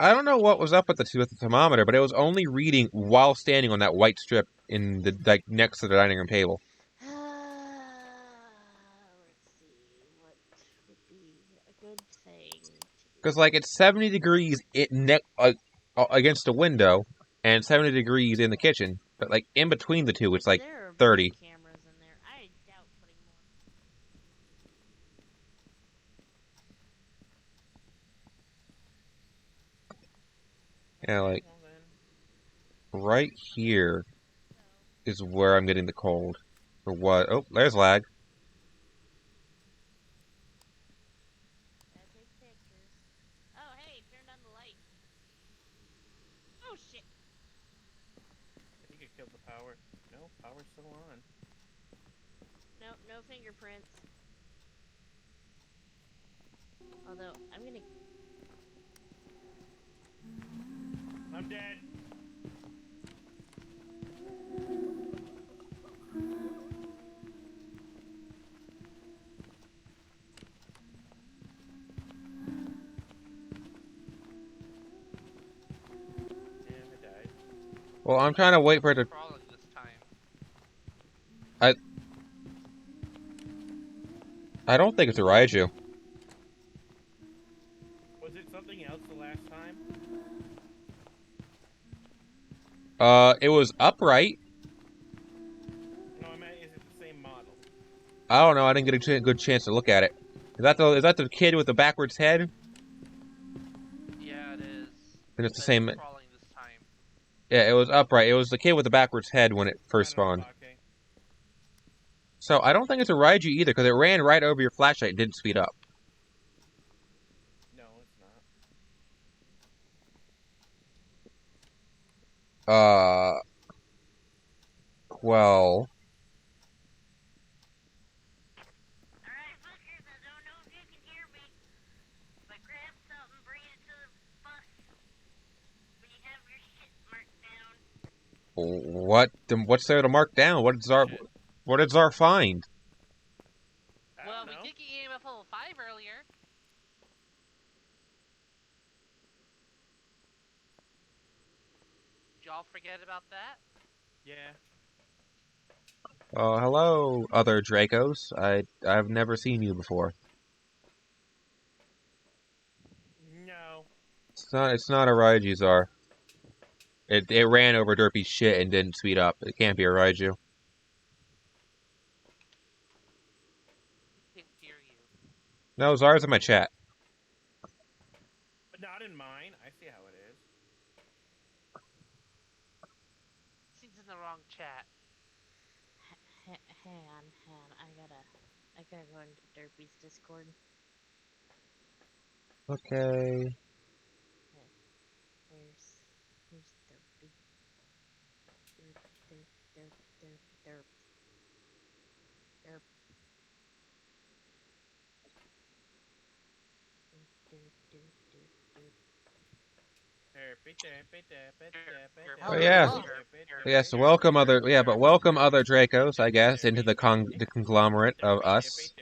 I don't know what was up with the thermometer, but it was only reading while standing on that white strip in the next to the dining room table. Let's see, what would be a good thing? Because like it's 70 degrees against a window, and 70 degrees in the kitchen, but like in between the two, it's like 30. Cameras in there. I doubt putting more. Yeah, like right here is where I'm getting the cold. Or what? Oh, there's lag. Oh, hey, turn on the light. Oh, shit. I think it killed the power. No, power's still on. Nope, no fingerprints. Although, I'm gonna... I'm dead. Well, I'm trying to wait for it to... I don't think it's a Raiju. Was it something else the last time? It was upright. No, I meant, is it the same model? I don't know, I didn't get a good chance to look at it. Is that the kid with the backwards head? Yeah, it is. Then it's the same... Yeah, it was upright. It was the kid with the backwards head when it first Not an spawned. Obake. So I don't think it's a Raiju either, because it ran right over your flashlight and didn't speed up. No, it's not. Well... Alright, fuckers, I don't know if you can hear me, but grab something, bring it to the bus. When you have your shit marked down. What's there to mark down? What did Czar find? Well, we did get EMF level 5 earlier. Did y'all forget about that? Yeah. Oh, hello, other Dracos. I've never seen you before. No. It's not a Raiju, Czar. It ran over Derpy's shit and didn't speed up. It can't be a Raiju. Can't hear you. No, Czar's in my chat. But not in mine. I see how it is. Seems in the wrong chat. Hang on. I gotta go into Derpy's Discord. Okay. Where's Derpy? Derp. Oh yeah. Yes, welcome other Dracos, I guess, into the conglomerate of us.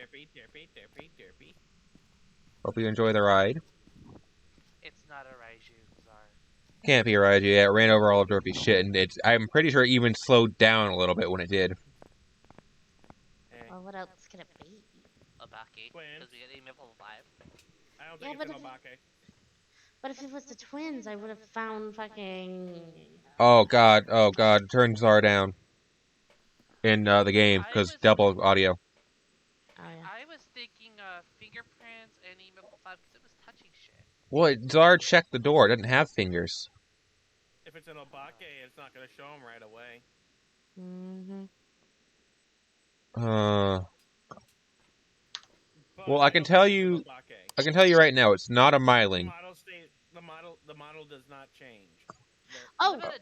Hope you enjoy the ride. It's not a Raiju, Czar. Can't be a Raiju. Yeah, it ran over all of Derpy's shit, and I'm pretty sure it even slowed down a little bit when it did. Well, what else could it be? Obake. Because we got EMF level 5. I don't think it's an Obake. But if it was the twins, I would have found fucking... Oh god, turn Czar down. In the game, because double audio. Oh, yeah. I was thinking fingerprints and EMF level 5 because it was touching shit. Well, Czar checked the door. It doesn't have fingers. If it's an Obake, it's not going to show him right away. Well, I can tell you right now, it's not a Myling. The model does not change.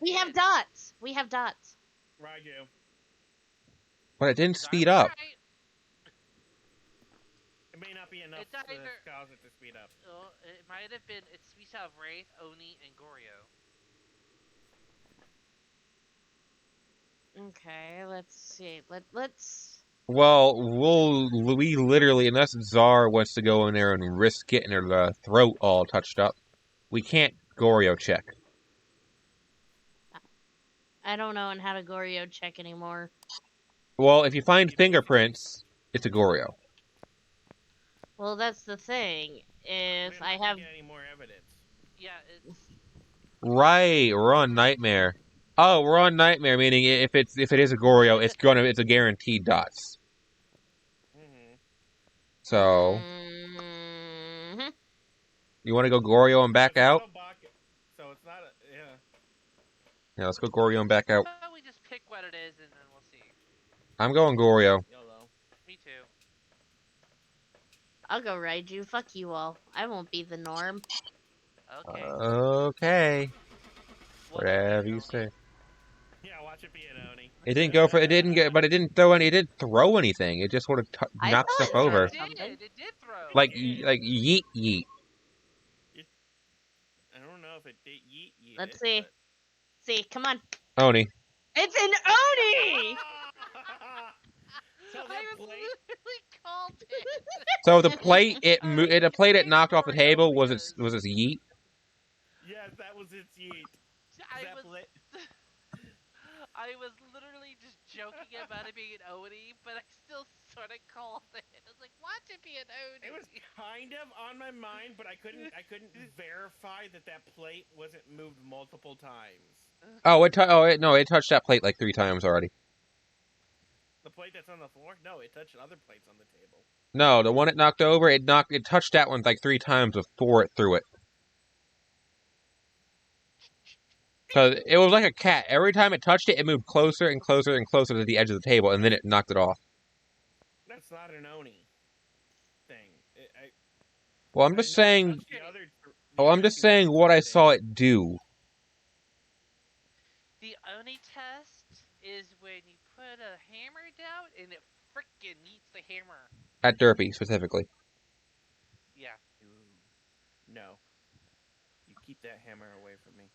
We have dots. Raiju. But it didn't speed up. Right. It may not be enough to cause it to speed up. It might have been. It's we saw Wraith, Oni, and Goryo. Okay, let's see. Let's. Well, we literally, unless Czar wants to go in there and risk getting her throat all touched up, we can't Goryo check. I don't know how to Goryo check anymore. Well, if you find fingerprints, it's a Goryo. Well, that's the thing. If I have any more evidence. Yeah, it's right. We're on Nightmare. Oh, we're on Nightmare, meaning if it is a Goryo, it's a guaranteed dots. So, you want to go Goryo and back out? So it's not Yeah, let's go Goryo and back out. How about we just pick what it is and then we'll see. I'm going Goryo. YOLO. Me too. I'll go Raiju. Fuck you all. I won't be the norm. Okay. Okay. Whatever you say. Yeah, watch it be an Oni. It didn't throw anything. It just sort of knocked stuff over. It did throw. Like yeet yeet. I don't know if it did yeet. Let's see. See, come on. Oni. It's an Oni! So I was literally called it. So the plate it knocked off the table was its yeet. Yes, that was its yeet. I was literally just joking about it being an Oni, but I still sort of called it. I was like, watch it be an Oni. It was kind of on my mind, but I couldn't verify that plate wasn't moved multiple times. It touched that plate like 3 times already. The plate that's on the floor? No, it touched other plates on the table. No, the one it knocked over, it touched that one like 3 times before it threw it. Because it was like a cat. Every time it touched it, it moved closer and closer and closer to the edge of the table, and then it knocked it off. That's not an Oni thing. Well, I'm I just know it saying. touched the Oh, I'm just two saying what I things saw did. it do. The Oni test is when you put a hammer down and it frickin' eats the hammer. At Derpy, specifically. Yeah. No. You keep that hammer away from me.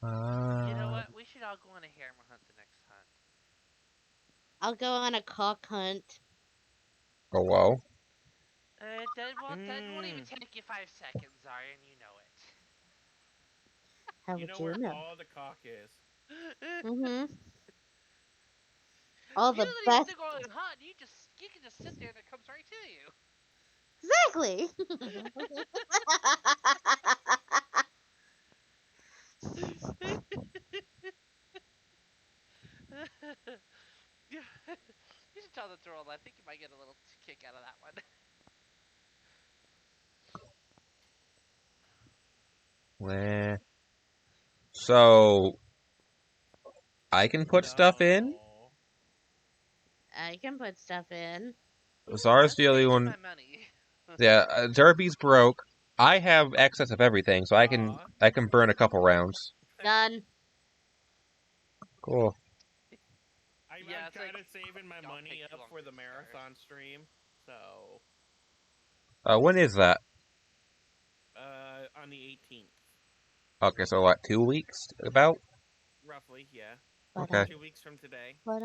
You know what? We should all go on a hammer hunt the next hunt. I'll go on a cock hunt. Oh, wow. That won't even take you 5 seconds, Zaryan. You know it. How You would know you where know? all the cock is. Mm-hmm. All You the don't even best. have to go and hunt. You can just sit there and it comes right to you. Exactly. You should tell the troll. I think you might get a little kick out of that one. Meh. So, I can put stuff in? No. I can put stuff in. Zara's That's the only wasting one. my money. Yeah, Derpy's broke. I have excess of everything, so I can burn a couple rounds. Done. Cool. I'm Yeah, it's kind like, of saving my don't money take too up long for to the start. marathon stream. So, When is that? on the 18th. Okay, so what, 2 weeks? About? Roughly, yeah. Okay. 2 weeks from today. I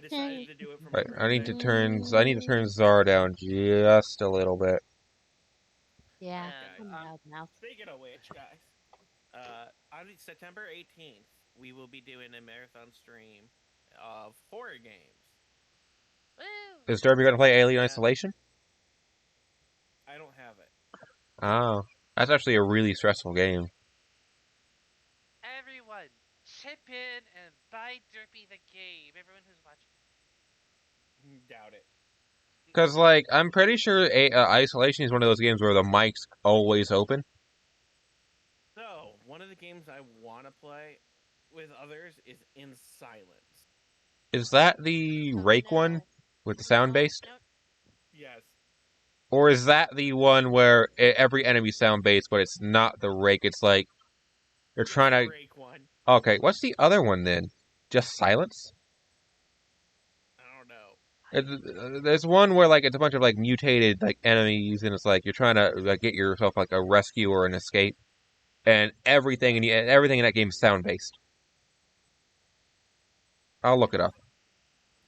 decided to do it for my Wait, birthday. I need to turn Zara down just a little bit. Yeah, Okay. I'm loud mouth. Speaking of which, guys, on September 18th, we will be doing a marathon stream of horror games. Woo! Is Derby going to play Alien Yeah. Isolation? I don't have it. Oh, that's actually a really stressful game. Everyone, chip in and buy Derpy the game. Everyone who's watching. Doubt it. Because, like, I'm pretty sure Isolation is one of those games where the mic's always open. So, one of the games I want to play with others is In Silence. Is that the Rake one with the sound based? Nope. Yes. Or is that the one where every enemy sound based, but it's not the Rake? It's like you're trying to. Rake one. Okay, what's the other one then? Just Silence? I don't know. There's one where like it's a bunch of like mutated like enemies, and it's like you're trying to like get yourself like a rescue or an escape, and everything in that game is sound based. I'll look it up.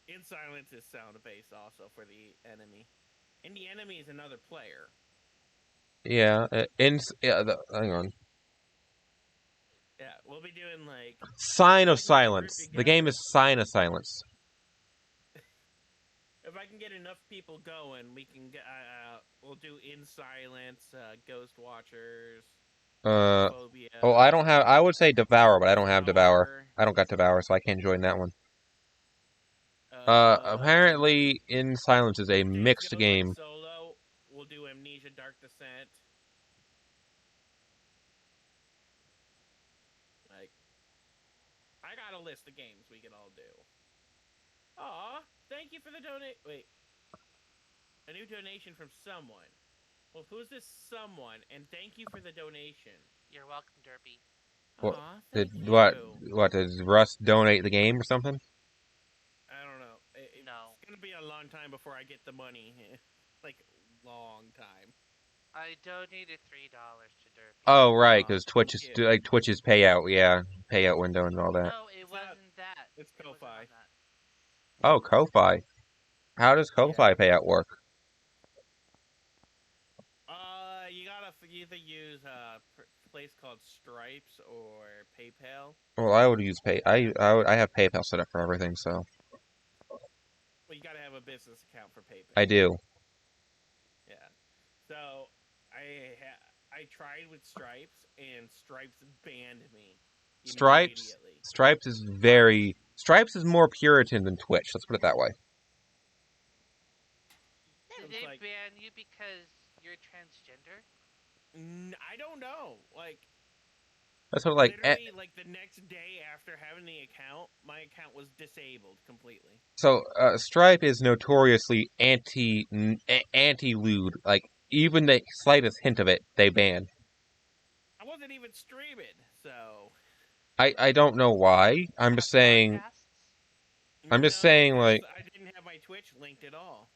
In Silence is sound based also for the enemy, and the enemy is another player. Yeah, hang on. Yeah, we'll be doing like Sign of Silence. The game is Sign of Silence. If I can get enough people going, we can get. We'll do In Silence, Ghost Watchers. Phobia. Oh, I don't have. I would say Devour, but I don't have Devour. I don't got Devour, so I can't join that one. Apparently, In Silence is a mixed game. Like solo, we'll do Amnesia: Dark Descent. Like, I got a list of games we can all do. Aw, thank you for the donate. Wait, a new donation from someone. Well, who's this someone? And thank you for the donation. You're welcome, Derpy. Aw, thank you. What did Russ donate the game or something? I don't know. It's gonna be a long time before I get the money. Like, long time. I donated $3 to Derpy. Oh right, because Twitch's payout window and all that. No, it wasn't that. It's Ko-Fi. Oh, Ko-Fi. How does Ko-Fi payout work? You gotta either use a place called Stripes or PayPal. Well, I would use I have PayPal set up for everything, so. Well, you gotta have a business account for PayPal. I do. Yeah. So I tried with Stripes, and Stripes banned me. Stripes is more Puritan than Twitch. Let's put it that way. Did they ban you because you're transgender? I don't know. Like, That's what like. Literally, like the next day after having the account, my account was disabled completely. So Stripe is notoriously anti-lewd. Like even the slightest hint of it, they ban. I wasn't even streaming, so. I don't know why. I'm just saying. Broadcasts? I'm just saying, like. I didn't have my Twitch linked at all.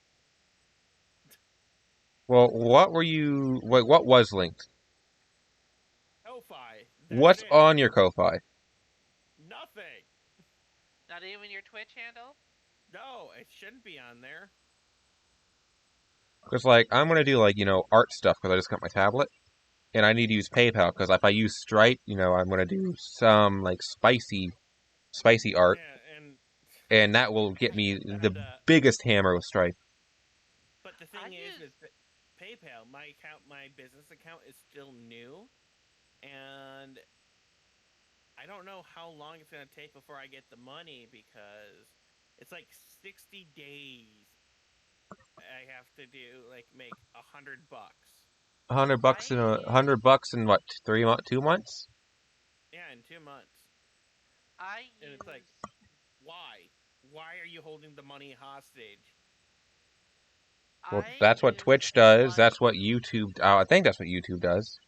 Well, what were you? What was linked? Ko-Fi. What's it. on your Ko-Fi? Nothing. Not even your Twitch handle? No, it shouldn't be on there. Because like I'm gonna do like art stuff because I just got my tablet, and I need to use PayPal because if I use Stripe, I'm gonna do some like spicy art, Yeah, and that will get me the biggest hammer with Stripe. But the thing is PayPal, my business account is still new, and I don't know how long it's gonna take before I get the money because it's like 60 days. I have to make $100. $100 in $100 in what 2 months? Yeah, in 2 months. And it's like, why? Why are you holding the money hostage? Well, that's what Twitch does. That's what YouTube. I think that's what YouTube does.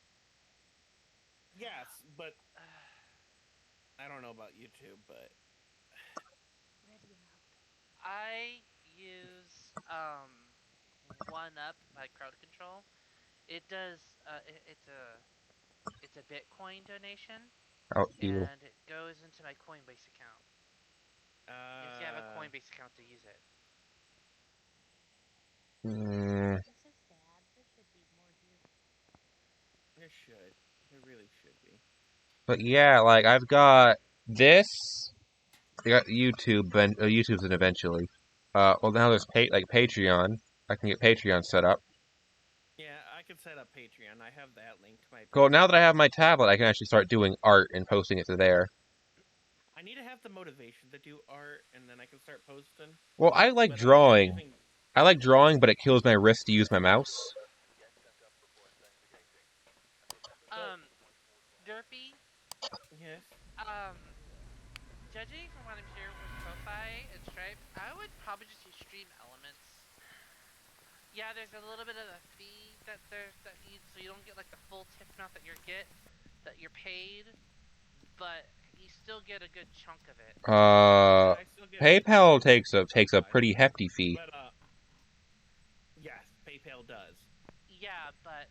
Yes, but I don't know about YouTube, but I use OneUp by Crowd Control. It does. It's a Bitcoin donation, and it goes into my Coinbase account. If you have a Coinbase account to use it. This is sad. There should be more here. There should. There really should be. But yeah, like I've got this. I got YouTube, and YouTube's an eventually. Well now there's Patreon. I can get Patreon set up. Yeah, I can set up Patreon. I have that linked to my Patreon. Cool. Now that I have my tablet, I can actually start doing art and posting it to there. I need to have the motivation to do art, and then I can start posting. Well, I like drawing. I like drawing, but it kills my wrist to use my mouse. Derpy? Yes? Judging from what I'm hearing with Ko-Fi and Stripe, I would probably just use Stream Elements. Yeah, there's a little bit of a fee so you don't get like the full tip amount that you're paid, but you still get a good chunk of it. PayPal takes a pretty hefty fee. But yes, PayPal does. Yeah, but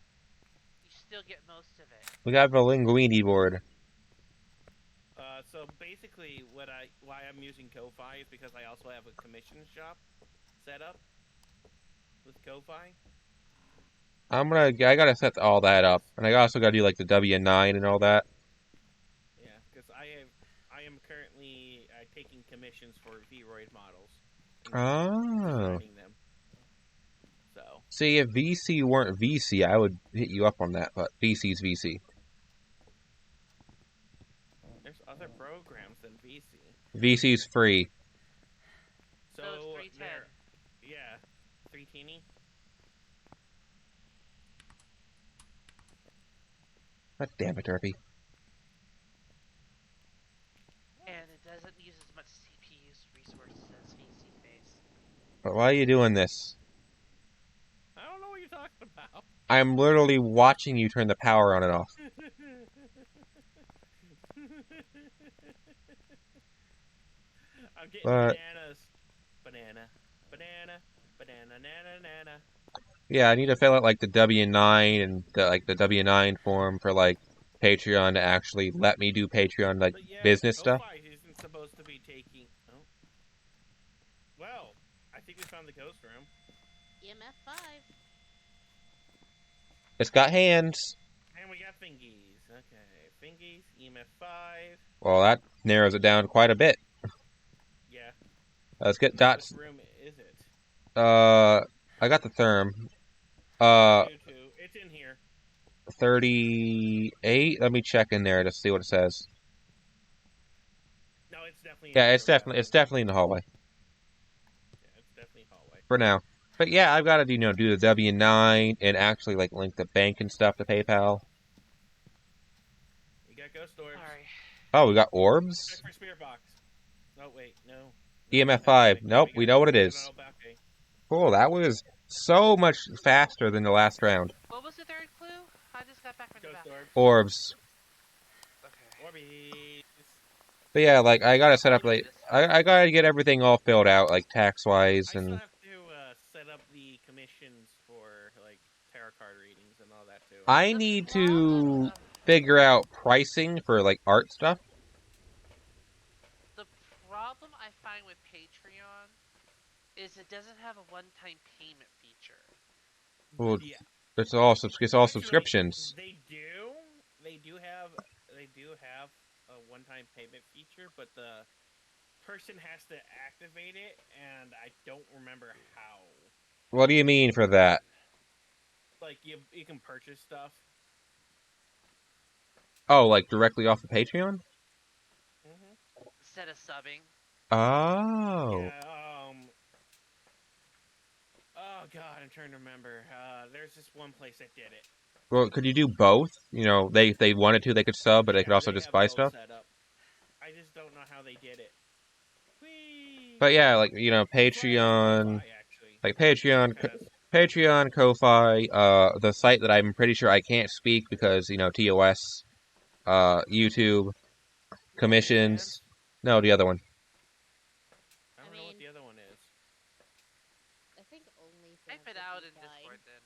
you still get most of it. We got the linguini board. So basically, why I'm using Ko-Fi is because I also have a commission shop set up with Ko-Fi. I gotta set all that up, and I also gotta do like the W9 and all that. Yeah, because I am currently taking commissions for Vroid models. Oh. Them. So. See, if VC weren't VC, I would hit you up on that, but VC's VC. There's other programs than VC. VC's free. So it's 310. Yeah, 310. God damn it, Derpy. And it doesn't use as much CPU resources as VC face. But why are you doing this? I don't know what you're talking about. I'm literally watching you turn the power on and off. I'm getting bananas. Banana, nana. Yeah, I need to fill out like the W9 and the W9 form for like Patreon to actually let me do Patreon business stuff. Isn't supposed to be taking. Oh. Well, I think we found the ghost room. EMF 5. It's got hands. And we got fingies. Okay, fingies, EMF 5. Well, that narrows it down quite a bit. Yeah. Let's get dots. What room is it? I got the therm. It's in here. 38. Let me check in there to see what it says. No, it's definitely. Yeah, it's definitely in the hallway. Yeah, it's definitely hallway. For now. But yeah, I've got to do the W9 and actually link the bank and stuff to PayPal. You got Ghost orbs. Sorry. Oh, we got orbs? Check for spirit box. No, wait, no. EMF 5. Nope, we know what it is. Okay. Cool, that was so much faster than the last round. What was the third clue? I just got back from the Ghost bathroom. orbs. Orbs. Okay. Orbies. But yeah, like, I gotta set up, We'll do like, this. I gotta get everything all filled out, like, tax-wise, I still and... have to set up the commissions for, like, tarot card readings and all that, too. I The need problem- to figure out pricing for, like, art stuff. The problem I find with Patreon is it doesn't have a one-time payment feature. Well, Yeah. it's all Actually, subscriptions. They do have a one-time payment feature, but the person has to activate it, and I don't remember how. What do you mean for that? Like you can purchase stuff. Oh, like directly off the Patreon? Instead of subbing. Oh. Yeah. Oh God, I'm trying to remember. There's this one place that did it. Well, could you do both? You know, if they wanted to, they could sub, but they could also just buy stuff. Set up. I just don't know how they did it. Whee! But yeah, like, you know, Patreon, like Patreon, Ko-Fi, the site that I'm pretty sure I can't speak because, you know, TOS, YouTube, commissions. No, the other one. I don't know what the other one is. I think OnlyFans. Type it out in Discord then.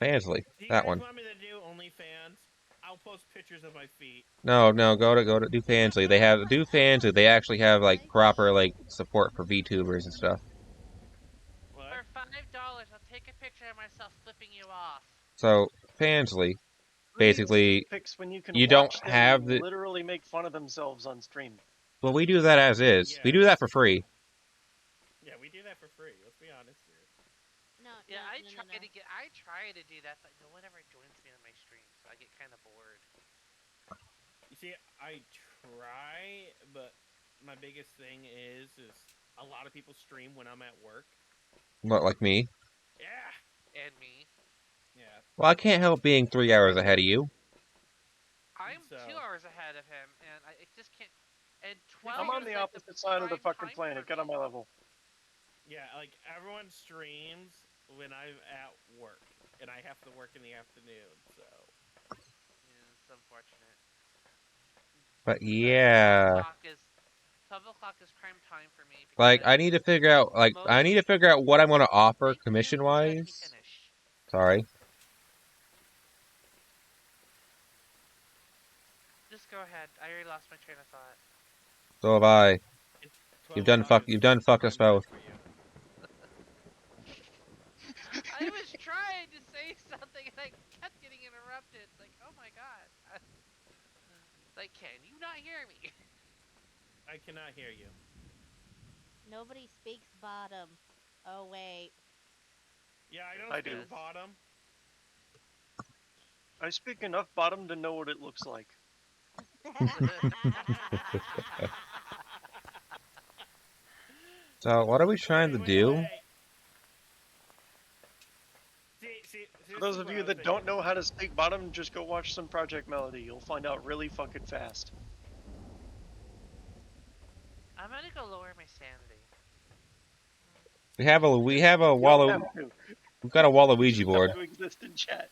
Fansly, Do you that guys one. want me to do OnlyFans? I'll post pictures of my feet. No, go to do Fansly. They have do Fansly. They actually have like proper like support for VTubers and stuff. What? For $5, I'll take a picture of myself flipping you off. So Fansly, basically, pics when you can you watch don't them have the. literally make fun of themselves on stream. Well, we do that as is. Yeah. We do that for free. Yeah, we do that for free. Let's be honest here. No, Yeah, no, I no, try no, no. I try to do that, but no one ever joins me on my stream, so I get kind of bored. You see, I try, but my biggest thing is a lot of people stream when I'm at work. What, like me? Yeah. And me. Yeah. Well, I can't help being 3 hours ahead of you. I'm 2 hours ahead of him, and I just can't. And 12. I'm on the opposite side of the fucking planet. Get on my level. Yeah, like everyone streams when I'm at work, and I have to work in the afternoon, so. Yeah, it's unfortunate. But yeah. 12 o'clock is prime time for me. Like, I need to figure out, what I'm going to offer commission-wise. Sorry. Just go ahead. I already lost my train of thought. So have I. You've done fucked us both. I was trying to say something and I kept getting interrupted. It's like, oh my god. Like, can you not hear me? I cannot hear you. Nobody speaks bottom. Oh wait. Yeah, I do. Bottom. I speak enough bottom to know what it looks like. So, what are we trying to do? For those of you that don't know how to speak bottom, just go watch some Project Melody. You'll find out really fucking fast. I'm gonna go lower my sanity. We've got a Waluigi board. To exist in chat.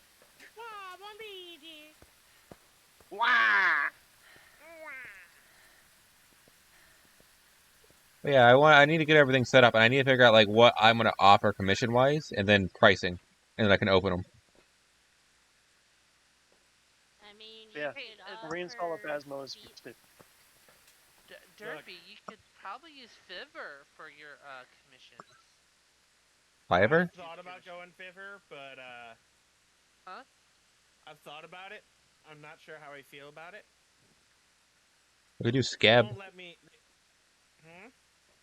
Yeah, I need to get everything set up, and I need to figure out like what I'm gonna offer commission wise, and then pricing, and then I can open them. I mean, Yeah, reinstall a Phasmo is fixed it. Derpy, you could probably use Fiverr for your commissions. Fiverr? I've thought about going Fiverr, but Huh? I've thought about it. I'm not sure how I feel about it. We could do Scab. Won't let me.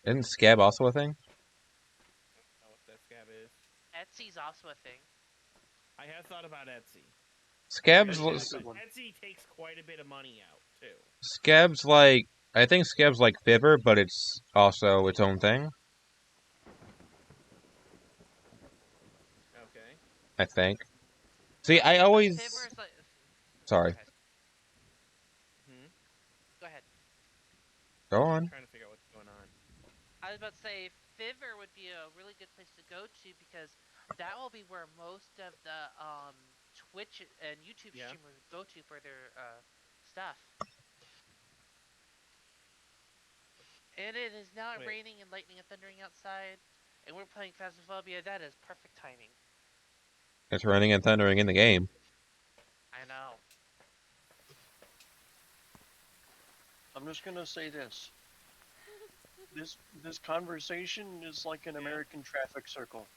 Isn't Scab also a thing? I don't know what that Scab is. Etsy's also a thing. I have thought about Etsy. Etsy takes quite a bit of money out too. Scab's like I think Scab's like Fiverr, but it's also its own thing. Okay. I think. See, I always. Fiverr's like... Sorry. Go on. I'm trying to figure out what's going on. I was about to say Fiverr would be a really good place to go to because that will be where most of the Twitch and YouTube Yeah. streamers go to for their stuff. And it is now Wait. raining and lightning and thundering outside, and we're playing Phasmophobia. That is perfect timing. It's raining and thundering in the game. I know. I'm just gonna say this. This conversation is like an American traffic circle.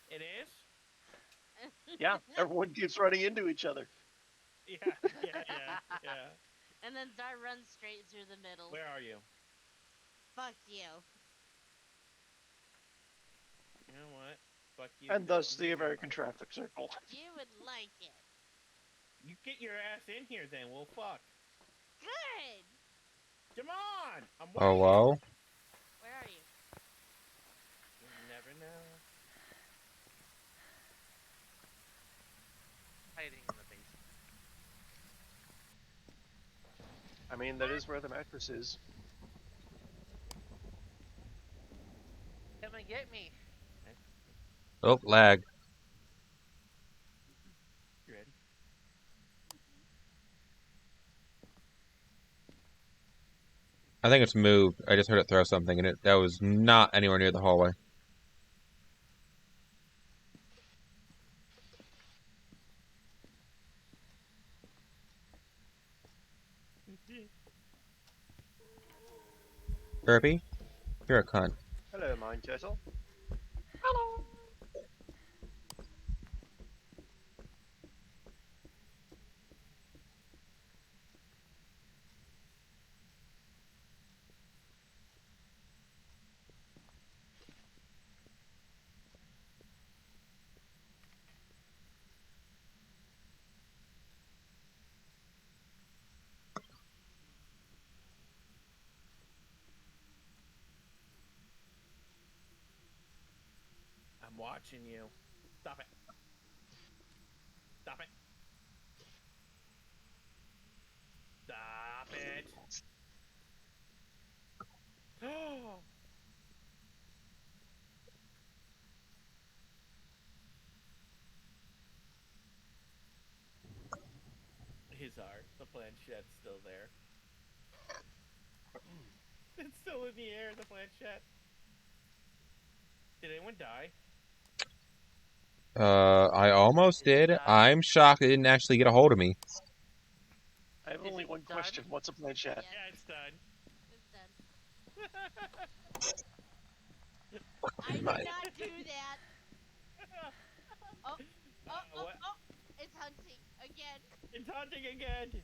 It is? Yeah, everyone keeps running into each other. Yeah. And then Dar runs straight through the middle. Where are you? Fuck you. You know what? Fuck you. And thus the American traffic circle. You would like it. You get your ass in here then. We'll fuck. Good. Come on! I'm waiting. Oh, well. Where are you? You never know. Hiding in the basement. I mean, that is where the mattress is. Come and get me. Oh, lag. You ready? I think it's moved. I just heard it throw something, and that was not anywhere near the hallway. Kirby, you're a cunt. Hello, Mine Turtle. Hello. I'm watching you. Stop it. Stop it. Stop it. Oh! His art. The planchettes still there. It's still in the air, the planchette. Did anyone die? I almost did. I'm shocked it didn't actually get a hold of me. I have only one question. What's a planchette? Yeah, it's done. It's done. I did not do that. Oh, it's hunting again. It's hunting again.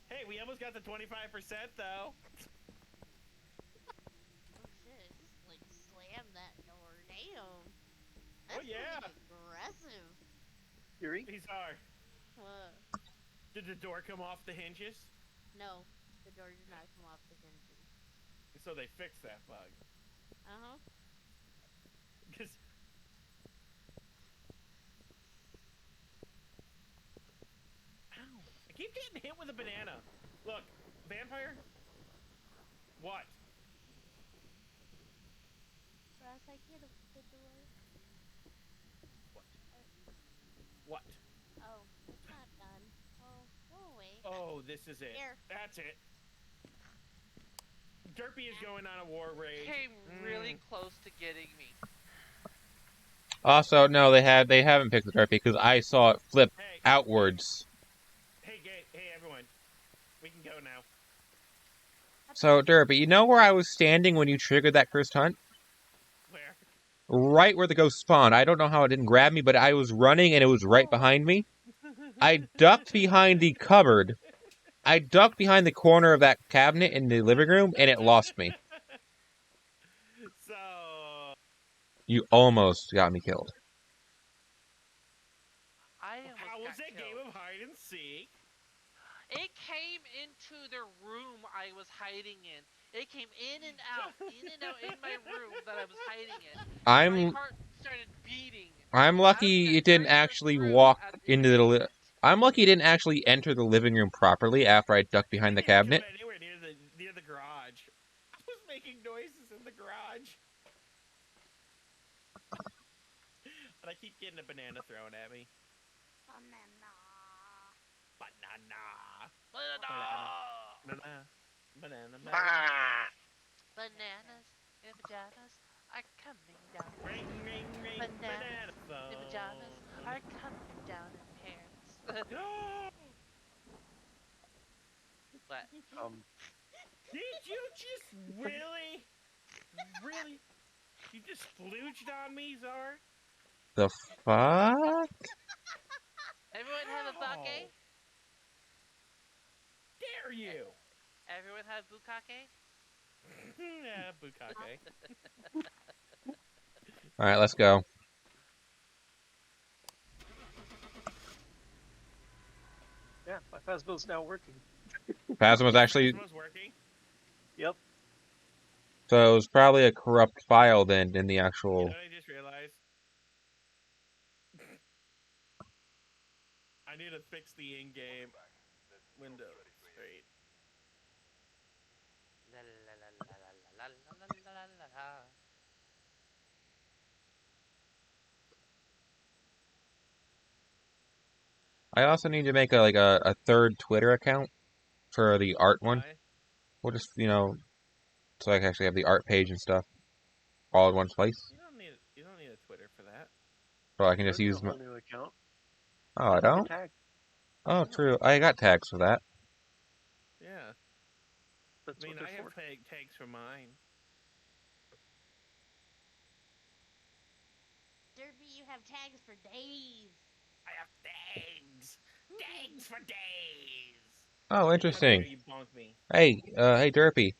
Hey, we almost got to 25% though. Oh shit, I just like slammed that door. Damn. That's yeah. pretty aggressive. Yuri? These are. What? Did the door come off the hinges? No, the door did not come off the hinges. So they fixed that bug. Uh-huh. Because... Ow. I keep getting hit with a banana. Look, vampire? What? Ross, I can't open the door. What? What? Oh, it's not done. Oh, go away. Oh, this is it. Here. That's it. Derpy is going on a war rage. Came really close to getting me. Also, no, they haven't picked the Derpy because I saw it flip outwards. Hey, everyone. We can go now. So, Derpy, you know where I was standing when you triggered that first hunt? Where? Right where the ghost spawned. I don't know how it didn't grab me, but I was running and it was right behind me. I ducked behind the cupboard. I ducked behind the corner of that cabinet in the living room, and it lost me. So... You almost got me killed. How was that game of hide and seek? It came into the room I was hiding in. It came in and out in my room that I was hiding in. My heart started beating. I'm lucky it didn't actually walk into the... I'm lucky he didn't actually enter the living room properly after I ducked behind the cabinet. Come anywhere near the garage. I was making noises in the garage. And I keep getting a banana thrown at me. Banana. Bananas in pajamas are coming down. Ring, ring, ring. Bananas Banana in pajamas are coming down in pairs. What? Did you just really? You just flooged on me, Czar? The fuck? Everyone have a sake? Dare you? Everyone have bukkake? Yeah, bukkake. Alright, let's go. Yeah, my Phasmo's now working. Phasma's actually... Phasma's working? Yep. So it was probably a corrupt file then in the actual... You know what I just realized? I need to fix the in-game window straight. I also need to make a third Twitter account for the art one. We'll just, so I can actually have the art page and stuff all in one place. You don't need a Twitter for that. So I can just use my new account. Oh, I don't? Oh, true. I got tags for that. Yeah. That's I have tags for mine. Derpy, you have tags for days. I have tags. Tags for days. Oh, interesting. You bonk me. Hey, Derpy.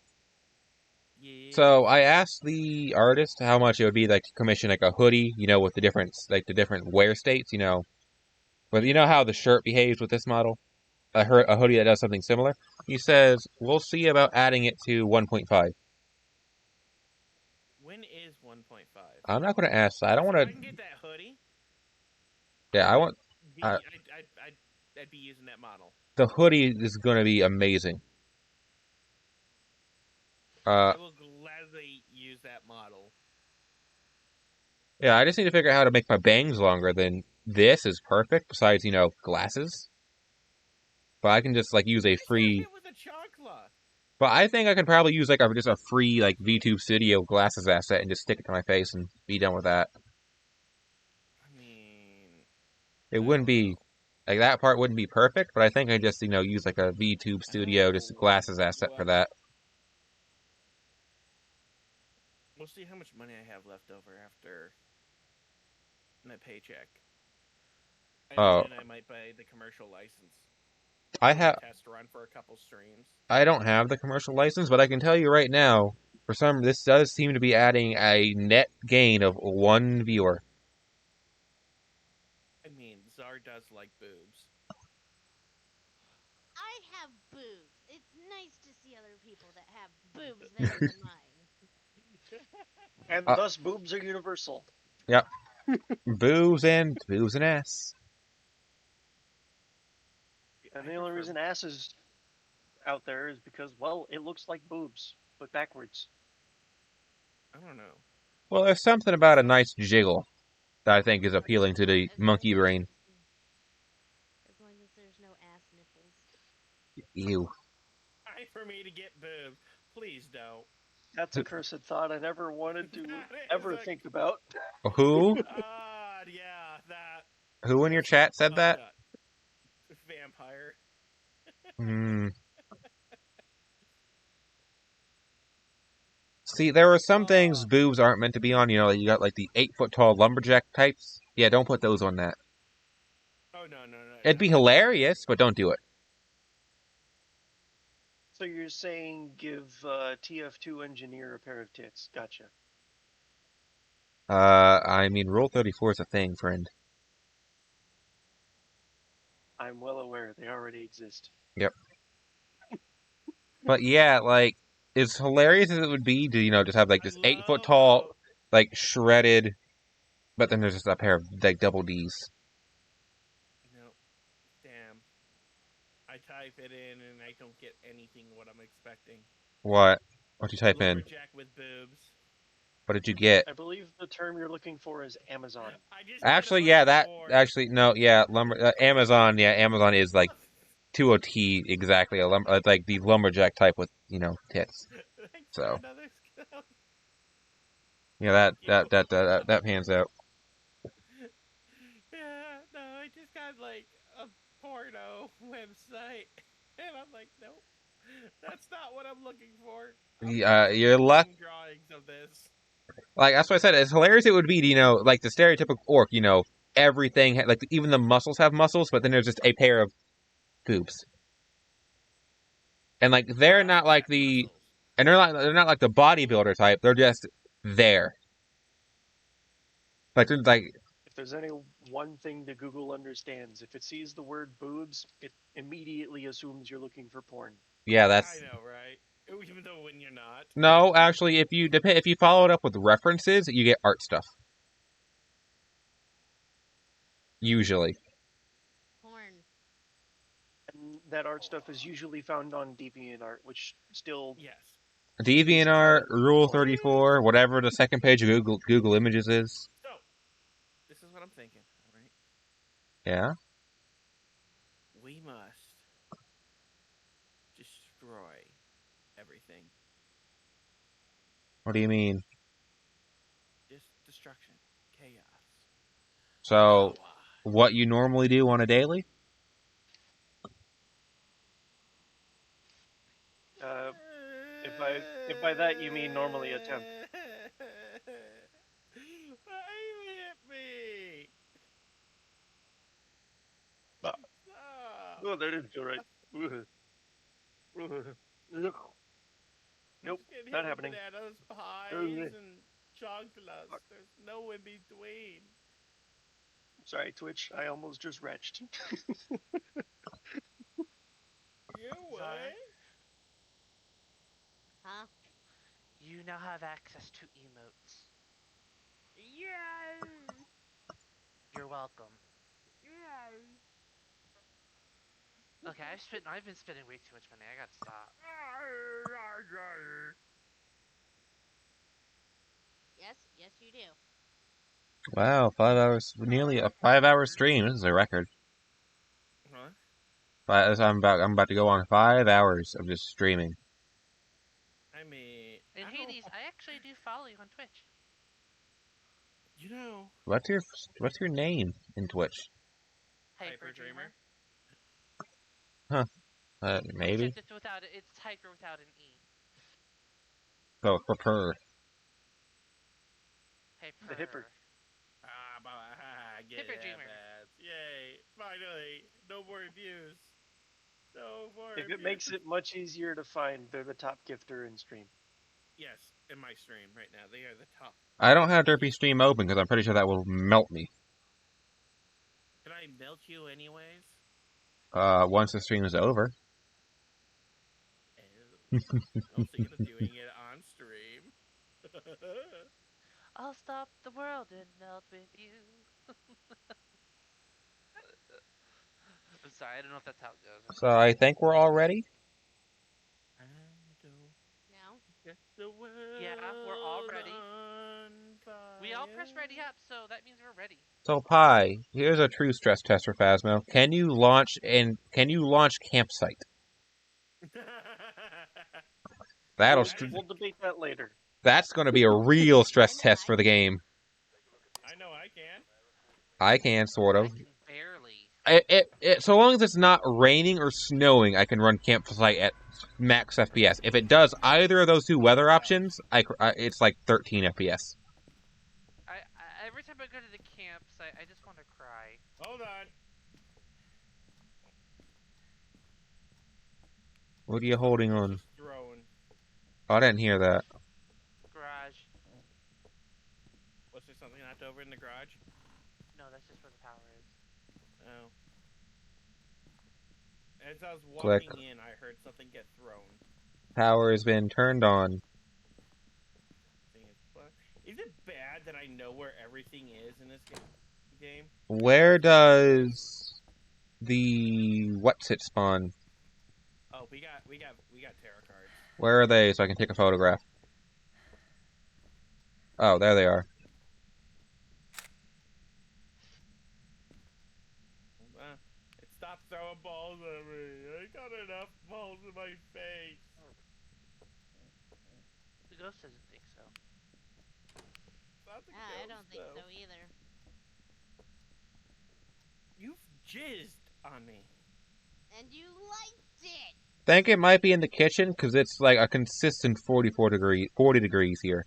Yeah. So I asked the artist how much it would be to commission a hoodie, with the different wear states, But you know how the shirt behaves with this model? A hoodie that does something similar? He says, we'll see about adding it to 1.5. When is 1.5? I'm not going to ask. I don't want to... If I can get that hoodie... Yeah, I want... I'd be using that model. The hoodie is going to be amazing. I will gladly use that model. Yeah, I just need to figure out how to make my bangs longer. Then this is perfect, besides, glasses. But I can just, use a free... With a chancla. But I think I can probably use, just a free, VTube Studio glasses asset and just stick it to my face and be done with that. I mean... It wouldn't be... that part wouldn't be perfect, but I think I just, use, a VTube Studio, just a glasses asset for that. We'll see how much money I have left over after my paycheck. And then I might buy the commercial license. I have test run for a couple streams. I don't have the commercial license, but I can tell you right now, this does seem to be adding a net gain of 1 viewer. I mean, Czar does like boobs. I have boobs. It's nice to see other people that have boobs better than mine. And thus, boobs are universal. Yep. boobs and ass. And the only reason ass is out there is because, well, it looks like boobs, but backwards. I don't know. Well, there's something about a nice jiggle that I think is appealing to the monkey brain. As long as there's no ass nipples. Ew. Time for me to get boobs. Please don't. That's a cursed thought I never wanted to ever think about. Who? Yeah, that. Who in your chat said that? Vampire. See, there are some things boobs aren't meant to be on. You got the 8-foot-tall lumberjack types. Yeah, don't put those on that. Oh, no. It'd be hilarious, but don't do it. So you're saying give TF2 engineer a pair of tits. Gotcha. I mean, Rule 34 is a thing, friend. I'm well aware they already exist. Yep. But yeah, as hilarious as it would be to, just have, this 8-foot-tall, shredded, but then there's just a pair of, double Ds. No. Damn. type it in and I don't get anything what I'm expecting. What? What'd you type in? Lumberjack with boobs. What did you get? I believe the term you're looking for is Amazon. I just Actually, get a yeah, bunch of that porn. actually no, yeah, Amazon, yeah, Amazon is like to a T exactly like the lumberjack type with tits. Thanks So for another skill. yeah, that pans out. Yeah, no, I just got like a porno website, and I'm like, nope, that's not what I'm looking for. You're luck. Drawings of this. Like that's what I said. As hilarious it would be to like the stereotypical orc. Everything like even the muscles have muscles, but then there's just a pair of boobs, and like they're not like the, and they're not like the bodybuilder type. They're just there. Like they're like. If there's any one thing that Google understands, if it sees the word boobs, it immediately assumes you're looking for porn. Yeah, that's. I know, right? Even though when you're not. No, actually, if you follow it up with references, you get art stuff. Usually. Porn. And that art stuff is usually found on DeviantArt, which still Yes. DeviantArt, Rule 34, whatever the second page of Google Images is. So, this is what I'm thinking, all right? Yeah? We must destroy everything. What do you mean? Just destruction. Chaos. So, what you normally do on a daily? If by that you mean normally attempt. Why you hit me? Stop. Oh, that didn't feel right. Nope, not happening. Bananas, pies, and chocolates. There's no in between. Sorry, Twitch. I almost just retched. You what? Huh? You now have access to emotes. Yes. You're welcome. Yes. Okay, I've been spending way too much money. I gotta stop. Yes, you do. Wow, 5 hours, nearly a 5-hour stream. This is a record. Huh? I'm about to go on 5 hours of just streaming. I mean, And Hades, I actually do follow you on Twitch. You know. What's your name in Twitch? Hyper Dreamer. Huh. Maybe. Except it's Hyper without an E. Oh, Hyper. The Hipper. Get Hipper Dreamer. Yay! Finally, no more views. No more. If it makes it much easier to find, they're the top gifter in stream. Yes, in my stream right now, they are the top. I don't have Derpy Stream open because I'm pretty sure that will melt me. Can I melt you anyways? Once the stream is over. I'm thinking of doing it on stream. I'll stop the world and melt with you. I'm sorry, I don't know if that's how it goes. So I think we're all ready. No. Yeah, we're all ready. We all press ready up, so that means we're ready. So Pi, here's a true stress test for Phasmo. Can you launch campsite? We'll debate that later. That's going to be a real stress test for the game. I know I can. I can, sort of. I can barely. So long as it's not raining or snowing, I can run campsite at max FPS. If it does either of those two weather options, it's like 13 FPS. Every time I go to the campsite, I just want to cry. Hold on. What are you holding on? Throwing. Oh, I didn't hear that. Garage. Was there something left over in the garage? No, that's just where the power is. Oh. As I was Click. walking in, I heard something get thrown. Power has been turned on. Is it bad that I know where everything is in this game? Where does the what's it spawn? we got tarot cards. Where are they so I can take a photograph? Oh, there they are. It stopped throwing balls at me. I got enough balls in my face. The ghost doesn't think so. I don't think so either. You've jizzed on me. And you liked it. Think it might be in the kitchen because it's like a consistent 40 degrees here.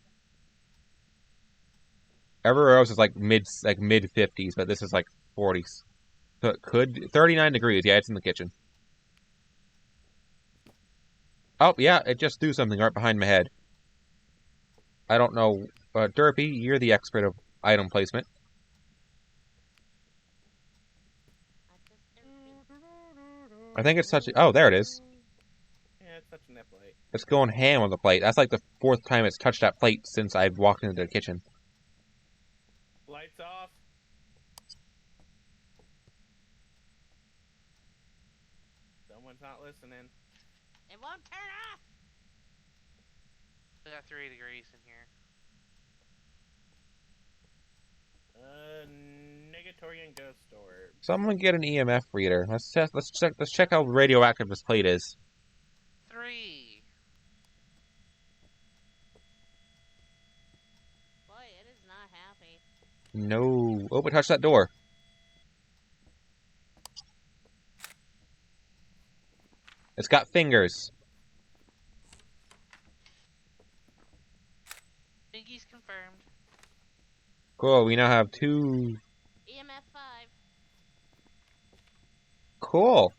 Everywhere else is like mid 50s, but this is like 40s. So it could 39 degrees. Yeah, it's in the kitchen. Oh yeah, it just threw something right behind my head. I don't know, Derpy, you're the expert of item placement. I think it's touching. Oh, there it is. Yeah, it's touching that plate. It's going ham on the plate. That's like the 4th time it's touched that plate since I've walked into the kitchen. Lights off. Someone's not listening. It won't turn off. We got 3 degrees in here. Negatorian ghost orb. Someone get an EMF reader. Let's check how radioactive this plate is. 3. Boy, it is not happy. No. Oh, but touch that door. It's got fingers. Binky's confirmed. Cool, we now have 2... EMF 5. Cool.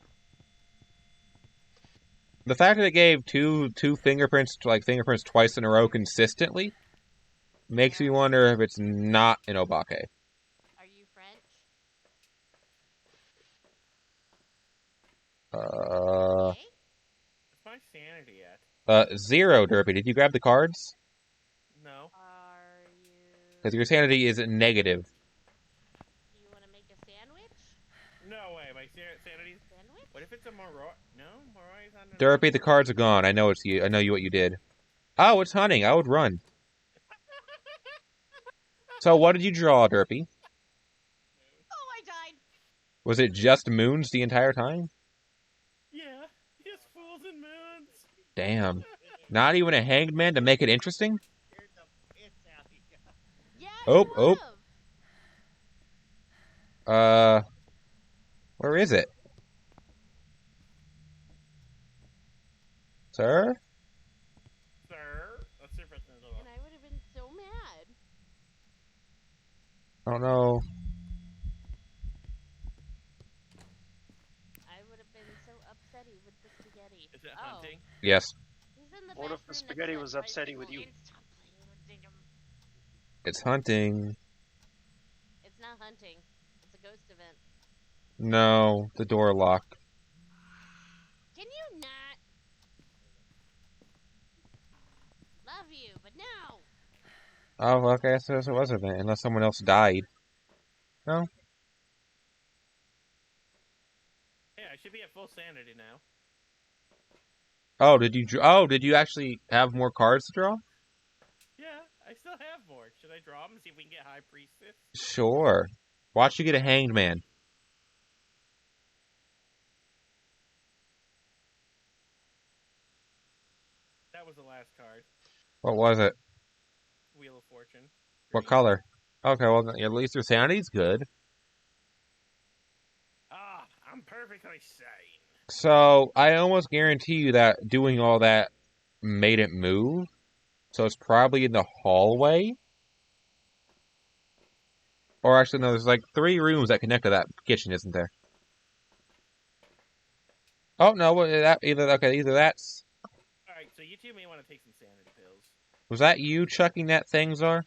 The fact that it gave two fingerprints, fingerprints twice in a row consistently, makes me wonder if it's not an Obake. Are you French? What's my sanity at? 0, Derpy. Did you grab the cards? No. Are you... Because your sanity is negative. Do you want to make a sandwich? No way. My sanity's... Sandwich? What if it's a Moroi? No, Moroi's on... Derpy, the cards are gone. I know it's you. I know what you did. Oh, it's hunting. I would run. So what did you draw, Derpy? Oh, I died. Was it just moons the entire time? Yeah, just fools and moons. Damn. Not even a hanged man to make it interesting? Yeah, Oh. Where is it? Sir? Sir? Let's see if it's in the... And I would have been so mad. I don't know. I would have been so upsetty with the spaghetti. Is it hunting? Yes. He's in the What if the bathroom spaghetti next was to the upsetting with you? bicycle and stop playing with him. It's hunting. It's not hunting. It's a ghost event. No, the door locked. Can you not? Love you, but no! Oh, okay, so it was an event, unless someone else died. No? Yeah, I should be at full sanity now. Oh, did you actually have more cards to draw? Yeah, I still have more. Should I draw them and see if we can get High Priestess? Sure. Watch you get a hanged man. That was the last card. What was it? Wheel of Fortune. What color? Okay, well, at least your sanity's good. Ah, I'm perfectly sane. So, I almost guarantee you that doing all that made it move. So it's probably in the hallway. Or actually, no, there's like 3 rooms that connect to that kitchen, isn't there? Oh, no, either that's... Alright, so you two may want to take some sanity pills. Was that you chucking that thing, Czar?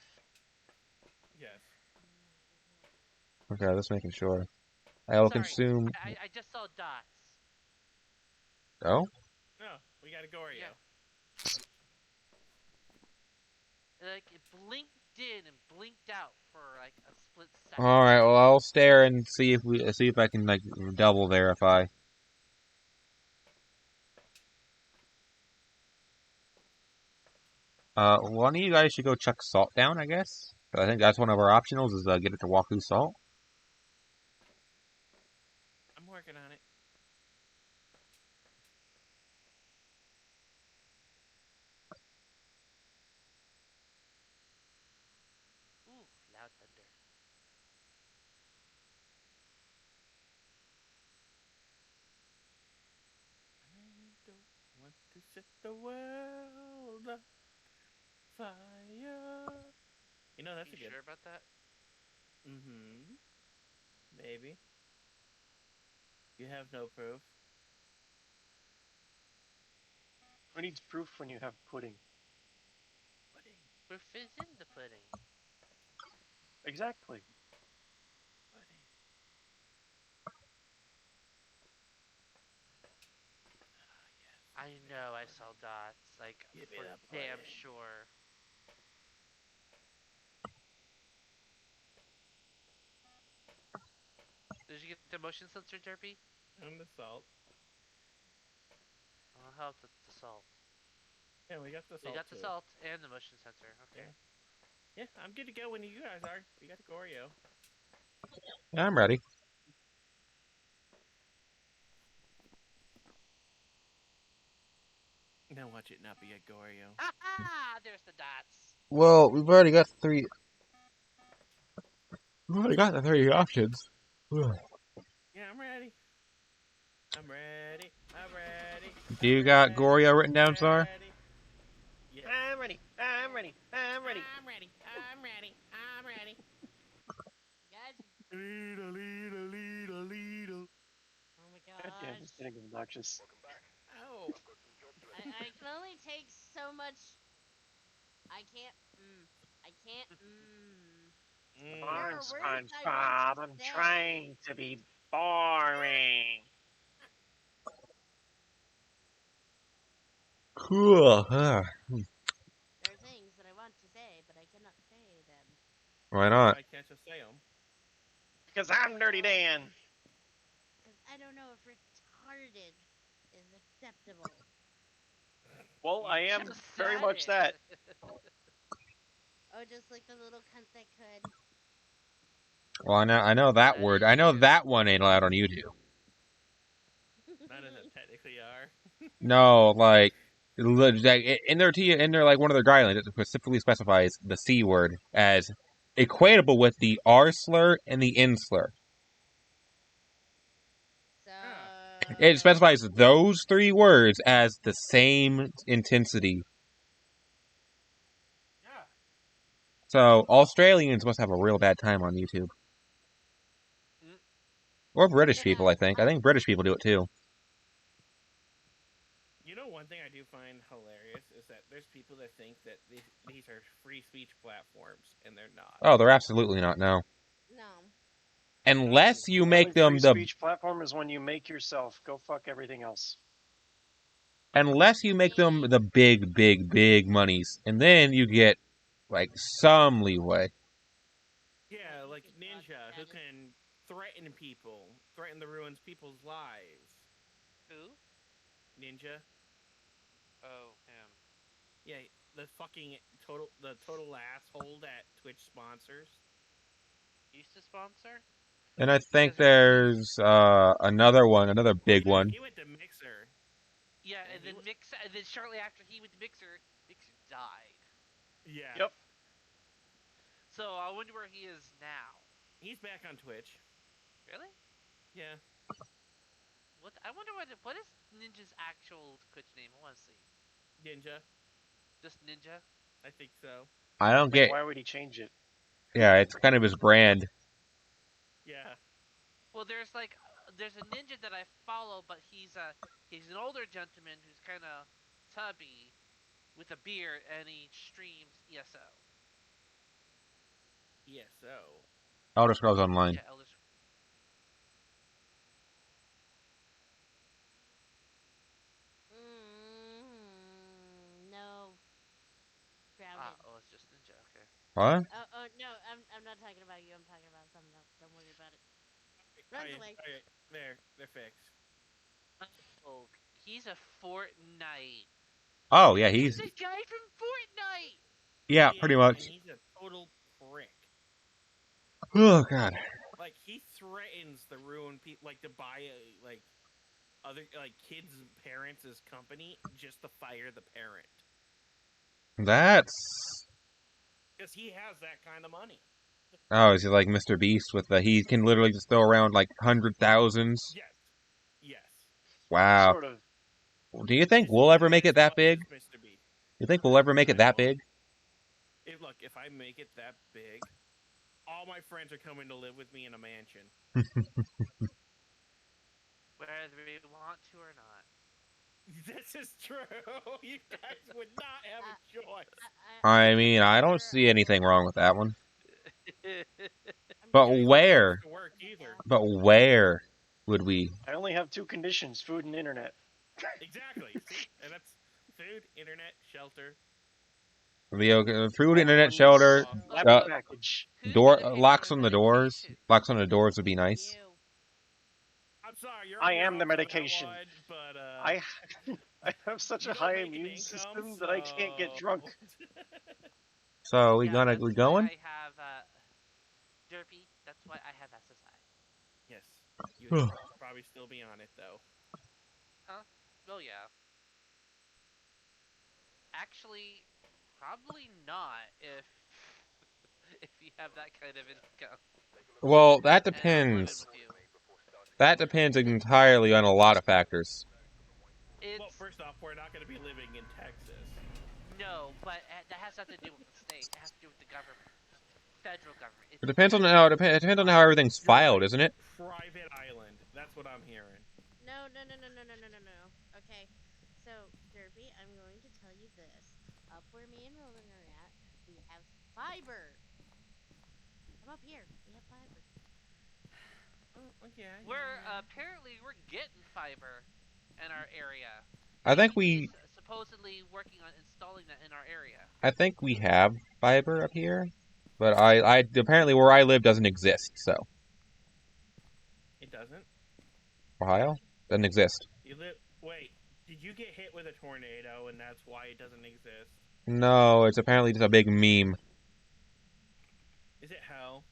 Yes. Okay, just making sure. I will consume... I just saw dots. Oh? No, we got a Goryo. Yeah. Like, it blinked in and blinked out for like a split second. Alright, well, I'll stare and see if I can, like, double verify. One of you guys should go chuck salt down, I guess. I think that's one of our optionals is get it to Waku salt. I'm working on it. Ooh, loud thunder. I don't want to set the world on fire. You know, that's you a good. sure about that? Mm-hmm. Maybe. You have no proof. Who needs proof when you have pudding? Pudding. Proof is in the pudding. Exactly. Pudding. Ah, yes. I know I saw dots, like, Give me for the damn pudding. sure. Did you get the motion sensor, Derpy? And the salt. I'll help with the salt. Yeah, we got the We salt got the too. salt and the motion sensor. Okay. Yeah, I'm good to go when you guys are. We got the Goryo. Yeah, I'm ready. Now watch it not be a Goryo. Ha! There's the dots. Well, we've already got three. We've already got the three options. Yeah, I'm ready. I'm ready. I'm ready. Do you got Goryo written down, Sar? Yes. I'm ready. I'm ready. I'm ready. I'm ready. I'm ready. I'm ready. Guys, Leedle, leedle, leedle, leedle. oh my God damn, gosh. it's getting obnoxious. Ow. I can only take so much. I can't. I can't. There I'm are words I want SpongeBob. to I'm say. trying to be boring. Cool. There are things that I want to say, but I cannot say them. Why not? Why can't you say them? Because I'm Dirty Dan. Because I don't know if retarded is acceptable. Well, You I am just very said much it. that. Oh, just like the little cunt that could. Well, I know that That word. is I know you. that one ain't allowed on YouTube. None of them technically are. No, like in their like one of their guidelines, it specifically specifies the C word as equatable with the R slur and the N slur. So. It specifies those three words as the same intensity. Yeah. So Australians must have a real bad time on YouTube. Mm. Or British people, I think. I think British people do it too. You know, one thing I do find hilarious is that there's people that think that these are free speech platforms, and they're not. Oh, they're absolutely not, no. No. Unless you The make only them free the... speech platform is when you make yourself. Go fuck everything else. Unless you make them the big, big, big monies. And then you get, like, some leeway. Yeah, like Ninja, who can threaten people, threaten to ruin people's lives. Who? Ninja. Oh, him. Yeah, the total asshole that Twitch sponsors. Used to sponsor? And I think Because remember there's another big one. He went to Mixer. Yeah, and then and then shortly after he went to Mixer, Mixer died. Yeah. Yep. So I wonder where he is now. He's back on Twitch. Really? Yeah. What? I wonder what is Ninja's actual Twitch name? I want to see. Ninja. Just Ninja? I think so. I don't get... Why would he change it? Yeah, it's kind of his brand. Yeah. Well, there's there's a ninja that I follow, but he's an older gentleman who's kind of tubby with a beard, and he streams ESO. ESO. Elder Scrolls Online. Yeah, Elder. No. Grounded. Oh, it's just Ninja. Okay. What? Oh no, I'm not talking about you. I'm talking about something else. Don't worry about it. Runs away. They're fixed. Oh, he's a Fortnite Oh yeah, He's he's the guy from Fortnite. yeah, He pretty is, much. and he's a total prick. Oh god. Like he threatens to ruin people, like to buy like other like kids' parents' company just to fire the parent That's because he has that kind of money. oh, is he like Mr. Beast with the he can literally just throw around like 100,000s? Yes, yes. Wow. Sort of. Do you think His we'll ever make internet it that is big? just Mr. Beast. You think we'll ever make it I that will. big? Look, if I make it that big, all my friends are coming to live with me in a mansion. Whether we want to or not. This is true. You guys would not have a choice. I mean, I don't see anything wrong with that one. I'm But sure You someone don't where? have to work either. But where would we? I only have 2 conditions: food and internet. Exactly. See, and that's food, internet, shelter. The food, All in internet, one shelter, lapid package. Who's door gonna pay locks for on the the doors. medication? Locks on the doors would be nice. You. I'm sorry, you're I on your am own the for that medication. one, but I I have such you a don't high make an immune income, system that I can't get drunk. So we Yeah, gonna that's we why going? I have Derpy. That's why I have SSI. Yes, you probably still be on it though. Huh? Oh yeah. Actually, probably not if if you have that kind of income. Well, that And I'm living depends. with you. That depends entirely on a lot of factors. Well, It's first off, we're not going to be living in Texas. no, but that has nothing to do with the state. It has to do with the government, federal government. It's It depends on federal. how it depends on how everything's You're filed, right. isn't it? Private island. That's what I'm hearing. No, no, no, no, no, no, no, no, no. Okay. So, Derby, I'm going to tell you this. Up where me and Roland are at, we have fiber. Come up here. We have fiber. Oh, yeah. We're apparently we're getting fiber in our area. I think AT&T we is supposedly working on installing that in our area. I think we have fiber up here, but I apparently where I live doesn't exist. So It doesn't. Ohio doesn't exist. You live. Wait. Did you get hit with a tornado and that's why it doesn't exist? No, it's apparently just a big meme. Is it hell?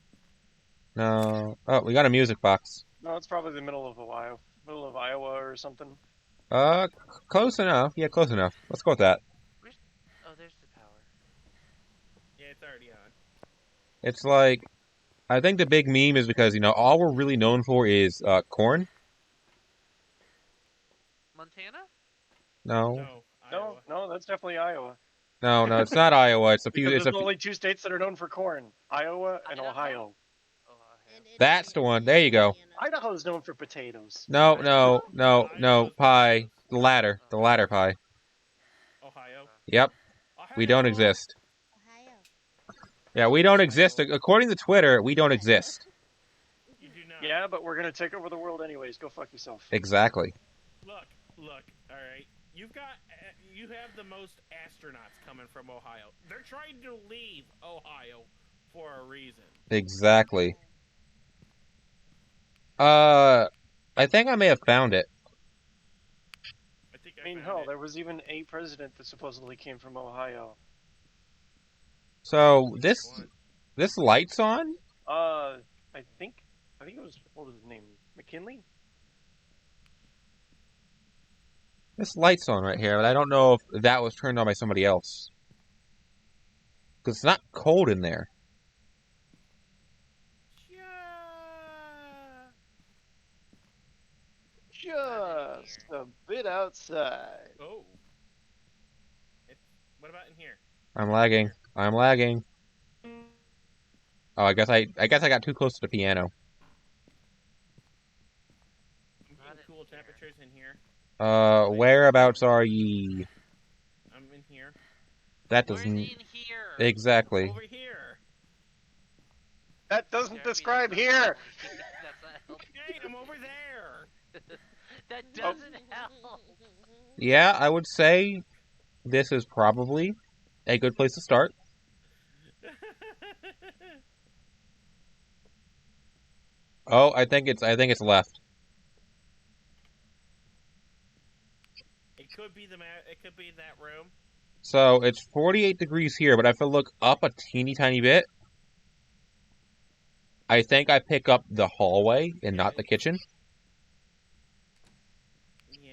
No. Oh, we got a music box. No, it's probably the middle of Ohio, middle of Iowa or something. Close enough. Yeah, close enough. Let's go with that. Oh, there's the power. Yeah, it's already on. It's like I think the big meme is because all we're really known for is corn. Montana? No. No, No, Iowa. no, that's definitely Iowa. No, it's not Iowa. It's a few. Because It's there's a. only 2 states that are known for corn: Iowa and Idaho? Ohio. And That's the one. There you go. Indiana. Idaho's known for potatoes. No, Idaho? pie. The latter pie. Ohio. Yep. We don't Ohio! exist. Ohio. Yeah, we don't exist. According to Twitter, we don't exist. You do not. Yeah, but we're gonna take over the world anyways. Go fuck yourself. Exactly. Look. All right. You have the most astronauts coming from Ohio. They're trying to leave Ohio for a reason. Exactly. I think I may have found it. I think I mean, found hell, it. there was even a president that supposedly came from Ohio. So this light's on? I think it was, what was his name? McKinley? This light's on right here, but I don't know if that was turned on by somebody else. Because it's not cold in there. Just a bit outside. Oh. What about in here? I'm lagging. I'm lagging. Oh, I guess I got too close to the piano. I'm getting cool temperatures in here. Whereabouts are ye? I'm in here. That Where's doesn't in here? exactly. Over here. That doesn't Derpy, describe that's not here. help. That's not help. Okay, I'm over there. That doesn't help. Yeah, I would say this is probably a good place to start. Oh, I think it's left. It could be It could be that room. So it's 48 degrees here, but if I look up a teeny tiny bit, I think I pick up the hallway and not the kitchen. Yeah.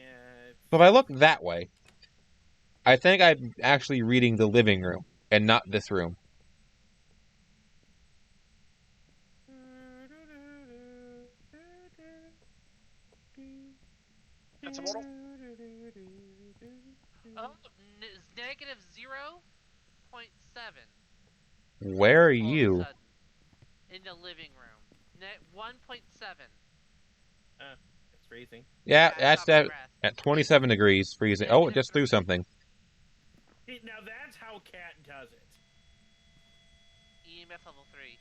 So if I look that way, I think I'm actually reading the living room and not this room. That's a mortal. Oh, negative 0.7. Where are All of a you? sudden, in the living room. 1.7. It's freezing. Yeah, I that's saw my that breath. at 27 degrees freezing. Oh, it just threw something. Now that's how Cat does it. EMF level 3.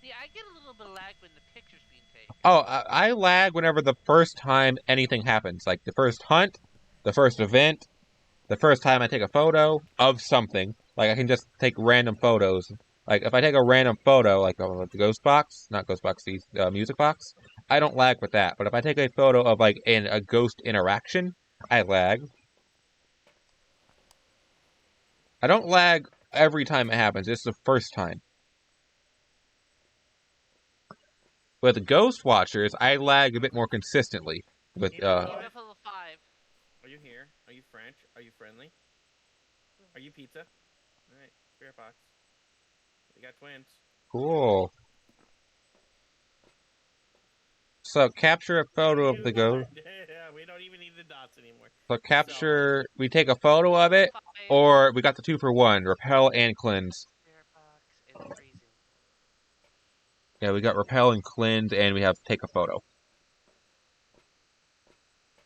See, I get a little bit of lag when the picture's being taken. Oh, I lag whenever the first time anything happens. Like the first hunt, the first event, the first time I take a photo of something. Like I can just take random photos. Like if I take a random photo, like of the ghost box, not ghost box, the music box, I don't lag with that. But if I take a photo of like a ghost interaction, I lag. I don't lag every time it happens. It's the first time. With Ghost Watchers, I lag a bit more consistently. With EMF level 5. Are you here? Are you French? Are you friendly? Are you pizza? Alright, spirit box. We got twins. Cool. So capture a photo of the ghost. Yeah, we don't even need the dots anymore. So capture, we take a photo of it, or we got the 2-for-1, repel and cleanse. Spirit box and freezing. Yeah, we got repel and cleanse, and we have take a photo.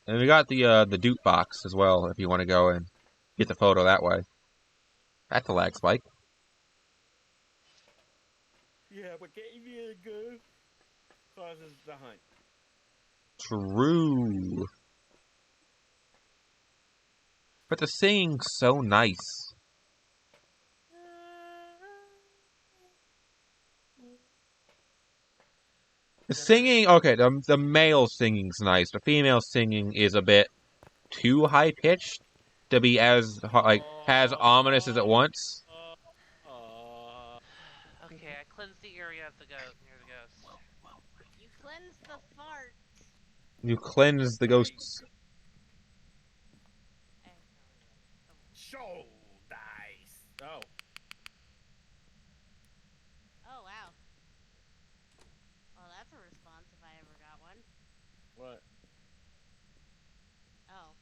And we got the dupe box as well, if you want to go and get the photo that way. That's a lag spike. Yeah, but getting the ghost causes the hunt. True. But the singing's so nice. The singing, okay, the male singing's nice. The female singing is a bit too high pitched to be as as ominous as it wants. Okay, I cleansed the area of the goat near the ghost. You cleanse the fart. You cleanse the ghosts. Show dice. Oh. Oh wow. Well, that's a response if I ever got one. What? Oh.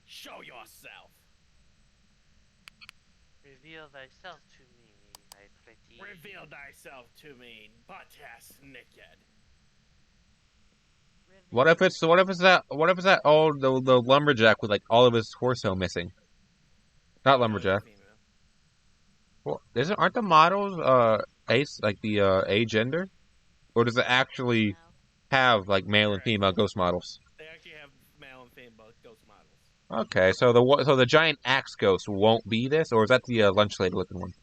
Show yourself. Reveal thyself to me, my pretty. Reveal thyself to me, butt-ass naked. What if it's that old the lumberjack with like all of his torso missing? Not lumberjack. Well, aren't the models ace like the a gender, or does it actually have like male and female ghost models? They actually have male and female ghost models. Okay, so the giant axe ghost won't be this, or is that the lunch lady looking one?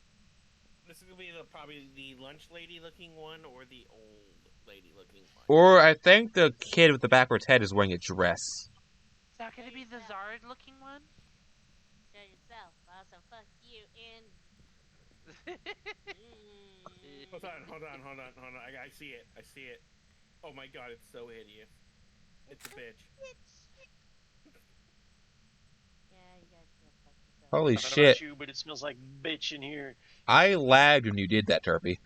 This is gonna be probably the lunch lady looking one, or the old lady looking one. Or I think the kid with the backwards head is wearing a dress. Is that gonna be the Zard looking one? Show yourself. Also, fuck you in. Hold on. I see it. Oh my god, it's so hideous. It's a bitch. Yeah, you guys can fuck yourself. Holy I don't know shit. about you, but it smells like bitch in here. I lagged when you did that, Turpy.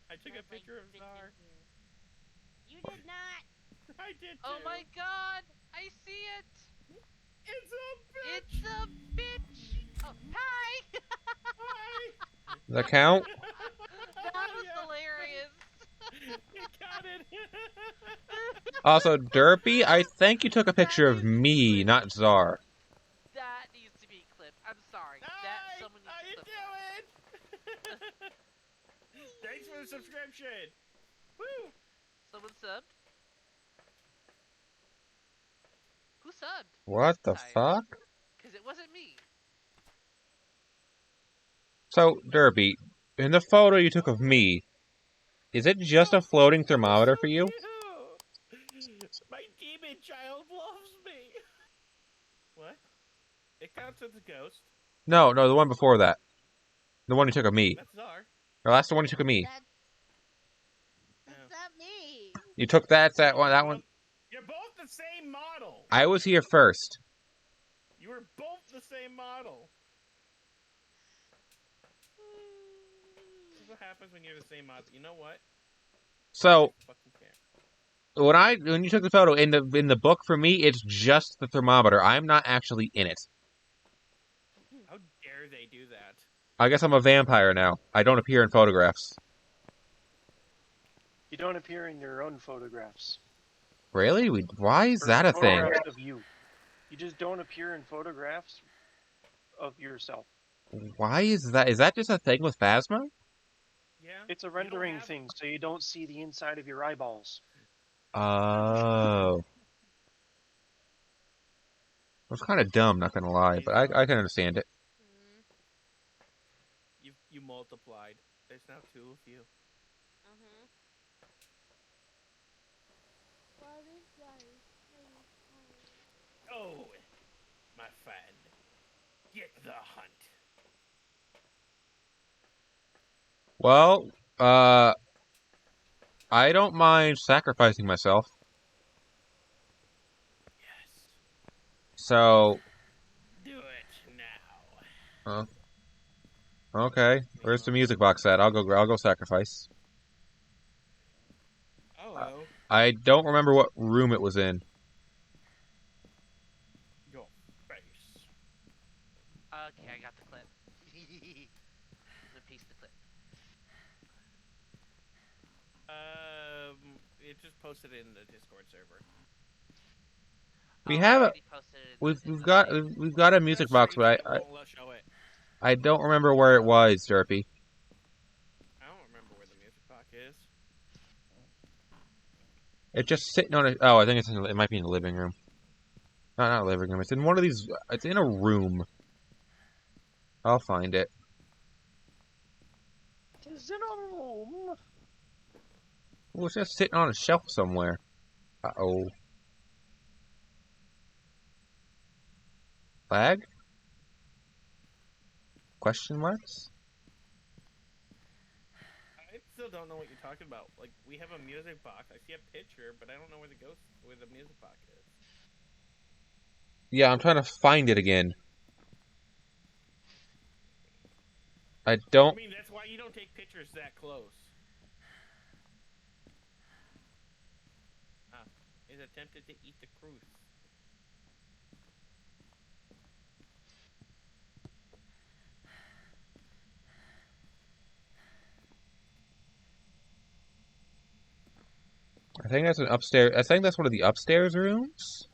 I took a picture of Zar. You did not. I did too. Oh my god! I see it! It's a bitch! It's a bitch! Oh, hi! Hi! Does that count? That was hilarious! You got it! Also, Derpy, I think you took a picture of me, not Czar. That needs to be clipped. I'm sorry. Someone needs to clip that. Thanks for the subscription! Woo! Someone subbed? Who subbed? What the fuck? Because it wasn't me. So, Derpy, in the photo you took of me, is it just a floating thermometer for you? It counts as a ghost. No, the one before that. The one you took of me. That's Czar. Or that's the one you took of me. That's not me. You took that one. That one. You're both the same model. I was here first. You were both the same model. This is what happens when you're the same model. You know what? So Fucking care. when you took the photo in the book for me, it's just the thermometer. I'm not actually in it. How dare they do that? I guess I'm a vampire now. I don't appear in photographs. You don't appear in your own photographs. Really? Why is that a thing? Photographs of you. You just don't appear in photographs of yourself. Why is that? Is that just a thing with Phasma? Yeah. It's a rendering thing, so you don't see the inside of your eyeballs. Oh. It was kind of dumb, not gonna lie, but I can understand it. You multiplied. There's now two of you. Oh, my friend. Get the hunt. Well, I don't mind sacrificing myself. Yes. So. Do it now. Okay. Where's the music box at? I'll go sacrifice. Hello. I don't remember what room it was in. Your face. Okay, I got the clip. The piece of the clip. It just posted in the Discord server. We've got a music box, but I don't remember where it was, Derpy. I don't remember where the music box is. It's just sitting on it. Oh, I think it might be in the living room. No, not living room. It's in one of these. It's in a room. I'll find it. It's in a room. Well, it's just sitting on a shelf somewhere. Uh-oh. Lag? Question marks? I still don't know what you're talking about. Like, we have a music box. I see a picture, but I don't know where the music box is. Yeah, I'm trying to find it again. I don't... I mean, that's why you don't take pictures that close. Is attempted to eat the cruise. I think that's an upstairs... I think that's one of the upstairs rooms?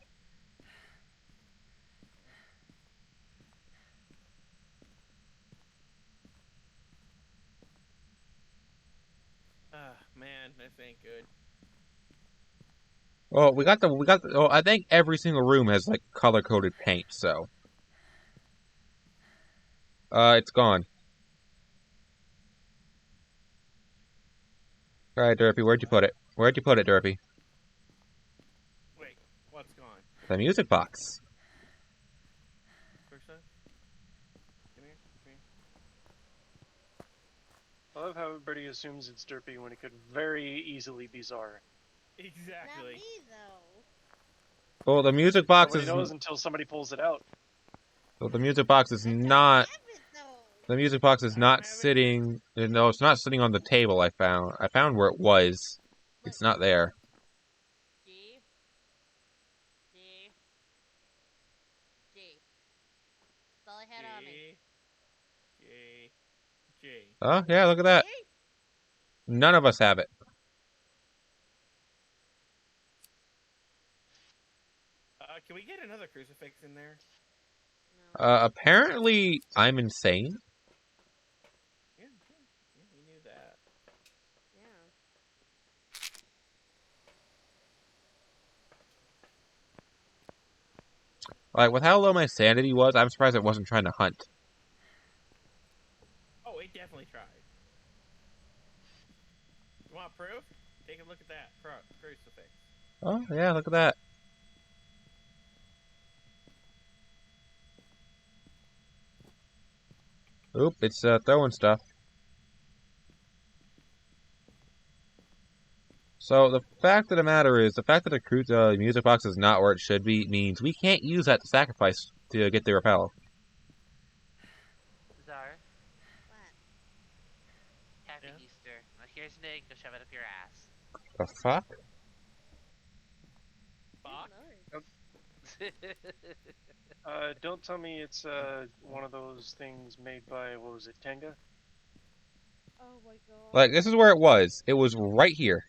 Man, this ain't good. Well, we got the... Oh, I think every single room has, like, color-coded paint, so... It's gone. Alright, Derpy, where'd you put it? Where'd you put it, Derpy? Wait, what's gone? The music box. Come here. I love how everybody assumes it's Derpy when it could very easily be Czar. Exactly. Not me, though. Well, the music box Nobody knows until somebody pulls it out. Well, the music box is not... The music box is not sitting... No, it's not sitting on the table I found. I found where it was. It's not there. G. That's all I had on me. G. Oh, yeah, look at that. None of us have it. Can we get another crucifix in there? Apparently, I'm insane. Yeah, we knew that. Yeah. Like, with how low my sanity was, I'm surprised it wasn't trying to hunt. Oh, it definitely tried. You want proof? Take a look at that crucifix. Oh, yeah, look at that. Oop, it's throwing stuff. So the fact of the matter is, the fact that the music box is not where it should be means we can't use that to sacrifice to get the repel. Czar, What? happy Yeah. Easter. Now here's an egg. Go shove it up your ass. The fuck? Fuck. Good lord. Don't tell me it's one of those things made by, what was it, Tenga? Oh my god. Like, this is where it was. It was right here.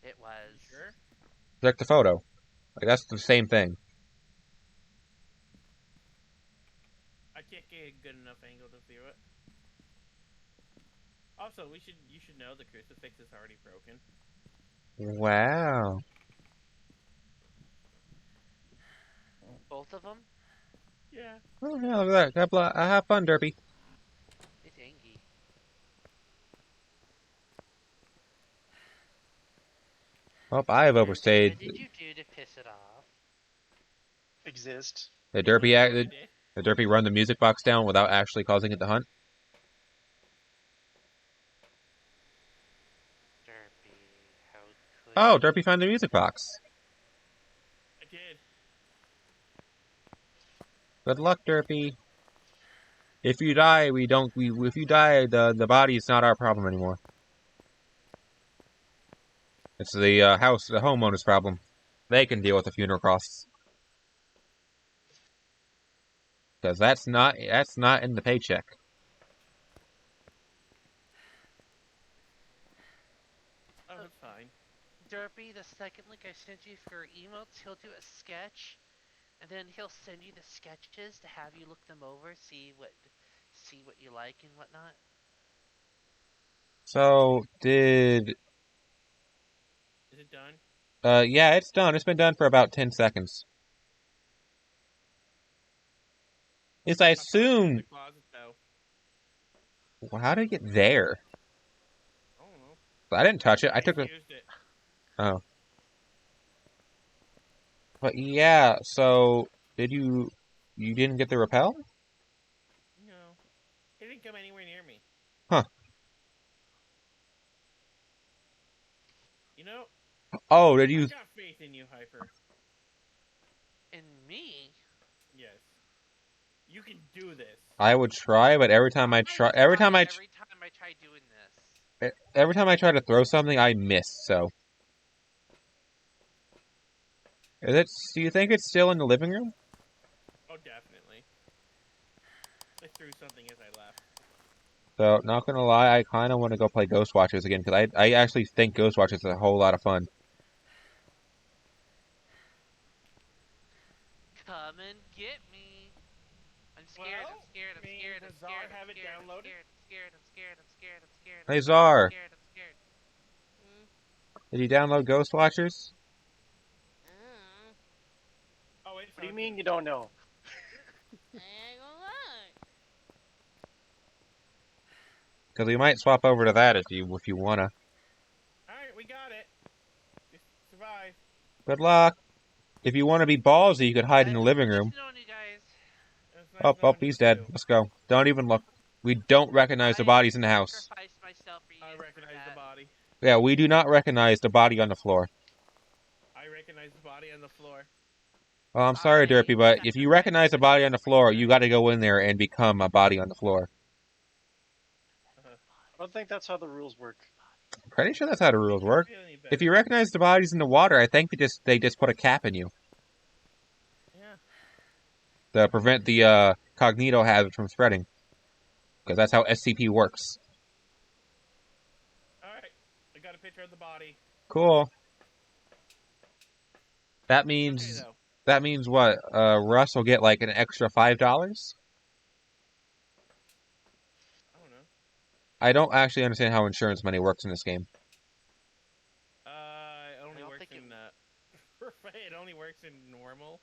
It was. You sure? Check the photo. Like, that's the same thing. I can't get a good enough angle to view it. Also, you should know the crucifix is already broken. Wow. Both of them? Yeah. Oh, yeah, look at that. Have fun, Derpy. It's Angie. Oh, I have overstayed. What did you do to piss it off? Exist. The What Derpy, I did. the Derpy run the music box down without actually causing it to hunt. Derpy, how could Oh, you? Derpy found the music box. I did. Good luck, Derpy. If you die, if you die, the body is not our problem anymore. It's the the homeowner's problem. They can deal with the funeral costs. Because that's not in the paycheck. Oh, it's fine. Derpy, the second link I sent you for emotes, he'll do a sketch, and then he'll send you the sketches to have you look them over, see what you like and whatnot. So, did... Is it done? Yeah, it's done. It's been done for about 10 seconds. Yes, I I found it in assume... the closet, though. Well, how did it get there? I don't know. I didn't touch it. I took it. Used it. Oh. But yeah, so... Did you... You didn't get the repel? No. He didn't come anywhere near me. Huh. You know, Oh, did you... I got faith in you, Hyper. In me? Yes. You can do this. I would try, but every time I try... Every time I try doing this. Every time I try to throw something, I miss, so... Is it... Do you think it's still in the living room? Oh, definitely. I threw something as I left. So, not gonna lie, I kind of want to go play Ghost Watchers again, because I actually think Ghost Watchers is a whole lot of fun. Come and get me. I'm scared, Well, I'm scared, I'm me scared, and I'm Czar scared, have I'm it scared, downloaded. I'm scared, I'm scared, I'm scared, I'm scared, Hey, I'm Czar. scared, I'm scared. Did you download Ghost Watchers? Oh, it's What do you mean you don't know? I ain't gonna lie. Because we might swap over to that if you wanna. Alright, we got it. Just survive. Good luck. If you want to be ballsy, you could hide in the living room. Nice knowing you guys. Nice Oh, knowing he's you dead. too. Let's go. Don't even look. We don't recognize the bodies in the house. Sacrificed myself for you I guys recognize the body. Yeah, we do not recognize the body on the floor. I recognize the body on the floor. Well, I'm sorry, Derpy, but if you recognize the body on the floor, you got to go in there and become a body on the floor. I don't think that's how the rules work. Pretty sure that's how the rules work. If you recognize the bodies in the water, I think they just put a cap in you. Yeah. To prevent the cognito hazard from spreading. Because that's how SCP works. Alright, I got a picture of the body. Cool. That means... Okay, that means what? Russ will get like an extra $5? I don't know. I don't actually understand how insurance money works in this game. It only works in it only works in normal.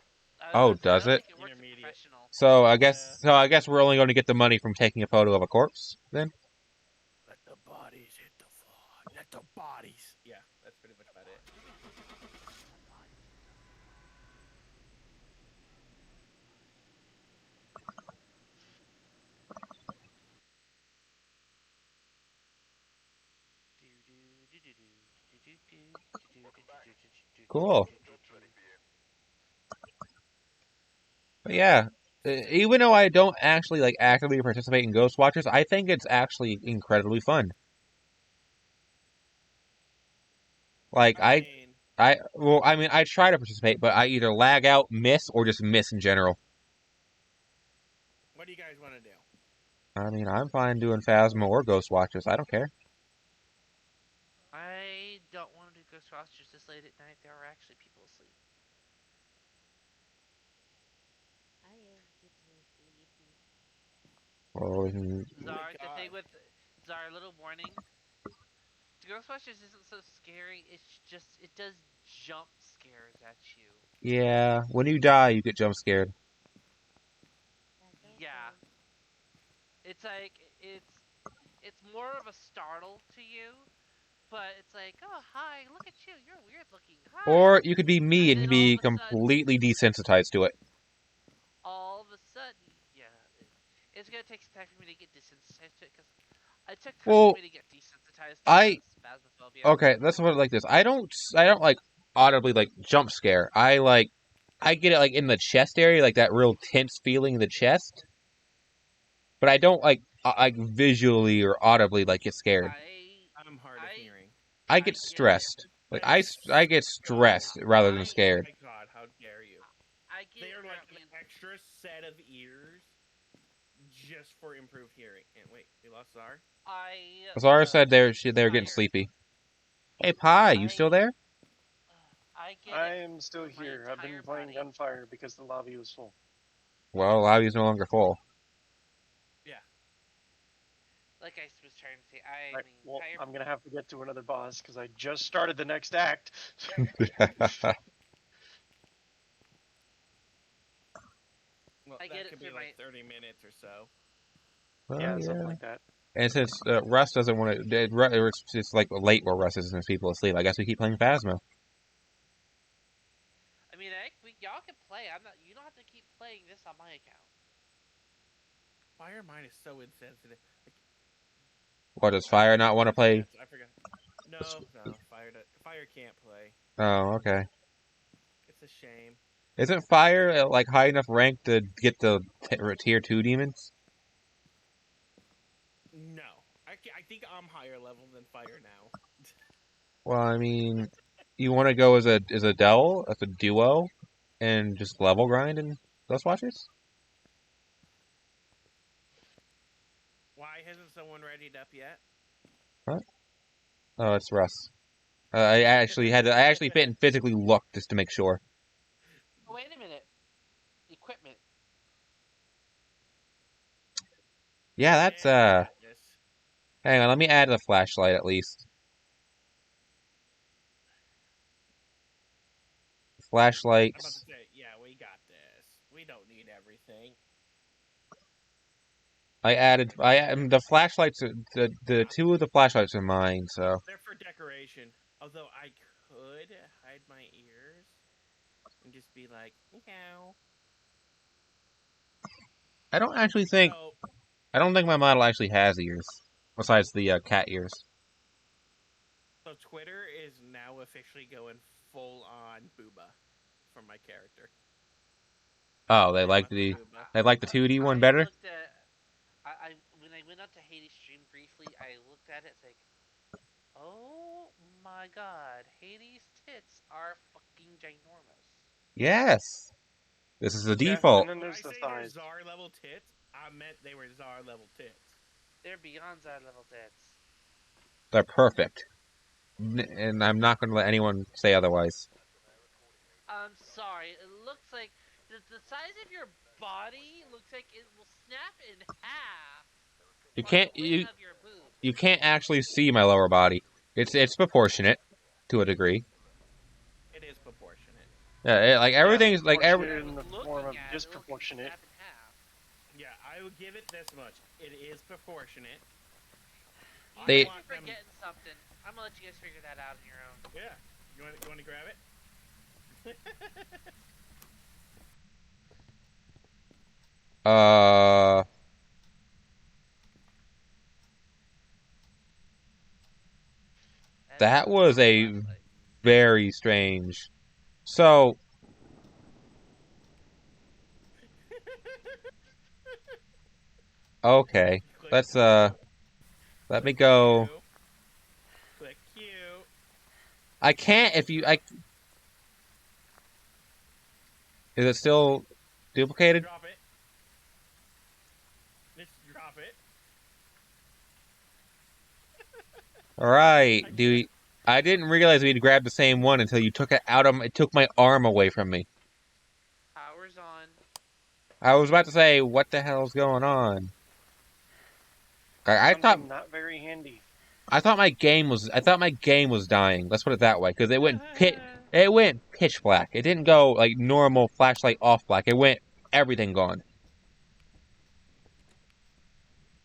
Oh, does it? Intermediate. So I guess we're only going to get the money from taking a photo of a corpse then. Let the bodies hit the floor. Let the bodies. Yeah, that's pretty much about it. Cool. But yeah, even though I don't actually like actively participate in Ghost Watchers, I think it's actually incredibly fun. Like I mean, I try to participate, but I either lag out, miss, or just miss in general. what do you guys want to do? I mean, I'm fine doing Phasma or Ghost Watchers. I don't care. I don't want to do Ghost Rosters this late at night. There are actually people asleep. I am getting sleepy. Well, we can, Zar, the God. thing with Zar, little warning. Ghostbusters isn't so scary. It's just it does jump scares at you. yeah, when you die, you get jump scared. That's Yeah, okay. it's like it's more of a startle to you, but it's like, oh hi, look at you, you're weird looking. Or Hi, you could be me and and then all be of a sudden, completely desensitized to it. yeah, it's gonna take some time for me to get desensitized to it because it took time for Well, me to get desensitized to I phasmophobia. okay, let's put it like this. I don't like audibly like jump scare. I get it like in the chest area, like that real tense feeling in the chest. But I don't like visually or audibly like get scared. I'm hard of I hearing. I I get get it. stressed. Like I That's get God. stressed rather than I Oh scared. my God! How dare you? I get They it are like an apparently. extra set of ears just for improved hearing. And wait, we lost Zar. Zara said Get they're getting tired. sleepy. Hey, Pie, you still I there? I get I it am still through my here. I've been entire playing body. Gunfire because the lobby was full. Well, lobby's no longer full. Yeah. Like I was trying to say, I Right. my Well, entire I'm gonna have to get to another boss because I just started the next act. Well, I get that it could be through like my 30 minutes or so. Well, Yeah, something yeah. like that. And since Russ doesn't want to, it's like late where Russ is and people asleep. I guess we keep playing Phasma. I mean, y'all can play. I'm not. You don't have to keep playing this on my account. Fire mine is so insensitive. Like, What does I Fire forgot not what want to the play? stats. I forgot. No. Fire can't play. Oh, okay. It's a shame. Isn't Fire like high enough rank to get the tier 2 demons? No, I think I'm higher level than Fire now. Well, I mean, you want to go as a Dell, as a duo, and just level grind in Ghost Watchers? Why hasn't someone readied up yet? What? Oh, it's Russ. I actually fit and physically look just to make sure. Oh, wait a minute. Equipment. Yeah, that's Yeah, we got this. hang on, let me add the flashlight at least. I'm about to Flashlights. say, yeah, we got this. We don't need everything. The flashlights. The two of the flashlights are mine. So They're for decoration. Although I could hide my ears and just be like, meow. I don't actually think So, I don't think my model actually has ears, besides the cat ears. so Twitter is now officially going full on booba for my character. Oh, They want the booba. they like the 2D one I better. looked at. I when I went out to Hades stream briefly, I looked at it. It's like, oh my god, Hades tits are fucking ginormous. Yes, this is the Yeah, default. and then When I there's the say they're thighs. Czar level tits, I meant they were Czar level tits. They're beyond that level tits. They're perfect, and I'm not going to let anyone say otherwise. I'm sorry. It looks like the size of your body looks like it will snap in half You on can't the width of your boobs. you can't actually see my lower body. It's proportionate to a degree. It is proportionate. Like Yeah, everything's like every. proportionate in the form Looking of at it, looks like it disproportionate. snap in half. Yeah, I will give it this much. It is proportionate. You I They guys want are them. forgetting something. I'm gonna let you guys figure that out on your own. Yeah. You want to grab it? uh That is that a was cool a flashlight. very strange So, okay. Click, Let's, let me click go. Q. Click Q. I can't if you, is it still duplicated? Drop it. Just drop it. Alright, dude. I didn't realize we'd grabbed the same one until you took it out of, it took my arm away from me. Power's on. I was about to say, what the hell's going on? I thought Something not very handy. I thought my game was dying. Let's put it that way, because it went pitch black. It didn't go like normal flashlight off black. It went everything gone.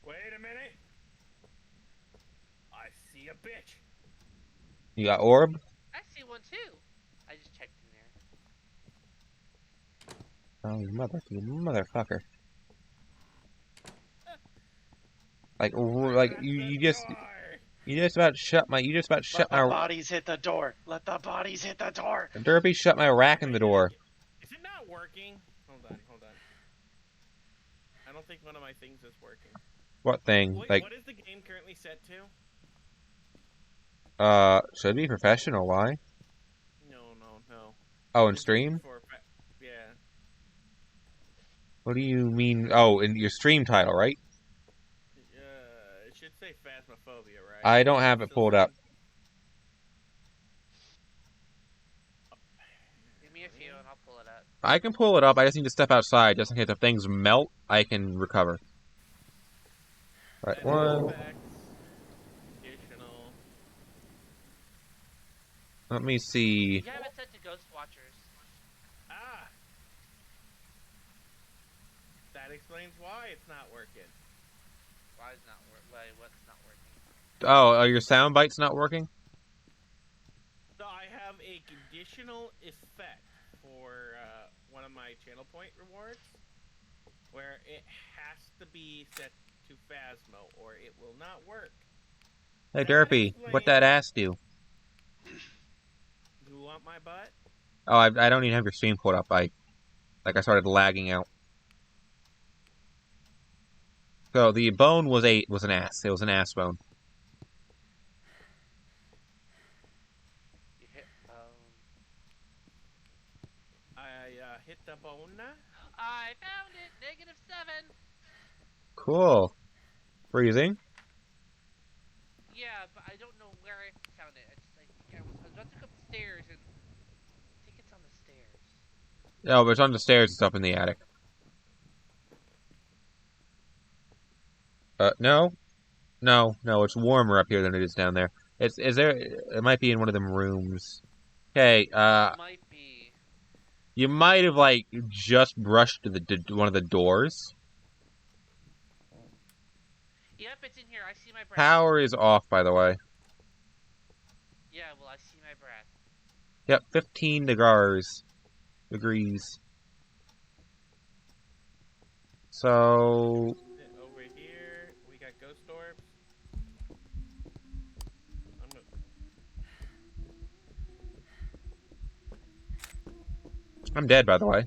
Wait a minute. I see a bitch. You got orb? I see one too. I just checked in there. Oh, you motherfucker! Like you just about shut my Let the bodies hit the door. Let the bodies hit the door. Derpy shut my rack in the door. Is it not working? Hold on. I don't think one of my things is working. What thing? Wait, Like what is the game currently set to? should be professional. Why? No. Oh, in stream? Yeah. What do you mean? Oh, in your stream title, right? It should say Phasmophobia, right? I don't have it pulled up. Give me a few and I'll pull it up. I can pull it up. I just need to step outside just in case if things melt, I can recover. Right, one. Additional. Let me see. You have it set to Ghost Watchers. Ah! That explains why it's not working. What's not working? Oh, your sound bite's not working? So I have a conditional effect for one of my channel point rewards, where it has to be set to Phasmo or it will not work. Hey, Derpy, what that ass do? You want my butt? Oh, I don't even have your stream pulled up. I started lagging out. So the bone was an ass. It was an ass bone. You hit bone. I hit the bone. I found it. -7. Cool. Freezing. Yeah, but I don't know where I found it. I was about to go upstairs and I think it's on the stairs. No, but it's on the stairs. It's up in the attic. No. It's warmer up here than it is down there. It might be in one of them rooms. Okay, It might be. You might have, just brushed one of the doors. Yep, it's in here. I see my breath. Power is off, by the way. Yeah, well, I see my breath. Yep, 15 degrees. So... Over here, we got ghost orbs. I'm dead, by the way.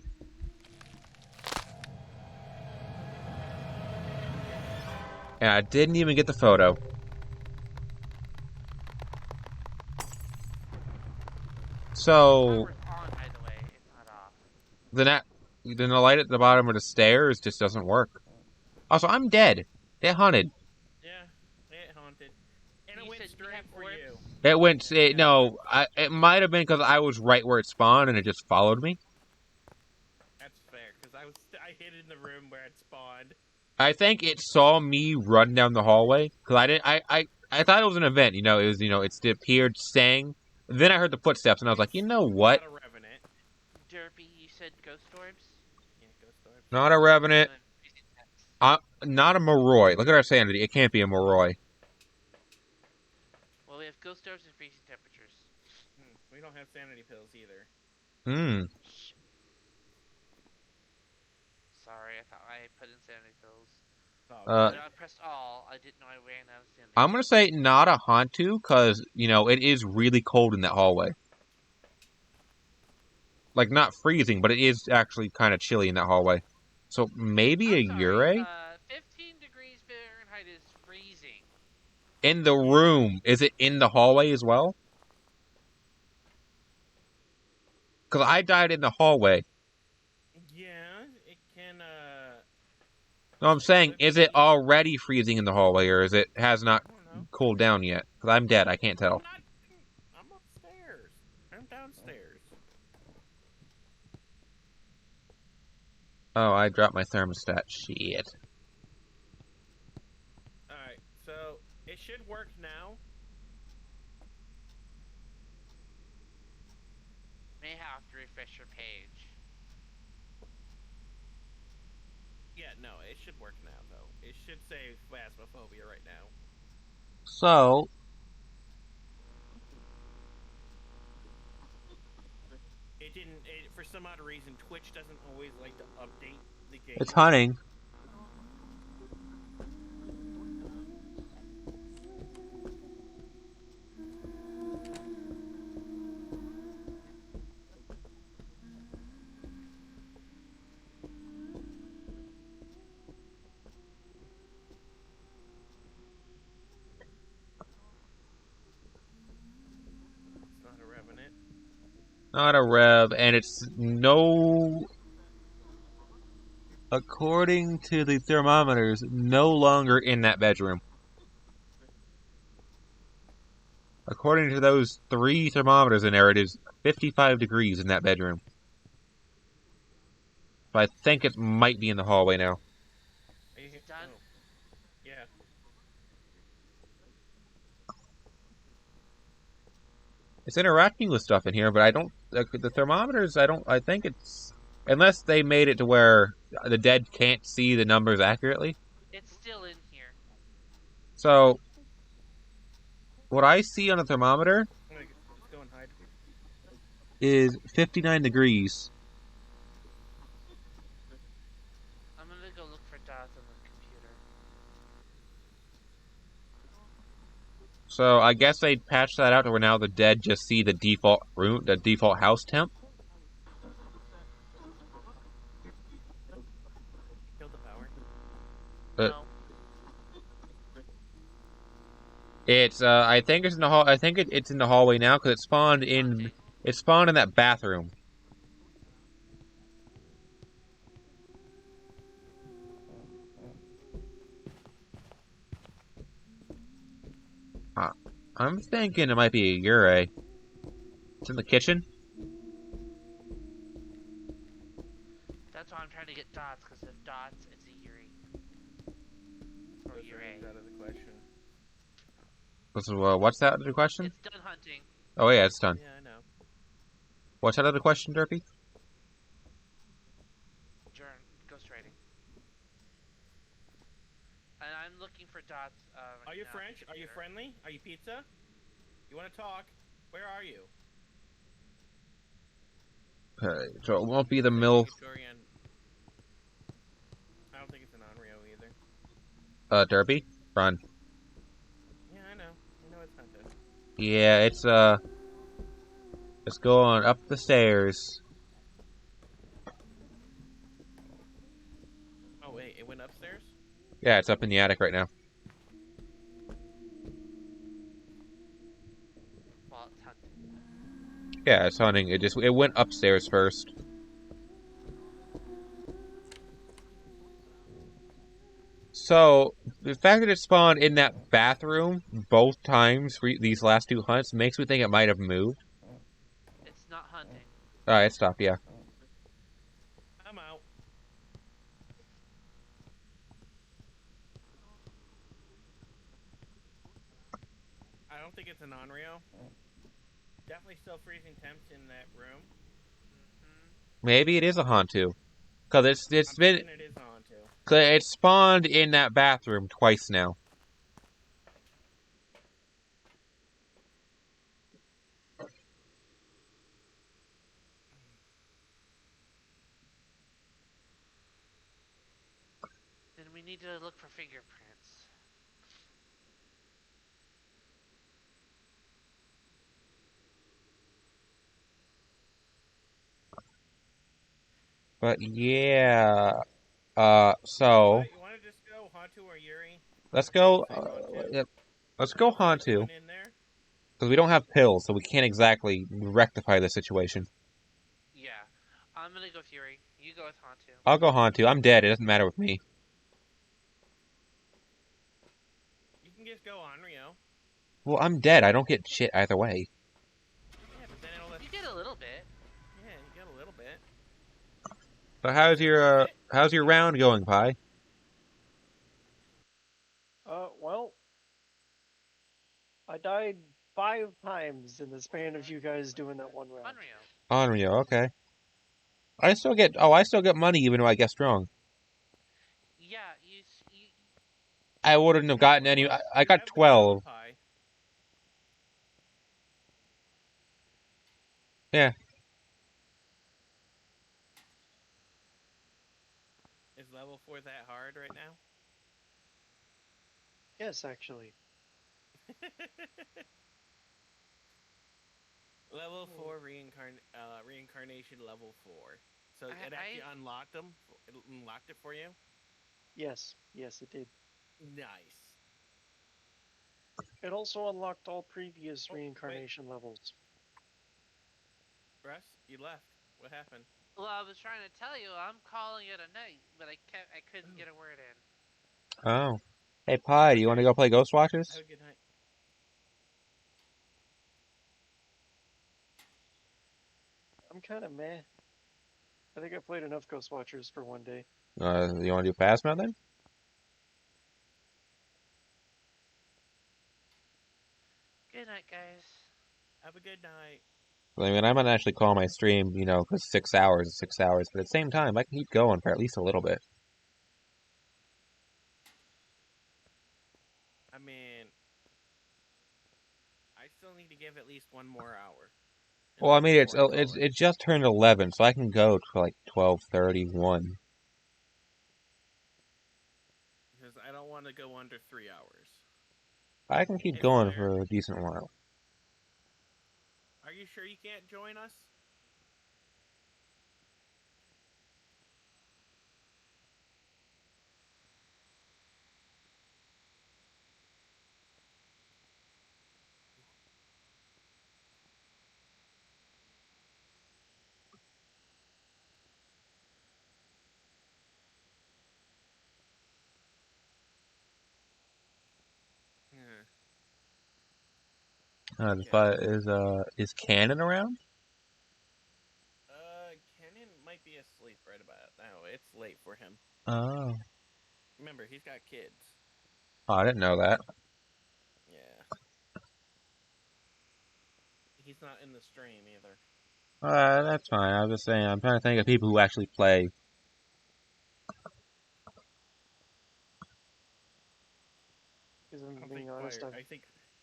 And I didn't even get the photo. So... On, by the way. It's not off. Then the light at the bottom of the stairs just doesn't work. Also, I'm dead. They hunted. Yeah, it haunted. And it went straight for you. It might have been because I was right where it spawned and it just followed me. That's fair, because I hid in the room where it spawned. I think it saw me run down the hallway because I thought it was an event. It appeared, sang. Then I heard the footsteps and I was like, you know what? Not a revenant. Derpy, you said ghost orbs? Yeah, ghost orbs. Not a revenant. Not a Moroi. Look at our sanity. It can't be a Moroi. Well, we have ghost orbs and freezing temperatures. We don't have sanity pills either. Sorry, I thought I put in sanity pills. I pressed all. I didn't know I ran out of sanity. I'm gonna say not a Hantu because it is really cold in that hallway. like not freezing, but it is actually kind of chilly in that hallway. So maybe a Ure? 15 degrees Fahrenheit is freezing. In the room. Is it in the hallway as well? Because I died in the hallway. Yeah, it can. No, I'm saying, could is it be. already freezing in the hallway, or is it has not I don't know. cooled down yet? Because I'm dead, I can't tell. I'm upstairs. I'm downstairs. Oh, I dropped my thermostat. Shit. Alright, so it should work now. May have to refresh your page. Yeah, no, it should work now, though. It should say Phasmophobia right now. So, It didn't. For some odd reason, Twitch doesn't always like to update the game. it's hunting. It's not a Revenant. Not a rev, and it's no... According to the thermometers, no longer in that bedroom. According to those 3 thermometers in there, it is 55 degrees in that bedroom. But I think it might be in the hallway now. Are you done? Oh. Yeah. It's interacting with stuff in here, but I don't... The thermometers, I think it's... Unless they made it to where the dead can't see the numbers accurately. It's still in here. So, what I see on the thermometer Let's go and hide. is 59 degrees. I'm gonna go look for dots on the computer. So I guess they patched that out to where now the dead just see the default room, the default house temp. Kill the power. No. It's I think it's in the hall. I think it's in the hallway now because it spawned in. Hunting. It spawned in that bathroom. I'm thinking it might be a Ure. It's in the kitchen. That's why I'm trying to get dots, because if dots, it's a Yuri. Or Those Yure. are out of the question. What's that other question? It's done hunting. Oh yeah, it's done. Yeah, I know. What's that other question, Derpy? Ghost writing. And I'm looking for dots. Are you French? Are you friendly? Are you pizza? You want to talk? Where are you? Okay, so it won't be the MILF. I don't think it's an Onryo either. Derpy, run. Yeah, I know. I know it's not good. Yeah, it's going up the stairs. Oh wait, it went upstairs? Yeah, it's up in the attic right now. Well, it's hunting. Yeah, it's hunting. It went upstairs first. So, the fact that it spawned in that bathroom both times for these last 2 hunts makes me think it might have moved. It's not hunting. Alright, it stopped, yeah. I'm out. I don't think it's an Onryo. Definitely still freezing temps in that room. Maybe it is a Hantu. Because it's been... It is a Hantu. Cause it spawned in that bathroom twice now. Then we need to look for fingerprints. But yeah, so You want to just go Hantu or Yuri? let's What do you go. think, Hantu? Yep, let's go You think Hantu going in there? because we don't have pills, so we can't exactly rectify the situation. Yeah. I'm gonna go Fury. You go with Hantu. I'll go Hantu. I'm dead. It doesn't matter with me. You can just go Onryo. Well, I'm dead. I don't get shit either way. Yeah, but then it'll let... You get a little bit. Yeah, you get a little bit. So Is it worth it? how's your round going, Pi? Well, I died 5 times in the span of you guys doing that one round. Unreal. Onryo, okay. I still get money even though I guess wrong. Yeah, I wouldn't have gotten any. I You got have the code, 12. Pi. Yeah. Is level 4 that hard right now? Yes, actually. Level 4 reincarnation level 4. So it actually unlocked them. It unlocked it for you. Yes, it did. Nice. It also unlocked all previous reincarnation levels. Russ, you left. What happened? Well, I was trying to tell you, I'm calling it a night, but I couldn't get a word in. Oh. Hey, Pi, do you want to go play Ghost Watchers? Have a good night. I'm kind of meh. I think I played enough Ghost Watchers for one day. You want to do Phasma then? Good night, guys. Have a good night. I mean, I might actually call my stream, because 6 hours is 6 hours, but at the same time, I can keep going for at least a little bit. I mean, I still need to give at least one more hour. Well, I mean, it just turned 11, so I can go to like 12:31. Because I don't want to go under 3 hours. I can keep Hey, going Flare, for a decent while. are you sure you can't join us? Is Cannon around? Kenan might be asleep right about now. It's late for him. Oh. Remember, he's got kids. Oh, I didn't know that. Yeah. He's not in the stream either. That's fine. I was just saying, I'm trying to think of people who actually play. Because I'm being honest,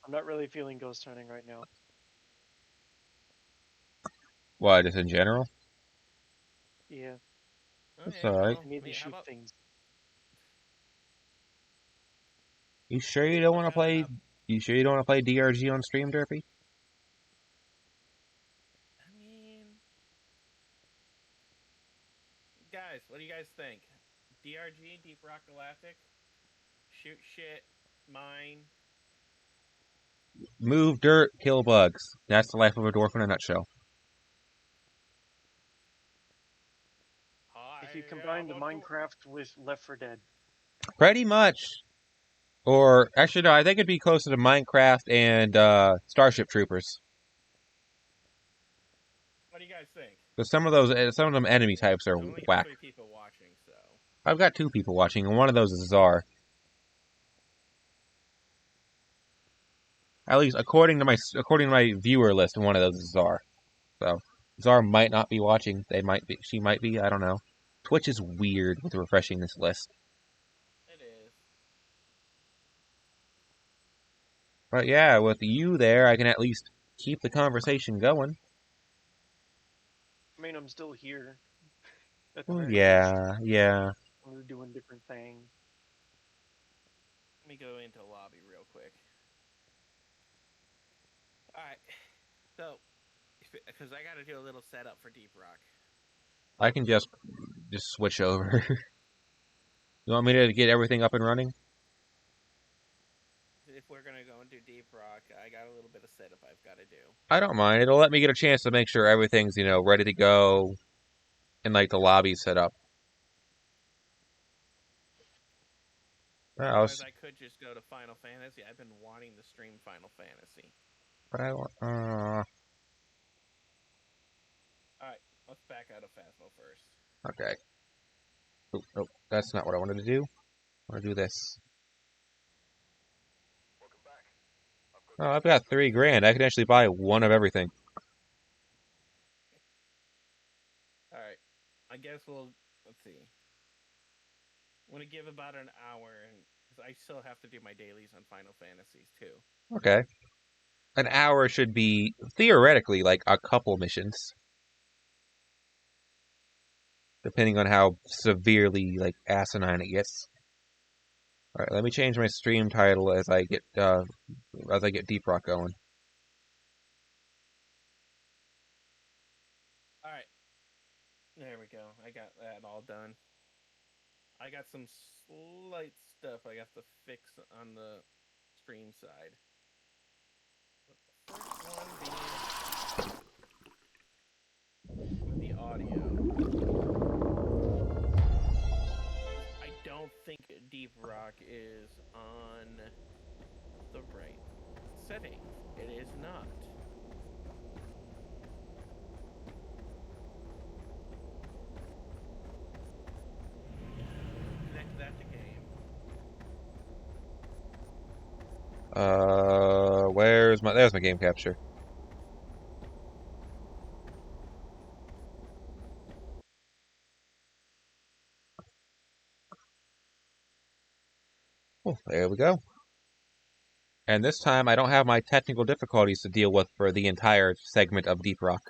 I'm not really feeling ghost hunting right now. What, just in general? Yeah. That's alright. I need to shoot things. You sure you don't want to play? You sure you don't want to play DRG on stream, Derpy? I mean, guys, what do you guys think? DRG, Deep Rock Galactic, shoot shit, mine. Move dirt, kill bugs. That's the life of a dwarf in a nutshell. If you combine the Minecraft with Left 4 Dead. Pretty much. Or, actually, no, I think it'd be closer to Minecraft and Starship Troopers. What do you guys think? Because some of them enemy types are only whack. 3 people watching, so. I've got 2 people watching, and one of those is Czar. At least according to my viewer list, one of those is Czar. So Czar might not be watching. She might be. I don't know. Twitch is weird with refreshing this list. It is. But yeah, with you there, I can at least keep the conversation going. I mean, I'm still here. Yeah. I'm doing different things. Let me go into lobby real quick. Alright. So, because I got to do a little setup for Deep Rock. I can just switch over. You want me to get everything up and running? If we're gonna go and do Deep Rock, I got a little bit of setup I've got to do. I don't mind. It'll let me get a chance to make sure everything's, ready to go and like the lobby set up. Otherwise, I could just go to Final Fantasy. I've been wanting to stream Final Fantasy. But I want. Alright, let's back out of Phasmo first. Okay. Oh, that's not what I wanted to do. I want to do this. Oh, I've got $3,000. I can actually buy one of everything. Alright, I guess let's see. I'm gonna give about an hour, because I still have to do my dailies on Final Fantasies too. Okay. An hour should be, theoretically, like a couple missions. Depending on how severely, like, asinine it gets. Alright, let me change my stream title as I get Deep Rock going. Alright. There we go. I got that all done. I got some slight stuff I have to fix on the stream side. But the first one being with the audio. I don't think Deep Rock is on the right setting. It is not. Connect that to game. There's my game capture. Oh, there we go. And this time I don't have my technical difficulties to deal with for the entire segment of Deep Rock.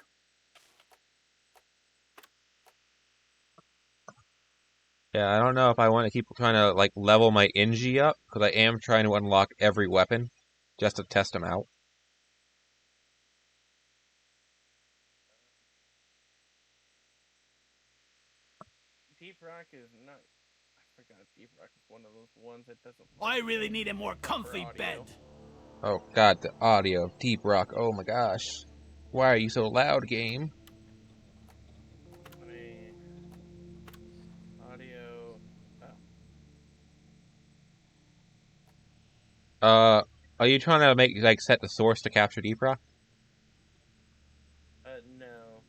Yeah, I don't know if I want to keep trying to like level my NG up, because I am trying to unlock every weapon just to test them out. Deep Rock is not. I forgot Deep Rock is one of those ones that doesn't. I really need a more comfy bed. Oh god, the audio. Deep Rock, oh my gosh. Why are you so loud, game? Audio. Are you trying to make like set the source to capture Deep Rock? No.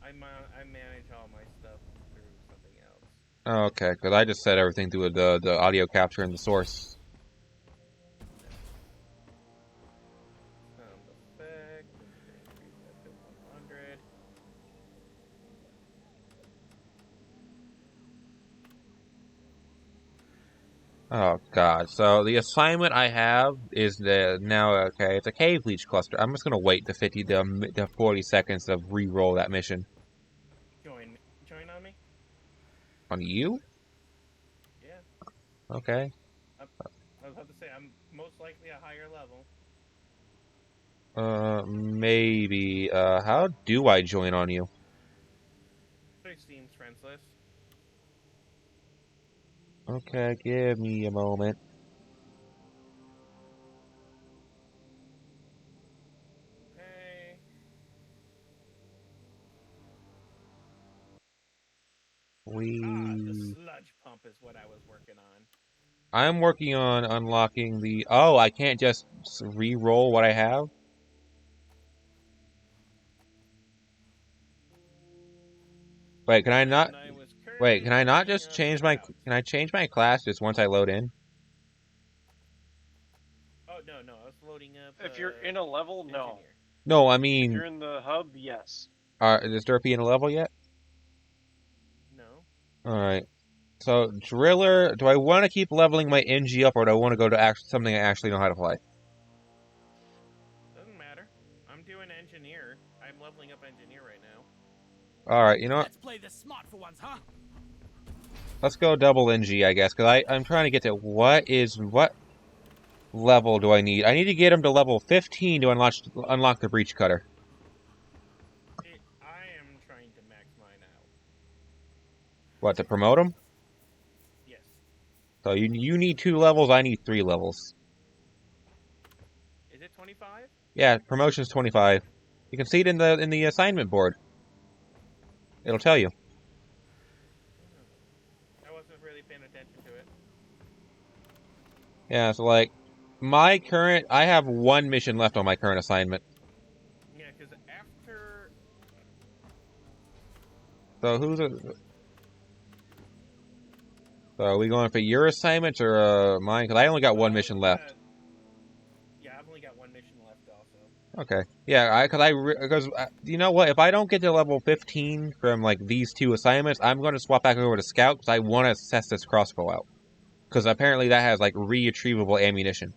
I manage all my stuff through something else. Oh, okay, because I just set everything through the audio capture and the source. Sound effect. Increase that to 100. Oh god, so the assignment I have is it's a cave leech cluster. I'm just gonna wait the 40 seconds of re-roll that mission. Join on me? On you? Yeah. Okay. I was about to say, I'm most likely a higher level. Maybe, how do I join on you? Through Steam's friends list. Okay, give me a moment. Okay. The sludge pump is what I was working on. I'm working on unlocking the... Oh, I can't just re-roll what I have? Wait, can I not... Wait, can I not just change my... Can I change my class just once I load in? Oh, no, I was loading up... If you're in a level, no. Engineer. No, I mean... If you're in the hub, yes. Is Derpy in a level yet? No. Alright. So, Driller, do I want to keep leveling my NG up, or do I want to go to something I actually know how to play? Doesn't matter. I'm doing Engineer. I'm leveling up Engineer right now. Alright, you know what? Let's play this smart for once, huh? Let's go double NG, I guess, because I'm trying to get to what level do I need? I need to get him to level 15 to unlock the Breach Cutter. I am trying to max What, to promote them? Yes. So you need 2 levels, I need 3 levels. Is it 25? Yeah, promotion's 25. You can see it in the assignment board. It'll tell you. I wasn't really paying attention to it. Yeah, so like I have 1 mission left on my current assignment. Yeah, because after... So So are we going for your assignments or mine? Because I only got 1 mission left. Yeah, I've only got 1 mission left also. Okay. Yeah, because you know what? If I don't get to level 15 from like these 2 assignments, I'm going to swap back over to Scout because I want to test this crossbow out. Because apparently that has like retrievable ammunition.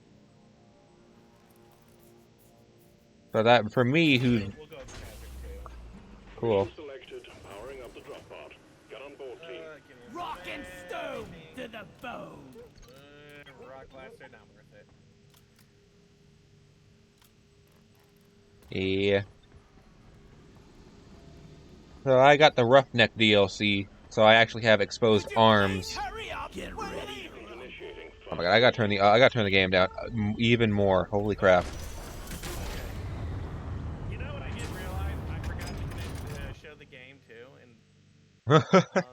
So that for me, who's We'll go with Magic too. cool. Mission selected. Powering up the drop pod. Get on board, team. Rock and stone to the bone. Rock blaster, not worth it. Yeah. So I got the Roughneck DLC, so I actually have exposed arms. Hurry up. Get ready. Initiating Oh my god, I gotta turn the game down even more. Holy crap. You know what I didn't realize? I forgot to show the game too, and all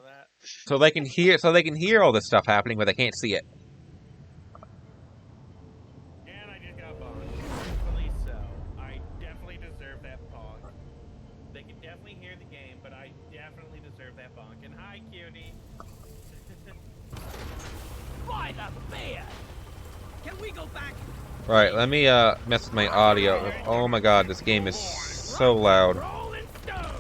that. so they can hear all this stuff happening, but they can't see it. And I just got bonked. Rightfully so. I definitely deserve that bonk. They can definitely hear the game, but I definitely deserve that bonk. And hi, cutie. By the bear. Can we go back? Right, let me mess with my audio. Oh my god, this game is so loud. Rolling stone.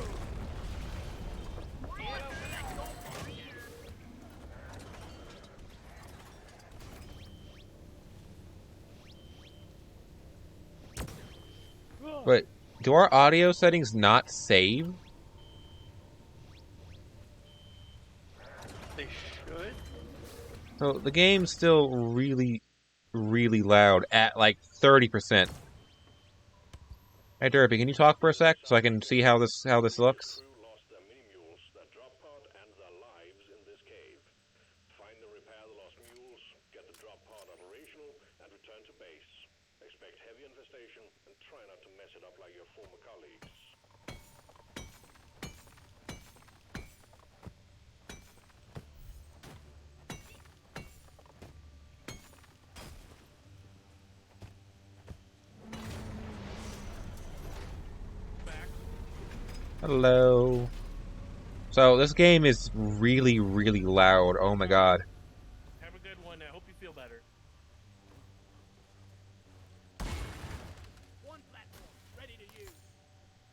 Wait, do our audio settings not save? They should. So the game's still really, really loud at like 30%. Hey Derpy, can you talk for a sec so I can see how this looks? crew lost their mini-mules, their drop pod, and their lives in this cave. Find and repair the lost mules, get the drop pod operational, and return to base. Expect heavy infestation, and try not to mess it up like your former colleagues. Hello. So this game is really, really loud. Oh my god. Have a good one. I hope you feel better. One platform ready to use.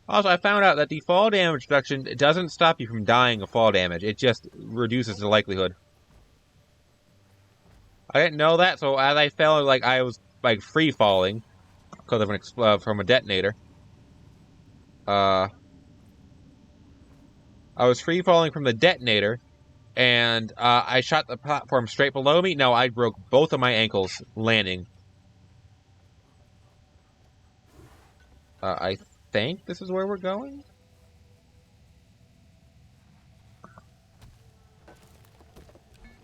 Also, I found out that the fall damage reduction doesn't stop you from dying of fall damage. It just reduces the likelihood. I didn't know that, so as I fell, like I was like free falling because of from a detonator. I was free falling from the detonator, and I shot the platform straight below me. No, I broke both of my ankles landing. I think this is where we're going.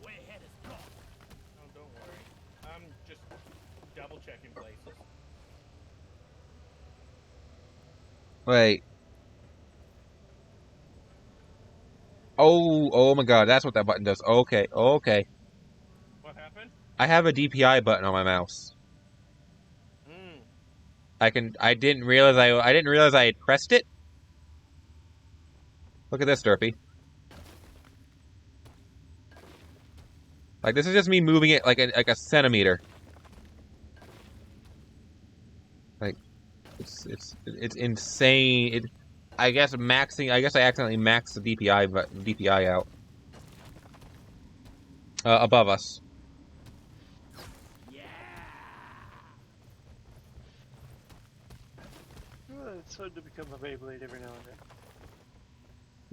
Way ahead is blocked. Oh, don't worry. I'm just double checking places. Wait. Oh my god, that's what that button does. Okay, okay. What happened? I have a DPI button on my mouse. I didn't realize I had pressed it. Look at this, Derpy. Like this is just me moving it like a centimeter. Like it's insane. I guess I accidentally maxed the DPI out. Above us. Yeah. Well, it's hard to become a Beyblade every now and then.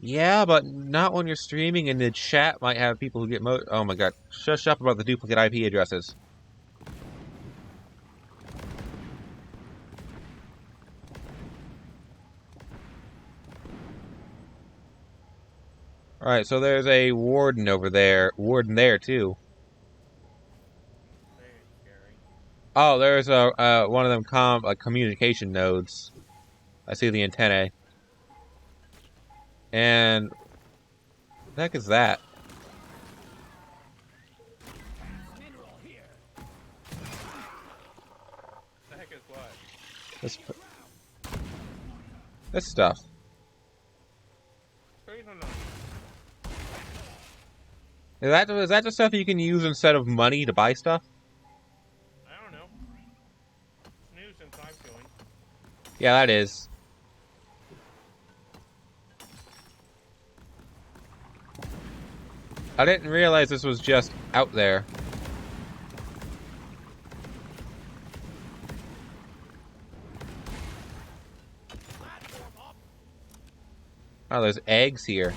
Yeah, but not when you're streaming and the chat might have people who get oh my god. Shush up about the duplicate IP addresses. Alright, so there's a warden over there. Warden there, too. Very scary. Oh, there's a one of them communication nodes. I see the antennae. And what the heck is that? Mineral here. The heck is what? This stuff. Please don't know. Is that the stuff you can use instead of money to buy stuff? I don't know. It's new since I've joined. Yeah, that is. I didn't realize this was just out there. Oh, there's eggs here.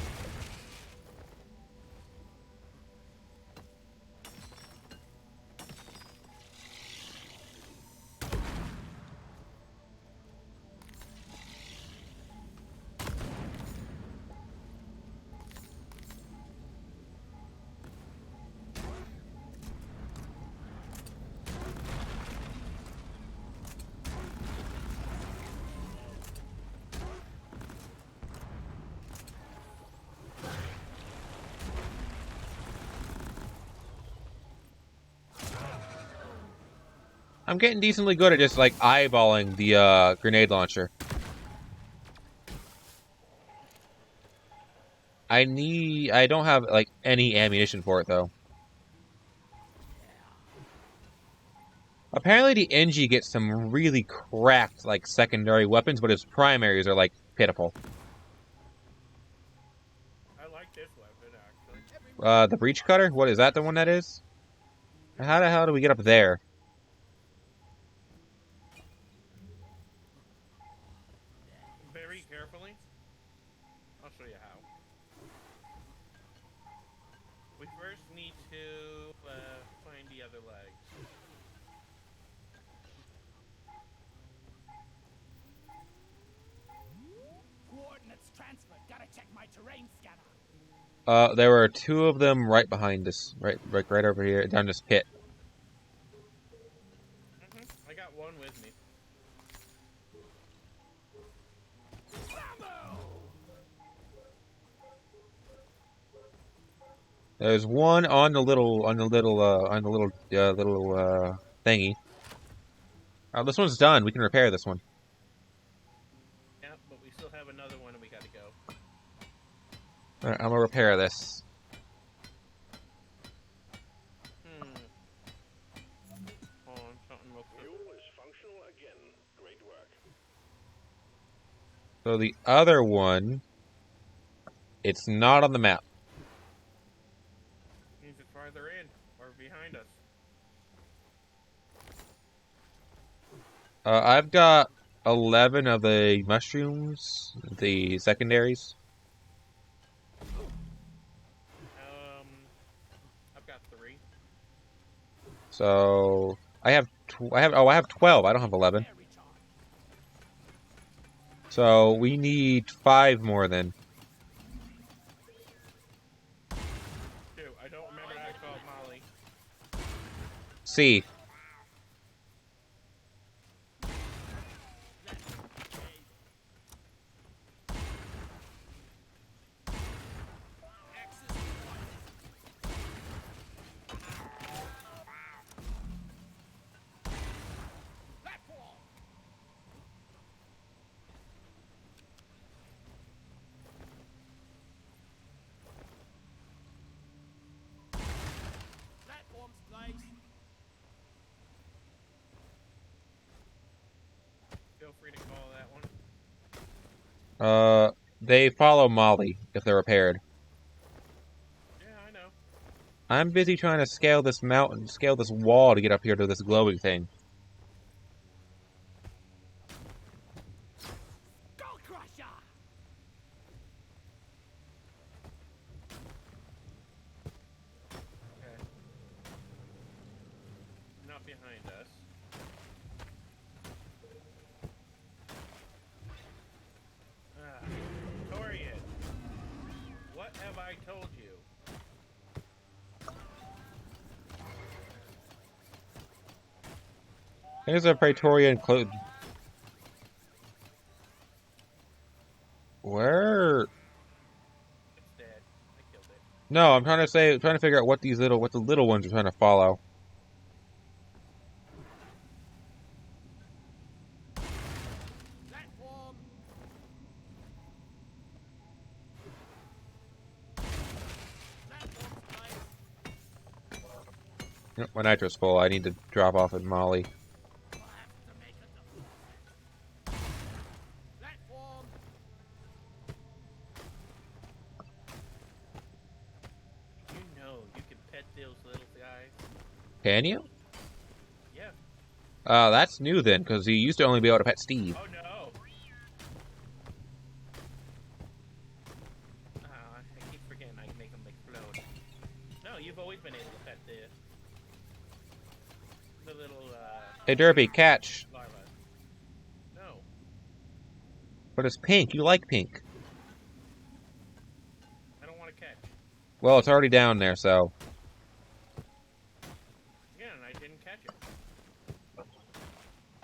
I'm getting decently good at just, like, eyeballing the, grenade launcher. I don't have, like, any ammunition for it, though. Apparently the NG gets some really cracked, like, secondary weapons, but his primaries are, like, pitiful. I like this weapon, actually. The breach cutter? What, is that the one that is? How the hell do we get up there? Very carefully. I'll show you how. We first need to find the other legs. Coordinates transferred. Gotta check my terrain scanner. There were two of them right behind us. Right over here, down this pit. I got one with me. There's one on the little thingy. Oh, this one's done. We can repair this one. Yeah, but we still have another one and we gotta go. Alright, I'm gonna repair this. Hold on, something real quick. Mule is functional again. Great work. So the other one, it's not on the map. Means it's farther in or behind us. I've got 11 of the mushrooms, the secondaries. I've got 3. So I have 12. I don't have 11. So we need 5 more then. Dude, I don't remember how to call it Molly. C. Feel free to call that one. They follow Molly if they're repaired. Yeah, I know. I'm busy trying to scale this mountain, scale this wall to get up here to this glowing thing. Not behind us. Torian, what have I There's a Praetorian close. Where? It's dead. I killed it. No, I'm trying to figure out what the little ones are trying to follow. Platform. Platform's placed. Yep, my nitro's full. I need to drop off at Molly. We'll have to make a deployment. Platform. You know, you can pet those little guys. Can you? Yeah. That's new then, because you used to only be able to pet Steve. Oh no. I keep forgetting I can make them explode. No, you've always been able to pet the little Hey Derby, catch. larva. No. But it's pink. You like pink. I don't want to catch. Well, it's already down there, so. Yeah, and I didn't catch it.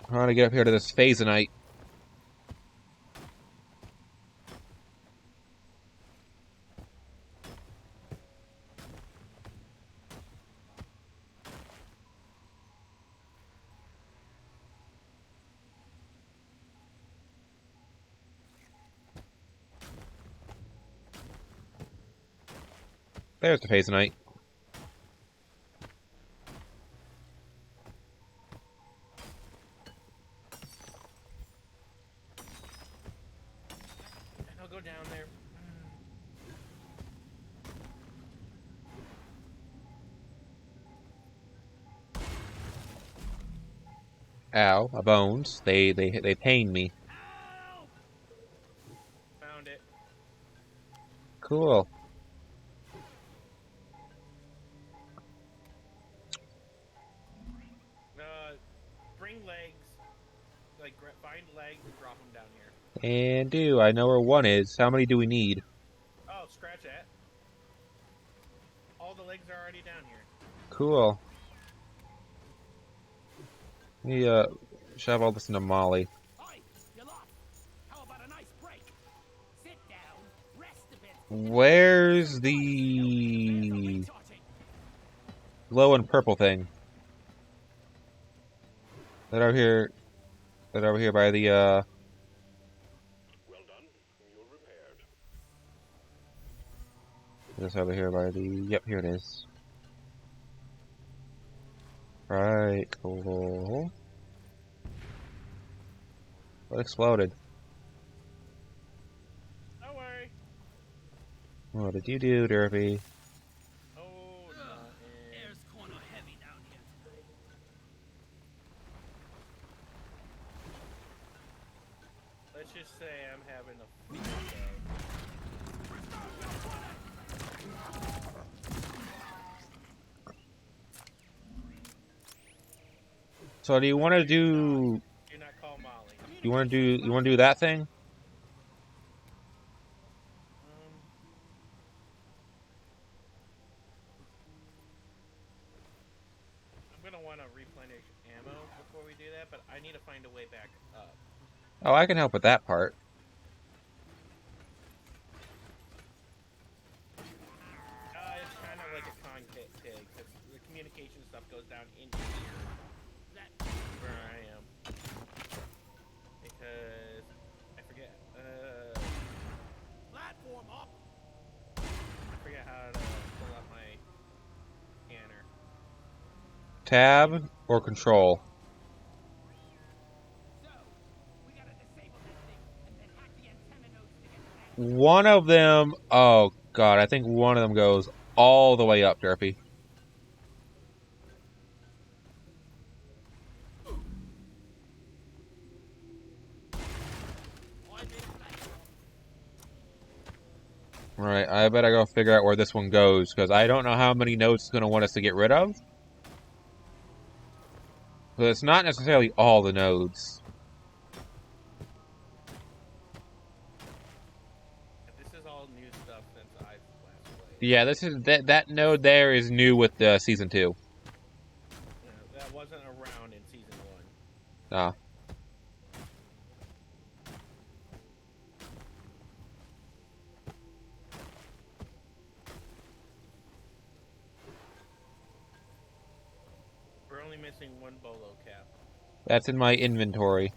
I want to get up here to this phasonite. There's the phasonite. And I'll go down there. Ow, my bones. They pain me. Found it. Cool. Bring legs. Like, find legs and drop them down here. And I know where one is. How many do we need? Oh, scratch that. All the legs are already down here. Cool. Let me shove all this into Molly. Oi, you're lost. How about a nice break? Sit down, rest a bit. Where's There's the a recharging. glow and purple thing? That over here by the Well done. You're repaired. Just over here by the yep, here it is. Right, cool. What exploded? Don't worry. What did you do, Derby? Oh, Air's kinda heavy down here today. let's just say I'm having a field day. So do you want to do? Do not call Molly. You want to do that thing? I'm gonna want to replenish ammo before we do that, but I need to find a way back up. Oh, I can help with that part. It's kind of like a con pig, because the communication stuff goes down in here. That's where I am. Because I forget. Platform up. I forget how to pull up my scanner. Tab or control? So, we gotta disable that thing and then hack the antenna nodes to get to that. One of them. Oh God, I think one of them goes all the way up, Derpy. Right, I better go figure out where this one goes, because I don't know how many nodes it's going to want us to get rid of. But it's not necessarily all the nodes. This is all new stuff since I've last played. Yeah, this is that node there is new with Season 2. That wasn't around in Season 1. Ah. We're only missing one bolo cap. That's in my inventory.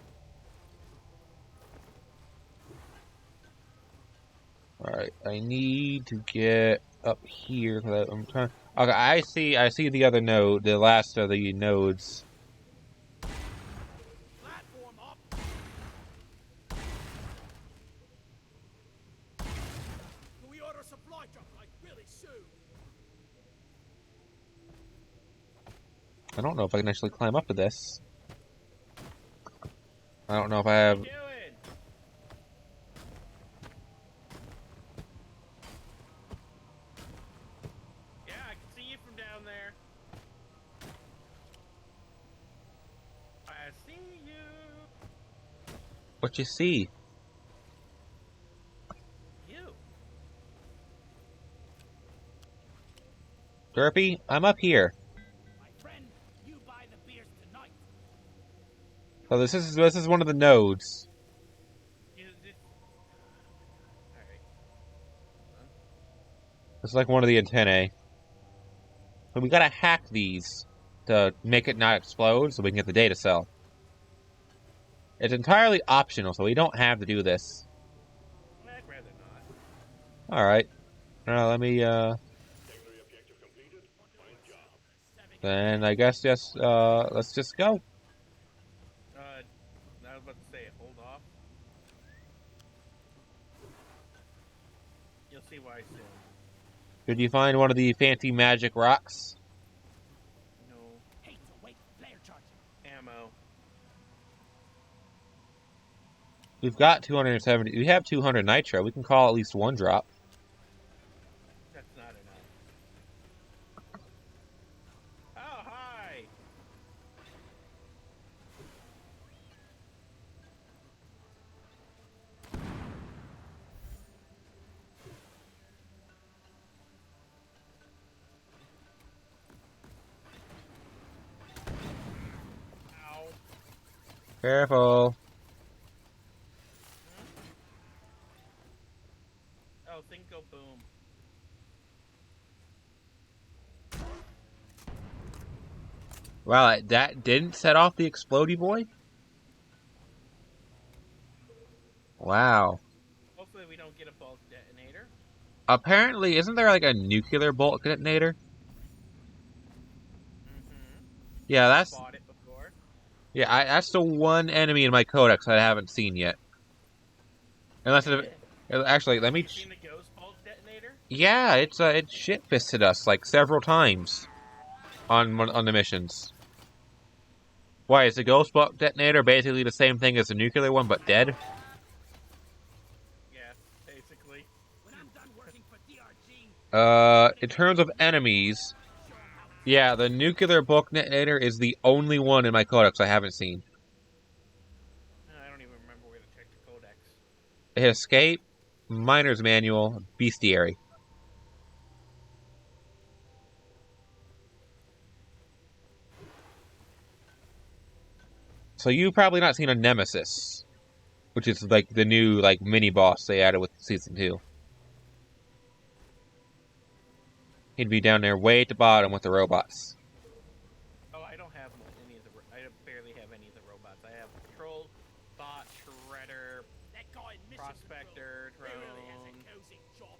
Alright, I need to get up here because I'm trying. Okay, I see the other node, the last of the nodes. Platform up. Can we order a supply truck like really soon? I don't know if I can actually climb up to this. I don't know if I have. What are you doing? Yeah, I can see you from down there. I see you. What you see? You. Derpy, I'm up here. My friend, you buy the beers tonight. So this is one of the nodes. Alright. It's like one of the antennae. But we gotta hack these to make it not explode so we can get the data cell. It's entirely optional, so we don't have to do this. I'd rather not. Alright. Let me, Then I guess just, let's just go. I was about to say, hold off. You'll see why soon. Did you find one of the fancy magic rocks? No. Hate to wait for flare charging. Ammo. We've got 270. We have 200 nitro. We can call at least one drop. That's not enough. Oh, hi! Ow. Careful. Oh, think go boom. Wow, that didn't set off the explodey boy? Wow. Hopefully we don't get a bulk detonator. Apparently, isn't there like a nuclear bolt detonator? Mm-hmm. Yeah, that's... Bought it before. Yeah, that's the one enemy in my codex I haven't seen yet. Unless it... Actually, let me... Have you seen the ghost bulk detonator? Yeah, it shit-fisted us like several times on the missions. Why, is the ghost bulk detonator basically the same thing as the nuclear one, but dead? Yeah, basically. When I'm done working for DRG, In terms of enemies, yeah, the nuclear bulk detonator is the only one in my codex I haven't seen. I don't even remember where to check the codex. Escape, Miner's Manual, Bestiary. So you've probably not seen a Nemesis, which is like the new like mini boss they added with season 2. He'd be down there way at the bottom with the robots. Oh, I don't have any of the... I barely have any of the robots. I have Troll, Bot, Shredder, that guy missing Prospector, the road really has Drone. a cozy job.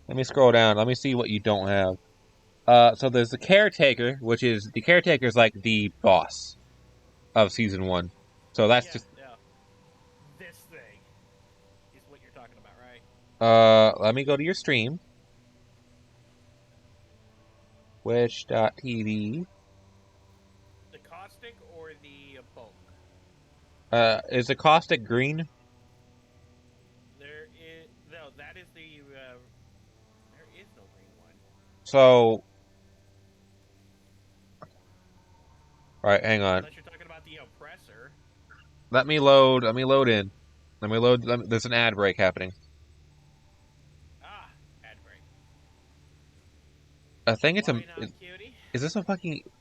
Let me scroll down. Let me see what you don't have. So there's the Caretaker, which is... The Caretaker's like the boss of Season 1. So that's just... Yeah. This thing is what you're talking about, right? Let me go to your stream. Twitch.tv. The caustic or the bulk? Is the caustic green? There is... No, that is the... there is no green one. So... Alright, hang on. Unless you're talking about the oppressor. Let me load in. There's an ad break happening. Ah, ad break. I think it's Why not, cutie? Is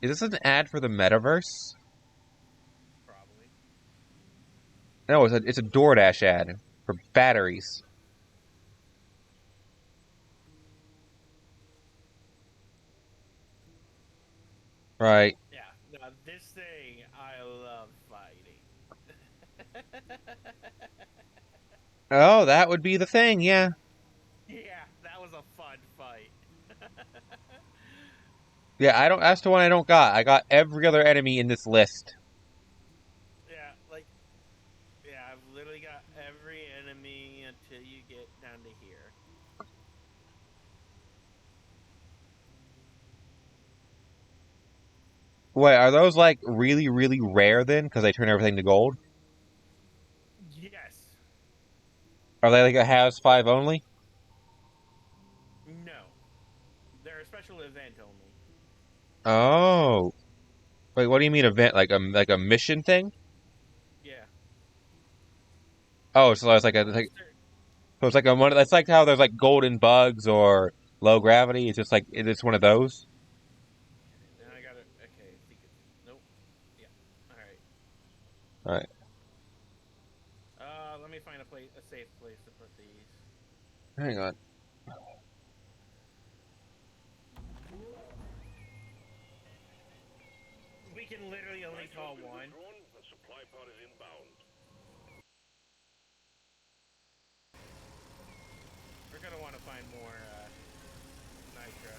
this an ad for the metaverse? Probably. No, it's a DoorDash ad for batteries. Right. Yeah. Now this thing, I love fighting. Oh, that would be the thing, yeah. Yeah, that was a fun fight. Yeah, that's the one I don't got. I got every other enemy in this list. Yeah, I've literally got every enemy until you get down to here. Wait, are those like really, really rare then? Because they turn everything to gold? Yes. Are they like a has 5 only? No. They're a special event only. Oh. Wait, what do you mean event? Like a mission thing? Yeah. Oh, so it's like so it's like a one. That's like how there's like golden bugs or low gravity. It's just like it's one of those. Then I gotta. Okay, I think it's. Nope. Yeah. Alright. All Let me find a safe place to put these. right, hang on. We can literally only call one. Supply pod is inbound. We're gonna want to find more nitro.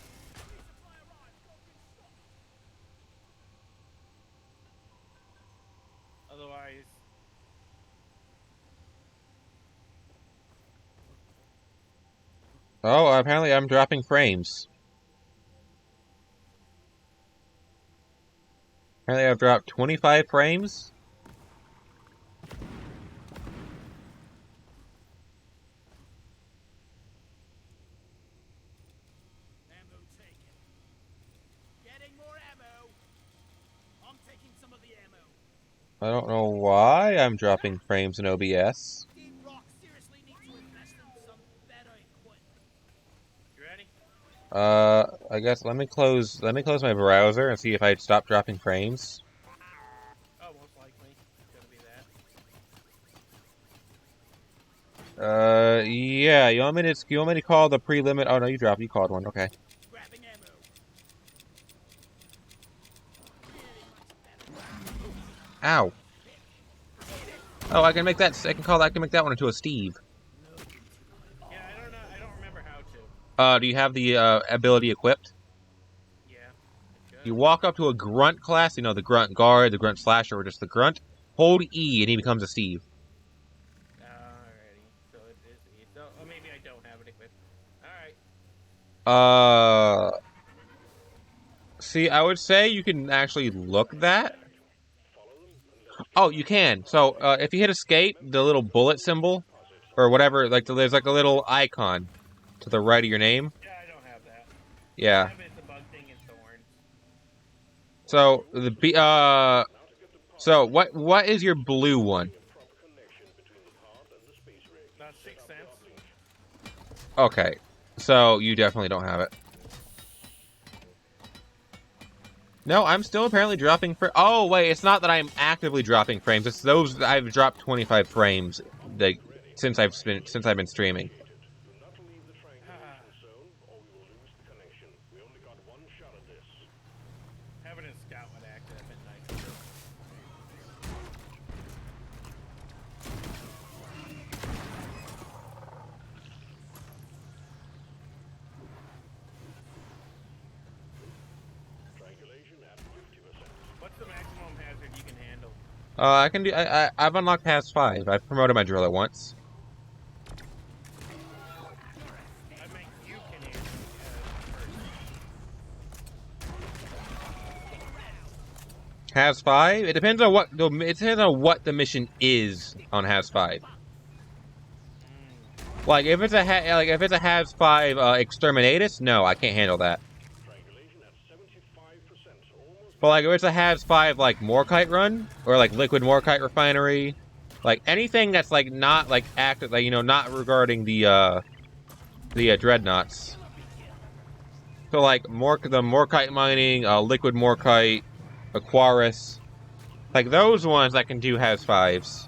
Otherwise, Oh, apparently I'm dropping frames. Apparently I've dropped 25 frames. Ammo taken. Getting more ammo. I'm taking some of the ammo. I don't know why I'm dropping frames in OBS. Team Rock seriously needs to invest in some better equipment. you ready? I guess let me close my browser and see if I stop dropping frames. Oh, most likely. It's gonna be that. Yeah, you want me to call the pre-limit? Oh no, you called one, okay. Grabbing ammo. Ow. Oh, I can make that one into a Steve. Yeah, I don't know. I don't remember how to. Do you have the ability equipped? Yeah. You walk up to a grunt class, the grunt guard, the grunt slasher, or just the grunt. Hold E and he becomes a Steve. Alrighty. So it is. So maybe I don't have it equipped. Alright. See, I would say you can actually look that. Oh, you can. So, if you hit escape, the little bullet symbol, or whatever, there's like a little icon to the right of your name. Yeah, I don't have that. Yeah. I have it, the bug thing and thorns. So so what is your blue one? 6 cents. Okay, so you definitely don't have it. No, I'm still apparently dropping oh, wait, it's not that I'm actively dropping frames. It's those I've dropped 25 frames since I've been streaming. Having a scout would act up at night. What's the maximum hazard you can handle? I can do. I've unlocked past 5. I've promoted my driller once. I mean, you can handle Has 5. It depends on what the mission is on Has 5. Like if it's a Has 5 exterminatus, no, I can't handle that. But like if it's a Has 5 like Morkite run or like liquid Morkite refinery, like anything that's like not like active, like, not regarding the dreadnoughts. So like the Morkite mining, liquid Morkite, Aquaris, like those ones I can do has 5s.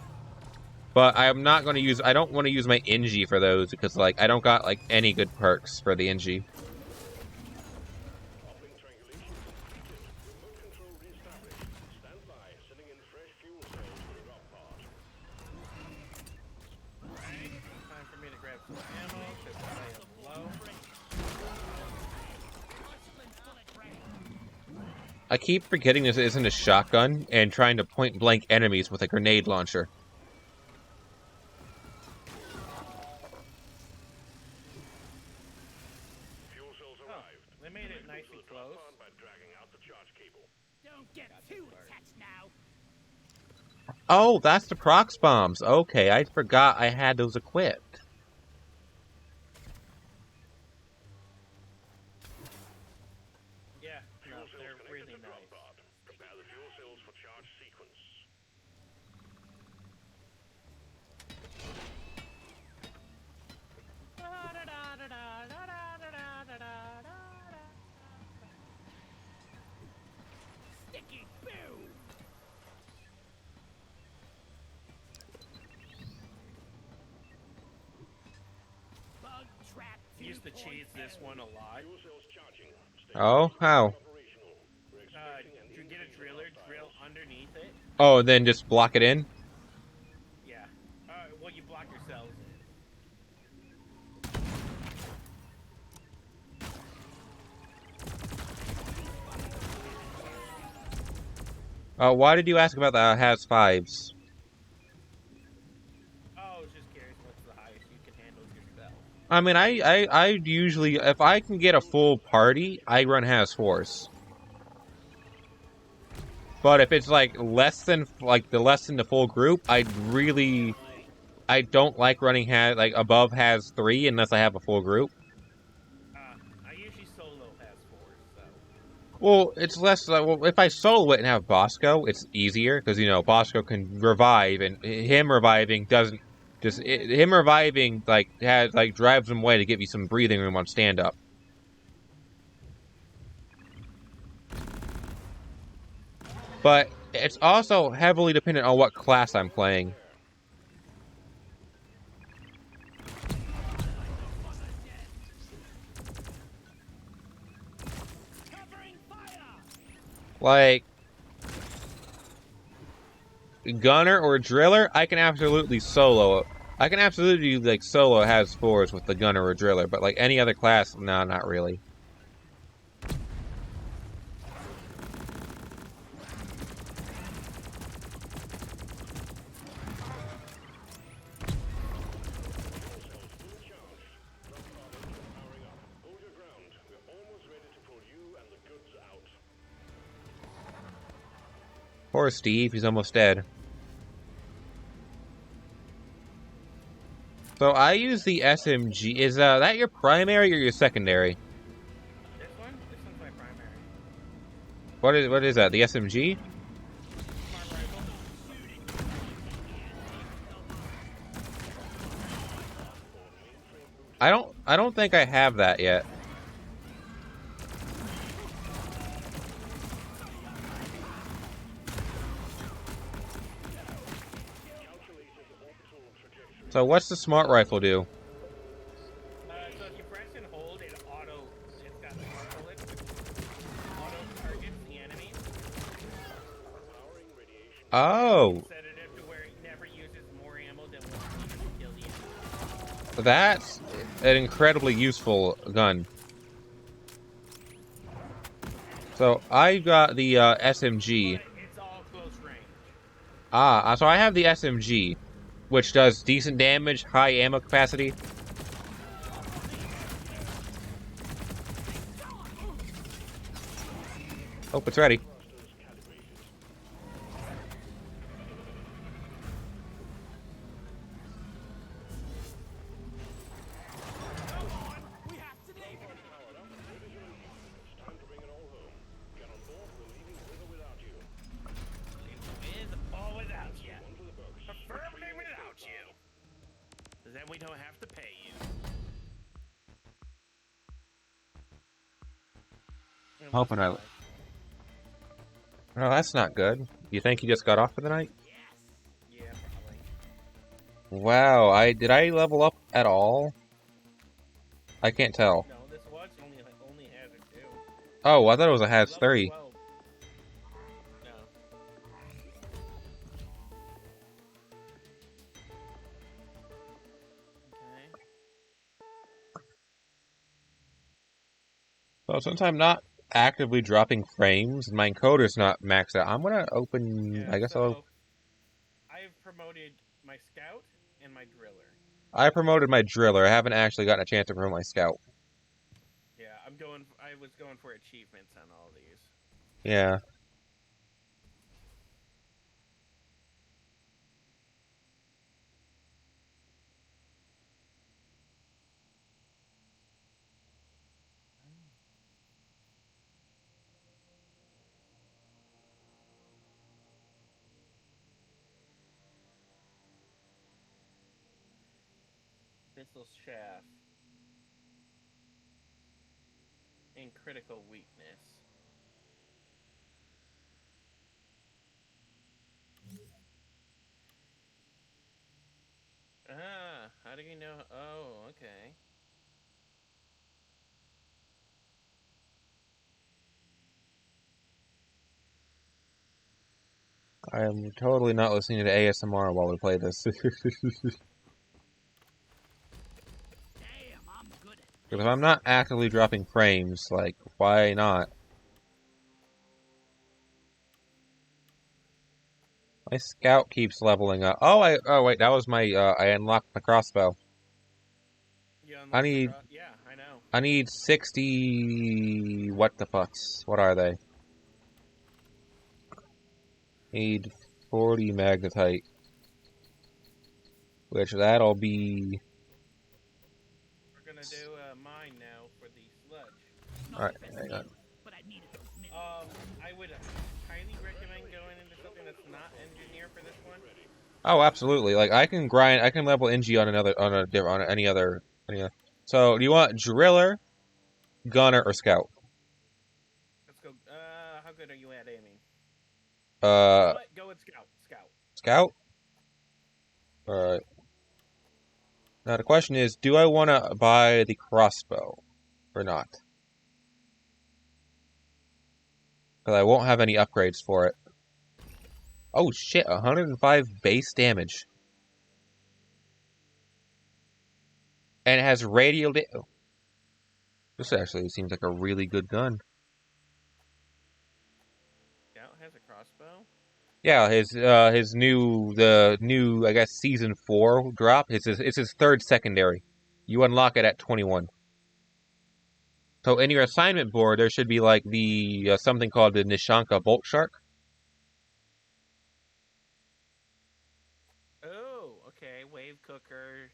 But I'm not going to use. I don't want to use my Engie for those because like I don't got like any good perks for the Engie. Uplink triangulation completed. Remote control reestablished. Stand by, sending in fresh fuel cells for the drop pod. Alright, time for me to grab some ammo because I am low. I keep forgetting this isn't a shotgun and trying to point blank enemies with a grenade launcher. Fuel cells arrived. They made it nice and close. By dragging out the charge cable. Don't get too attached now. Oh, that's the prox bombs. Okay, I forgot I had those equipped. Yeah, no, they're really nice. Prepare the fuel cells for charge sequence. Sticky boo! Bug trap. Used to cheese this one a lot. Fuel cells charging. Oh, how? Get a driller, drill underneath it. Oh, then just block it in? Yeah. Well, you block yourselves in. Why did you ask about the has 5s? Oh, I was just curious what's the highest you can handle yourself. I mean, I usually, if I can get a full party, I run has 4s. But if it's like less than the full group, I don't like running above has 3 unless I have a full group. I usually solo has 4s, so. Well, it's less. Well, if I solo it and have Bosco, it's easier because Bosco can revive, and him reviving doesn't him reviving drives him away to give you some breathing room on stand up. But it's also heavily dependent on what class I'm playing. Like Gunner or Driller, I can absolutely solo. I can absolutely solo has 4s with the Gunner or Driller, but like any other class, no, not really. Poor Steve, he's almost dead. So I use the SMG. Is that your primary or your secondary? This one? This one's my primary. What is that? The SMG? I don't think I have that yet. So what's the smart rifle do? So if you press and hold, it's got smart bullets, which auto targets the enemy. Oh. Set it up to where it never uses more ammo than one to kill the enemy. That's an incredibly useful gun. So I've got the SMG. It's all close range. So I have the SMG, which does decent damage, high ammo capacity. Hope it's ready. Then we don't have to pay you. only lost Hoping I. 5. Oh, that's not good. You think you just got off for the night? Yeah, probably. Wow, did I level up at all? I can't tell. No, this watch only has a 2. Oh, I thought it was a has Level 3. 12. No. Okay. So since I'm not actively dropping frames, and my encoder's not maxed out, I'm gonna open. Yeah, I guess so I've promoted my scout and my driller. I promoted my driller. I haven't actually gotten a chance to promote my scout. Yeah, I was going for achievements on all these. Yeah. Pistol shaft. And critical weakness. Ah, how do you know? Oh, okay. I am totally not listening to ASMR while we play this. Damn, I'm good at Because if I'm not actively dropping frames, like, why not? My scout keeps leveling up. Oh, wait, that was my, I unlocked my crossbow. You I unlocked need, yeah, I know. I need 60, what the fucks? What are they? Need 40 magnetite. Which, that'll be... We're gonna do a mine now for the sludge. not Alright, the best hang on. skill, but I needed those minutes. I would highly recommend going into something that's not engineer for this one. Oh, absolutely. Like, I can level NG on any other. So, do you want driller, gunner, or scout? Let's go. How good are you at aiming? You know Uh, what? Go with scout. Scout. scout? Alright. Now, the question is, do I want to buy the crossbow or not? Because I won't have any upgrades for it. Oh, shit, 105 base damage. And it has radial oh. This actually seems like a really good gun. Scout has a crossbow. Yeah, his new I guess season 4 drop. It's his third secondary. You unlock it at 21. So in your assignment board, there should be like the something called the Nishanka Bolt Shark. Oh, okay. Wave cooker.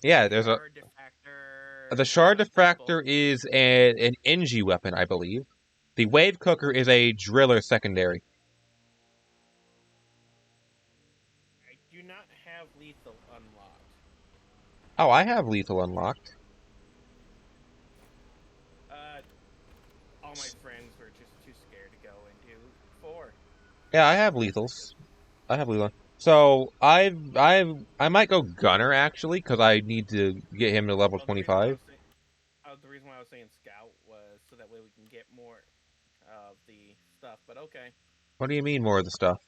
Yeah, there's a Shard diffractor. the shard diffractor bolt. is an NG weapon, I believe. The wave cooker is a driller secondary. I do not have lethal unlocked. Oh, I have lethal unlocked. All my friends were just too scared to go into 4. Yeah, I have lethals. I have lethal. So I might go gunner actually because I need to get him to level 25. The reason why I was saying scout was so that way we can get more of the stuff. But okay, What do you mean more of the stuff?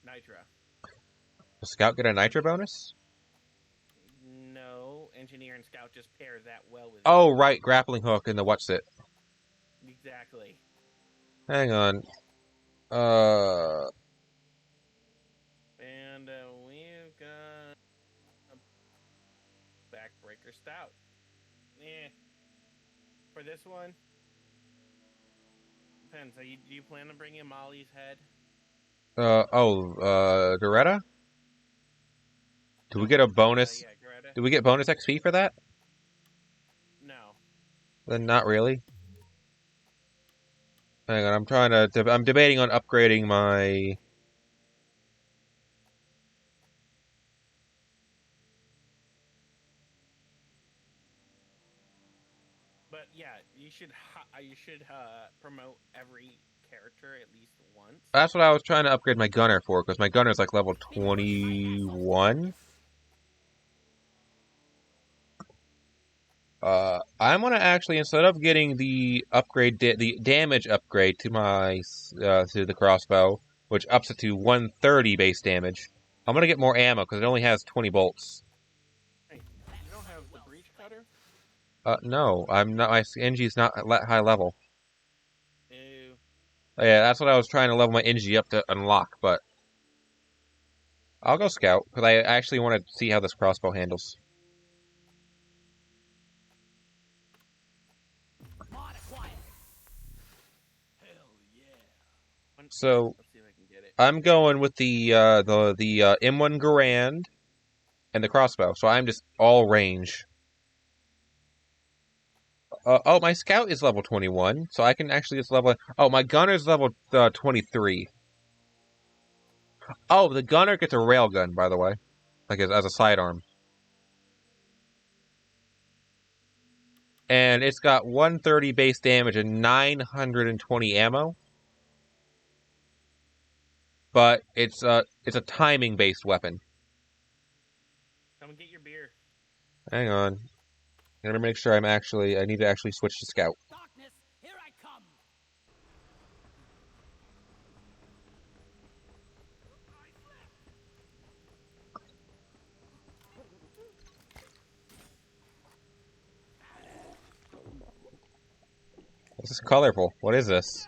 nitra. Does scout get a nitro bonus? No, engineer and scout just pair that well with. Oh, right, grappling hook and the what's it? Exactly. Hang on. And we've got a backbreaker stout. Yeah. For this one, depends. Do you plan on bringing Molly's head? Doretta? Do we get a bonus? Yeah, Greta. Do we get bonus XP for that? No. Then not really. Hang on, I'm debating on upgrading my... But yeah, you should you should promote every character at least once. That's what I was trying to upgrade my gunner for, because my gunner's like level 21. I'm gonna actually, instead of getting the upgrade, the damage upgrade to my to the crossbow, which ups it to 130 base damage, I'm gonna get more ammo because it only has 20 bolts. Hey, you don't have the breach cutter? No, I'm not. My NG's not at high level. Ew. Yeah, that's what I was trying to level my NG up to unlock, but I'll go scout because I actually want to see how this crossbow handles. Mod acquired. Hell yeah. So Let's see if I can get it. I'm going with the M1 Garand and the crossbow, so I'm just all range. Oh, my scout is level 21, so I can actually just level. Oh, my gunner's level 23. Oh, the gunner gets a railgun, by the way, like as a sidearm, and it's got 130 base damage and 920 ammo. But it's a timing based weapon. Come and get your beer. Hang on. I'm gonna make sure I need to actually switch to scout. Darkness, here I come. This is colorful. What is this?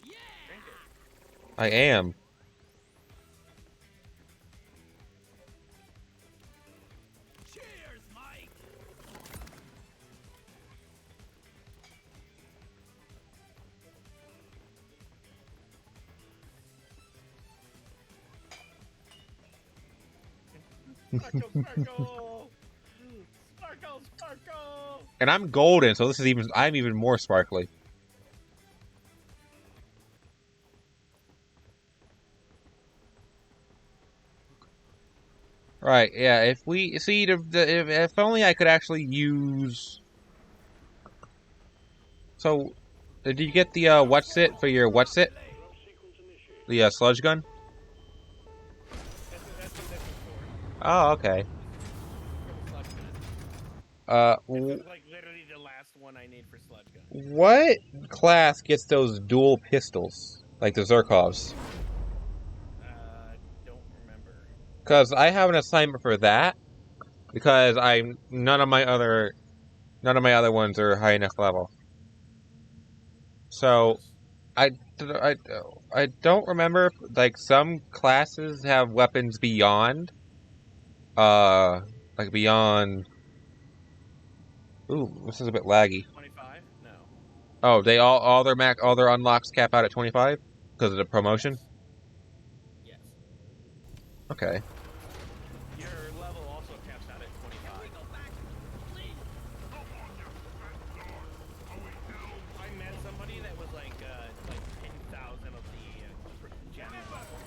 Yeah. Drink it. I am. Cheers, Mike. Sparkle, sparkle. Sparkle, sparkle. And I'm golden, so I'm even more sparkly. Right, yeah, if we see if only I could actually use. So did you get the what's it for your what's it? The sludge gun? That's for. Oh, okay. For the sludge gun. W- It's like literally the last one I need for sludge gun. what class gets those dual pistols? Like the Zerkovs? Don't remember. Because I have an assignment for that. Because none of my other ones are high enough level. So I don't remember if, like, some classes have weapons beyond like beyond. Ooh, this is a bit laggy. 25? No. Oh, they all their unlocks cap out at 25 because of the promotion. Yes. Okay. Your level also caps out at 25. I met somebody that was like 10,000 of the gem level.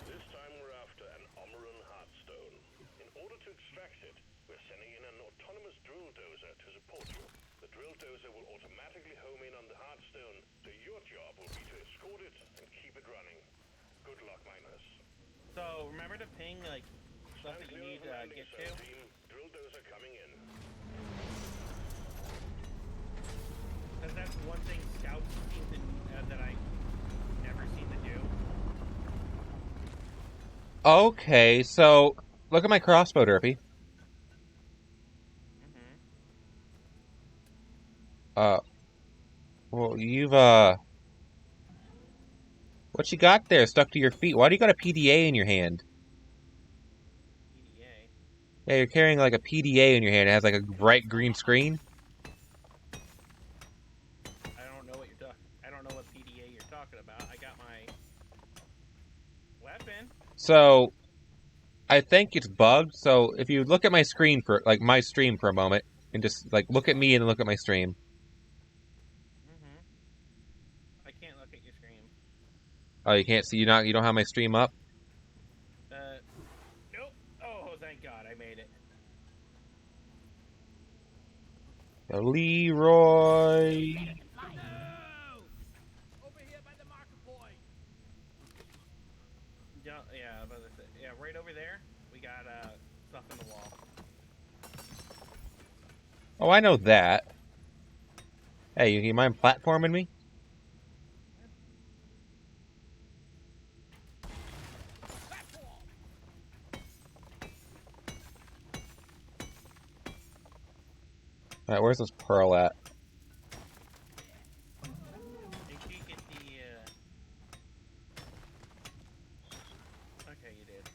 This time we're after an Omeran Heartstone. In order to extract it, we're sending in an autonomous drill dozer to support you. The drill dozer will automatically home in on the Heartstone, so your job will be to escort it and keep it running. Good luck, miners. So remember to ping like stuff that you need to get to. Drill dozer coming in. Because that's one thing scouts seem to that I never seem to do. Okay, so look at my crossbow, Derpy. Well, you've what you got there stuck to your feet? Why do you got a PDA in your hand? PDA. Yeah, you're carrying like a PDA in your hand. It has like a bright green screen. I don't know what PDA you're talking about. I got my weapon. So I think it's bugged. So if you look at my screen for like my stream for a moment and just like look at me and look at my stream. I can't look at your screen. Oh, you can't see. You don't have my stream up. Nope. Oh, thank God, I made it. Leroy. No! Over here by the marker point. Yeah, right over there. We got stuff in the wall. Oh, I know that. Hey, you mind platforming me? Alright, where's this pearl at? Did you get the? Okay, you did.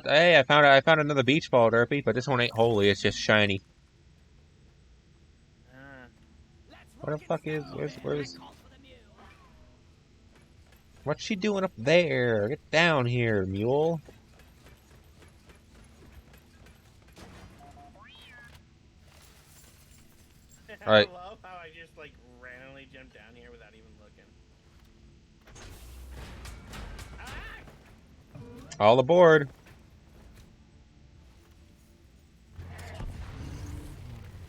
Hey, I found another beach ball, Derpy, but this one ain't holy, it's just shiny. What the fuck is, where's... What's she doing up there? Get down here, mule. Alright. I love how I just like randomly jumped down here without even looking. All aboard.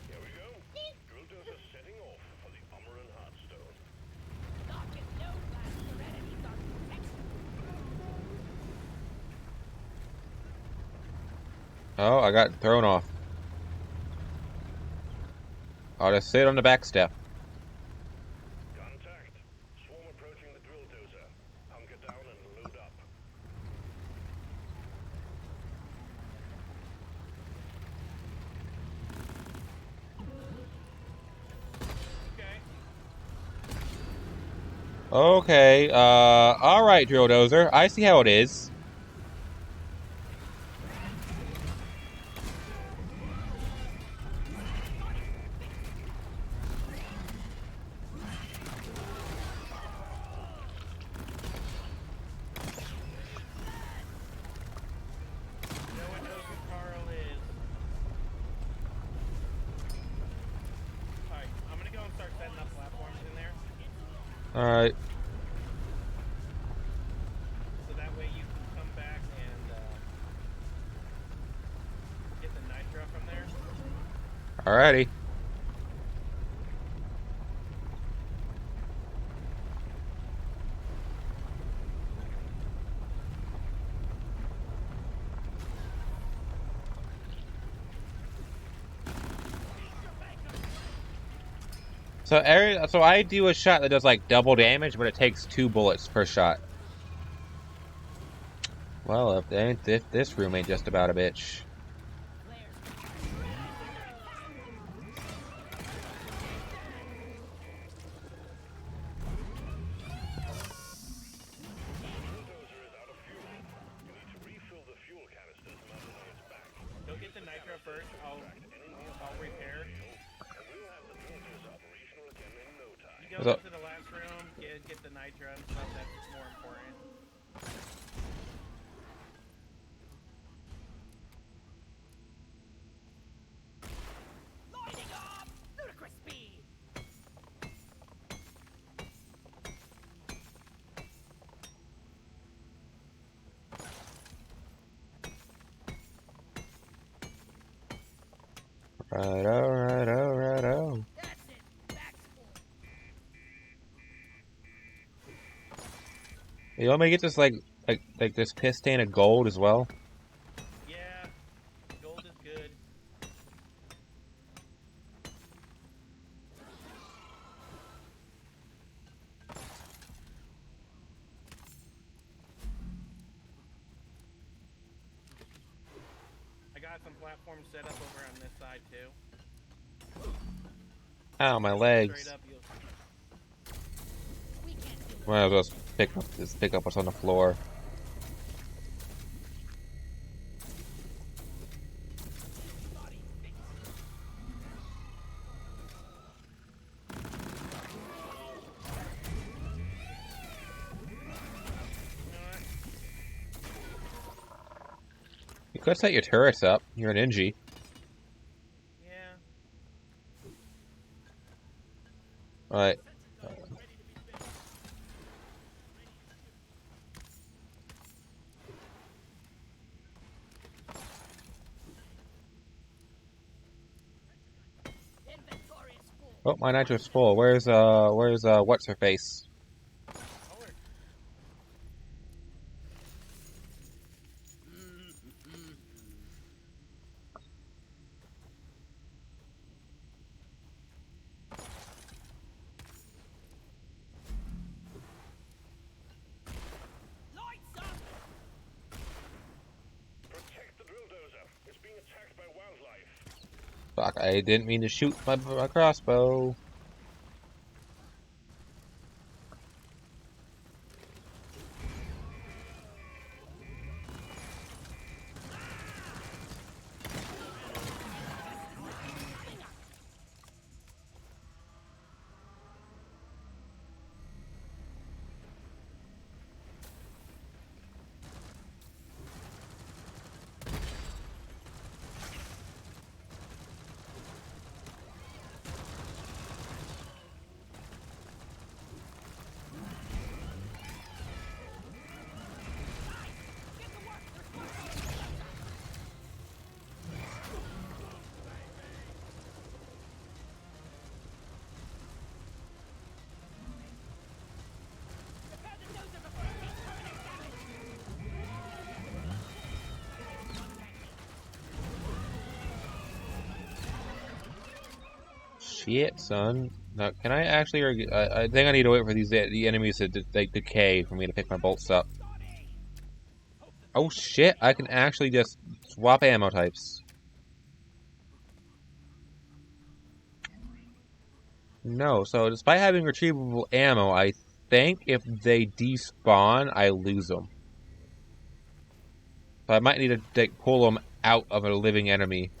Here we go. Drill dozer setting off for the Umbran Heartstone. Oh, I got thrown off. I'll just sit on the back step. Contact. Swarm approaching the drill dozer. Hunker down and load up. Okay, alright, drill dozer. I see how it is. No one knows who Carl is. Alright, I'm gonna go and start setting up platforms in there. Alright. So that way you can come back and get the nitro from there. Alrighty. So I do a shot that does like double damage, but it takes 2 bullets per shot. Well, if this room ain't just about a bitch. Go get the nitro first. I'll repair. You go into the last room, get the nitro and stuff. That's more important. Lighting up! Ludicrous speed! Righto. That's it! Back's full! You want me to get this like this piston of gold as well? Yeah, gold is good. I got some platforms set up over on this side too. Ow, my legs. Straight up, Might as well pick up what's on the floor. You could set your turrets up. You're an NG. Yeah. Alright. Oh, my nitro's full. Where's what's her face? Forward. Lights up! Protect the drill dozer. It's being attacked by wildlife. Fuck, I didn't mean to shoot my crossbow. Prepare the dozer before it takes permanent damage! Shit, son. Now, can I actually? I think I need to wait for the enemies to decay for me to pick my bolts up. Oh shit! I can actually just swap ammo types. No, so despite having retrievable ammo, I think if they despawn, I lose them. So I might need to pull them out of a living enemy.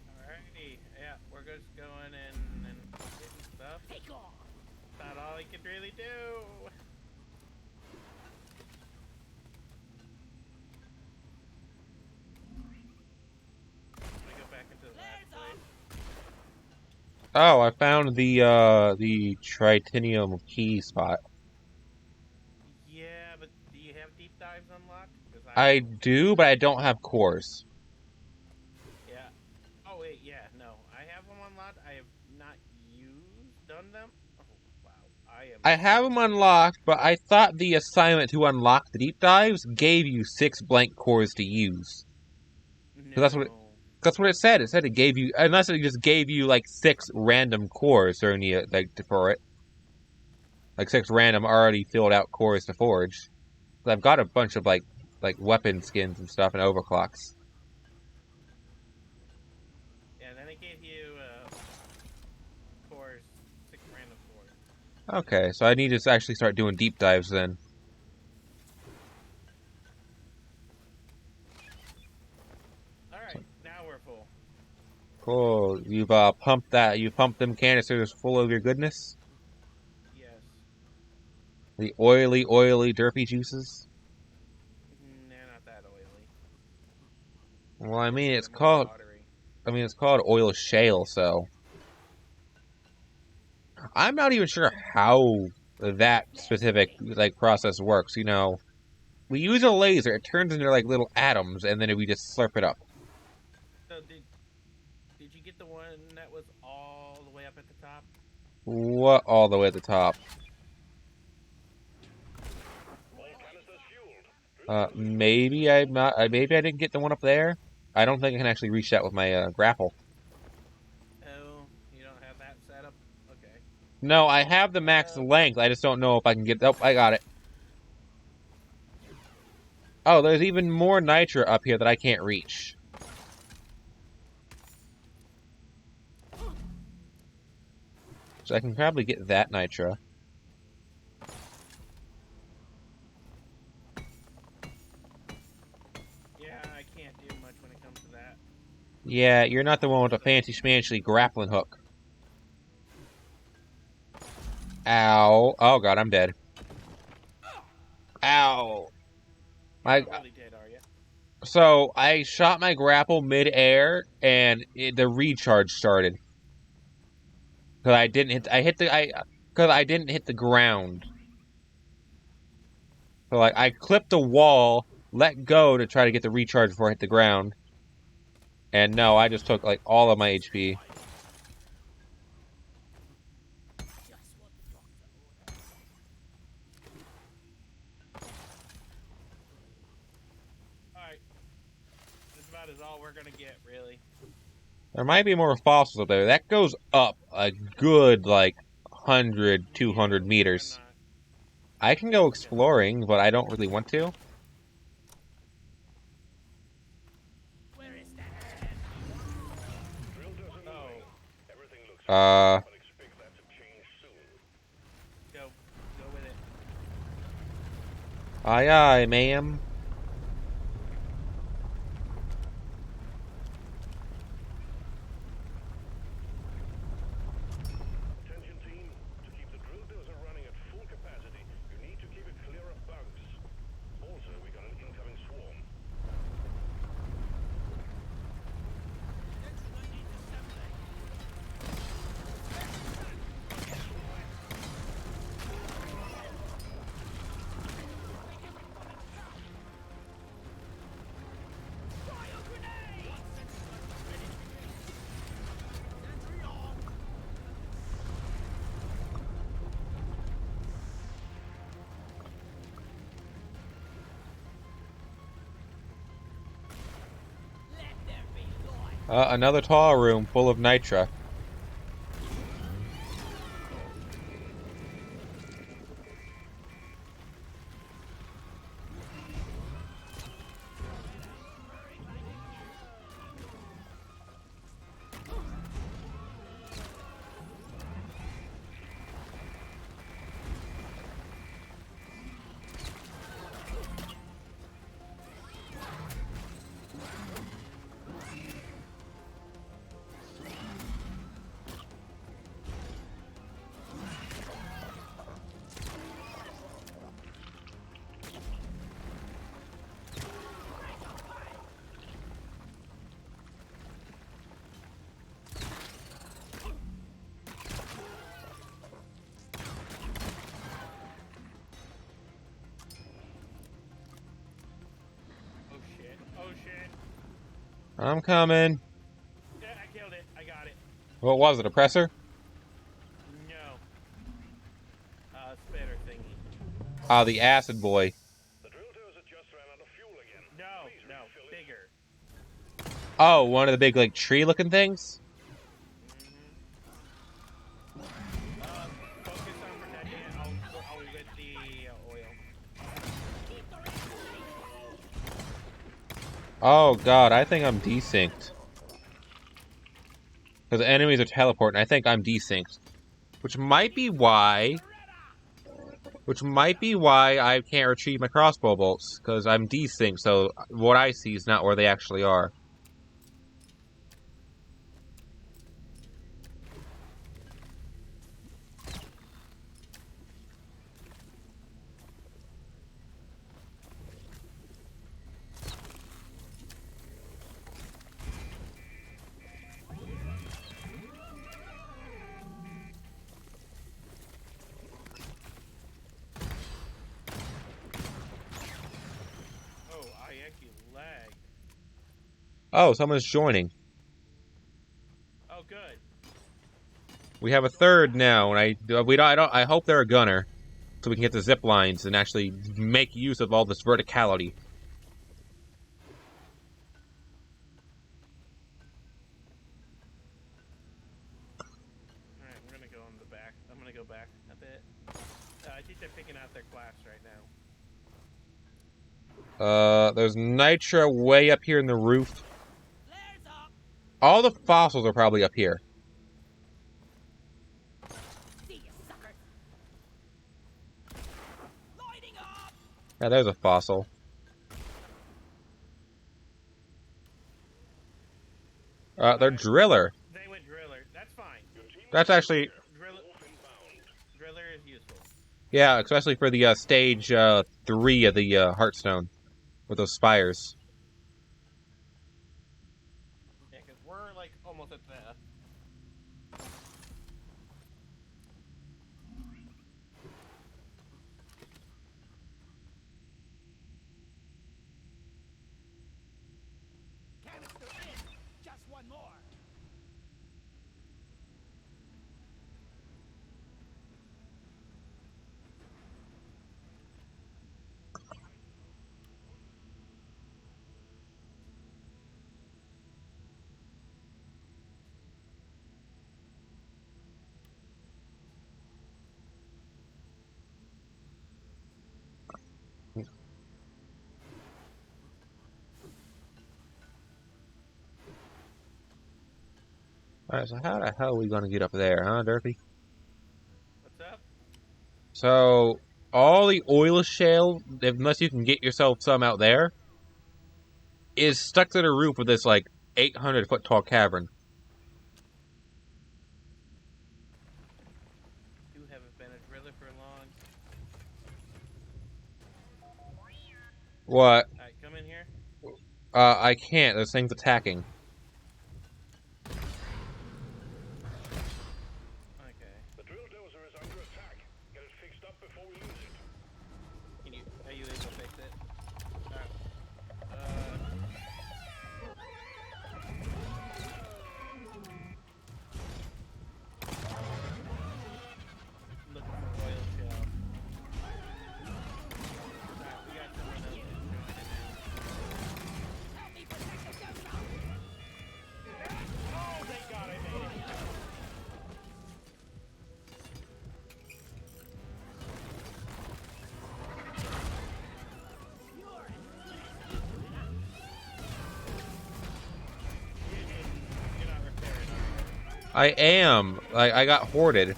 Alrighty. Yeah, we're just going in and getting stuff. Take off! Not all he could really do. Let me go back into the last place. Oh, I found the tritanium key spot. Yeah, but do you have deep dives unlocked? 'Cause I don't. do, but I don't have cores. Yeah. Oh wait, yeah, no. I have them unlocked. I have not done them. Oh wow, I have them unlocked, but I thought the assignment to unlock the deep dives gave you 6 blank cores to use. No. That's what it said. It said it gave you, unless it just gave you like 6 random cores during the for it, like 6 random already filled out cores to forge. But I've got a bunch of like weapon skins and stuff and overclocks. Yeah, then it gave you cores, 6 random cores. Okay, so I need to actually start doing deep dives then. Alright, now we're full. Cool. You've pumped them canisters full of your goodness? Yes. The oily, derpy juices? They're not that oily. Well, I mean, it's They're more called watery. oil shale, so I'm not even sure how that specific process works. You know, we use a laser; it turns into like little atoms, and then we just slurp it up. So did you get the one that was all the way up at the top? What all the way at the top? Maybe I'm not. Maybe I didn't get the one up there. I don't think I can actually reach that with my grapple. Oh, you don't have that set up? Okay. No, I have the max length. I just don't know if I can get. Oh, I got it. Oh, there's even more nitra up here that I can't reach. So I can probably get that nitra. Yeah, I can't do much when it comes to that. Yeah, you're not the one with a fancy schmancy grappling hook. Ow. Oh god, I'm dead. Ow. You're not really dead, are you? So I shot my grapple mid-air, and the recharge started. Because I didn't hit. Because I didn't hit the ground. So like I clipped a wall, let go to try to get the recharge before I hit the ground. And no, I just took like all of my HP. Just what the doctor ordered. Alright. That's about as all we're gonna get, really. There might be more fossils up there. That goes up a good like 100, 200 Yeah, meters. we're not. I can go exploring, but I don't really want to. Where is that? Drill doesn't know. Oh, Everything looks Uh, but expect that to change soon. go with it. aye aye, ma'am. Attention team, to keep the drill dozer running at full capacity, you need to keep it clear of bugs. Also, we got an incoming swarm. Fire grenade! Sentry on! Let there be light! Another tall room full of nitra. Oh shit. Oh shit. I'm coming. Yeah, I killed it. I got it. What was it, a presser? No. Spitter thingy. Ah, the acid boy. The drill dozer just ran out of fuel again. No, Please no, refill it. bigger. Oh, one of the big like tree-looking things. Focus on protecting it. I'll get the oil. Oh god, I think I'm desynced. Because the enemies are teleporting. I think I'm desynced. Which might be why I can't retrieve my crossbow bolts. Because I'm desynced, so what I see is not where they actually are. Oh, I actually lagged. Oh, someone's joining. Oh, good. We have a third now, and I hope they're a gunner. So we can get the zip lines and actually make use of all this verticality. Alright, I'm gonna go on the back. I'm gonna go back a bit. I think they're picking out their class right now. There's nitra way up here in the roof. Flares up! All the fossils are probably up here. See you, suckers! Lighting up! Yeah, there's a fossil. They're driller. They went driller. That's fine. That's actually, Driller is useful. yeah, especially for the stage 3 of the Hearthstone with those spires. Yeah, because we're like almost at the. Alright, so how the hell are we gonna get up there, huh, Derpy? What's up? So, all the oil shale, unless you can get yourself some out there, is stuck to the roof of this, like, 800-foot tall cavern. You haven't been a driller for long. What? Alright, come in here. I can't. This thing's attacking. Okay. The drill dozer is under attack. Get it fixed up before we lose it. Are you able to fix it? Alright. Looking for oil shell. Alright, we got someone else who's joining now. Help me protect the dozer! Oh, thank God I made it. You're not repairing, are you? I am. I got hoarded.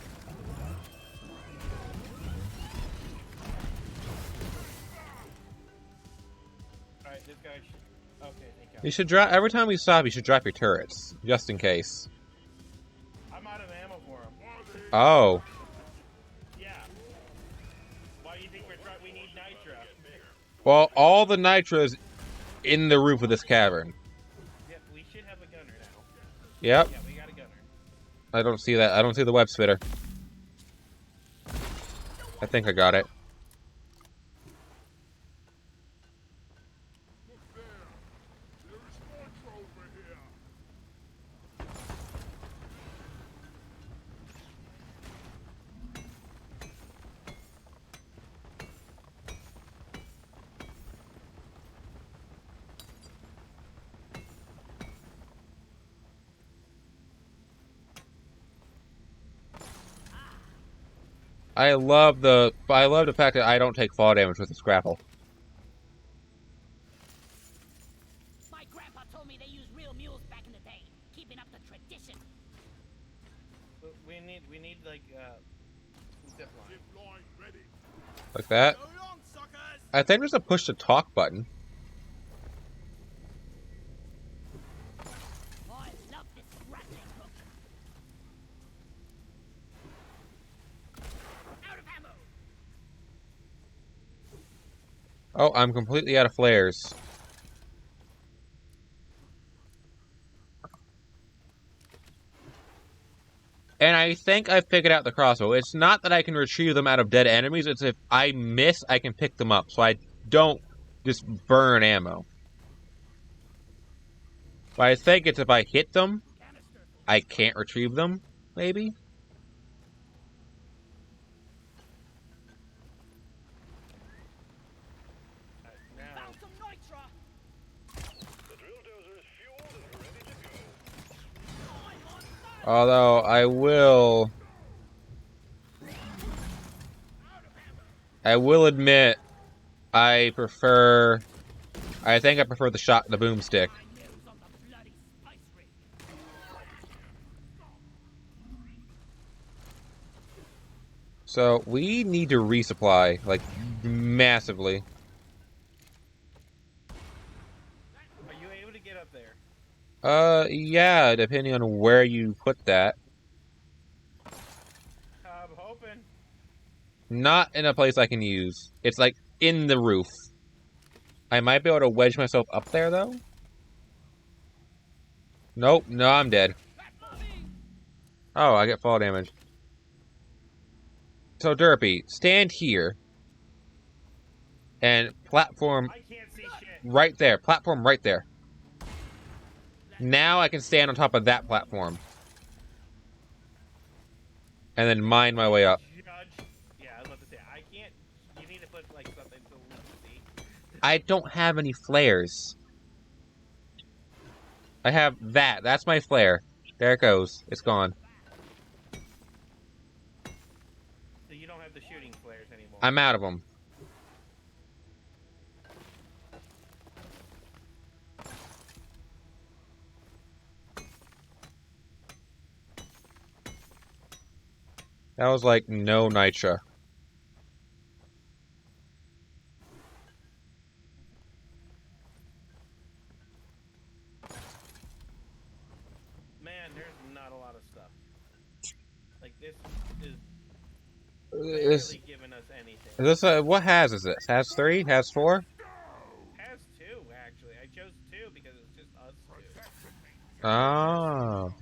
Alright, this guy should... Okay, thank God. You should drop... Every time we stop, you should drop your turrets. Just in case. I'm out of ammo for him. Oh. Yeah. Why do you think we need nitro? Well, all the nitro's in the roof of this cavern. Yep, we should have a gunner now. Yep. Yeah, we got a gunner. I don't see that. I don't see the web spitter. I think I got it. Look there. There's nitro over here. I love the fact that I don't take fall damage with the scrapple. My grandpa told me they used real mules back in the day, keeping up the tradition. But we need like zip line. Zip line ready. Like that. So long, suckers! I think there's a push to talk button. I love this rattling hook. Out of ammo! Oh, I'm completely out of flares. And I think I've figured out the crossbow. It's not that I can retrieve them out of dead enemies, it's if I miss, I can pick them up, so I don't just burn ammo. But I think it's if I hit them, I can't retrieve them, maybe? Now, Found some nitra! The drill dozer is fueled and ready to go. I'm on fire! Although, I will admit, I think I prefer the boomstick. My nose on the bloody spice rig. So, we need to resupply, like, massively. are you able to get up there? Yeah, depending on where you put that. I'm hoping. Not in a place I can use. It's, like, in the roof. I might be able to wedge myself up there, though. Nope, no, I'm dead. Oh, I get fall damage. So, Derpy, stand here. And platform I can't see shit. right there. Platform right there. Now I can stand on top of that platform. And then mine my way up. Judge. Yeah, I was about to say, I can't. You need to put like something so we can see. I don't have any flares. I have that. That's my flare. There it goes. It's gone. So you don't have the shooting flares anymore. I'm out of them. That was like no nitra. Man, there's not a lot of stuff. Like this is Is barely giving us anything. this what has is this? Has 3? Has 4? Has 2 actually. I chose 2 because it's just us 2. Oh.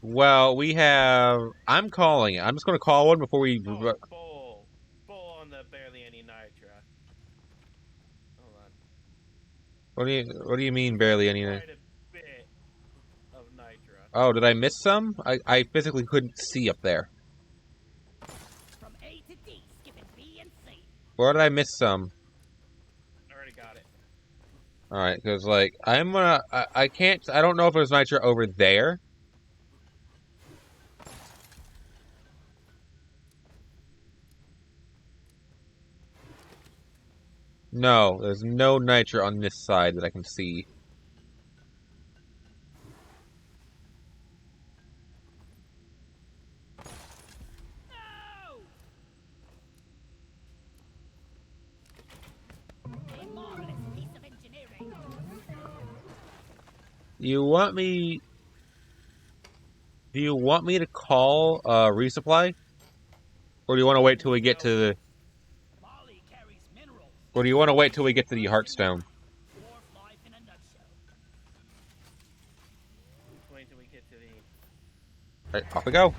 Well, we have. I'm calling it. I'm just going to call one before we. Oh, bull on the barely any nitra. Hold on. What do you mean barely any? Quite a bit of nitra. Oh, did I miss some? I physically couldn't see up there. From A to D, skipping B and C. Where did I miss some? I already got it. All right, because like I'm gonna. I can't. I don't know if there's nitra over there. No, there's no nitra on this side that I can see. A marvelous piece of engineering. You want me? Do you want me to call resupply, or do you want to wait till we get to the? Molly carries minerals. Or do you want to wait till we get to the Heartstone? Dwarf life in a nutshell. Let's wait till we get to the. All right, off we go.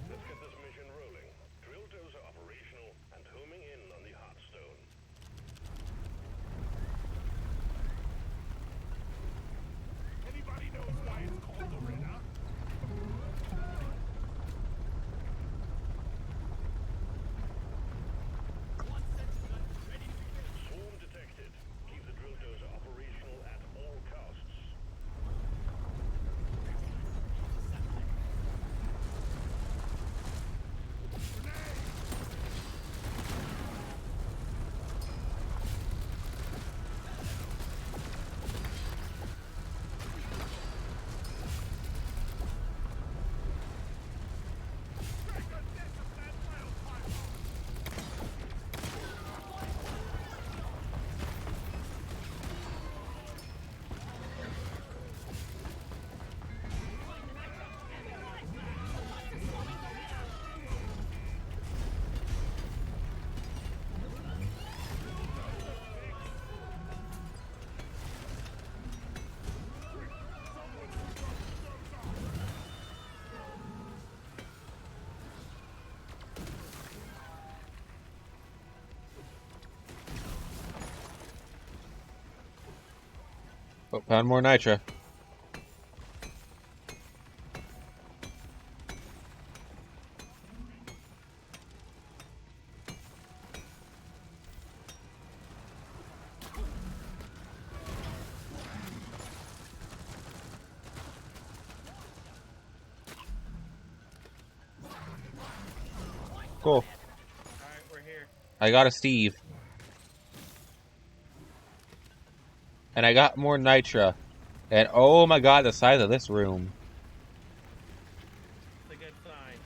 Let's get this mission rolling. Drill dozer operational and homing in on the Heartstone. Anybody knows why it's called the Renner? One sentry gun ready to go. Swarm detected. Keep the drill dozer operational at all costs. Oh, found more nitra. Cool. All right, we're here. I got a Steve. And I got more nitra. And oh my god, the size of this room. It's a good sign.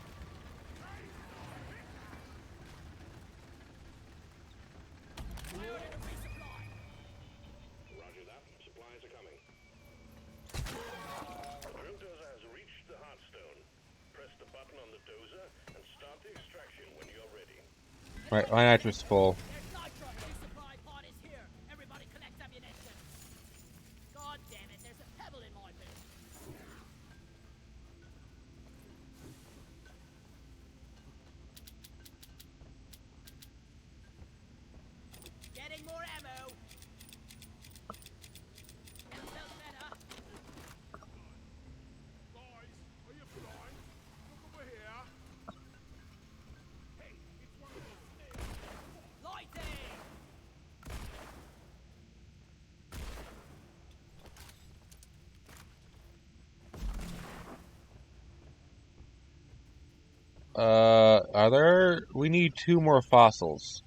Roger that. Supplies are coming. The drill dozer has reached the Heartstone. Press the button on the dozer and start the extraction when you're ready. Right, my nitra's full. There's nitro. Resupply pod is here. Everybody collect ammunition. God damn it, there's a pebble in my boot. Getting more ammo. That felt better. Guys, are you blind? Look over here. Hey, it's one of those things. Lighting. Are there? We need 2 more fossils.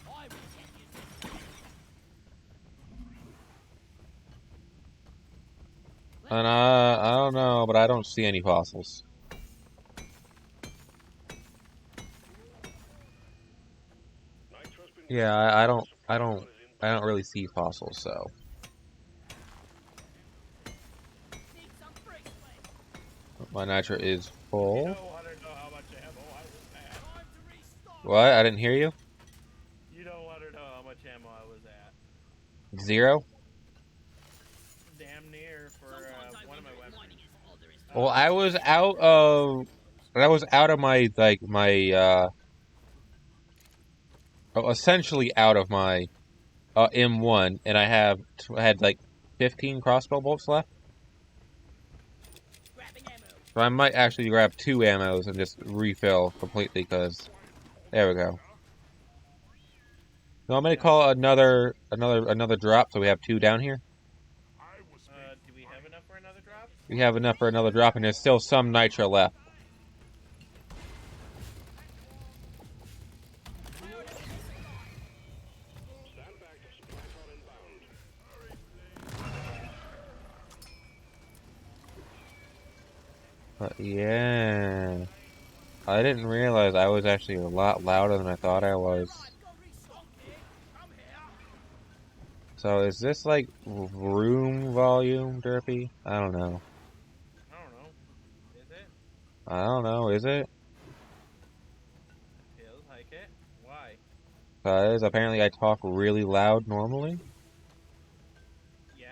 I will get you some. And I don't know, but I don't see any fossils. Yeah, I don't really see fossils, so. Need some bracelet. My nitro is You full. don't want to know how much ammo I was at. Time to restock. What? I didn't hear you? You don't want to know how much ammo I was at. 0? Damn near for one of my weapons. Well, I was out of my, like, my, essentially out of my, M1, and I had, like, 15 crossbow bolts left. Grabbing ammo. So I might actually grab 2 ammos and just refill completely, because, there we go. You want me to call another drop so we have 2 down here? Do we have enough for another drop? We have enough for another drop, and there's still some nitro left. But yeah, I didn't realize I was actually a lot louder than I thought I was. So is this like room volume, Derpy? I don't know. I don't know. Is it? I don't know, is it? Feels like it. Why? Because apparently I talk really loud normally. Yeah.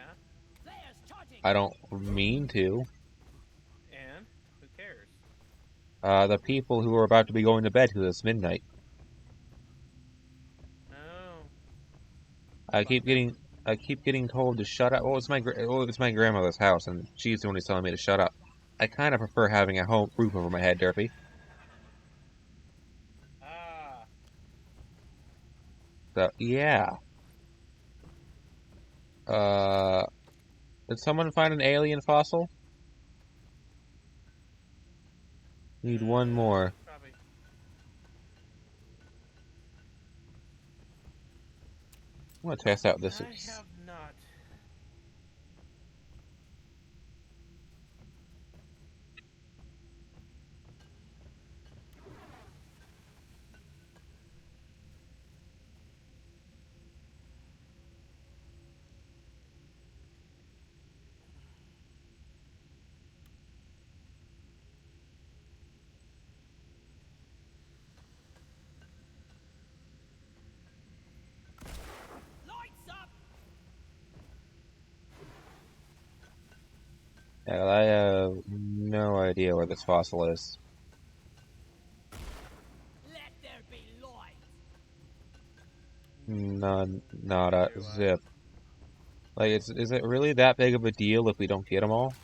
Players charging. I don't mean to. And who cares? The people who are about to be going to bed because it's midnight. Oh. I keep getting told to shut up. Well, it's my grandmother's house, and she's the one who's telling me to shut up. I kind of prefer having a home roof over my head, Derpy. Ah. So yeah. Did someone find an alien fossil? Need one more. Probably. I'm gonna test out this. I have not. Lights up. Yeah, I have no idea where this fossil is. Let there be light. None, nada, zip. Like, is it really that big of a deal if we don't get them all?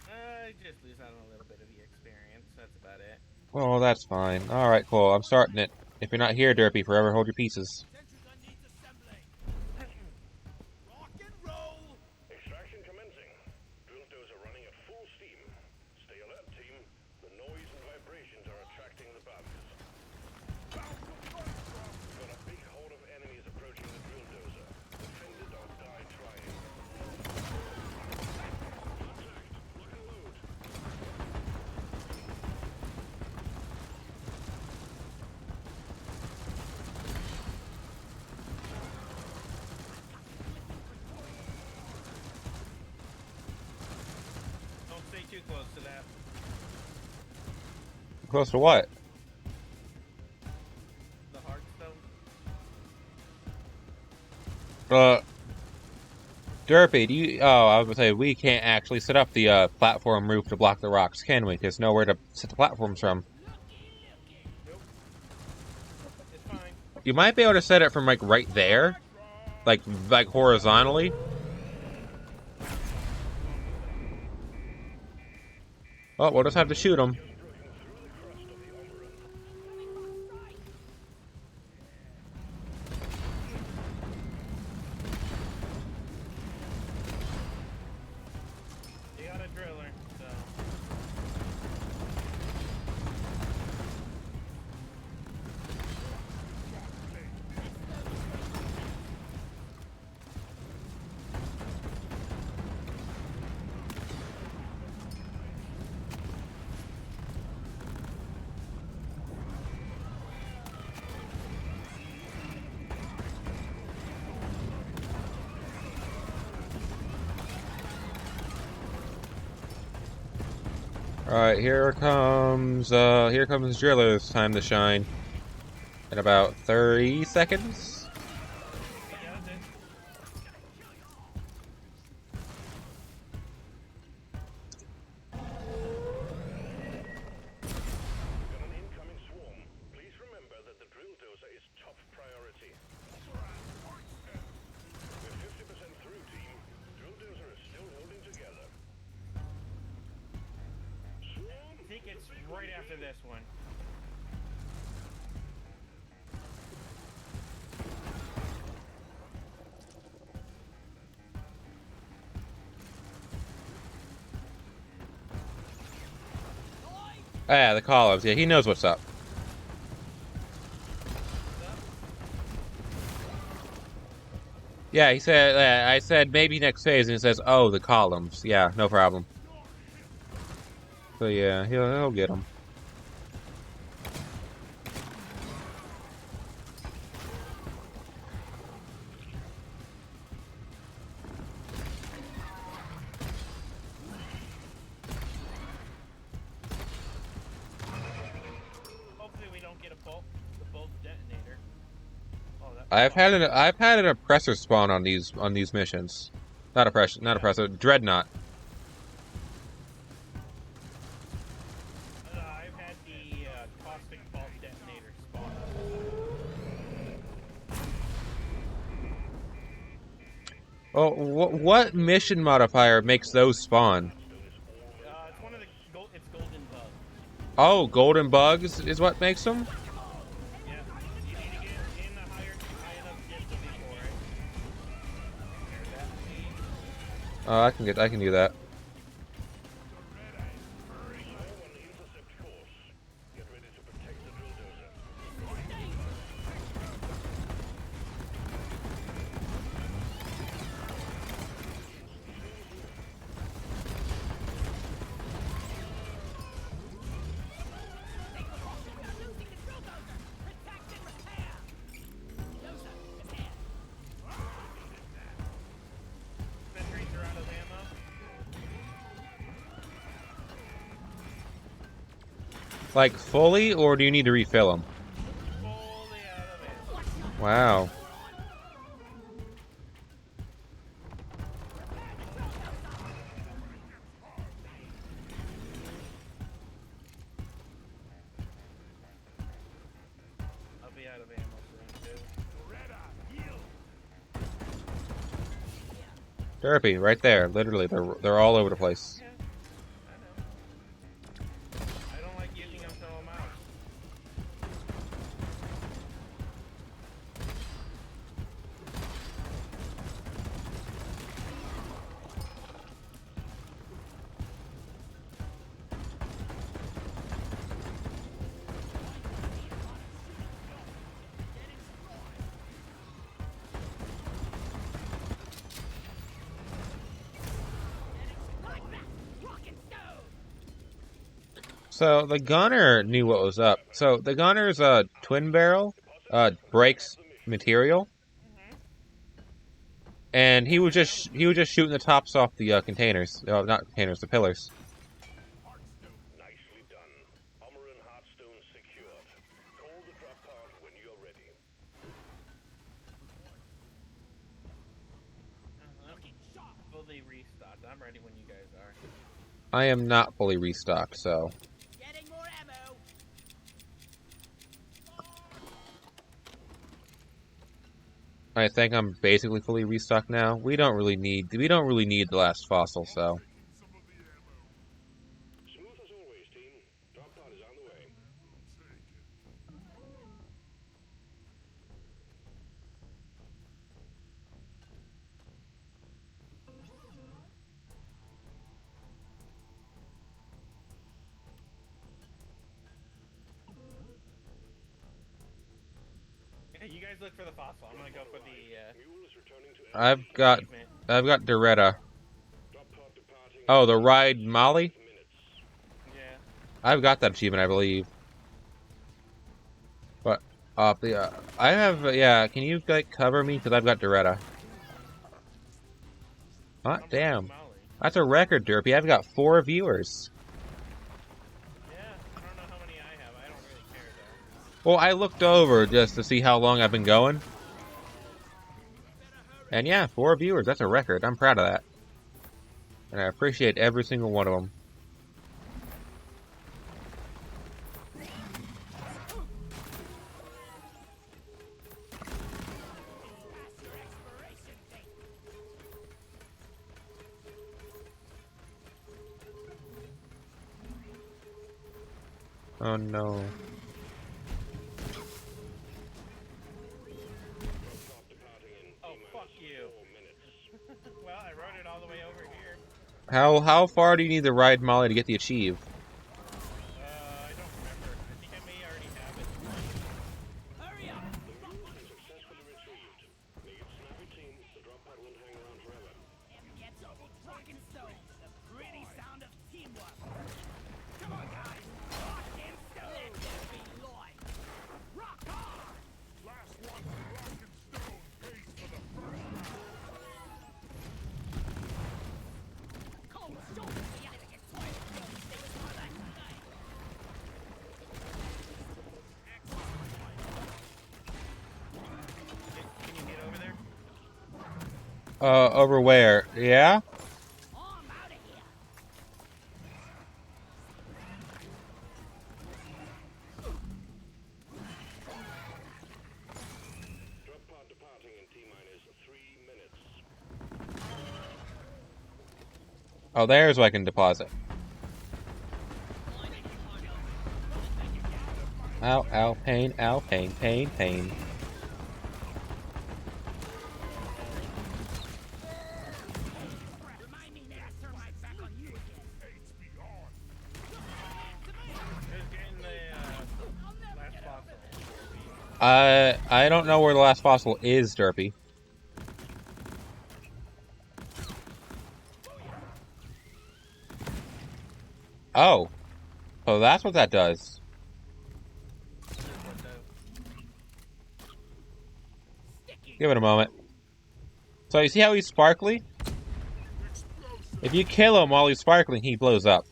I just lose out on a little bit of the experience. That's about it. Well, that's fine. Alright, cool. I'm starting it. If you're not here, Derpy, forever hold your pieces. Sentry gun needs assembling. Rock and roll. Extraction commencing. Drill dozer running at full steam. Stay alert, team. The noise and vibrations are attracting the bugs. We've got a big horde of enemies approaching the drill dozer. Defend it or die trying. Contact. Lock and load. Don't stay too close to that. Close to what? The Hearthstone. Derpy, do you... Oh, I was gonna say, we can't actually set up the, platform roof to block the rocks, can we? There's nowhere to set the platforms from. Nope. It's fine. You might be able to set it from, like, right there. Like horizontally. Oh, we'll just have to shoot them. You got a driller, so. Alright, here comes Driller's time to shine. In about 30 seconds. He does it. Got an incoming swarm. Please remember that the drill dozer is top priority. We're 50% through, team. Drill dozer is still holding together. Swarm! I think it's right after this one. Ah, yeah, the columns. Yeah, he knows what's up. Yeah, he said. I said maybe next phase, and he says, "Oh, the columns." Yeah, no problem. So yeah, he'll get them. Hopefully we don't get the bolt detonator. Oh, I've had an oppressor spawn on these missions. Not oppressor, dreadnought. I've had the caustic bolt detonator spawn. Oh, what mission modifier makes those spawn? It's one of the it's golden bugs. Oh, golden bugs is what makes them? Yeah, you need to get in the high enough distance for it. Oh, I can do that. Sentries are out of ammo. Like fully, or do you need to refill them? Fully out of ammo. Wow. I'll be out of ammo soon too. Derpy, right there. Literally, they're all over the place. Yeah, I know. I don't like using them till I'm out. So the gunner knew what was up. So the gunner's twin barrel breaks material, and he was just shooting the tops off the containers. Not containers, the pillars. Nicely done. Armor and Hearthstone secured. Call the drop pod when you're ready. Fully restocked. I'm ready when you guys are. I am not fully restocked, so. Getting more ammo. I think I'm basically fully restocked now. We don't really need the last fossil, so. Smooth as always, team. Drop pod is on the way. Yeah, you guys look for the fossil. I'm gonna go for the. Mule is returning to I've got Doretta. Oh, the ride Molly? Yeah. I've got that achievement, I believe. But I have can you like cover me because I've got Doretta. Hot damn. That's a record, Derpy. I've got 4 viewers. Well, I looked over just to see how long I've been going. And yeah, 4 viewers. That's a record. I'm proud of that. And I appreciate every single one of them. Oh no. Oh, fuck you. Well, I rode it all the way over here. How far do you need to ride Molly to get the achieve? I don't remember. I think I may already have it. Hurry up! Successfully retrieved. Make it snappy, team. The drop pod won't hang around forever. Gets rockin' stone. The pretty sound of teamwork. Come on, guys. Rockin' stone. Let there be light. Rock on! Last one, rockin' stone, pays for the first round. Cold shoulder. You gotta get tired of those things. Oh, that's nice. Can you get over there? Over where? Yeah? Oh, I'm out of here. Drop pod departing in T-minus 3 minutes. Oh, there's where I can deposit. Ow, ow, pain, pain, pain. Remind me never to turn my back on you again. Fate's beyond. Who's getting the last fossil? I don't know where the last fossil is, Derpy. Oh. Oh, that's what that does. Give it a moment. So you see how he's sparkly? If you kill him while he's sparkling, he blows up.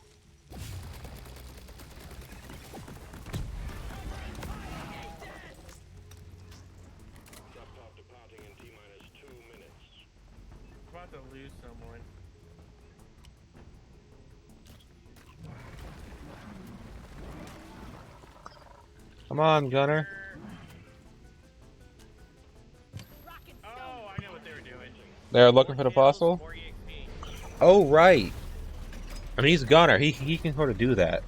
Drop pod departing in T-minus 2 minutes. We're about to lose someone. Come on, Gunner. Oh, I know what they were doing. They're looking for the fossil? 4 EXP. Oh, right. I mean, he's Gunner. He can sort of do that.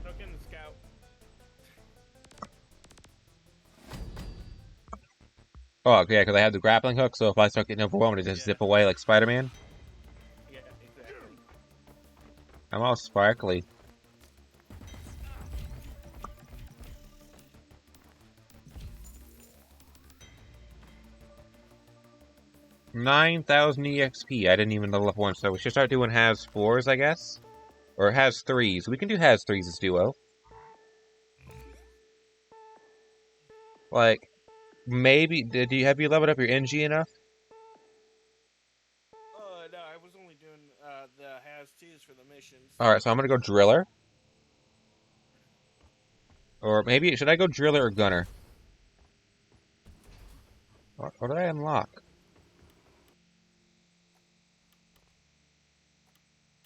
Took in the scout. Oh, yeah, because I have the grappling hook, so if I start getting overwhelmed, I just zip away like Spider-Man. Yeah, exactly. I'm all sparkly. $9,000 EXP. I didn't even level up one, so we should start doing has 4s, I guess? Or has 3s. We can do has 3s as duo. Like, maybe, have you leveled up your NG enough? No, I was only doing the has-tos for the missions. Alright, so I'm gonna go Driller. Or maybe, should I go Driller or Gunner? What did I unlock?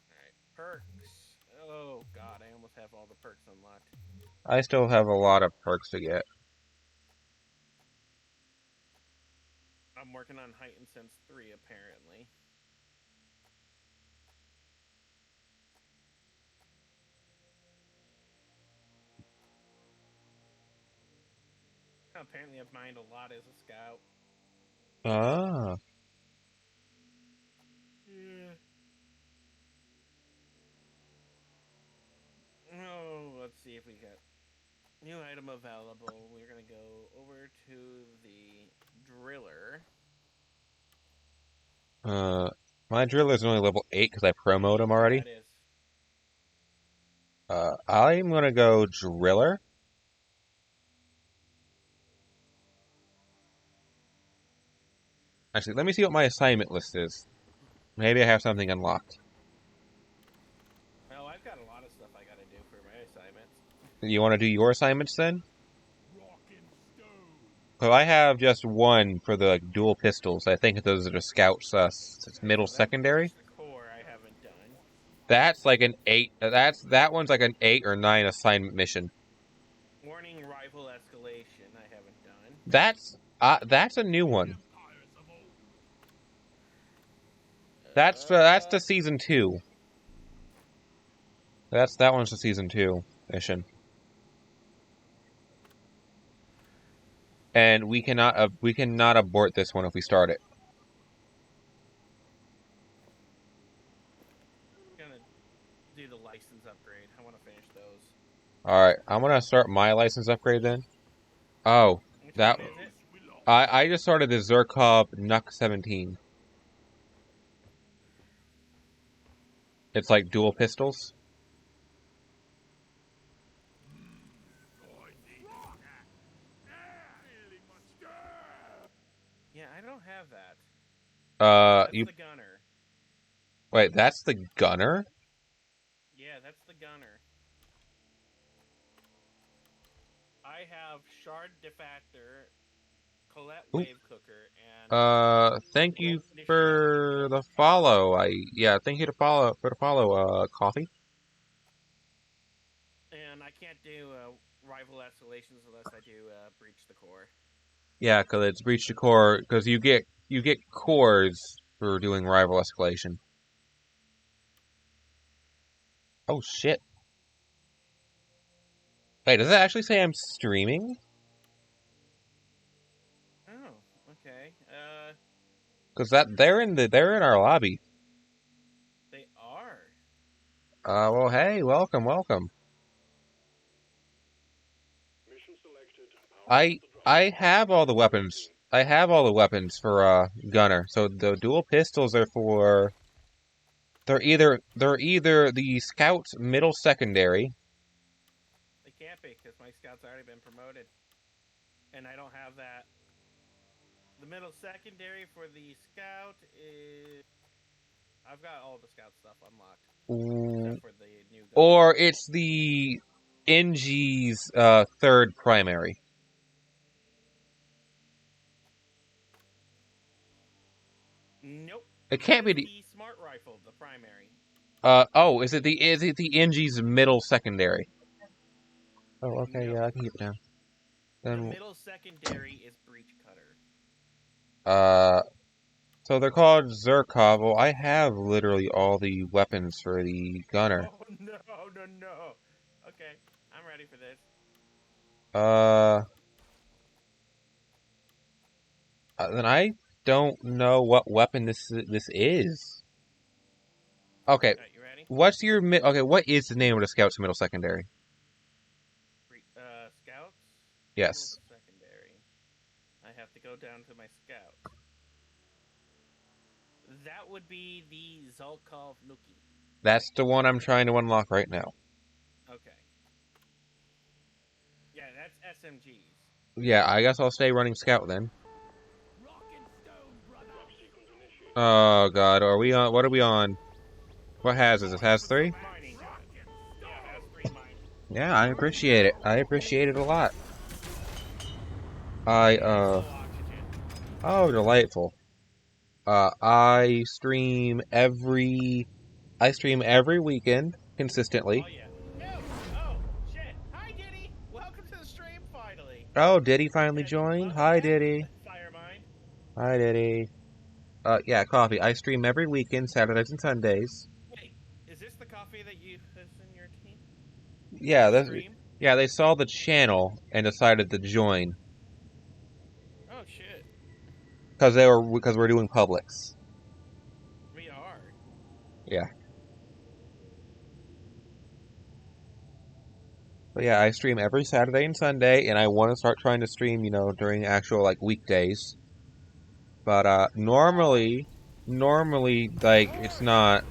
Alright, perks. Oh god, I almost have all the perks unlocked. I still have a lot of perks to get. I'm working on Heightened Sense 3, apparently. Apparently I've mined a lot as a scout. Ah. Yeah. Oh, let's see if we got new item available. We're gonna go over to the driller. My Driller's only level 8 because I promoted him already. That is. I'm gonna go Driller. Actually, let me see what my assignment list is. Maybe I have something unlocked. Well, I've got a lot of stuff I gotta do for my assignments. You want to do your assignments then? Rock and stone. So I have just one for the dual pistols. I think those are the scouts, middle So that secondary. breach the core I haven't done. That's like an 8. That one's like an 8 or 9 assignment mission. Warning rival escalation I haven't done. That's a new one. Empires of old. That's the season 2. That one's the season 2 mission. And we cannot abort this one if we start it. I'm gonna do the license upgrade. I want to finish those. All right, I'm gonna start my license upgrade then. Oh, Which that one is it? I just started the Zerkov Nuk 17. It's like dual pistols. Yeah, I don't have that. That's the gunner. Wait, that's the gunner? Yeah, that's the gunner. I have Shard Defactor, Colette Ooh. Wave Cooker, and Thank you for the follow. Thank you for the follow, Coffee. And I can't do rival escalations unless I do breach the core. Yeah, because it's breach the core. Because you get cores for doing rival escalation. Oh shit! Wait, does it actually say I'm streaming? Oh, okay. Because they're in our lobby. They are. Well, hey, welcome. Mission selected. I have all the weapons. I have all the weapons for gunner. So the dual pistols are for. They're either the scouts middle secondary. They can't be because my scout's already been promoted, and I don't have that. The middle secondary for the scout is. I've got all the scout stuff unlocked except for the new gun. Or it's the NG's third primary. Nope. It can't be the smart rifle, the primary. Is it the NG's middle secondary? Oh, okay, No. yeah, I can keep it down. The middle secondary is breach cutter. So they're called Zerkov. Well, I have literally all the weapons for the gunner. Oh no. Okay, I'm ready for this. Then I don't know what weapon this is. Okay. Right, you ready? What is the name of the Scouts middle secondary? Scouts? Yes. Middle secondary. I have to go down to my scout. That would be the Zolkov Nuki. That's the one I'm trying to unlock right now. Okay. Yeah, that's SMGs. Yeah, I guess I'll stay running scout then. Oh god, are we on? What are we on? What has is it? Has 3? Mining gun. Yeah, it has 3 mining. Yeah, I appreciate it. I appreciate it a lot. Oh, delightful. I stream every weekend consistently. Oh yeah. Oh shit! Hi Diddy. Welcome to the stream finally. Oh, Diddy finally joined. Hi Diddy. Firemind. Hi Diddy. Yeah, Coffee. I stream every weekend, Saturdays and Sundays. Wait, is this the coffee that you is in your team? Yeah, they saw the channel and decided to join. Oh shit. Because we're doing Publix. We are. Yeah. But yeah, I stream every Saturday and Sunday, and I want to start trying to stream, during actual like weekdays. But normally, like it's not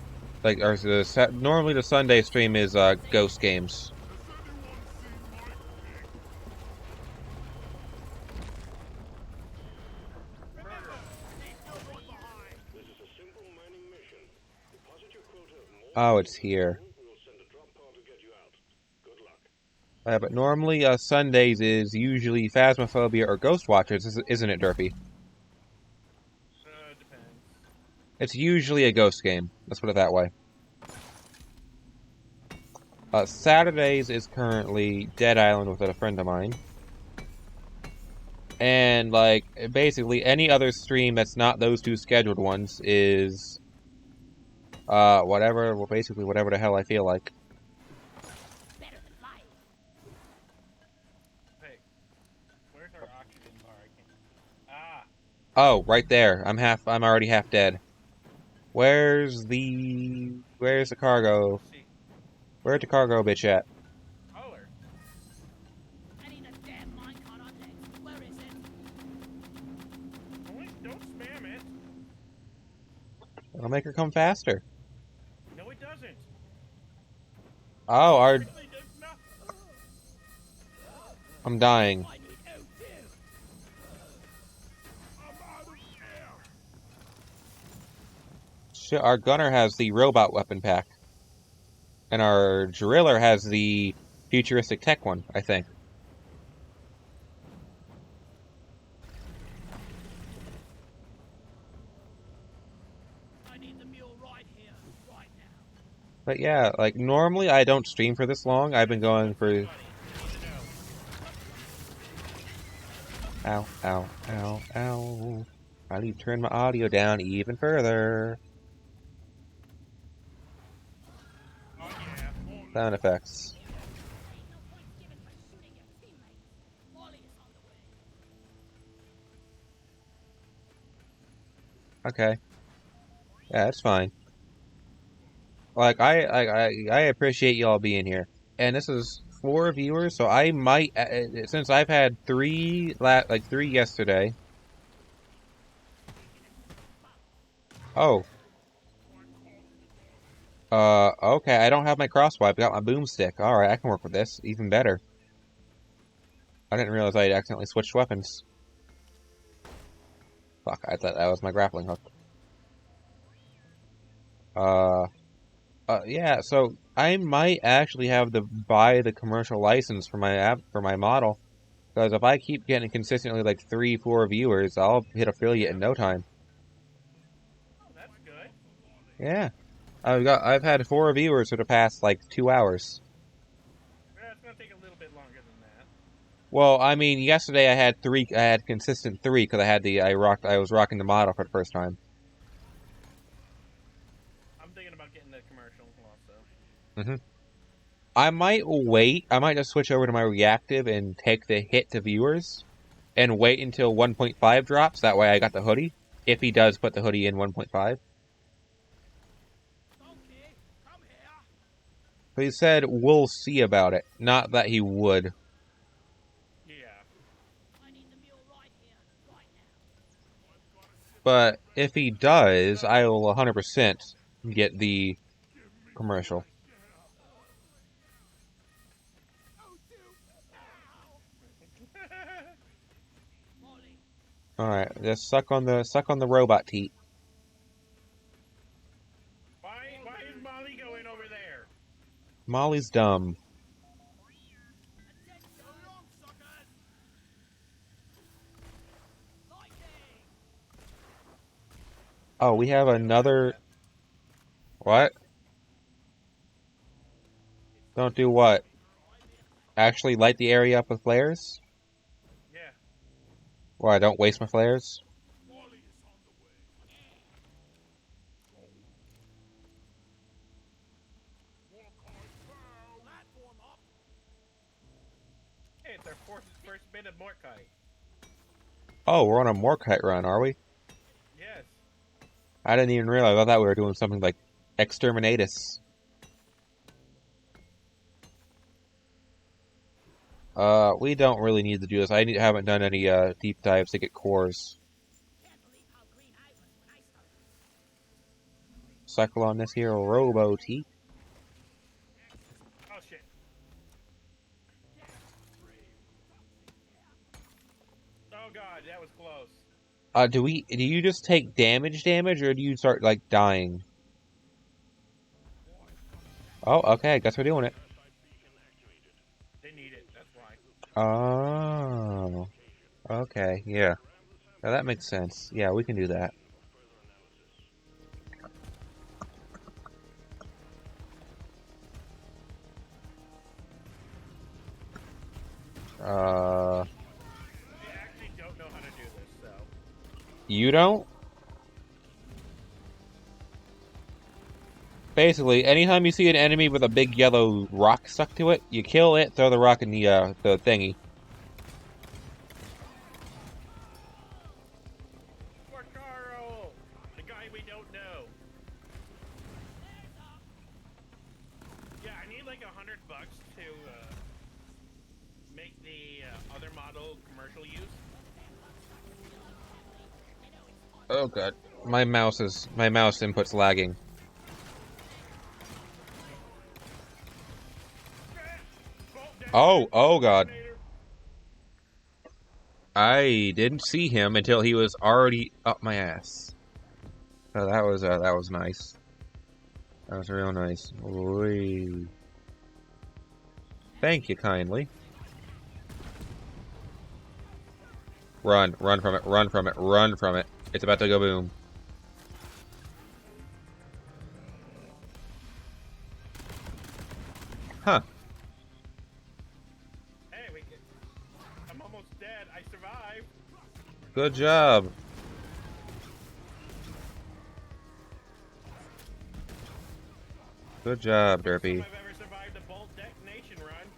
like normally the Sunday stream is Ghost Games. Oh, it's here. But normally Sundays is usually Phasmophobia or Ghost Watchers, isn't it, Derpy? Depends. It's usually a ghost game. Let's put it that way. Saturdays is currently Dead Island with a friend of mine. And, like, basically any other stream that's not those two scheduled ones is, whatever, well, basically whatever the hell I feel like. Better than life. Hey, where's our oxygen bar? I can't. Ah. Oh, right there. I'm already half dead. Where's the cargo? Let's see. Where's the cargo bitch at? Color. I need a damn minecart on legs. Where is it? Don't spam it. It'll make her come faster. No, it doesn't. Oh, our... It really does not. I'm dying. I need O2. I'm out of air. Shit, our gunner has the robot weapon pack. And our driller has the futuristic tech one, I think. I need the mule right here, right now. But yeah, like, normally I don't stream for this long. I've been going for... Ow, ow, ow, ow. I need to turn my audio down even further. Oh, yeah. Sound effects. Ain't no point given for shooting your teammates. Molly is on the way. Okay. Yeah, that's fine. Like, I appreciate y'all being here. And this is 4 viewers, so I might, since I've had 3 yesterday. Oh. Okay, I don't have my crosswipe, I got my boomstick. Alright, I can work with this, even better. I didn't realize I accidentally switched weapons. Fuck, I thought that was my grappling hook. Yeah, so I might actually have to buy the commercial license for my model. Because if I keep getting consistently like 3-4 viewers, I'll hit affiliate in no time. Oh, that's good. Yeah. I've had 4 viewers for the past like 2 hours. Yeah, it's gonna take a little bit longer than that. Well, I mean, yesterday I had consistent 3 because I was rocking the model for the first time. I'm thinking about getting the commercial also. I might wait. I might just switch over to my reactive and take the hit to viewers, and wait until 1.5 drops. That way, I got the hoodie. If he does put the hoodie in 1.5. Donkey, come here. But he said we'll see about it, not that he would. Yeah. I need the mule right here, right now. But if he does, I will 100% get the commercial. Molly, Alright, just suck on the robot teat. Why is Molly going over there? Molly's dumb. attention. So long, suckers. Lightning. Oh, we have another... What? Don't do what? Actually light the area up with flares? Yeah. Why, don't waste my flares? Molly is on the way. Platform up. Hey, it's our first bit of Morkite. Oh, we're on a Morkite run, are we? Yes. I didn't even realize. I thought we were doing something like Exterminatus. We don't really need to do this. Haven't done any deep dives to get cores. Can't believe how green I was when I started. Cycle on this here Robo T. Oh shit. Oh god, that was close. Do you just take damage, or do you start like dying? Oh, okay. I guess we're doing it. They need it. Oh. Okay, yeah. Now that makes sense. Yeah, we can do that. I actually don't know how to do this, so. You don't? Basically, anytime you see an enemy with a big yellow rock stuck to it, you kill it, throw the rock in the thingy. For Carl! The guy we don't know. Yeah, I need like $100 to make the other model commercial use. Oh god. My mouse input's lagging. Oh god. I didn't see him until he was already up my ass. Oh, that was nice. That was real nice. Oy. Thank you kindly. Run from it, run from it, run from it. It's about to go boom. Huh. Hey, I'm almost dead. I survived. Good job. Good job, Derpy. I've ever survived a bolt detonation run.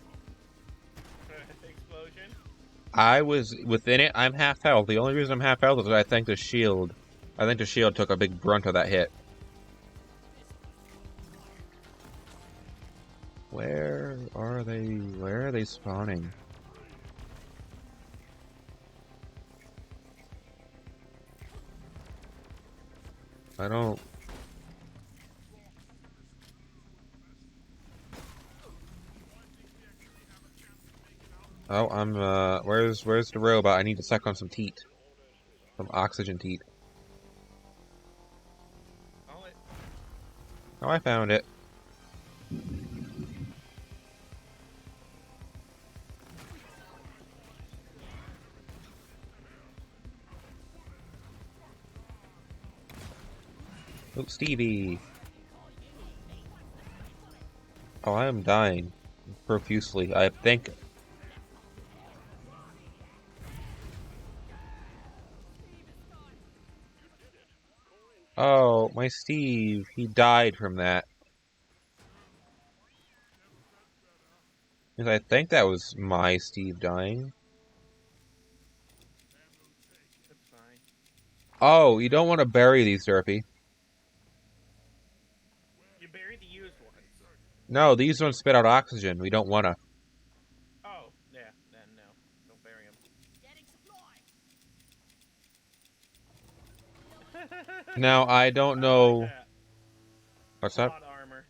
Explosion. I was within it. I'm half health. The only reason I'm half health is I think the shield. I think the shield took a big brunt of that hit. Where are they? Where are they spawning? I don't. Oh, I'm where's the robot? I need to suck on some teat. Some oxygen teat. Oh, I found it. Oh, Stevie. Oh, I am dying profusely. I think. Oh, my Steve. He died from that. Because I think that was my Steve dying. That's fine. Oh, you don't want to bury these, Derpy. You bury the used ones. No, these don't spit out oxygen. We don't want to. Oh, yeah, then no. Don't bury them. Now, I don't know. Like What's that? plot armor.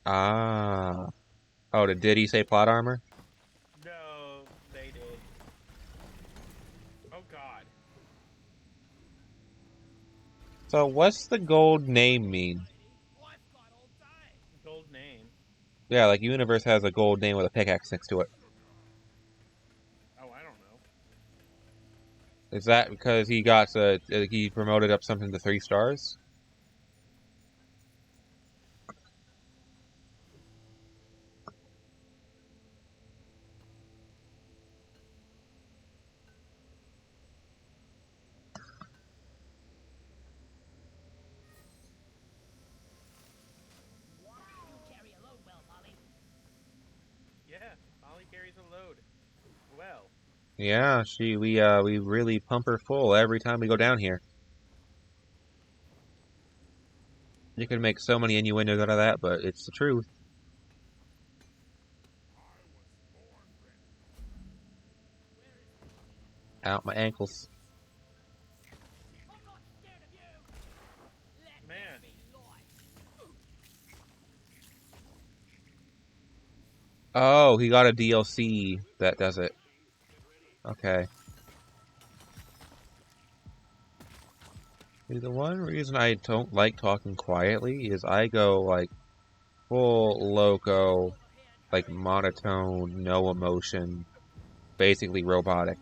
Ah. Oh, did he say plot armor? No, they did. Oh god. So, what's the gold name mean? Gold name. Yeah, like Universe has a gold name with a pickaxe next to it. Oh, I don't know. Is that because he got he promoted up something to 3 stars? Yeah, Molly carries a load. Well. Yeah, we really pump her full every time we go down here. You can make so many innuendos out of that, but it's the truth. Out my ankles. Man. Oh, he got a DLC that does it. Okay. See, the one reason I don't like talking quietly is I go, like, full loco, like, monotone, no emotion. basically robotic.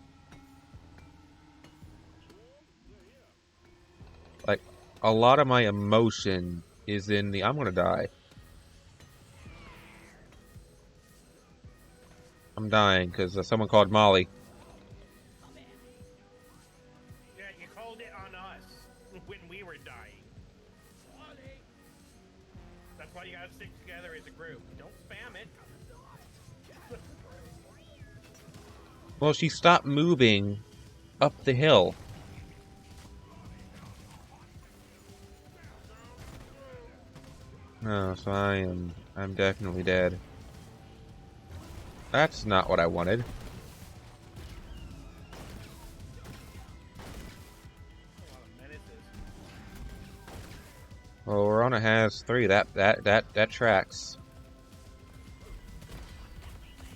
Like, a lot of my emotion is in the I'm gonna die. I'm dying because someone called Molly. Yeah, you called it on us when we were dying. That's why you gotta stick together as a group. Don't spam it. Well, she stopped moving up the hill. No, so I'm definitely dead. That's not what I wanted. Well, Verona has 3. That tracks.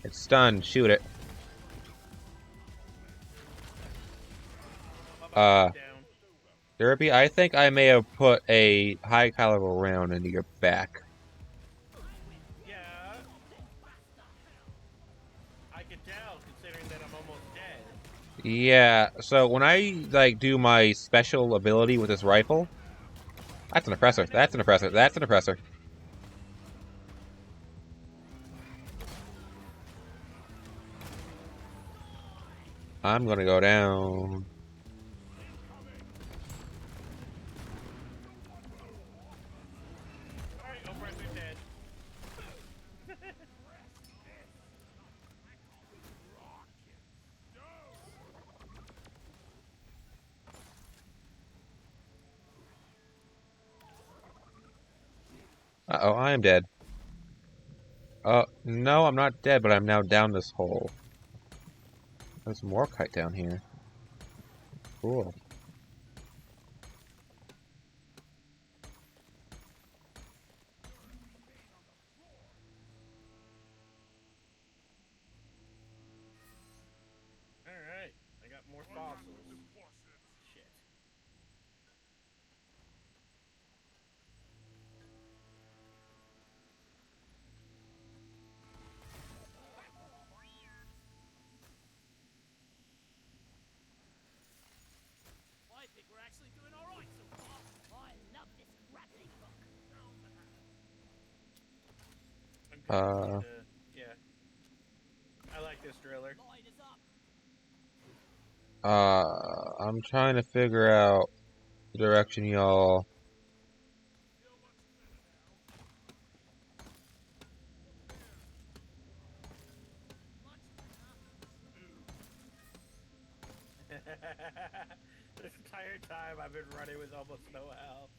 It's stunned. Shoot it. Derby, I think I may have put a high caliber round into your back. Yeah. I could tell, considering that I'm almost dead. Yeah, so when I, like, do my special ability with this rifle... That's an oppressor. That's an oppressor. That's an oppressor. I'm gonna go down. Alright, oppressor's dead. Uh-oh, I am dead. No, I'm not dead, but I'm now down this hole. There's more kite down here. Cool. Alright, I got more fossils. Shit. I think we're actually doing alright so far. I love this grappling hook. I'm yeah. I like this driller. Line is up. I'm trying to figure out the direction y'all... This entire time I've been running with almost no health.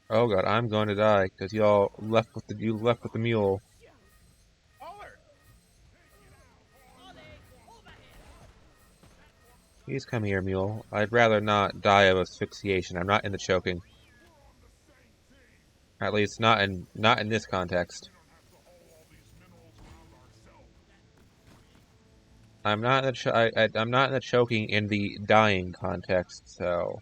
Oh god, I'm going to die because y'all left with the mule. Holler! Please come here, mule. I'd rather not die of asphyxiation. I'm not in the choking. At least not in this context. I'm not in the I'm not in the choking in the dying context, so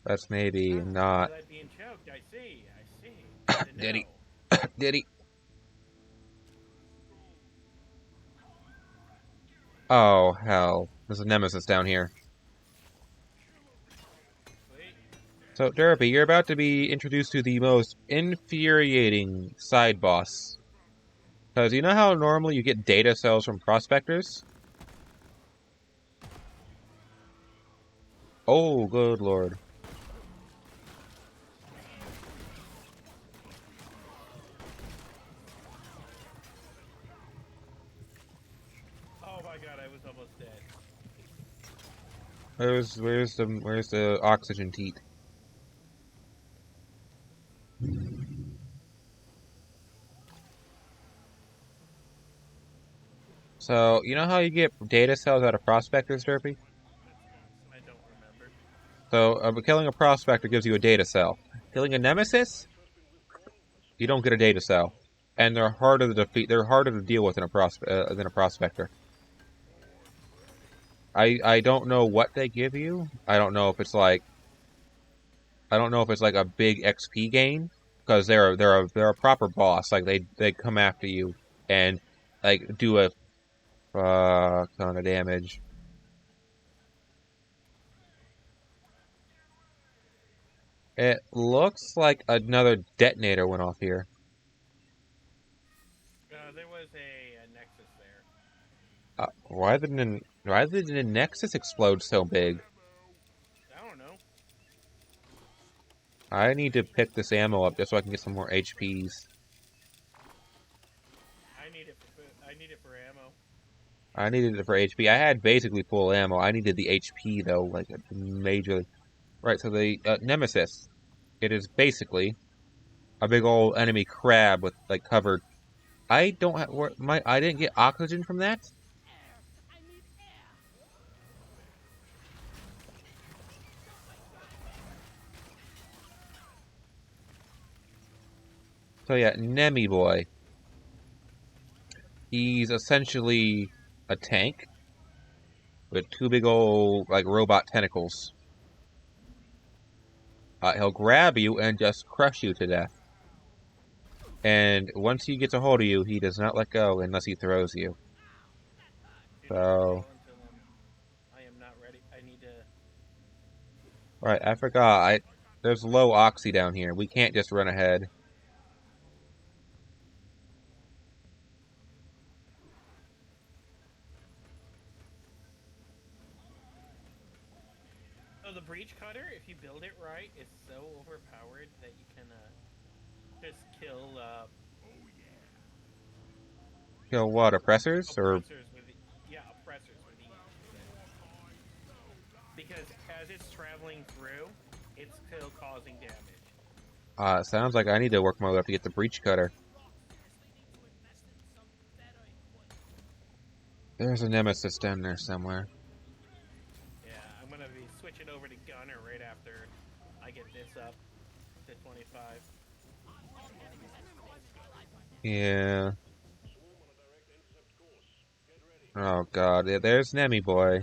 that's maybe not. I like being choked. I see. Did he? Did he? Oh hell! There's a nemesis down here. So Derby, you're about to be introduced to the most infuriating side boss. Because you know how normally you get data cells from prospectors? Oh, good lord. Oh my god, I was almost dead. Where's the oxygen teat? So, you know how you get data cells out of prospectors, Derpy? I don't remember. So, killing a prospector gives you a data cell. Killing a nemesis? You don't get a data cell. And they're harder to defeat, they're harder to deal with than a prospector. I don't know what they give you. I don't know if it's like... I don't know if it's like a big XP gain because they're a proper boss. Like they come after you and like do a ton of damage. It looks like another detonator went off here. There was a nexus there. Why did the Nexus explode so big? I don't know. I need to pick this ammo up just so I can get some more HPs. I need it for ammo. I needed it for HP. I had basically full ammo. I needed the HP though, like majorly. Right, so the Nemesis. It is basically a big old enemy crab with like covered. I don't have I didn't get oxygen from that. I need air. So yeah, Nemi boy. He's essentially a tank with two big old like robot tentacles. He'll grab you and just crush you to death. And once he gets a hold of you, he does not let go unless he throws you. Do not let go until I am not ready. I need to. Right, I forgot. There's low oxy down here. We can't just run ahead. So the breach cutter, if you build it right, is so overpowered that you can just kill. Kill what? Oppressors or? Oppressors with ease. Because as it's traveling through, it's still causing damage. Sounds like I need to work my way up to get the breach cutter. There's a Nemesis down there somewhere. Yeah, I'm gonna be switching over to Gunner right after I get this up to 25. Yeah. Oh god, yeah, there's Nemi boy.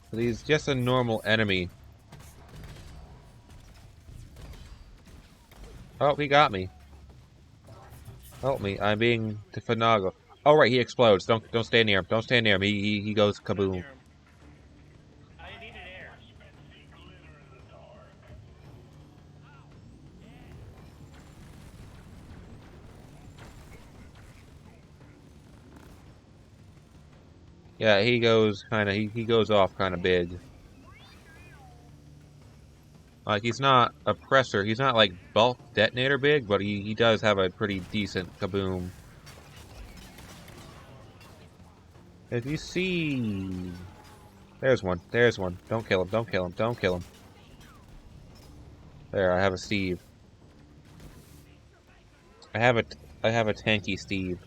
But he's just a normal enemy. Oh, he got me. Help me! I'm being Tafanaga. Oh right, he explodes. Don't stand near him. Don't stand near him. He goes kaboom. I needed air. Yeah, he goes kind of he goes off kind of big. Like he's not oppressor. He's not like bulk detonator big, but he does have a pretty decent kaboom. If you see, there's one. There's one. Don't kill him. Don't kill him. Don't kill him. There, I have a Steve. I have a tanky Steve.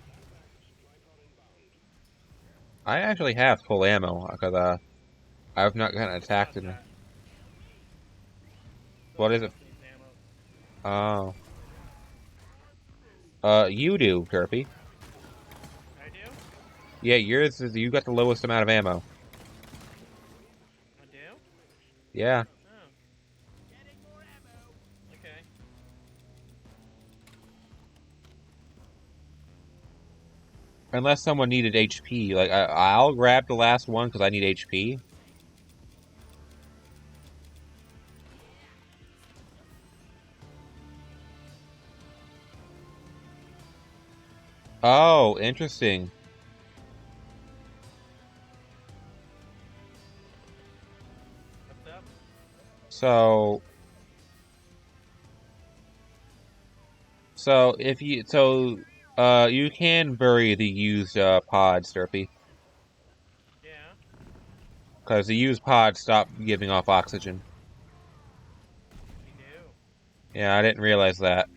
I actually have full ammo because I've not gotten attacked in. What is it? Oh. You do, Turpy. I do? Yeah, yours is you got the lowest amount of ammo. I do? Yeah. Oh. Getting more ammo. Okay. Unless someone needed HP, like I'll grab the last one because I need HP. Oh, interesting. What's up? So if you you can bury the used pods, Derpy. Yeah. Because the used pods stop giving off oxygen. You do. Yeah, I didn't realize that.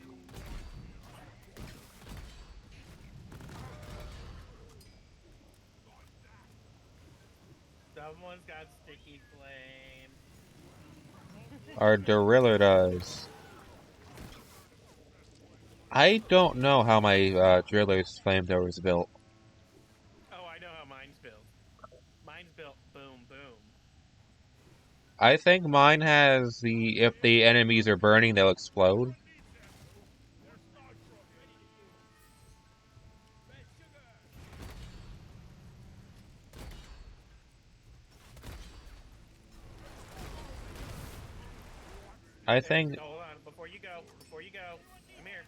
Someone's got sticky flame. Our Driller does. I don't know how my Driller's flamethrower is built. Oh, I know how mine's built. I think mine has the if the enemies are burning, they'll explode. I think. Hold on, before you go, come here.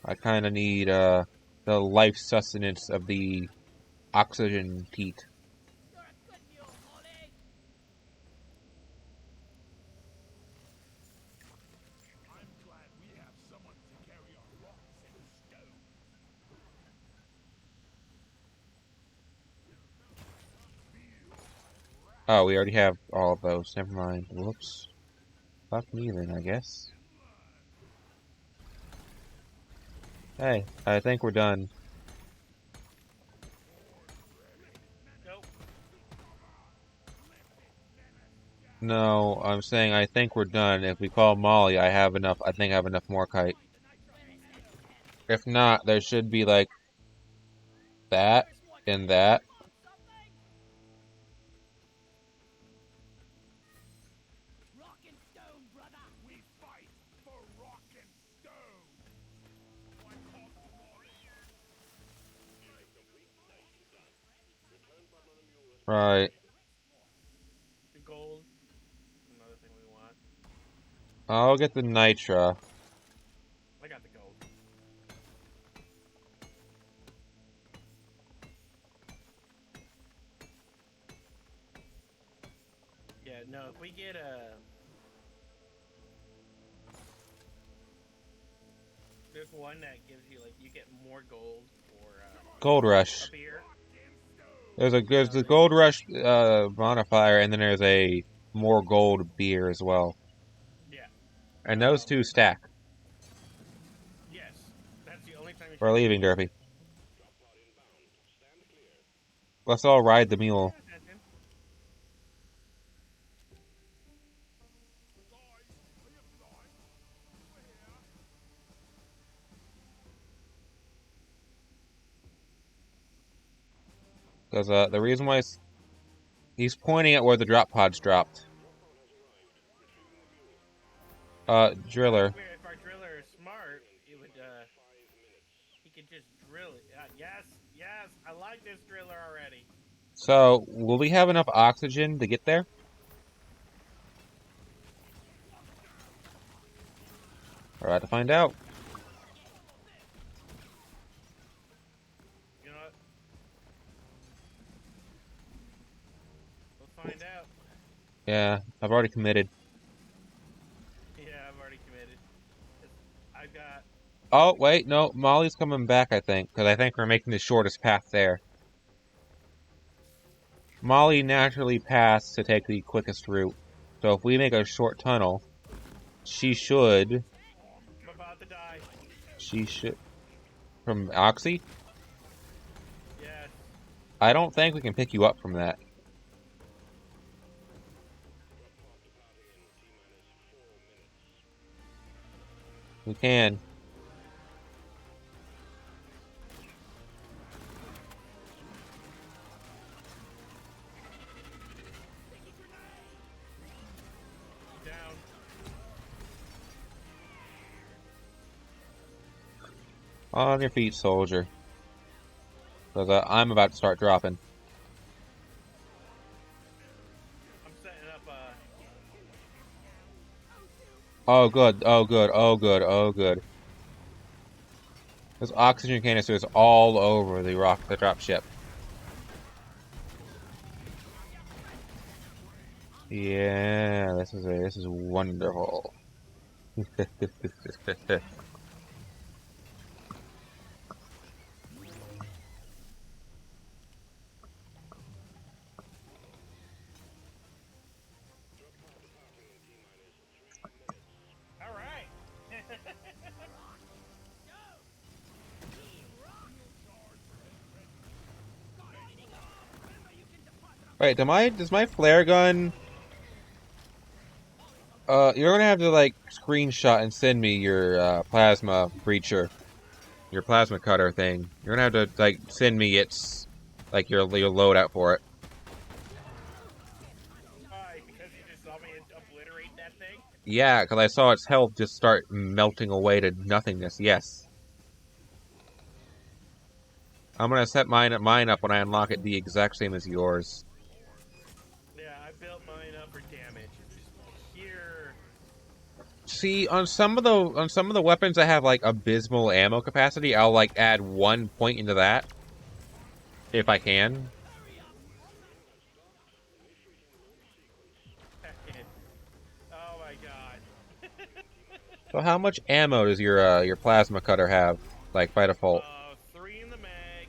I kind of need the life sustenance of the oxygen teat. You're a good mule, Molly. I'm glad we have someone to carry our rocks and stones. Oh, we already have all of those. Never mind. Whoops. Fuck me then, I guess. Hey, I think we're done. Go. No, I'm saying I think we're done. If we call Molly, I have enough. I think I have enough more kite. If not, there should be like that and that. Rock and stone, brother. We fight for rock and stone. Right. The gold. Another thing we want. I'll get the nitra. I got the gold. Yeah, no, if we get a... There's one that gives you, like, you get more gold for, Gold rush. a beer. There's the gold rush modifier, and then there's a more gold beer as well. Yeah. And those two stack. Yes. That's the only time you We're leaving, Derpy. Let's all ride the mule. Because the reason why he's pointing at where the drop pods dropped. Driller. If our driller is smart, it would, he could just drill it. Yes, yes, I like this driller already. So, will we have enough oxygen to get there? We're about to find out. You know what? We'll find out. Yeah, I've already committed. Yeah, I've already committed. I've got... Oh, wait, no, Molly's coming back, I think, because I think we're making the shortest path there. Molly naturally passed to take the quickest route. So if we make a short tunnel, she should... I'm about to die. She should... From Oxy? Yes. I don't think we can pick you up from that. We can. Down. On your feet, soldier. Because I'm about to start dropping. I'm setting up Oh, good. Oh, good. Oh, good. Oh, good. This oxygen canister is all over the drop ship. Yeah, this is wonderful. All right. Wait, does my flare gun... you're gonna have to, like, screenshot and send me your, plasma breacher. your plasma cutter thing. You're gonna have to like send me its like your loadout for it. Why? Because you just saw me obliterate that thing? Yeah, because I saw its health just start melting away to nothingness. Yes. I'm gonna set mine up when I unlock it the exact same as yours. Yeah, I built mine up for damage. Just pure. See, on some of the weapons that have like abysmal ammo capacity, I'll like add 1 point into that if I can. Oh my god. So how much ammo does your plasma cutter have, like by default? 3 in the mag,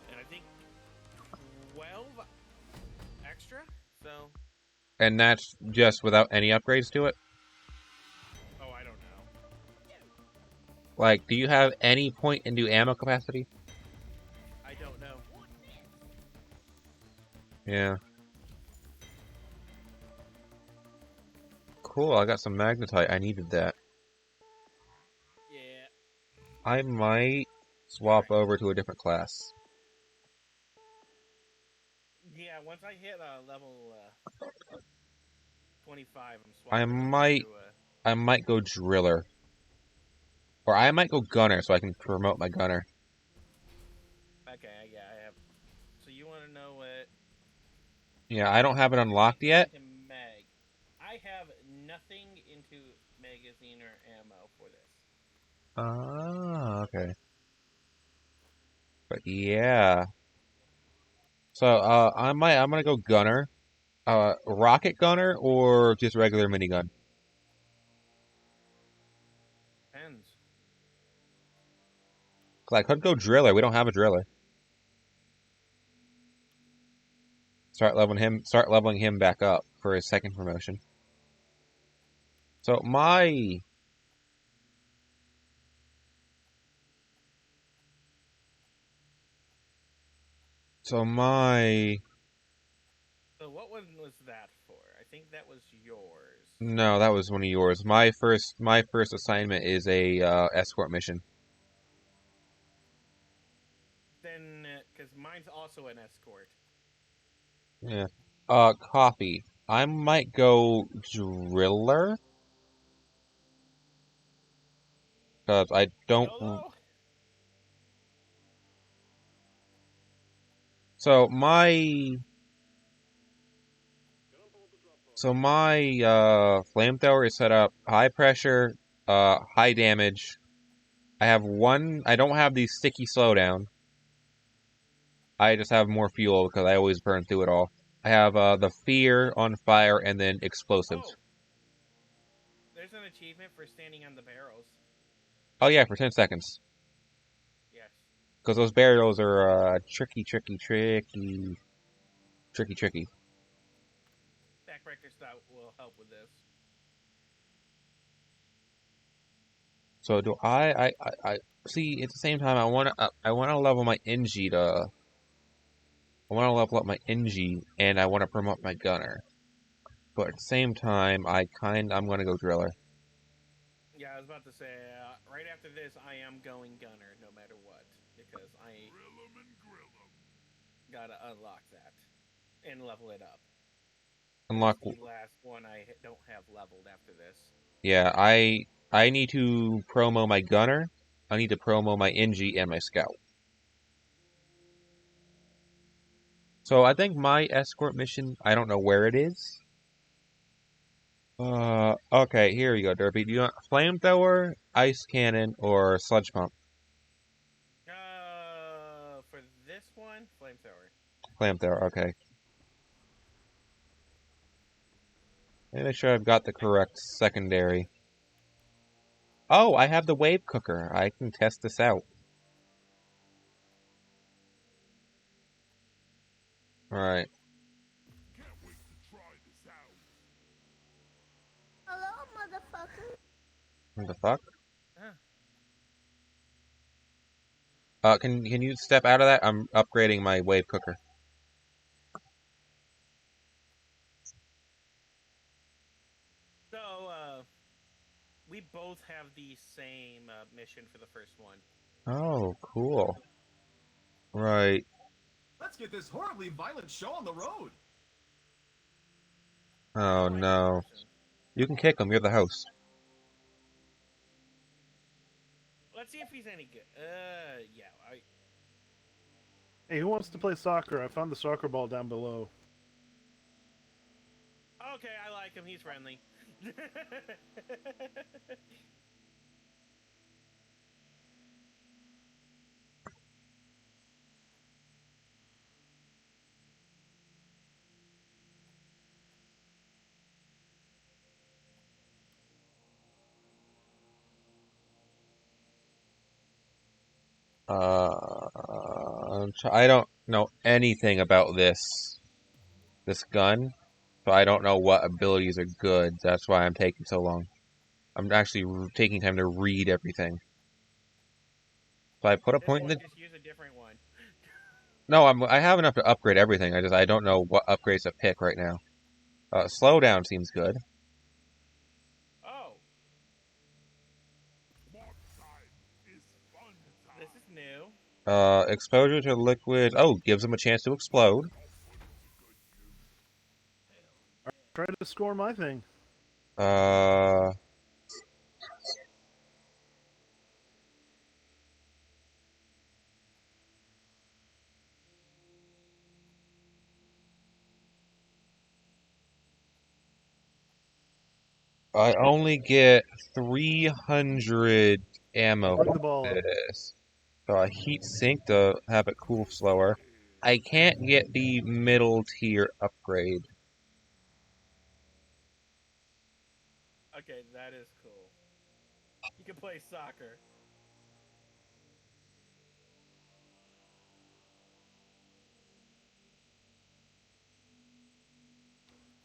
and I think 12 extra. So, And that's just without any upgrades to it? oh, I don't know. Like, do you have any point into ammo capacity? I don't know. Yeah. Cool, I got some magnetite. I needed that. Yeah. I might swap over to a different class. Yeah, once I hit level 25, I'm I swapping over might to I might go driller. Or I might go gunner so I can promote my gunner. Okay, yeah, I have. So you want to know what? Yeah, I don't have it unlocked yet. Into mag. I have nothing into magazine or ammo for this. Ah, okay. But yeah. So I'm gonna go gunner. Rocket gunner or just regular minigun? Depends. Cause I could go driller. We don't have a driller. Start leveling him back up for his second promotion. So my So my So what one was that for? I think that was yours. No, that was one of yours. My first assignment is a escort mission. Then, because mine's also an escort. Yeah. Coffee. I might go driller because I don't. YOLO? So my so my flamethrower is set up high pressure, high damage. I have one. I don't have the sticky slowdown. I just have more fuel because I always burn through it all. I have the fear on fire and then explosives. Oh, there's an achievement for standing on the barrels. Oh yeah, for 10 seconds. Yes. Because those barrels are tricky. Backbreaker stout will help with this. So do I see at the same time I wanna level my NG to I wanna level up my NG and I wanna promote my gunner. But at the same time I'm gonna go driller. Yeah, I was about to say, right after this, I am going gunner no matter what. Because I gotta unlock that and level it up. Unlock It's the last one I don't have leveled after this. Yeah, I need to promo my gunner. I need to promo my NG and my scout. So I think my escort mission, I don't know where it is. Okay, here you go, Derpy. Do you want flamethrower, ice cannon, or sludge pump? For this one, flamethrower. Flamethrower, okay. Let me make sure I've got the correct secondary. Oh, I have the wave cooker. I can test this out. Alright. Hello, motherfucker. What the fuck? Huh. Can you step out of that? I'm upgrading my wave cooker. So, We both have the same mission for the first one. Oh, cool. Right. Let's get this horribly violent show on the road. Oh no. You can kick him. You're the host. Let's see if he's any good. Yeah. Hey, who wants to play soccer? I found the soccer ball down below. Okay, I like him. He's friendly. I don't know anything about this gun, so I don't know what abilities are good. That's why I'm taking so long. I'm actually taking time to read everything. So I put a point in the. Just use a different one. No, I have enough to upgrade everything. I don't know what upgrades to pick right now. Slowdown seems good. Oh. This is new. Exposure to liquid. Oh, gives them a chance to explode. Try to score my thing. I only get 300 ammo Bring the for ball up. this. So I heat sink to have it cool slower. I can't get the middle tier upgrade. Okay, that is cool. You can play soccer.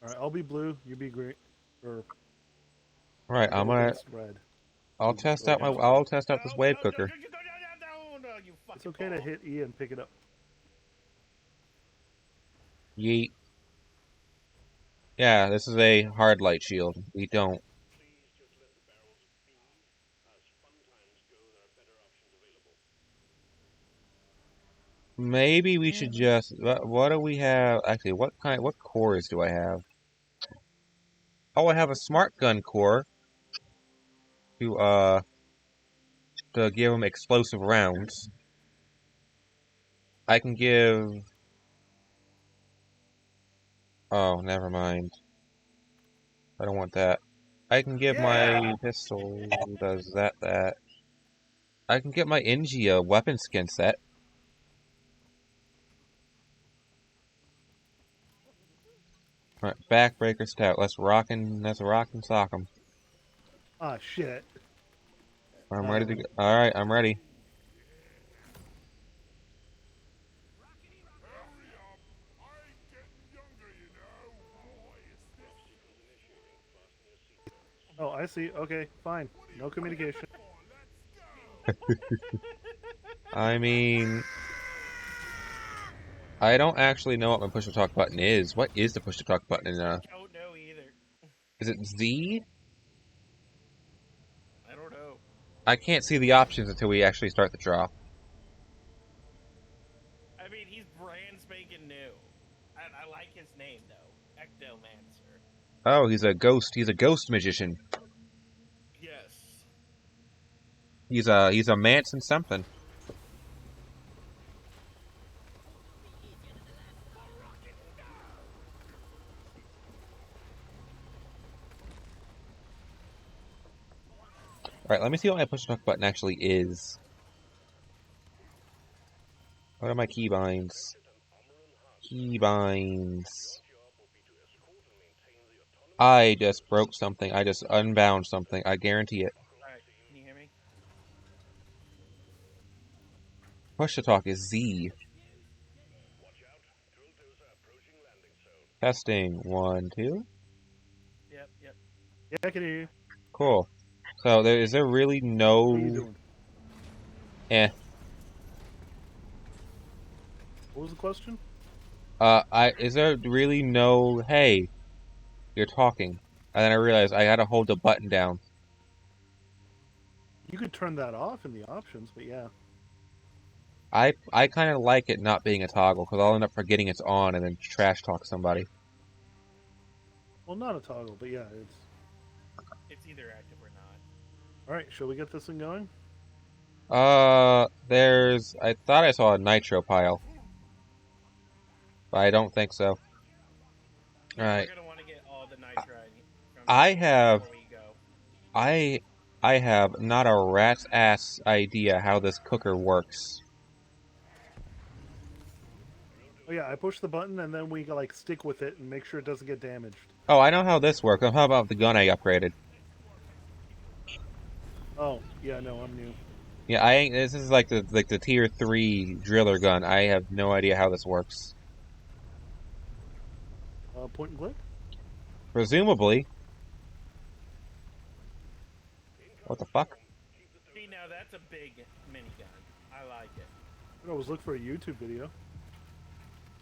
All right, I'll be blue. You be green. Or All right, I'm gonna. red. I'll test out this wave cooker. No, you fucking It's okay to hit E and pick it up. Yeet. Yeah, this is a hard light shield. We don't. Maybe we should just. What do we have? Actually, what cores do I have? Oh, I have a smart gun core to give them explosive rounds. I can give. Oh, never mind. I don't want that. I can give my pistol. Does that? I can get my Ingi a weapon skin set. Alright, backbreaker stout. Let's rock and sock 'em. Ah, shit. I'm ready to go. Alright, I'm ready. Oh, I see. Okay, fine. No communication. I mean, I don't actually know what my push to talk button is. What is the push to talk button in I don't know either. Is it Z? I don't know. I can't see the options until we actually start the drop. I mean, he's brand spanking new. I like his name though. Ectomancer. Oh, he's a ghost. He's a ghost magician. Yes. He's a Manson something. Alright, let me see what my push to talk button actually is. What are my keybinds? Keybinds. I just broke something. I just unbound something. I guarantee it. Alright, can you hear me? Push to talk is Z. Testing. 1, 2. Yep. Yeah, I can hear you. Cool. So is there really no? What are you doing? What was the question? Is there really no? Hey, you're talking, and then I realized I had to hold the button down. You could turn that off in the options, but yeah. I kind of like it not being a toggle because I'll end up forgetting it's on and then trash talk somebody. Well, not a toggle, but yeah, It's either active or not. All right, shall we get this thing going? I thought I saw a nitro pile, but I don't think so. Yeah, All right. we're gonna want to get all the nitride from I have before we go. I have not a rat's ass idea how this cooker works. Oh yeah, I push the button and then we like stick with it and make sure it doesn't get damaged. Oh, I know how this works. How about the gun I upgraded? Oh yeah, no, I'm new. Yeah, I ain't. This is like the tier 3 driller gun. I have no idea how this works. Point and click. Presumably. What the fuck? See, now that's a big minigun. I like it. I was looking for a YouTube video.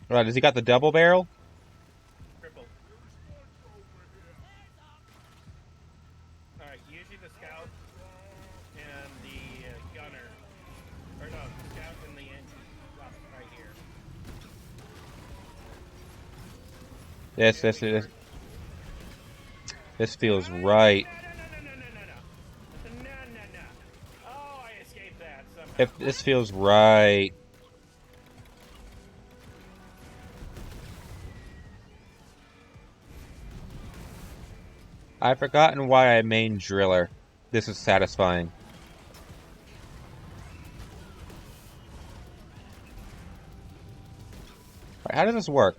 Right, has he got the double barrel? Triple. Alright, usually the scout and the gunner. Or no, the scout and the engine. Right here. This feels right. No. Oh, I escaped that somehow. If this feels right. I've forgotten why I main driller. This is satisfying. Right, how does this work?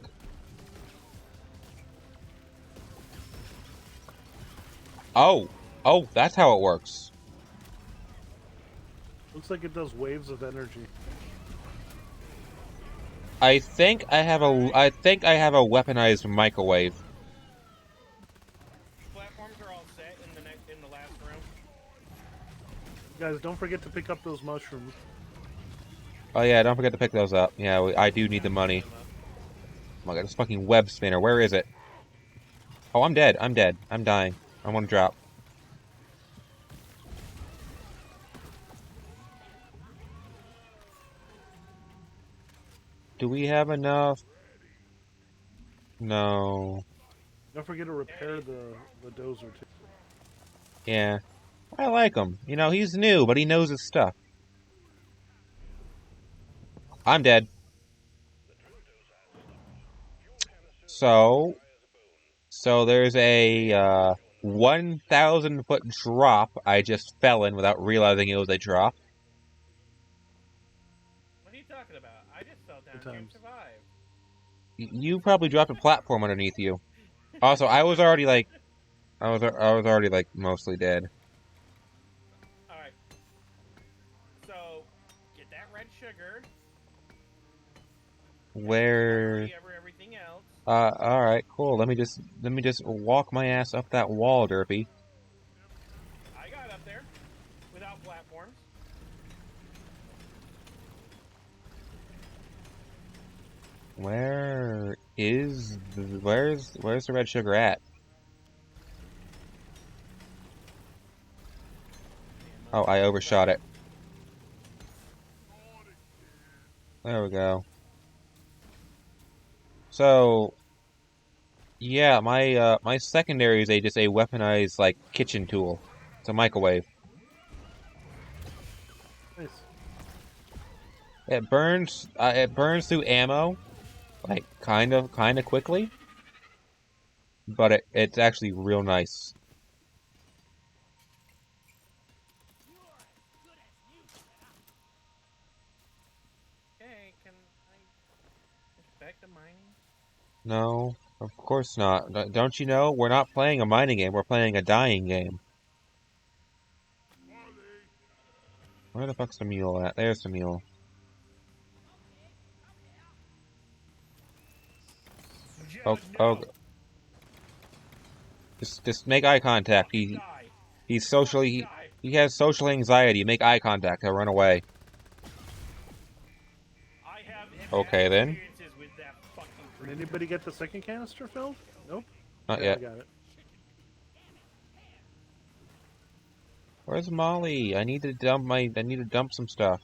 Oh, that's how it works. Looks like it does waves of energy. I think I have a weaponized microwave. Platforms are all set in the last room. Guys, don't forget to pick up those mushrooms. Oh yeah, don't forget to pick those up. Yeah, I do need the money. Oh my god, this fucking web spinner. Where is it? Oh, I'm dead. I'm dying. I want to drop. Do we have enough? No. Don't forget to repair the dozer too. Yeah. I like him. You know, he's new, but he knows his stuff. I'm dead. So there's a 1,000-foot drop I just fell in without realizing it was a drop. What are you talking about? I just fell down and survived. You probably dropped a platform underneath you. Also, I was already like mostly dead. Alright. So, get that red sugar. Where? Everything else. Alright, cool. Let me just walk my ass up that wall, Derpy. I got up there without platforms. Where's the red sugar at? Oh, I overshot it. There we go. So, yeah, my secondary is just a weaponized like kitchen tool. It's a microwave. Nice. It burns through ammo, like kind of quickly, but it's actually real nice. Hey, can I inspect the mining? No, of course not. Don't you know? We're not playing a mining game. We're playing a dying game. Where the fuck's the mule at? There's the mule. Oh. Just make eye contact. He has social anxiety. Make eye contact. He'll run away. Okay then. Did anybody get the second canister filled? Nope. Not yet. I got it. Where's Molly? I need to dump some stuff.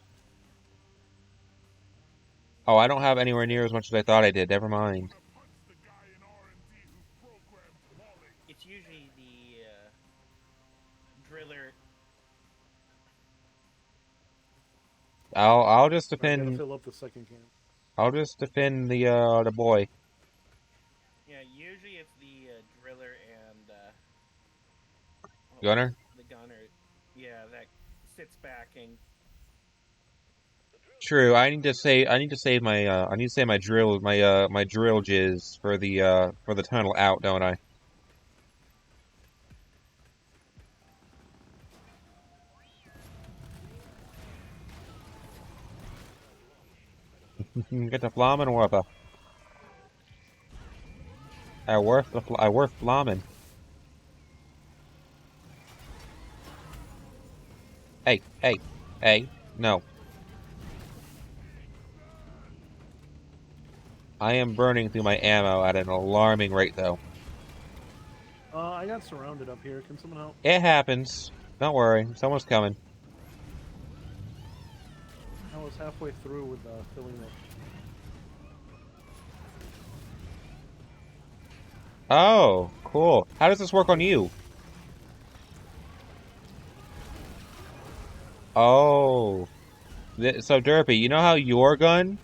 Oh, I don't have anywhere near as much as I thought I did. Never mind. It's usually the driller. I'll just I gotta defend. fill up the second can. I'll just defend the boy. Yeah, usually it's the driller and Gunner. the gunner. Yeah, that sits backing. True. I need to save my drill my drill jizz for the tunnel out, don't I? Get the flamin' whopper. I worth flamin'. Hey, no. I am burning through my ammo at an alarming rate, though. I got surrounded up here. Can someone help? It happens. Don't worry. Someone's coming. I was halfway through with filling it. Oh, cool. How does this work on you? Oh. So, Derpy, you know how your gun...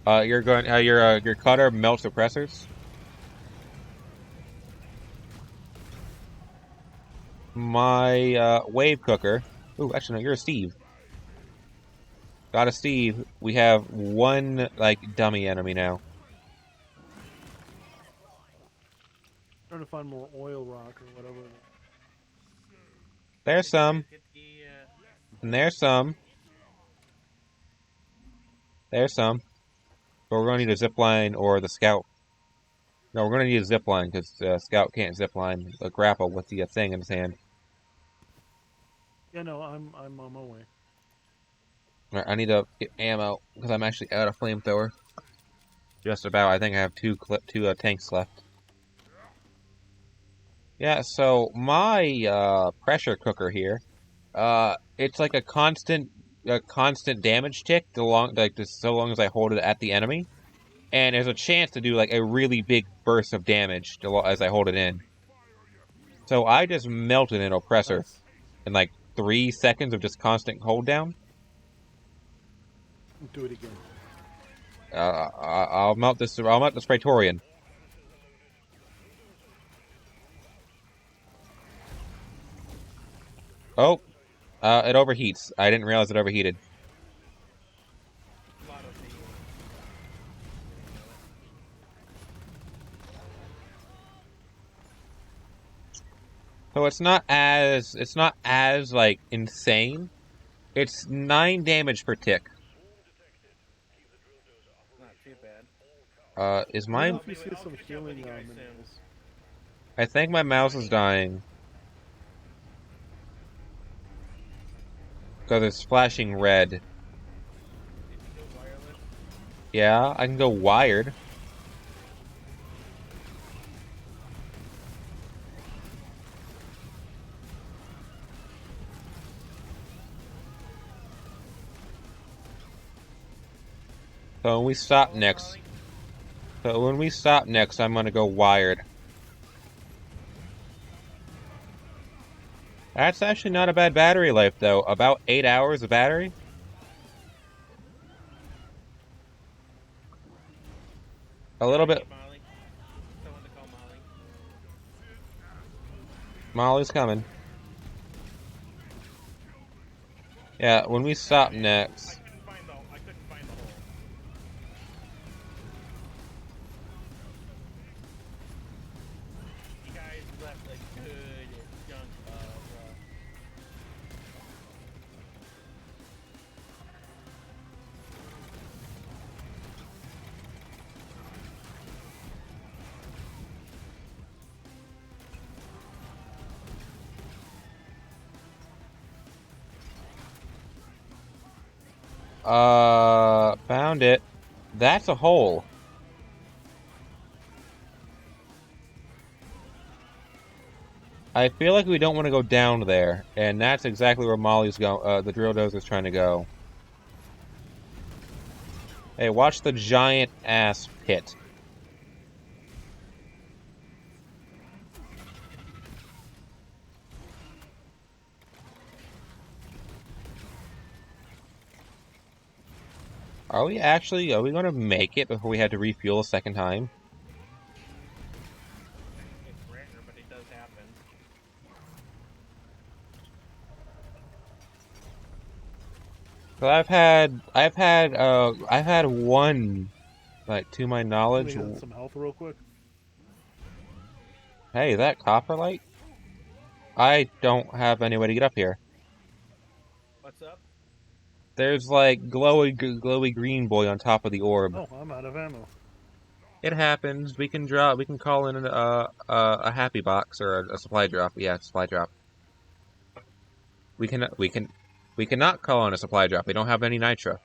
your cutter melts suppressors? My, wave cooker... Ooh, actually, no, you're a Steve. Got a Steve. We have one, dummy enemy now. Trying to find more oil rock or whatever. There's some. And there's some. There's some. But we're going to need a zipline or the scout. No, we're going to need a zipline because scout can't zipline a grapple with the thing in his hand. Yeah, no, I'm on my way. Alright, I need to get ammo because I'm actually out of flamethrower. Just about. I think I have two tanks left. Yeah, so my pressure cooker here, it's like a constant damage tick so long as I hold it at the enemy, and there's a chance to do a really big burst of damage as I hold it in. So I just melted an oppressor in 3 seconds of just constant hold down. Do it again. I'll melt this Praetorian. Oh, it overheats. I didn't realize it overheated. So it's not as insane. It's 9 damage per tick. Not too bad. Is my... If you see some healing minerals. I think my mouse is dying. Because it's flashing red. Yeah, I can go wired. So when we stop next, I'm gonna go wired. That's actually not a bad battery life, though. About 8 hours of battery. A little bit. Molly's coming. Yeah, when we stop next. Found it. That's a hole. I feel like we don't want to go down there, and that's exactly where Molly's go. The drill dozer's trying to go. Hey, watch the giant ass pit. Are we going to make it before we had to refuel a second time? It's rare, but it does happen. So I've had one, like, to my knowledge. Let me get some health real quick. Hey, is that copper light? I don't have any way to get up here. What's up? There's like glowy green boy on top of the orb. Oh, I'm out of ammo. It happens. We can call in a happy box or a supply drop. Yeah, supply drop. We cannot call in a supply drop. We don't have any nitro.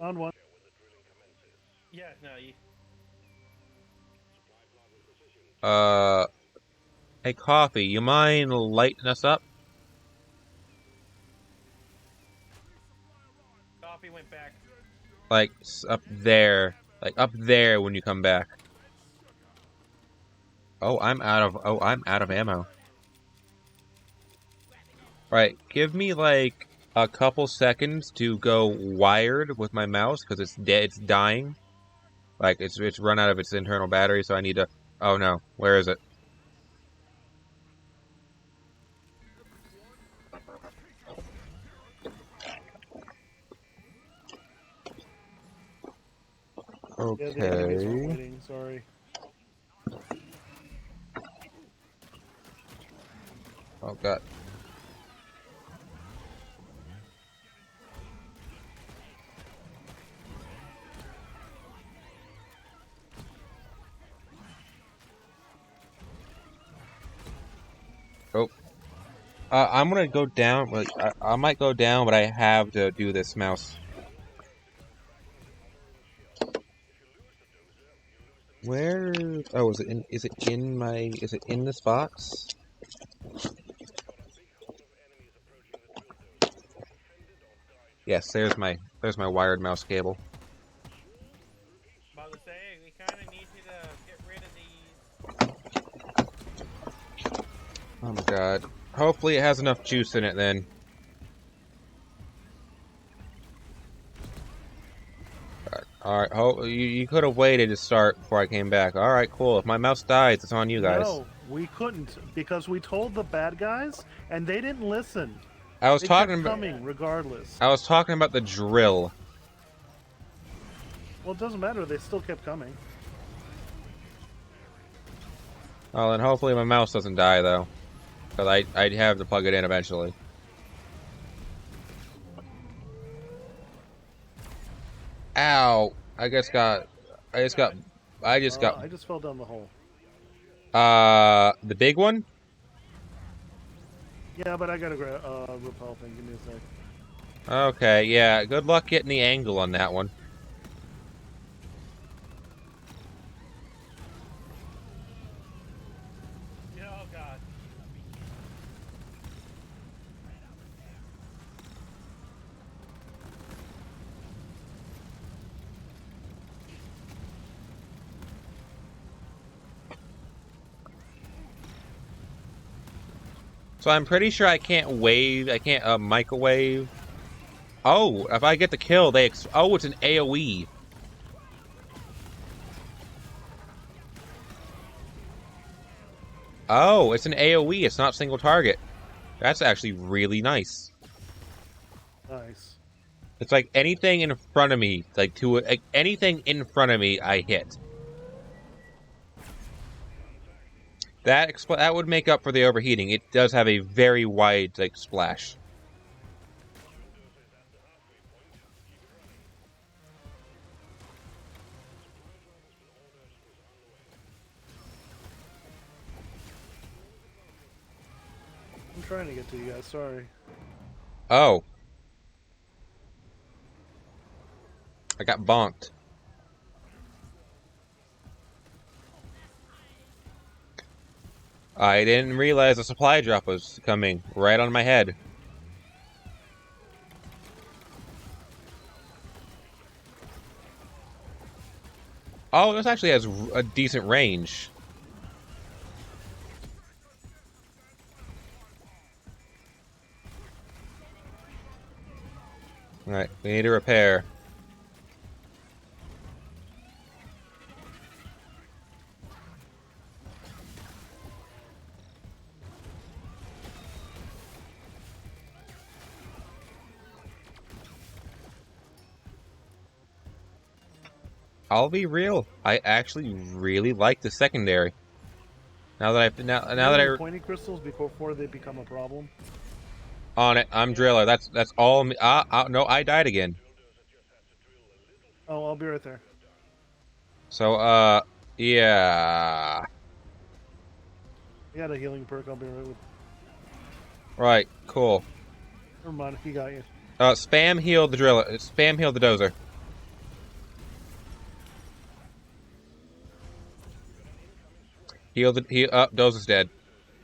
On one. Yeah, no, you. Hey, Coffee, you mind lighting us up? Coffee went back. Like up there, when you come back. Oh, I'm out of ammo. Right, give me like a couple seconds to go wired with my mouse because it's dead. It's dying. Like it's run out of its internal battery, so I need to. Oh no, where is it? Yeah, the enemies are Okay. waiting. Sorry. Oh god. Oh. I'm gonna go down. Like, I might go down, but I have to do this mouse. Where? Oh, is it in? Is it in my? Is it in this box? Yes. There's my wired mouse cable. About to say, we kind of need you to get rid of these. Oh my god. Hopefully it has enough juice in it then. Alright, you could have waited to start before I came back. Alright, cool. If my mouse dies, it's on you guys. No, we couldn't because we told the bad guys and they didn't listen. I was They talking kept about coming regardless. I was talking about the drill. Well, it doesn't matter. They still kept coming. Well, then hopefully my mouse doesn't die though, because I'd have to plug it in eventually. Ow! I just got. I just fell down the hole. The big one? Yeah, but I gotta repel thing. Give me a sec. Okay, yeah. Good luck getting the angle on that one. Oh god. So I'm pretty sure I can't wave. I can't microwave. Oh, if I get the kill, oh, it's an AOE. Oh, it's an AOE. It's not single target. That's actually really nice. Nice. It's like anything in front of me, anything in front of me, I hit. That would make up for the overheating. It does have a very wide splash. I'm trying to get to you guys. Sorry. Oh. I got bonked. I didn't realize a supply drop was coming right on my head. Oh, this actually has a decent range. Alright, we need to repair. I'll be real. I actually really like the secondary. Now that I pointy crystals before they become a problem. On it, I'm driller. That's all me. No, I died again. Oh, I'll be right there. So yeah. I got a healing perk. I'll be right with. Right, cool. Never mind. He got you. Spam heal the driller. Spam heal the dozer. Heal the Dozer's dead.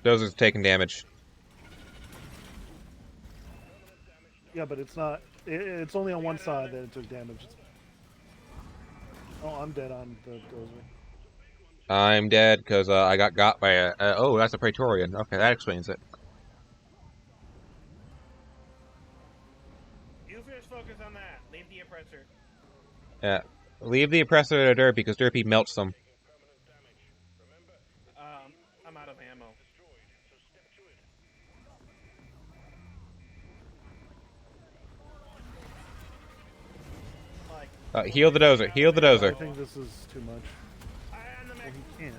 Dozer's taking damage. Yeah, but it's not. It's only on one side that it took damage. Oh, I'm dead on the dozer. I'm dead because I got by a. Oh, that's a Praetorian. Okay, that explains it. You first focus on that. Leave the oppressor. Yeah, leave the oppressor to Derpy because Derpy melts them. I'm out of ammo. Heal the dozer. Heal the dozer. I think this is too much. Well, he can't.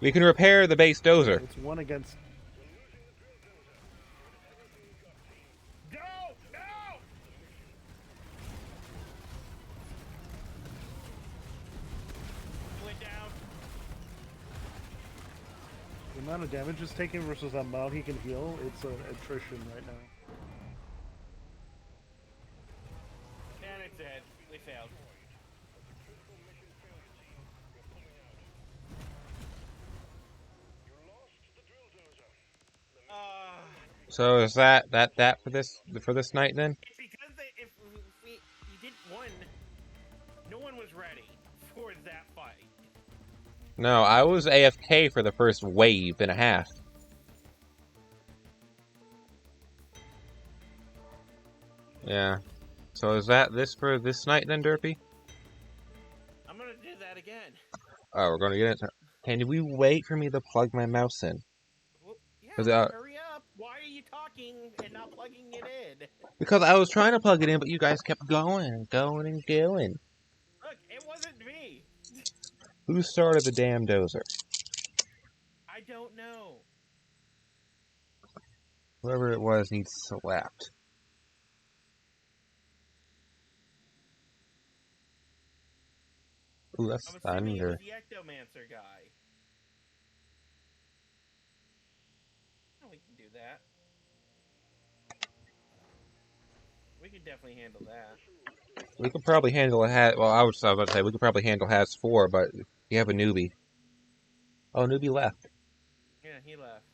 We can repair the base dozer. It's one against. Go! No! Went down. The amount of damage it's taking versus the amount he can heal, it's an attrition right now. And it's dead. We failed. So is that for this night then? It's because if you didn't win, no one was ready for that fight. No, I was AFK for the first wave and a half. Yeah. So is that this for this night then, Derpy? I'm gonna do that again. Oh, we're gonna get it. Can we wait for me to plug my mouse in? Well, yeah, hurry up. Why are you talking and not plugging it in? Because I was trying to plug it in, but you guys kept going and going and going. Look, it wasn't me. Who started the damn dozer? I don't know. Whoever it was needs slapped. Ooh, that's assuming it thunder. was the Ectomancer guy. Oh, we can do that. We can definitely handle that. We could probably handle a hat. Well, I was about to say we could probably handle hats 4, but you have a newbie. Oh, newbie left. Yeah, he left.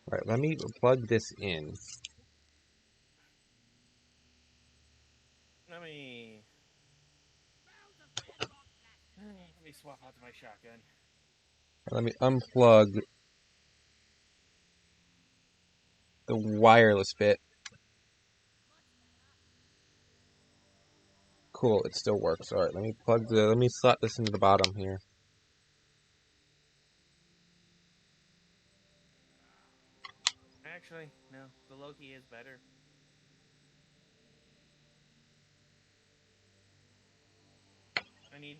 Right, let me plug this in. Let me swap out to my shotgun. Let me unplug the wireless bit. Cool, it still works. Alright, let me slot this into the bottom here. Actually, no, the Loki is better. I need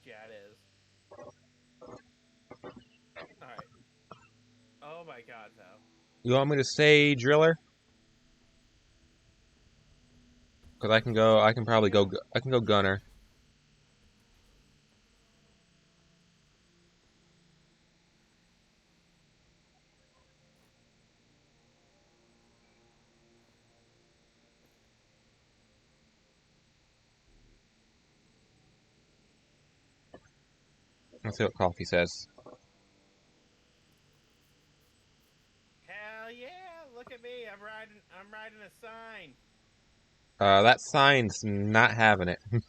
Jadis. Alright. Oh my god, though. You want me to say driller? Because I can go gunner. Let's see what Coffee says. I'm riding a sign. That sign's not having it. I'm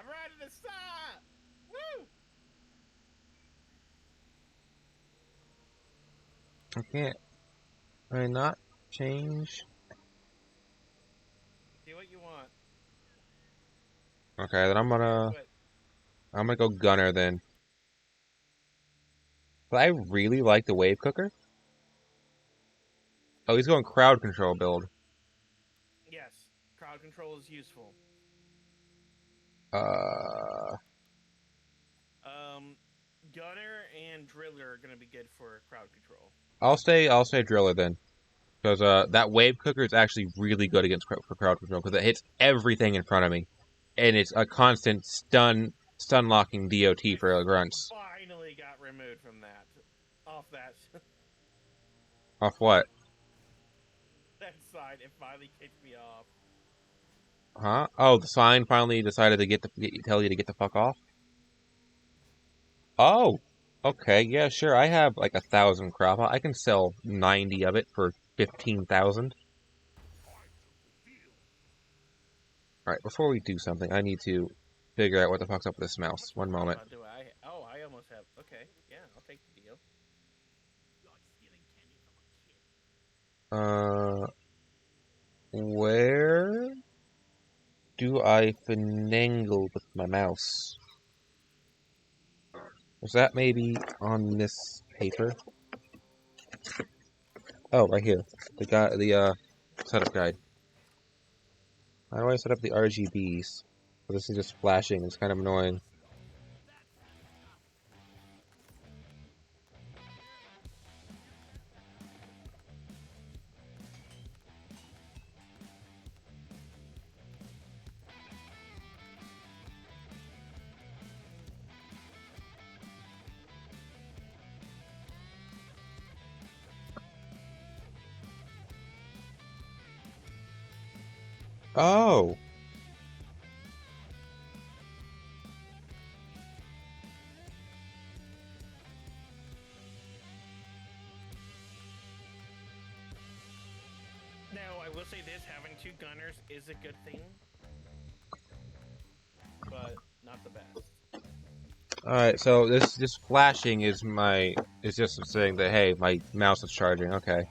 riding a sign. Woo! I can't. I not change. Do what you want. Okay, then I'm gonna go gunner then. But I really like the wave cooker. Oh, he's going crowd control build. Yes, crowd control is useful. Gunner and driller are gonna be good for crowd control. I'll say driller then, because that wave cooker is actually really good against for crowd control because it hits everything in front of me, and it's a constant stun locking DOT for grunts. Finally got removed from that. Off that. Off what? That side, it finally kicked me off. Huh? Oh, the sign finally decided to tell you to get the fuck off. Oh, okay, yeah, sure. I have like 1,000 crop. I can sell 90 of it for 15,000. All right, before we do something, I need to figure out what the fuck's up with this mouse. One moment. Do I? Oh, I almost have. Okay, yeah, I'll take the deal. Where do I finagle with my mouse? Was that maybe on this paper? Oh, right here. The setup guide. How do I set up the RGBs? Well, this is just flashing. It's kind of annoying. Oh! Now, I will say this: having two gunners is a good thing, but not the best. Alright, so this flashing is just saying that, hey, my mouse is charging. Okay.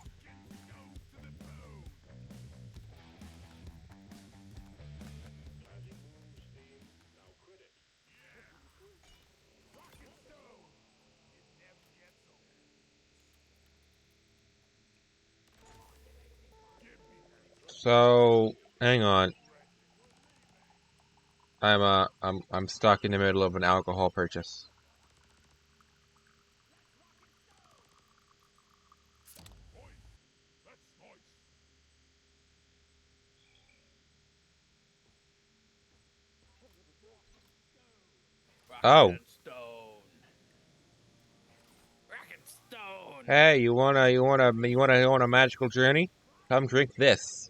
So, hang on. I'm stuck in the middle of an alcohol purchase. Oh. Rock and stone. Hey, you want a magical journey? Come drink this.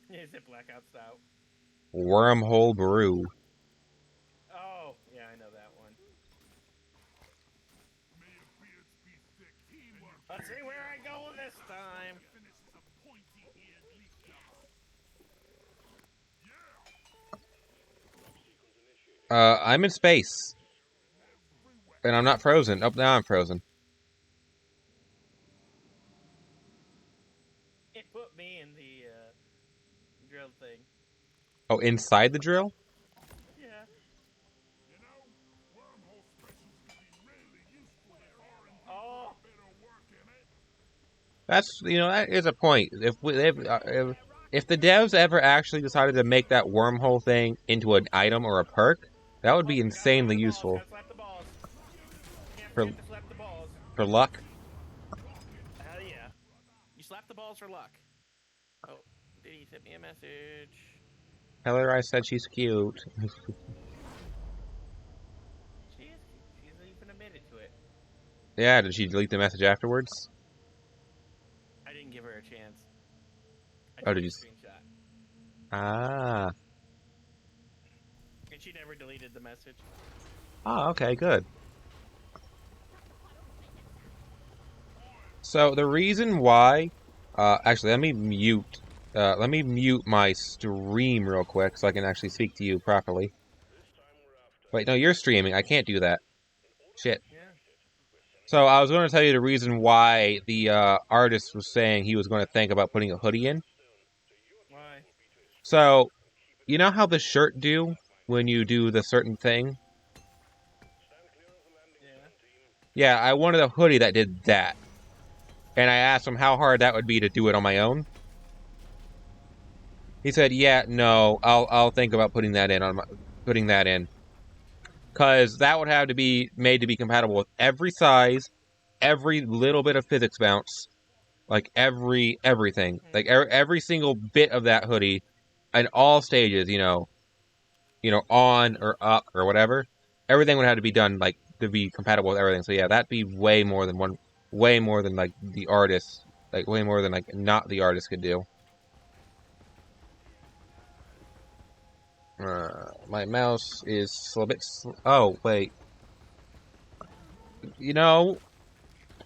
Is it blackout stout? Wormhole brew. Oh, yeah, I know that one. Let's see where I go this time. I'm in space. And I'm not frozen. Oh, now I'm frozen. It put me in the drill thing. Oh, inside the drill? Yeah. Oh. That's, that is a point. If the devs ever actually decided to make that wormhole thing into an item or a perk, that would be insanely useful. For luck. Hell yeah. You slap the balls for luck. Oh, did he send me a message? Tell her I said she's cute. She is cute. She's even admitted to it. Yeah, did she delete the message afterwards? I didn't give her a chance. Oh, did you? Screenshot. Ah. And she never deleted the message. Oh, okay, good. So the reason why, actually, let me mute my stream real quick so I can actually speak to you properly. Wait, no, you're streaming. I can't do that. Shit. Yeah. So I was going to tell you the reason why the artist was saying he was going to think about putting a hoodie in. Why? So, you know how the shirt do when you do the certain thing? Yeah. Yeah, I wanted a hoodie that did that. And I asked him how hard that would be to do it on my own. He said, "Yeah, no, I'll think about putting that in. Cuz that would have to be made to be compatible with every size, every little bit of physics bounce, like everything. Like every single bit of that hoodie in all stages, on or up or whatever. Everything would have to be done like to be compatible with everything. So yeah, that'd be way more than like the artist, like way more than like not the artist could do. My mouse is a bit. Oh wait,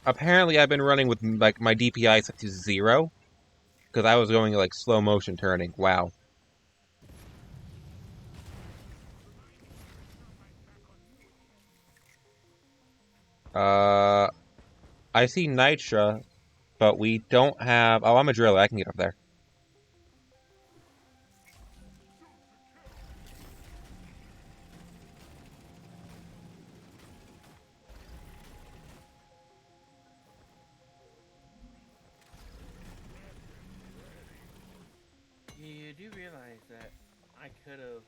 apparently I've been running with like my DPI set to 0 because I was going like slow motion turning. Wow. I see Nitra, but we don't have. Oh, I'm a driller. I can get up there. You do realize that I could have.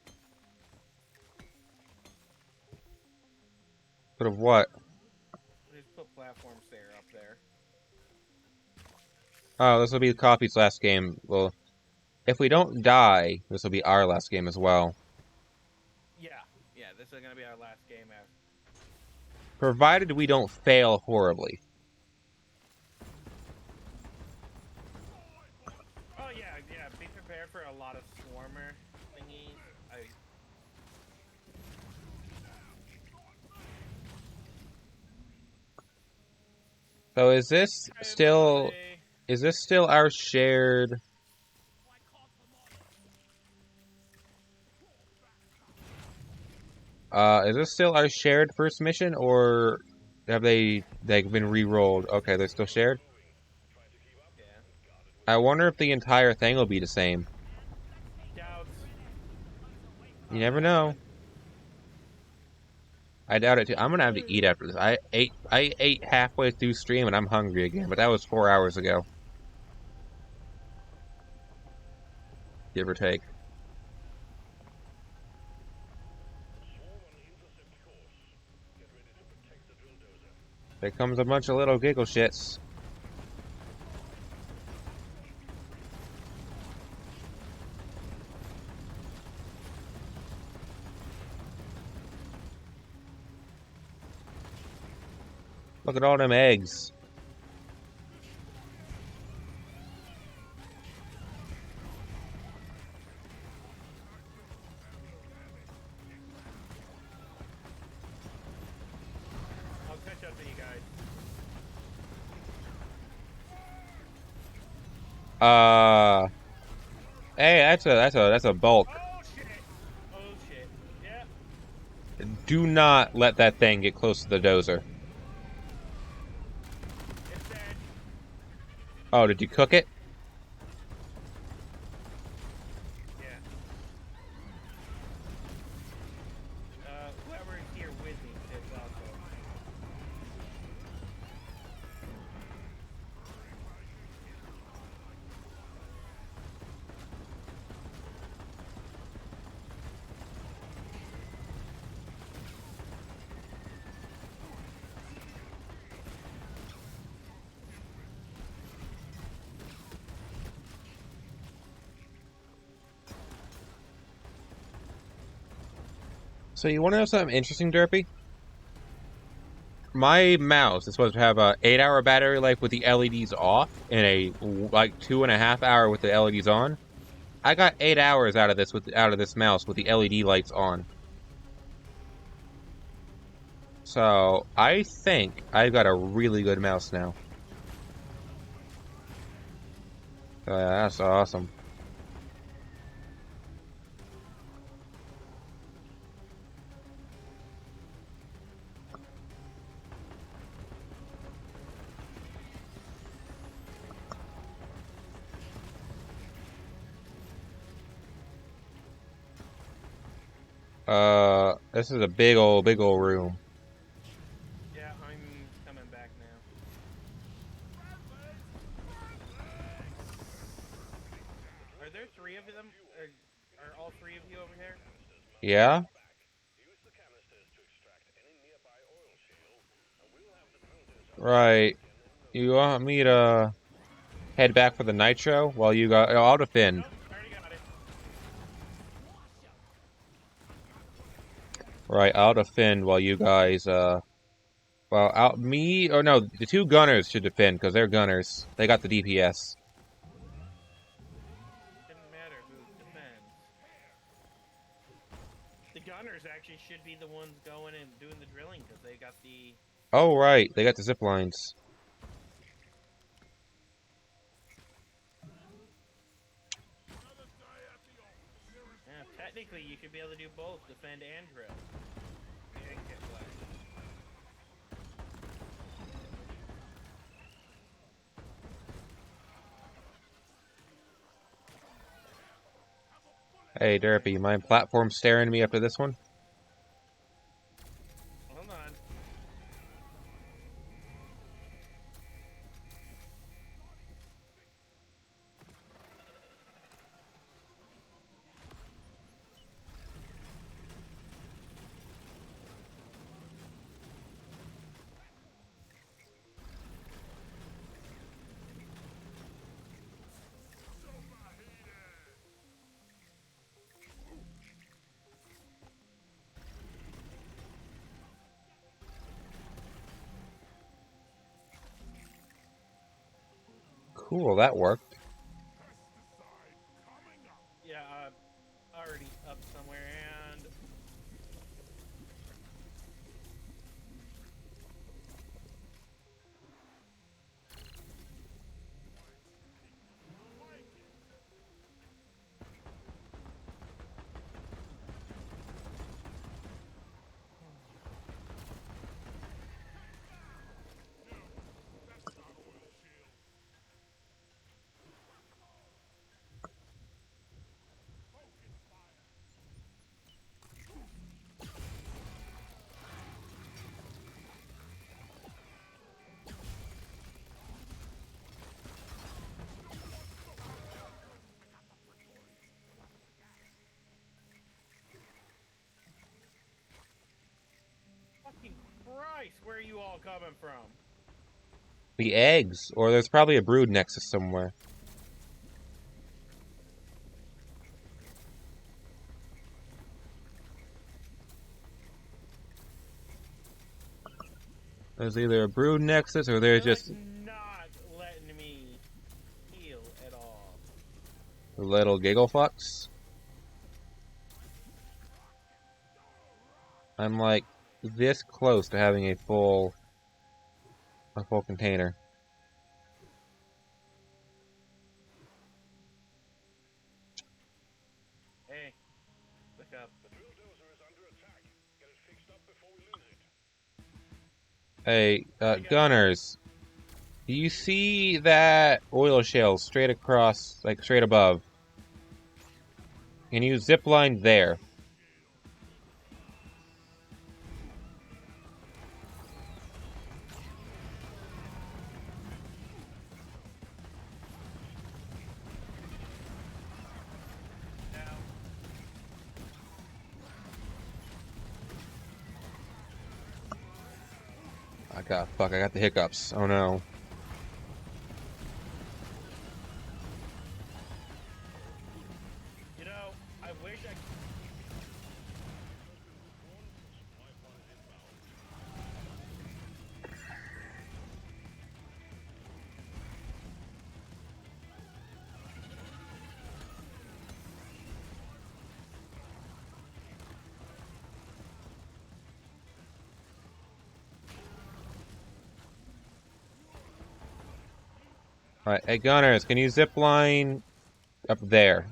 But of what? Just put platform stair up there. Oh, this will be Coffee's last game. Well, if we don't die, this will be our last game as well. Yeah, this is gonna be our last game. Provided we don't fail horribly. Oh yeah. Be prepared for a lot of swarmer thingies. So is this still our shared? Is this still our shared first mission, or have they've been re-rolled? Okay, they're still shared. Yeah. I wonder if the entire thing will be the same. Doubts. You never know. I doubt it too. I'm gonna have to eat after this. I ate halfway through stream and I'm hungry again, but that was 4 hours ago. Give or take. There comes a bunch of little giggle shits. Look at all them eggs. I'll catch up to you guys. Hey, that's a bulk. Oh shit. Yeah. Do not let that thing get close to the dozer. It's dead. Oh, did you cook it? Yeah. Whoever is here with me is also. So you want to know something interesting, Derpy? My mouse is supposed to have a 8-hour battery life with the LEDs off, and a like 2.5 hour with the LEDs on. I got 8 hours out of this mouse with the LED lights on. So I think I've got a really good mouse now. Oh, yeah, that's awesome. This is a big old room. Yeah, I'm coming back now. Are there 3 of them? Are all 3 of you over here? Yeah? Right. You want me to head back for the nitro while you got... I'll defend. Nope, already got it. Right, I'll defend while you guys, well, me, or no, the 2 gunners should defend, because they're gunners. They got the DPS. Didn't matter who defends. The gunners actually should be the ones going and doing the drilling, because they got the... Oh, right, they got the zip lines. Yeah, technically you should be able to do both, defend and drill. And get flagged. Hey, Derpy, you mind platform staring me after this one? Hold on. Cool, that worked. Yeah, already up somewhere, and... Fucking Christ, where are you all coming from? The eggs, or there's probably a brood nexus somewhere. There's either a brood nexus or there's They're, just not letting me heal at all. a little giggle fucks. I'm like this close to having a full container. Hey, look up. Hey, gunners, do you see that oil shale straight across, like straight above? Can you zip line there? I got the hiccups. Oh no. You know, I wish I... Alright, hey Gunners, can you zip line up there?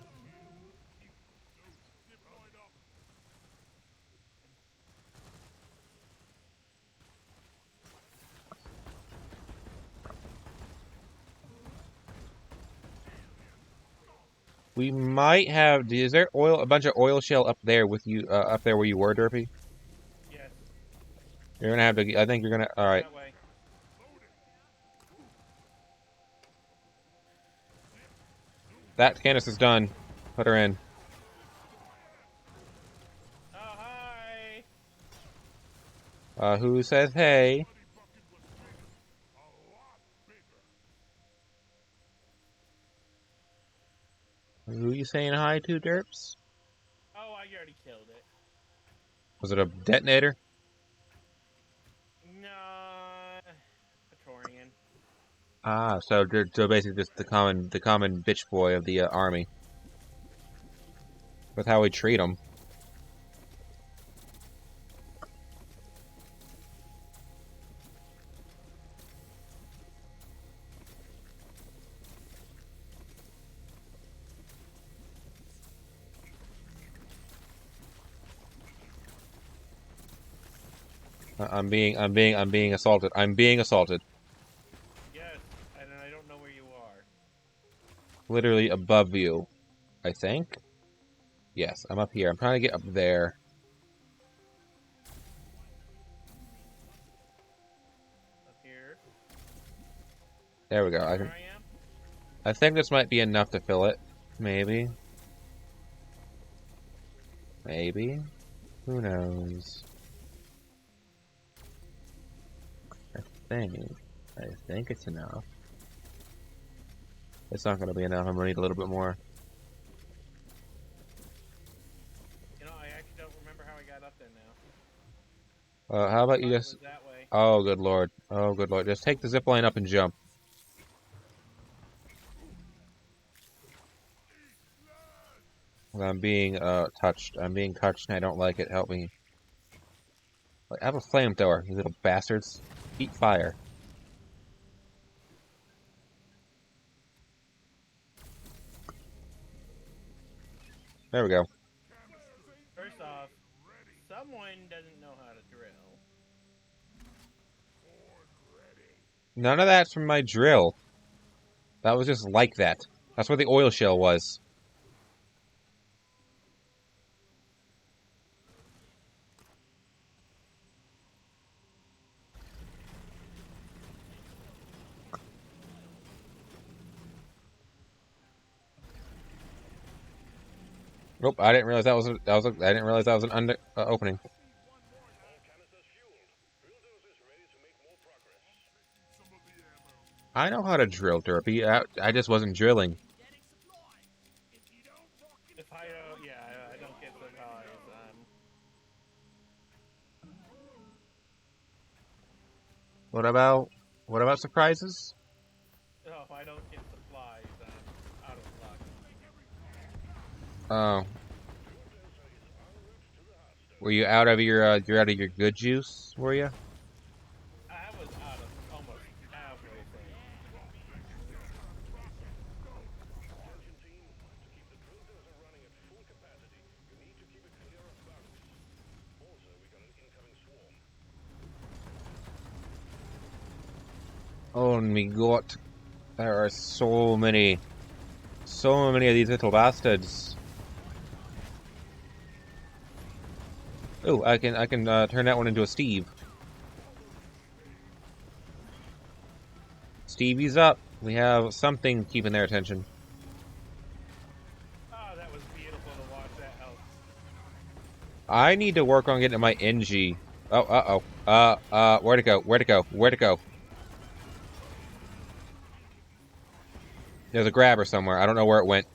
We might have. Is there a bunch of oil shell up there with you? Up there where you were, Derpy? Yes. You're gonna have to. I think you're gonna. All right. That way. That Candace is done. Put her in. Oh, hi. Who says hey? Who you saying hi to, Derps? Oh, I already killed it. Was it a detonator? No, Praetorian. Ah, so basically just the common bitch boy of the army. With how we treat them. I'm being assaulted. I'm being assaulted. Yes, and I don't know where you are. Literally above you, I think. Yes, I'm up here. I'm trying to get up there. Up here. There we go. Where I am? I think this might be enough to fill it. Maybe. Maybe. Who knows? I think it's enough. It's not going to be enough. I'm going to need a little bit more. You know, I actually don't remember how I got up there now. How about you It just... was that way. Oh, good lord. Oh, good lord. Just take the zip line up and jump. I'm being, touched. I'm being touched and I don't like it. Help me. I have a flamethrower, you little bastards. Eat fire. There we go. First off, someone doesn't know how to drill. None of that's from my drill. That was just like that. That's where the oil shell was. Nope, I didn't realize I didn't realize that was an opening. I know how to drill, Derpy. I just wasn't drilling. If I don't, yeah, I don't get supplies. What about surprises? Oh, if I don't get supplies, I'm out of luck. Oh. Were you out of your good juice? Were you? I was out of almost everything. Oh my god. There are so many of these little bastards. Oh, I can turn that one into a Steve. Stevie's up. We have something keeping their attention. Oh, that was beautiful to watch that help. I need to work on getting my NG. Oh, where'd it go? Where'd it go? Where'd it go? There's a grabber somewhere. I don't know where it went.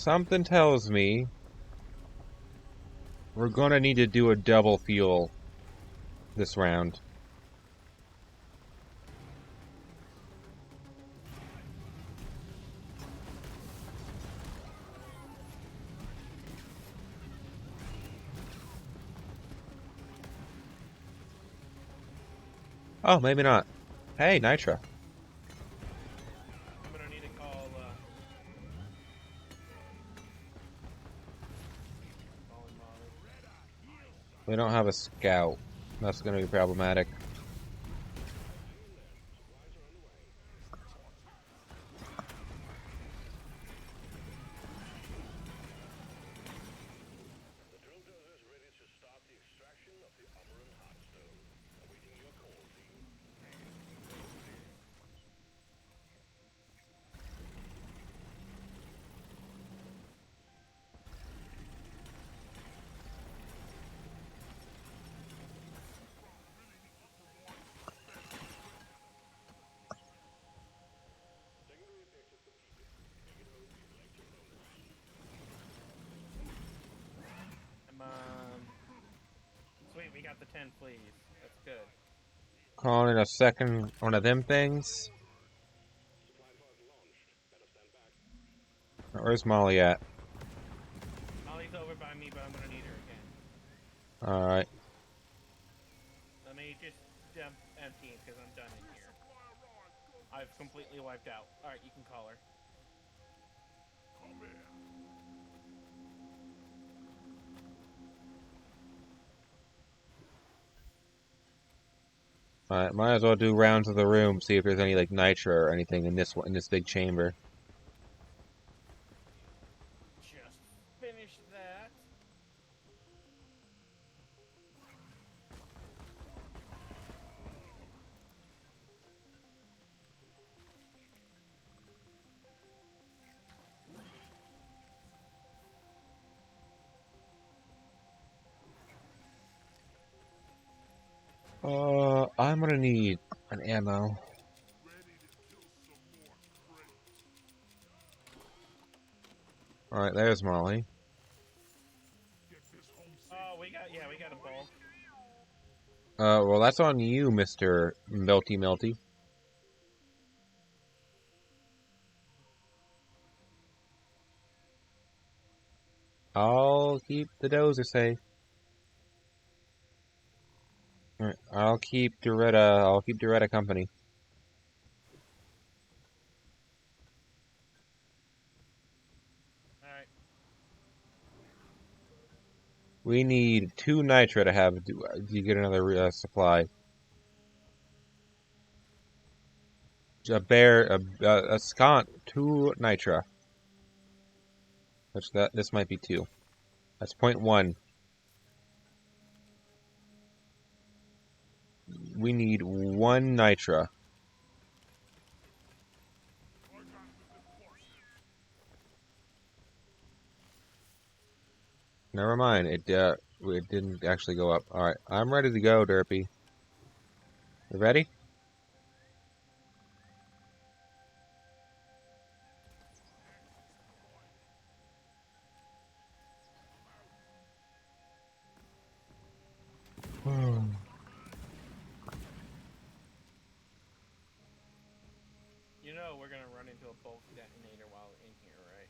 something tells me we're gonna need to do a double fuel this round. Oh, maybe not. Hey, Nitra. I'm gonna need to call. Calling Molly. We don't have a scout. That's gonna be problematic. Come on. Sweet, we got the 10 fleas. That's good. Calling in a second one of them things. Where's Molly at? Molly's over by me, but I'm gonna need her again. Alright. Let me just dump empty because I'm done in here. I've completely wiped out. Alright, you can call her. Alright, might as well do rounds of the room, see if there's any like nitra or anything in this one, in this big chamber. Just finish that. I'm gonna need an ammo. Alright, there's Molly. Oh, we got a bulk. Well, that's on you, Mr. Melty Melty. I'll keep the dozer safe. Alright, I'll keep Doretta company. Alright. We need 2 nitra to have. Do you get another supply? A scont, 2 nitra. This might be 2. That's 0.1. We need 1 nitra. Never mind. It didn't actually go up. All right, I'm ready to go, Derpy. You ready? You know we're gonna run into a bulk detonator while in here, right?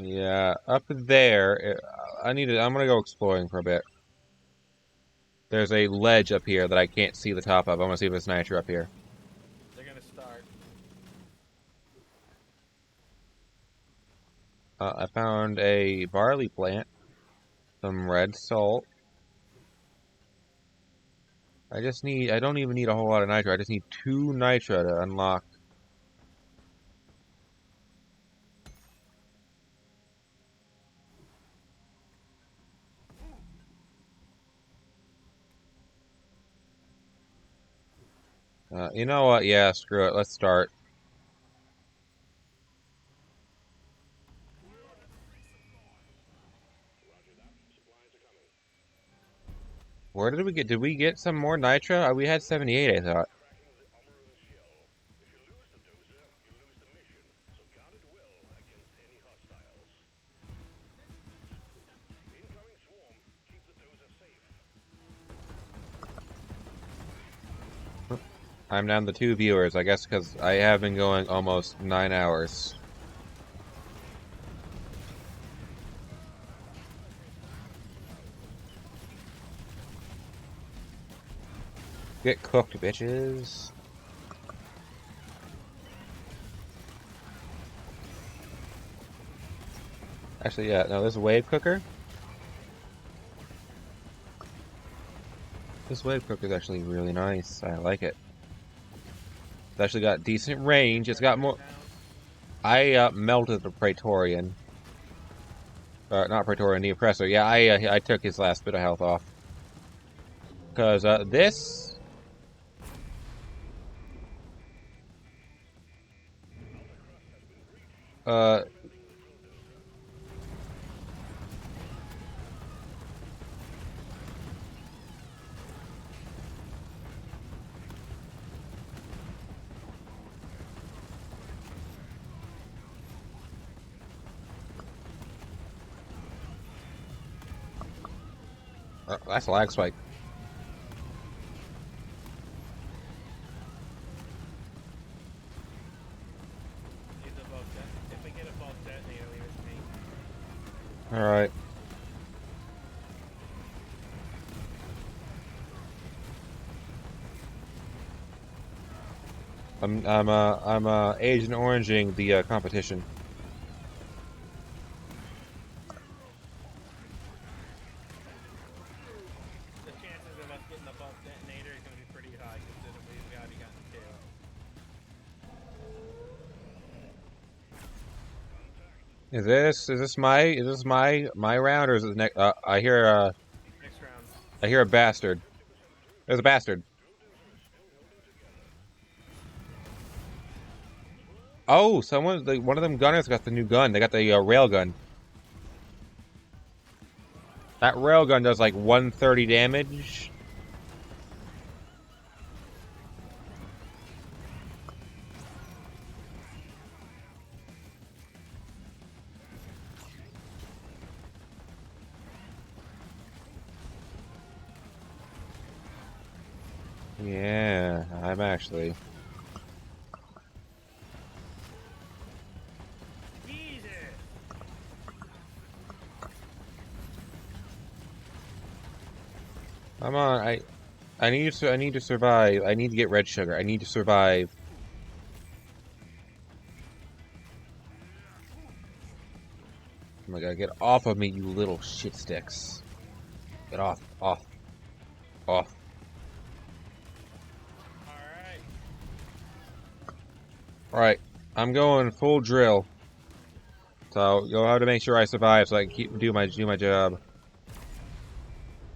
Yeah, up there. I'm gonna go exploring for a bit. There's a ledge up here that I can't see the top of. I want to see if there's nitra up here. They're gonna start. I found a barley plant, some red salt. I don't even need a whole lot of nitra. I just need 2 nitra to unlock. You know what? Yeah, screw it. Let's start. Where did we get? Did we get some more nitra? We had 78, I thought. I'm down to 2 viewers, I guess, because I have been going almost 9 hours. Get cooked, bitches. Actually, yeah, no, this wave cooker. This wave cooker is actually really nice. I like it. It's actually got decent range. It's got more. I melted the Praetorian. Not Praetorian, the Oppressor. Yeah, I took his last bit of health off. Because this. That's a lag spike. If I get a bulk detonator, leave it to me. Alright. I'm Agent Oranging the competition. The chances of us getting a bulk detonator is going to be pretty high considering we've already gotten 2. Is this my round, or is it the next? I hear Next round. I hear a bastard. There's a bastard. Oh, one of them gunners got the new gun. They got the rail gun. That rail gun does like 130 damage. Yeah, I'm actually. Come on, I need to survive. I need to get red sugar. I need to survive. Oh my god, get off of me, you little shit sticks. Get off, off, off. Alright, I'm going full drill. So you'll have to make sure I survive so I can do my job.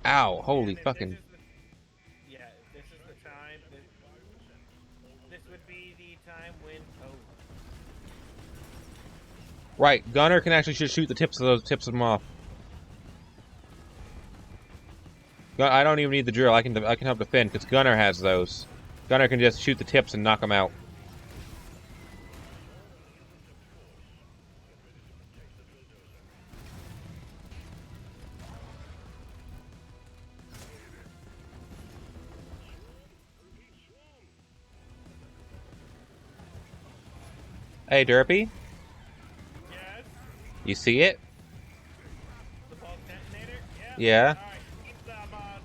Ow, holy fucking. Yeah, this is the time. This would be the time when. Oh. Right, gunner can actually just shoot the tips of them off. I don't even need the drill. I can help defend because gunner has those. Gunner can just shoot the tips and knock them out. Hey, Derpy? Yes? You see it? The bulk detonator? Yeah. Alright, keep that on.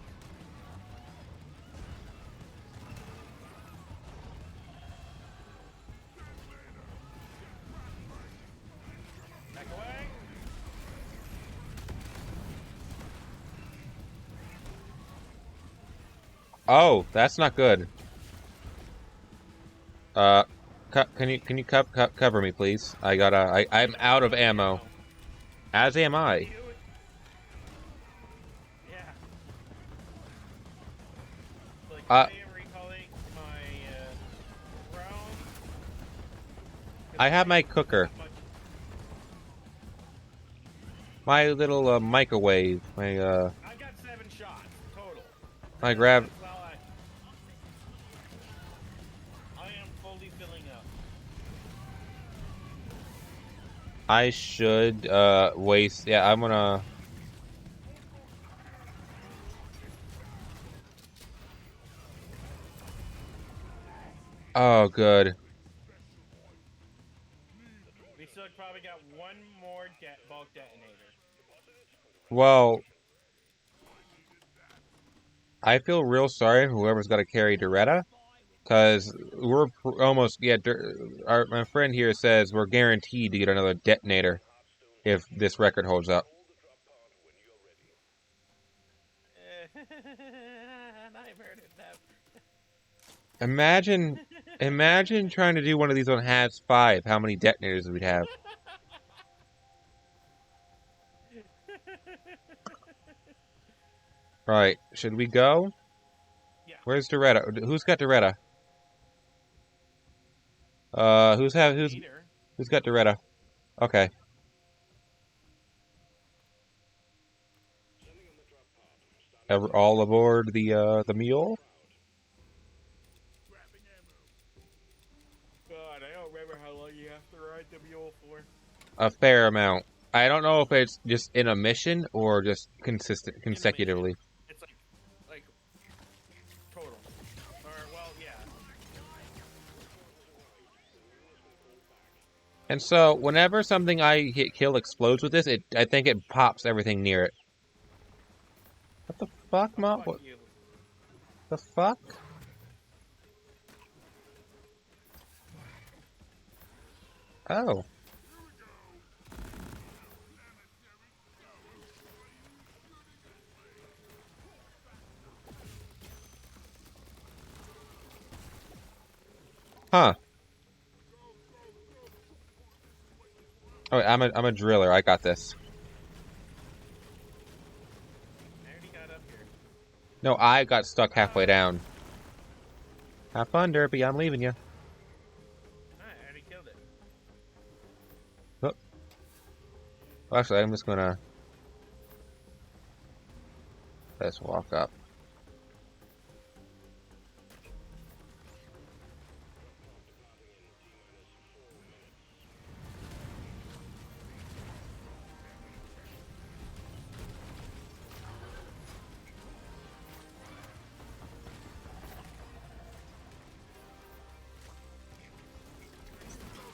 Back away. Oh, that's not good. Can you cover me, please? I'm out of ammo. As am I. Yeah. Like, I am recalling my drone. I have my cooker. My little microwave. My I got 7 shots total. I grabbed. I am fully filling up. I should waste. Yeah, I'm gonna. Oh, good. We still probably got one more bulk detonator. Well, I feel real sorry for whoever's got to carry Doretta, because we're almost, yeah, my friend here says we're guaranteed to get another detonator if this record holds up. I've heard it now. Imagine trying to do one of these on Halves 5, how many detonators we'd have. Right, should we go? Yeah. Where's Doretta? Who's got Doretta? Who's got Doretta? Okay. All aboard the mule? God, I don't remember how long you have to ride the mule for. A fair amount. I don't know if it's just in a mission or just consecutively. It's like total. Or well, yeah. And so whenever something I hit kill explodes with this, I think it pops everything near it. What the fuck, Mom? What the fuck? Oh. Huh. Oh, I'm a driller. I got this. I already got up here. No, I got stuck halfway down. Have fun, Derpy. I'm leaving you. I already killed it. Oh. Well, actually, I'm just gonna let's walk up.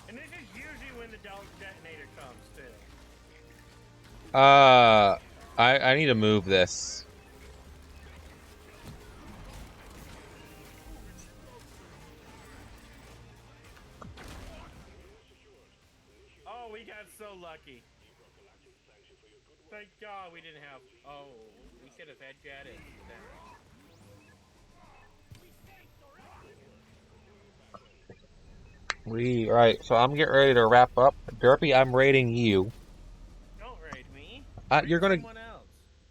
And this is usually when the detonator comes too. I need to move this. Oh, we got so lucky. Thank God we didn't have. Oh, we should have had Jadis. Right, so I'm getting ready to wrap up. Derpy, I'm raiding you. Don't raid me.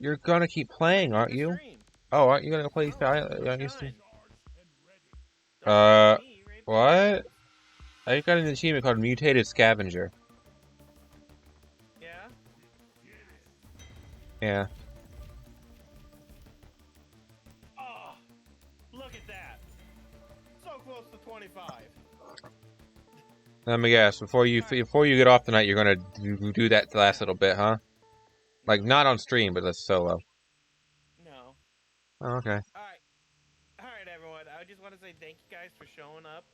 You're gonna keep playing, aren't you? Oh, aren't you gonna play? Aren't you? What? I got an achievement called Mutated Scavenger. Yeah. Yeah. Oh, look at that. So close to 25. Let me guess. Before you get off tonight, you're gonna do that last little bit, huh? Like not on stream, but that's solo. No. Oh, okay. All right, everyone. I just want to say thank you guys for showing up,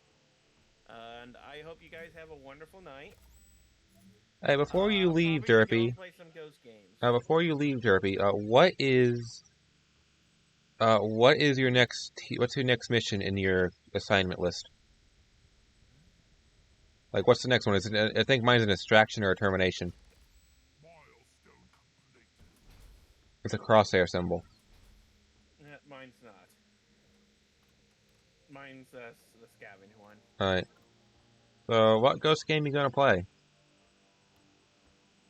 and I hope you guys have a wonderful night. Hey, before you leave, Derpy. Play some ghost games. Before you leave, Derpy, what is your what's your next mission in your assignment list? Like, what's the next one? I think mine's an extraction or a termination. It's a crosshair symbol. Mine's not. Mine's the scavenge one. Alright. So, what ghost game you gonna play?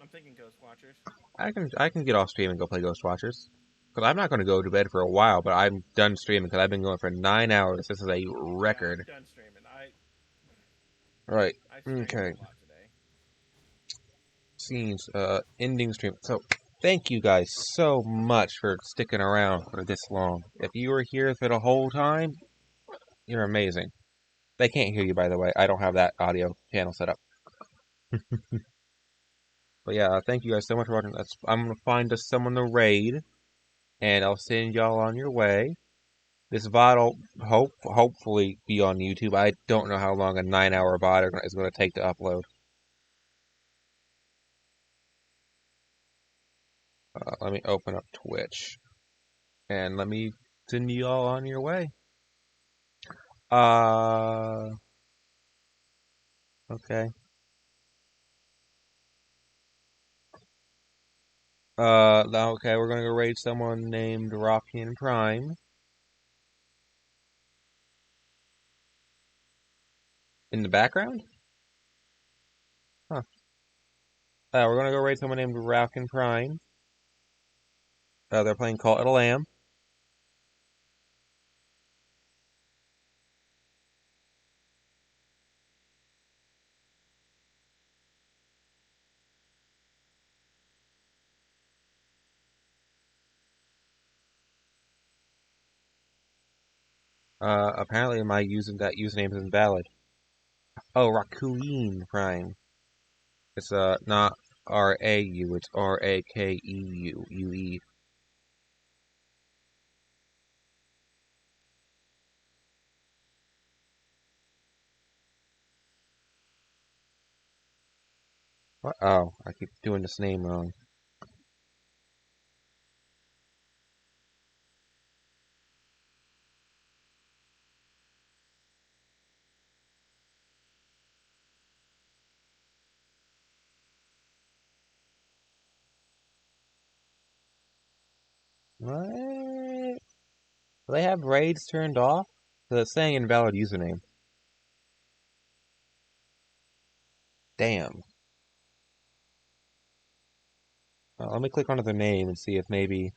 I'm thinking Ghost Watchers. I can get off stream and go play Ghost Watchers. Because I'm not going to go to bed for a while, but I'm done streaming because I've been going for 9 hours. This is a record. Yeah, I'm done streaming. Right. I streamed Okay. a lot today. Scenes. Ending stream. So, thank you guys so much for sticking around for this long. If you were here for the whole time, you're amazing. They can't hear you, by the way. I don't have that audio channel set up. But yeah, thank you guys so much for watching. I'm going to find us someone to raid, and I'll send y'all on your way. This VOD will hopefully be on YouTube. I don't know how long a 9-hour VOD is going to take to upload. Let me open up Twitch. And let me send you all on your way. Okay. Okay, we're gonna go raid someone named Rockian Prime. In the background? Huh. We're gonna go raid someone named Rockian Prime. They're playing Cult of the Lamb. Apparently that username is invalid. Oh, Raccoon Prime. It's not R-A-U, it's R-A-K-E-U-U-E. What? Oh, I keep doing this name wrong. What? Do they have raids turned off? So it's saying invalid username. Damn. Let me click onto their name and see if maybe...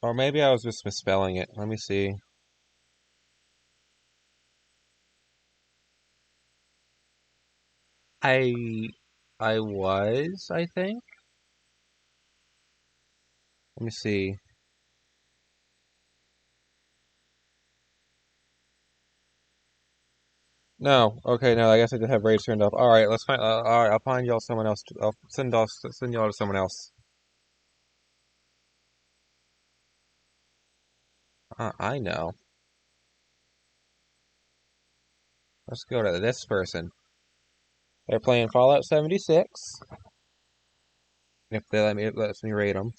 Or maybe I was just misspelling it. Let me see. I was, I think. Let me see. No, okay, no. I guess I did have raids turned off. All right, let's find. All right, I'll find y'all someone else. I'll send y'all to someone else. I know. Let's go to this person. They're playing Fallout 76. If they let me, it lets me rate them.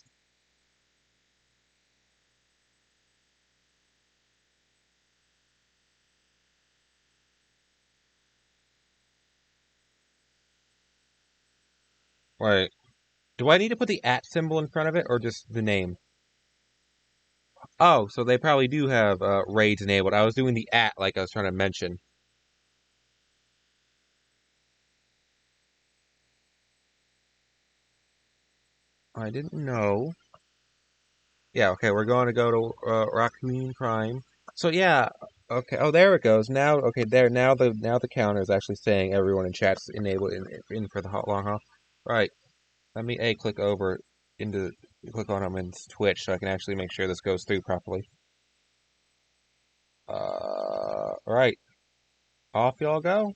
Wait, do I need to put the @ symbol in front of it or just the name? Oh, so they probably do have raids enabled. I was doing the @ like I was trying to mention. I didn't know. Yeah, okay, we're going to go to Raccoon Prime. So yeah, okay. Oh, there it goes. Now, okay, there. Now the counter is actually saying everyone in chat's enabled in for the long haul. Right. Let me click over into click on them in Twitch so I can actually make sure this goes through properly. Right. Off y'all go.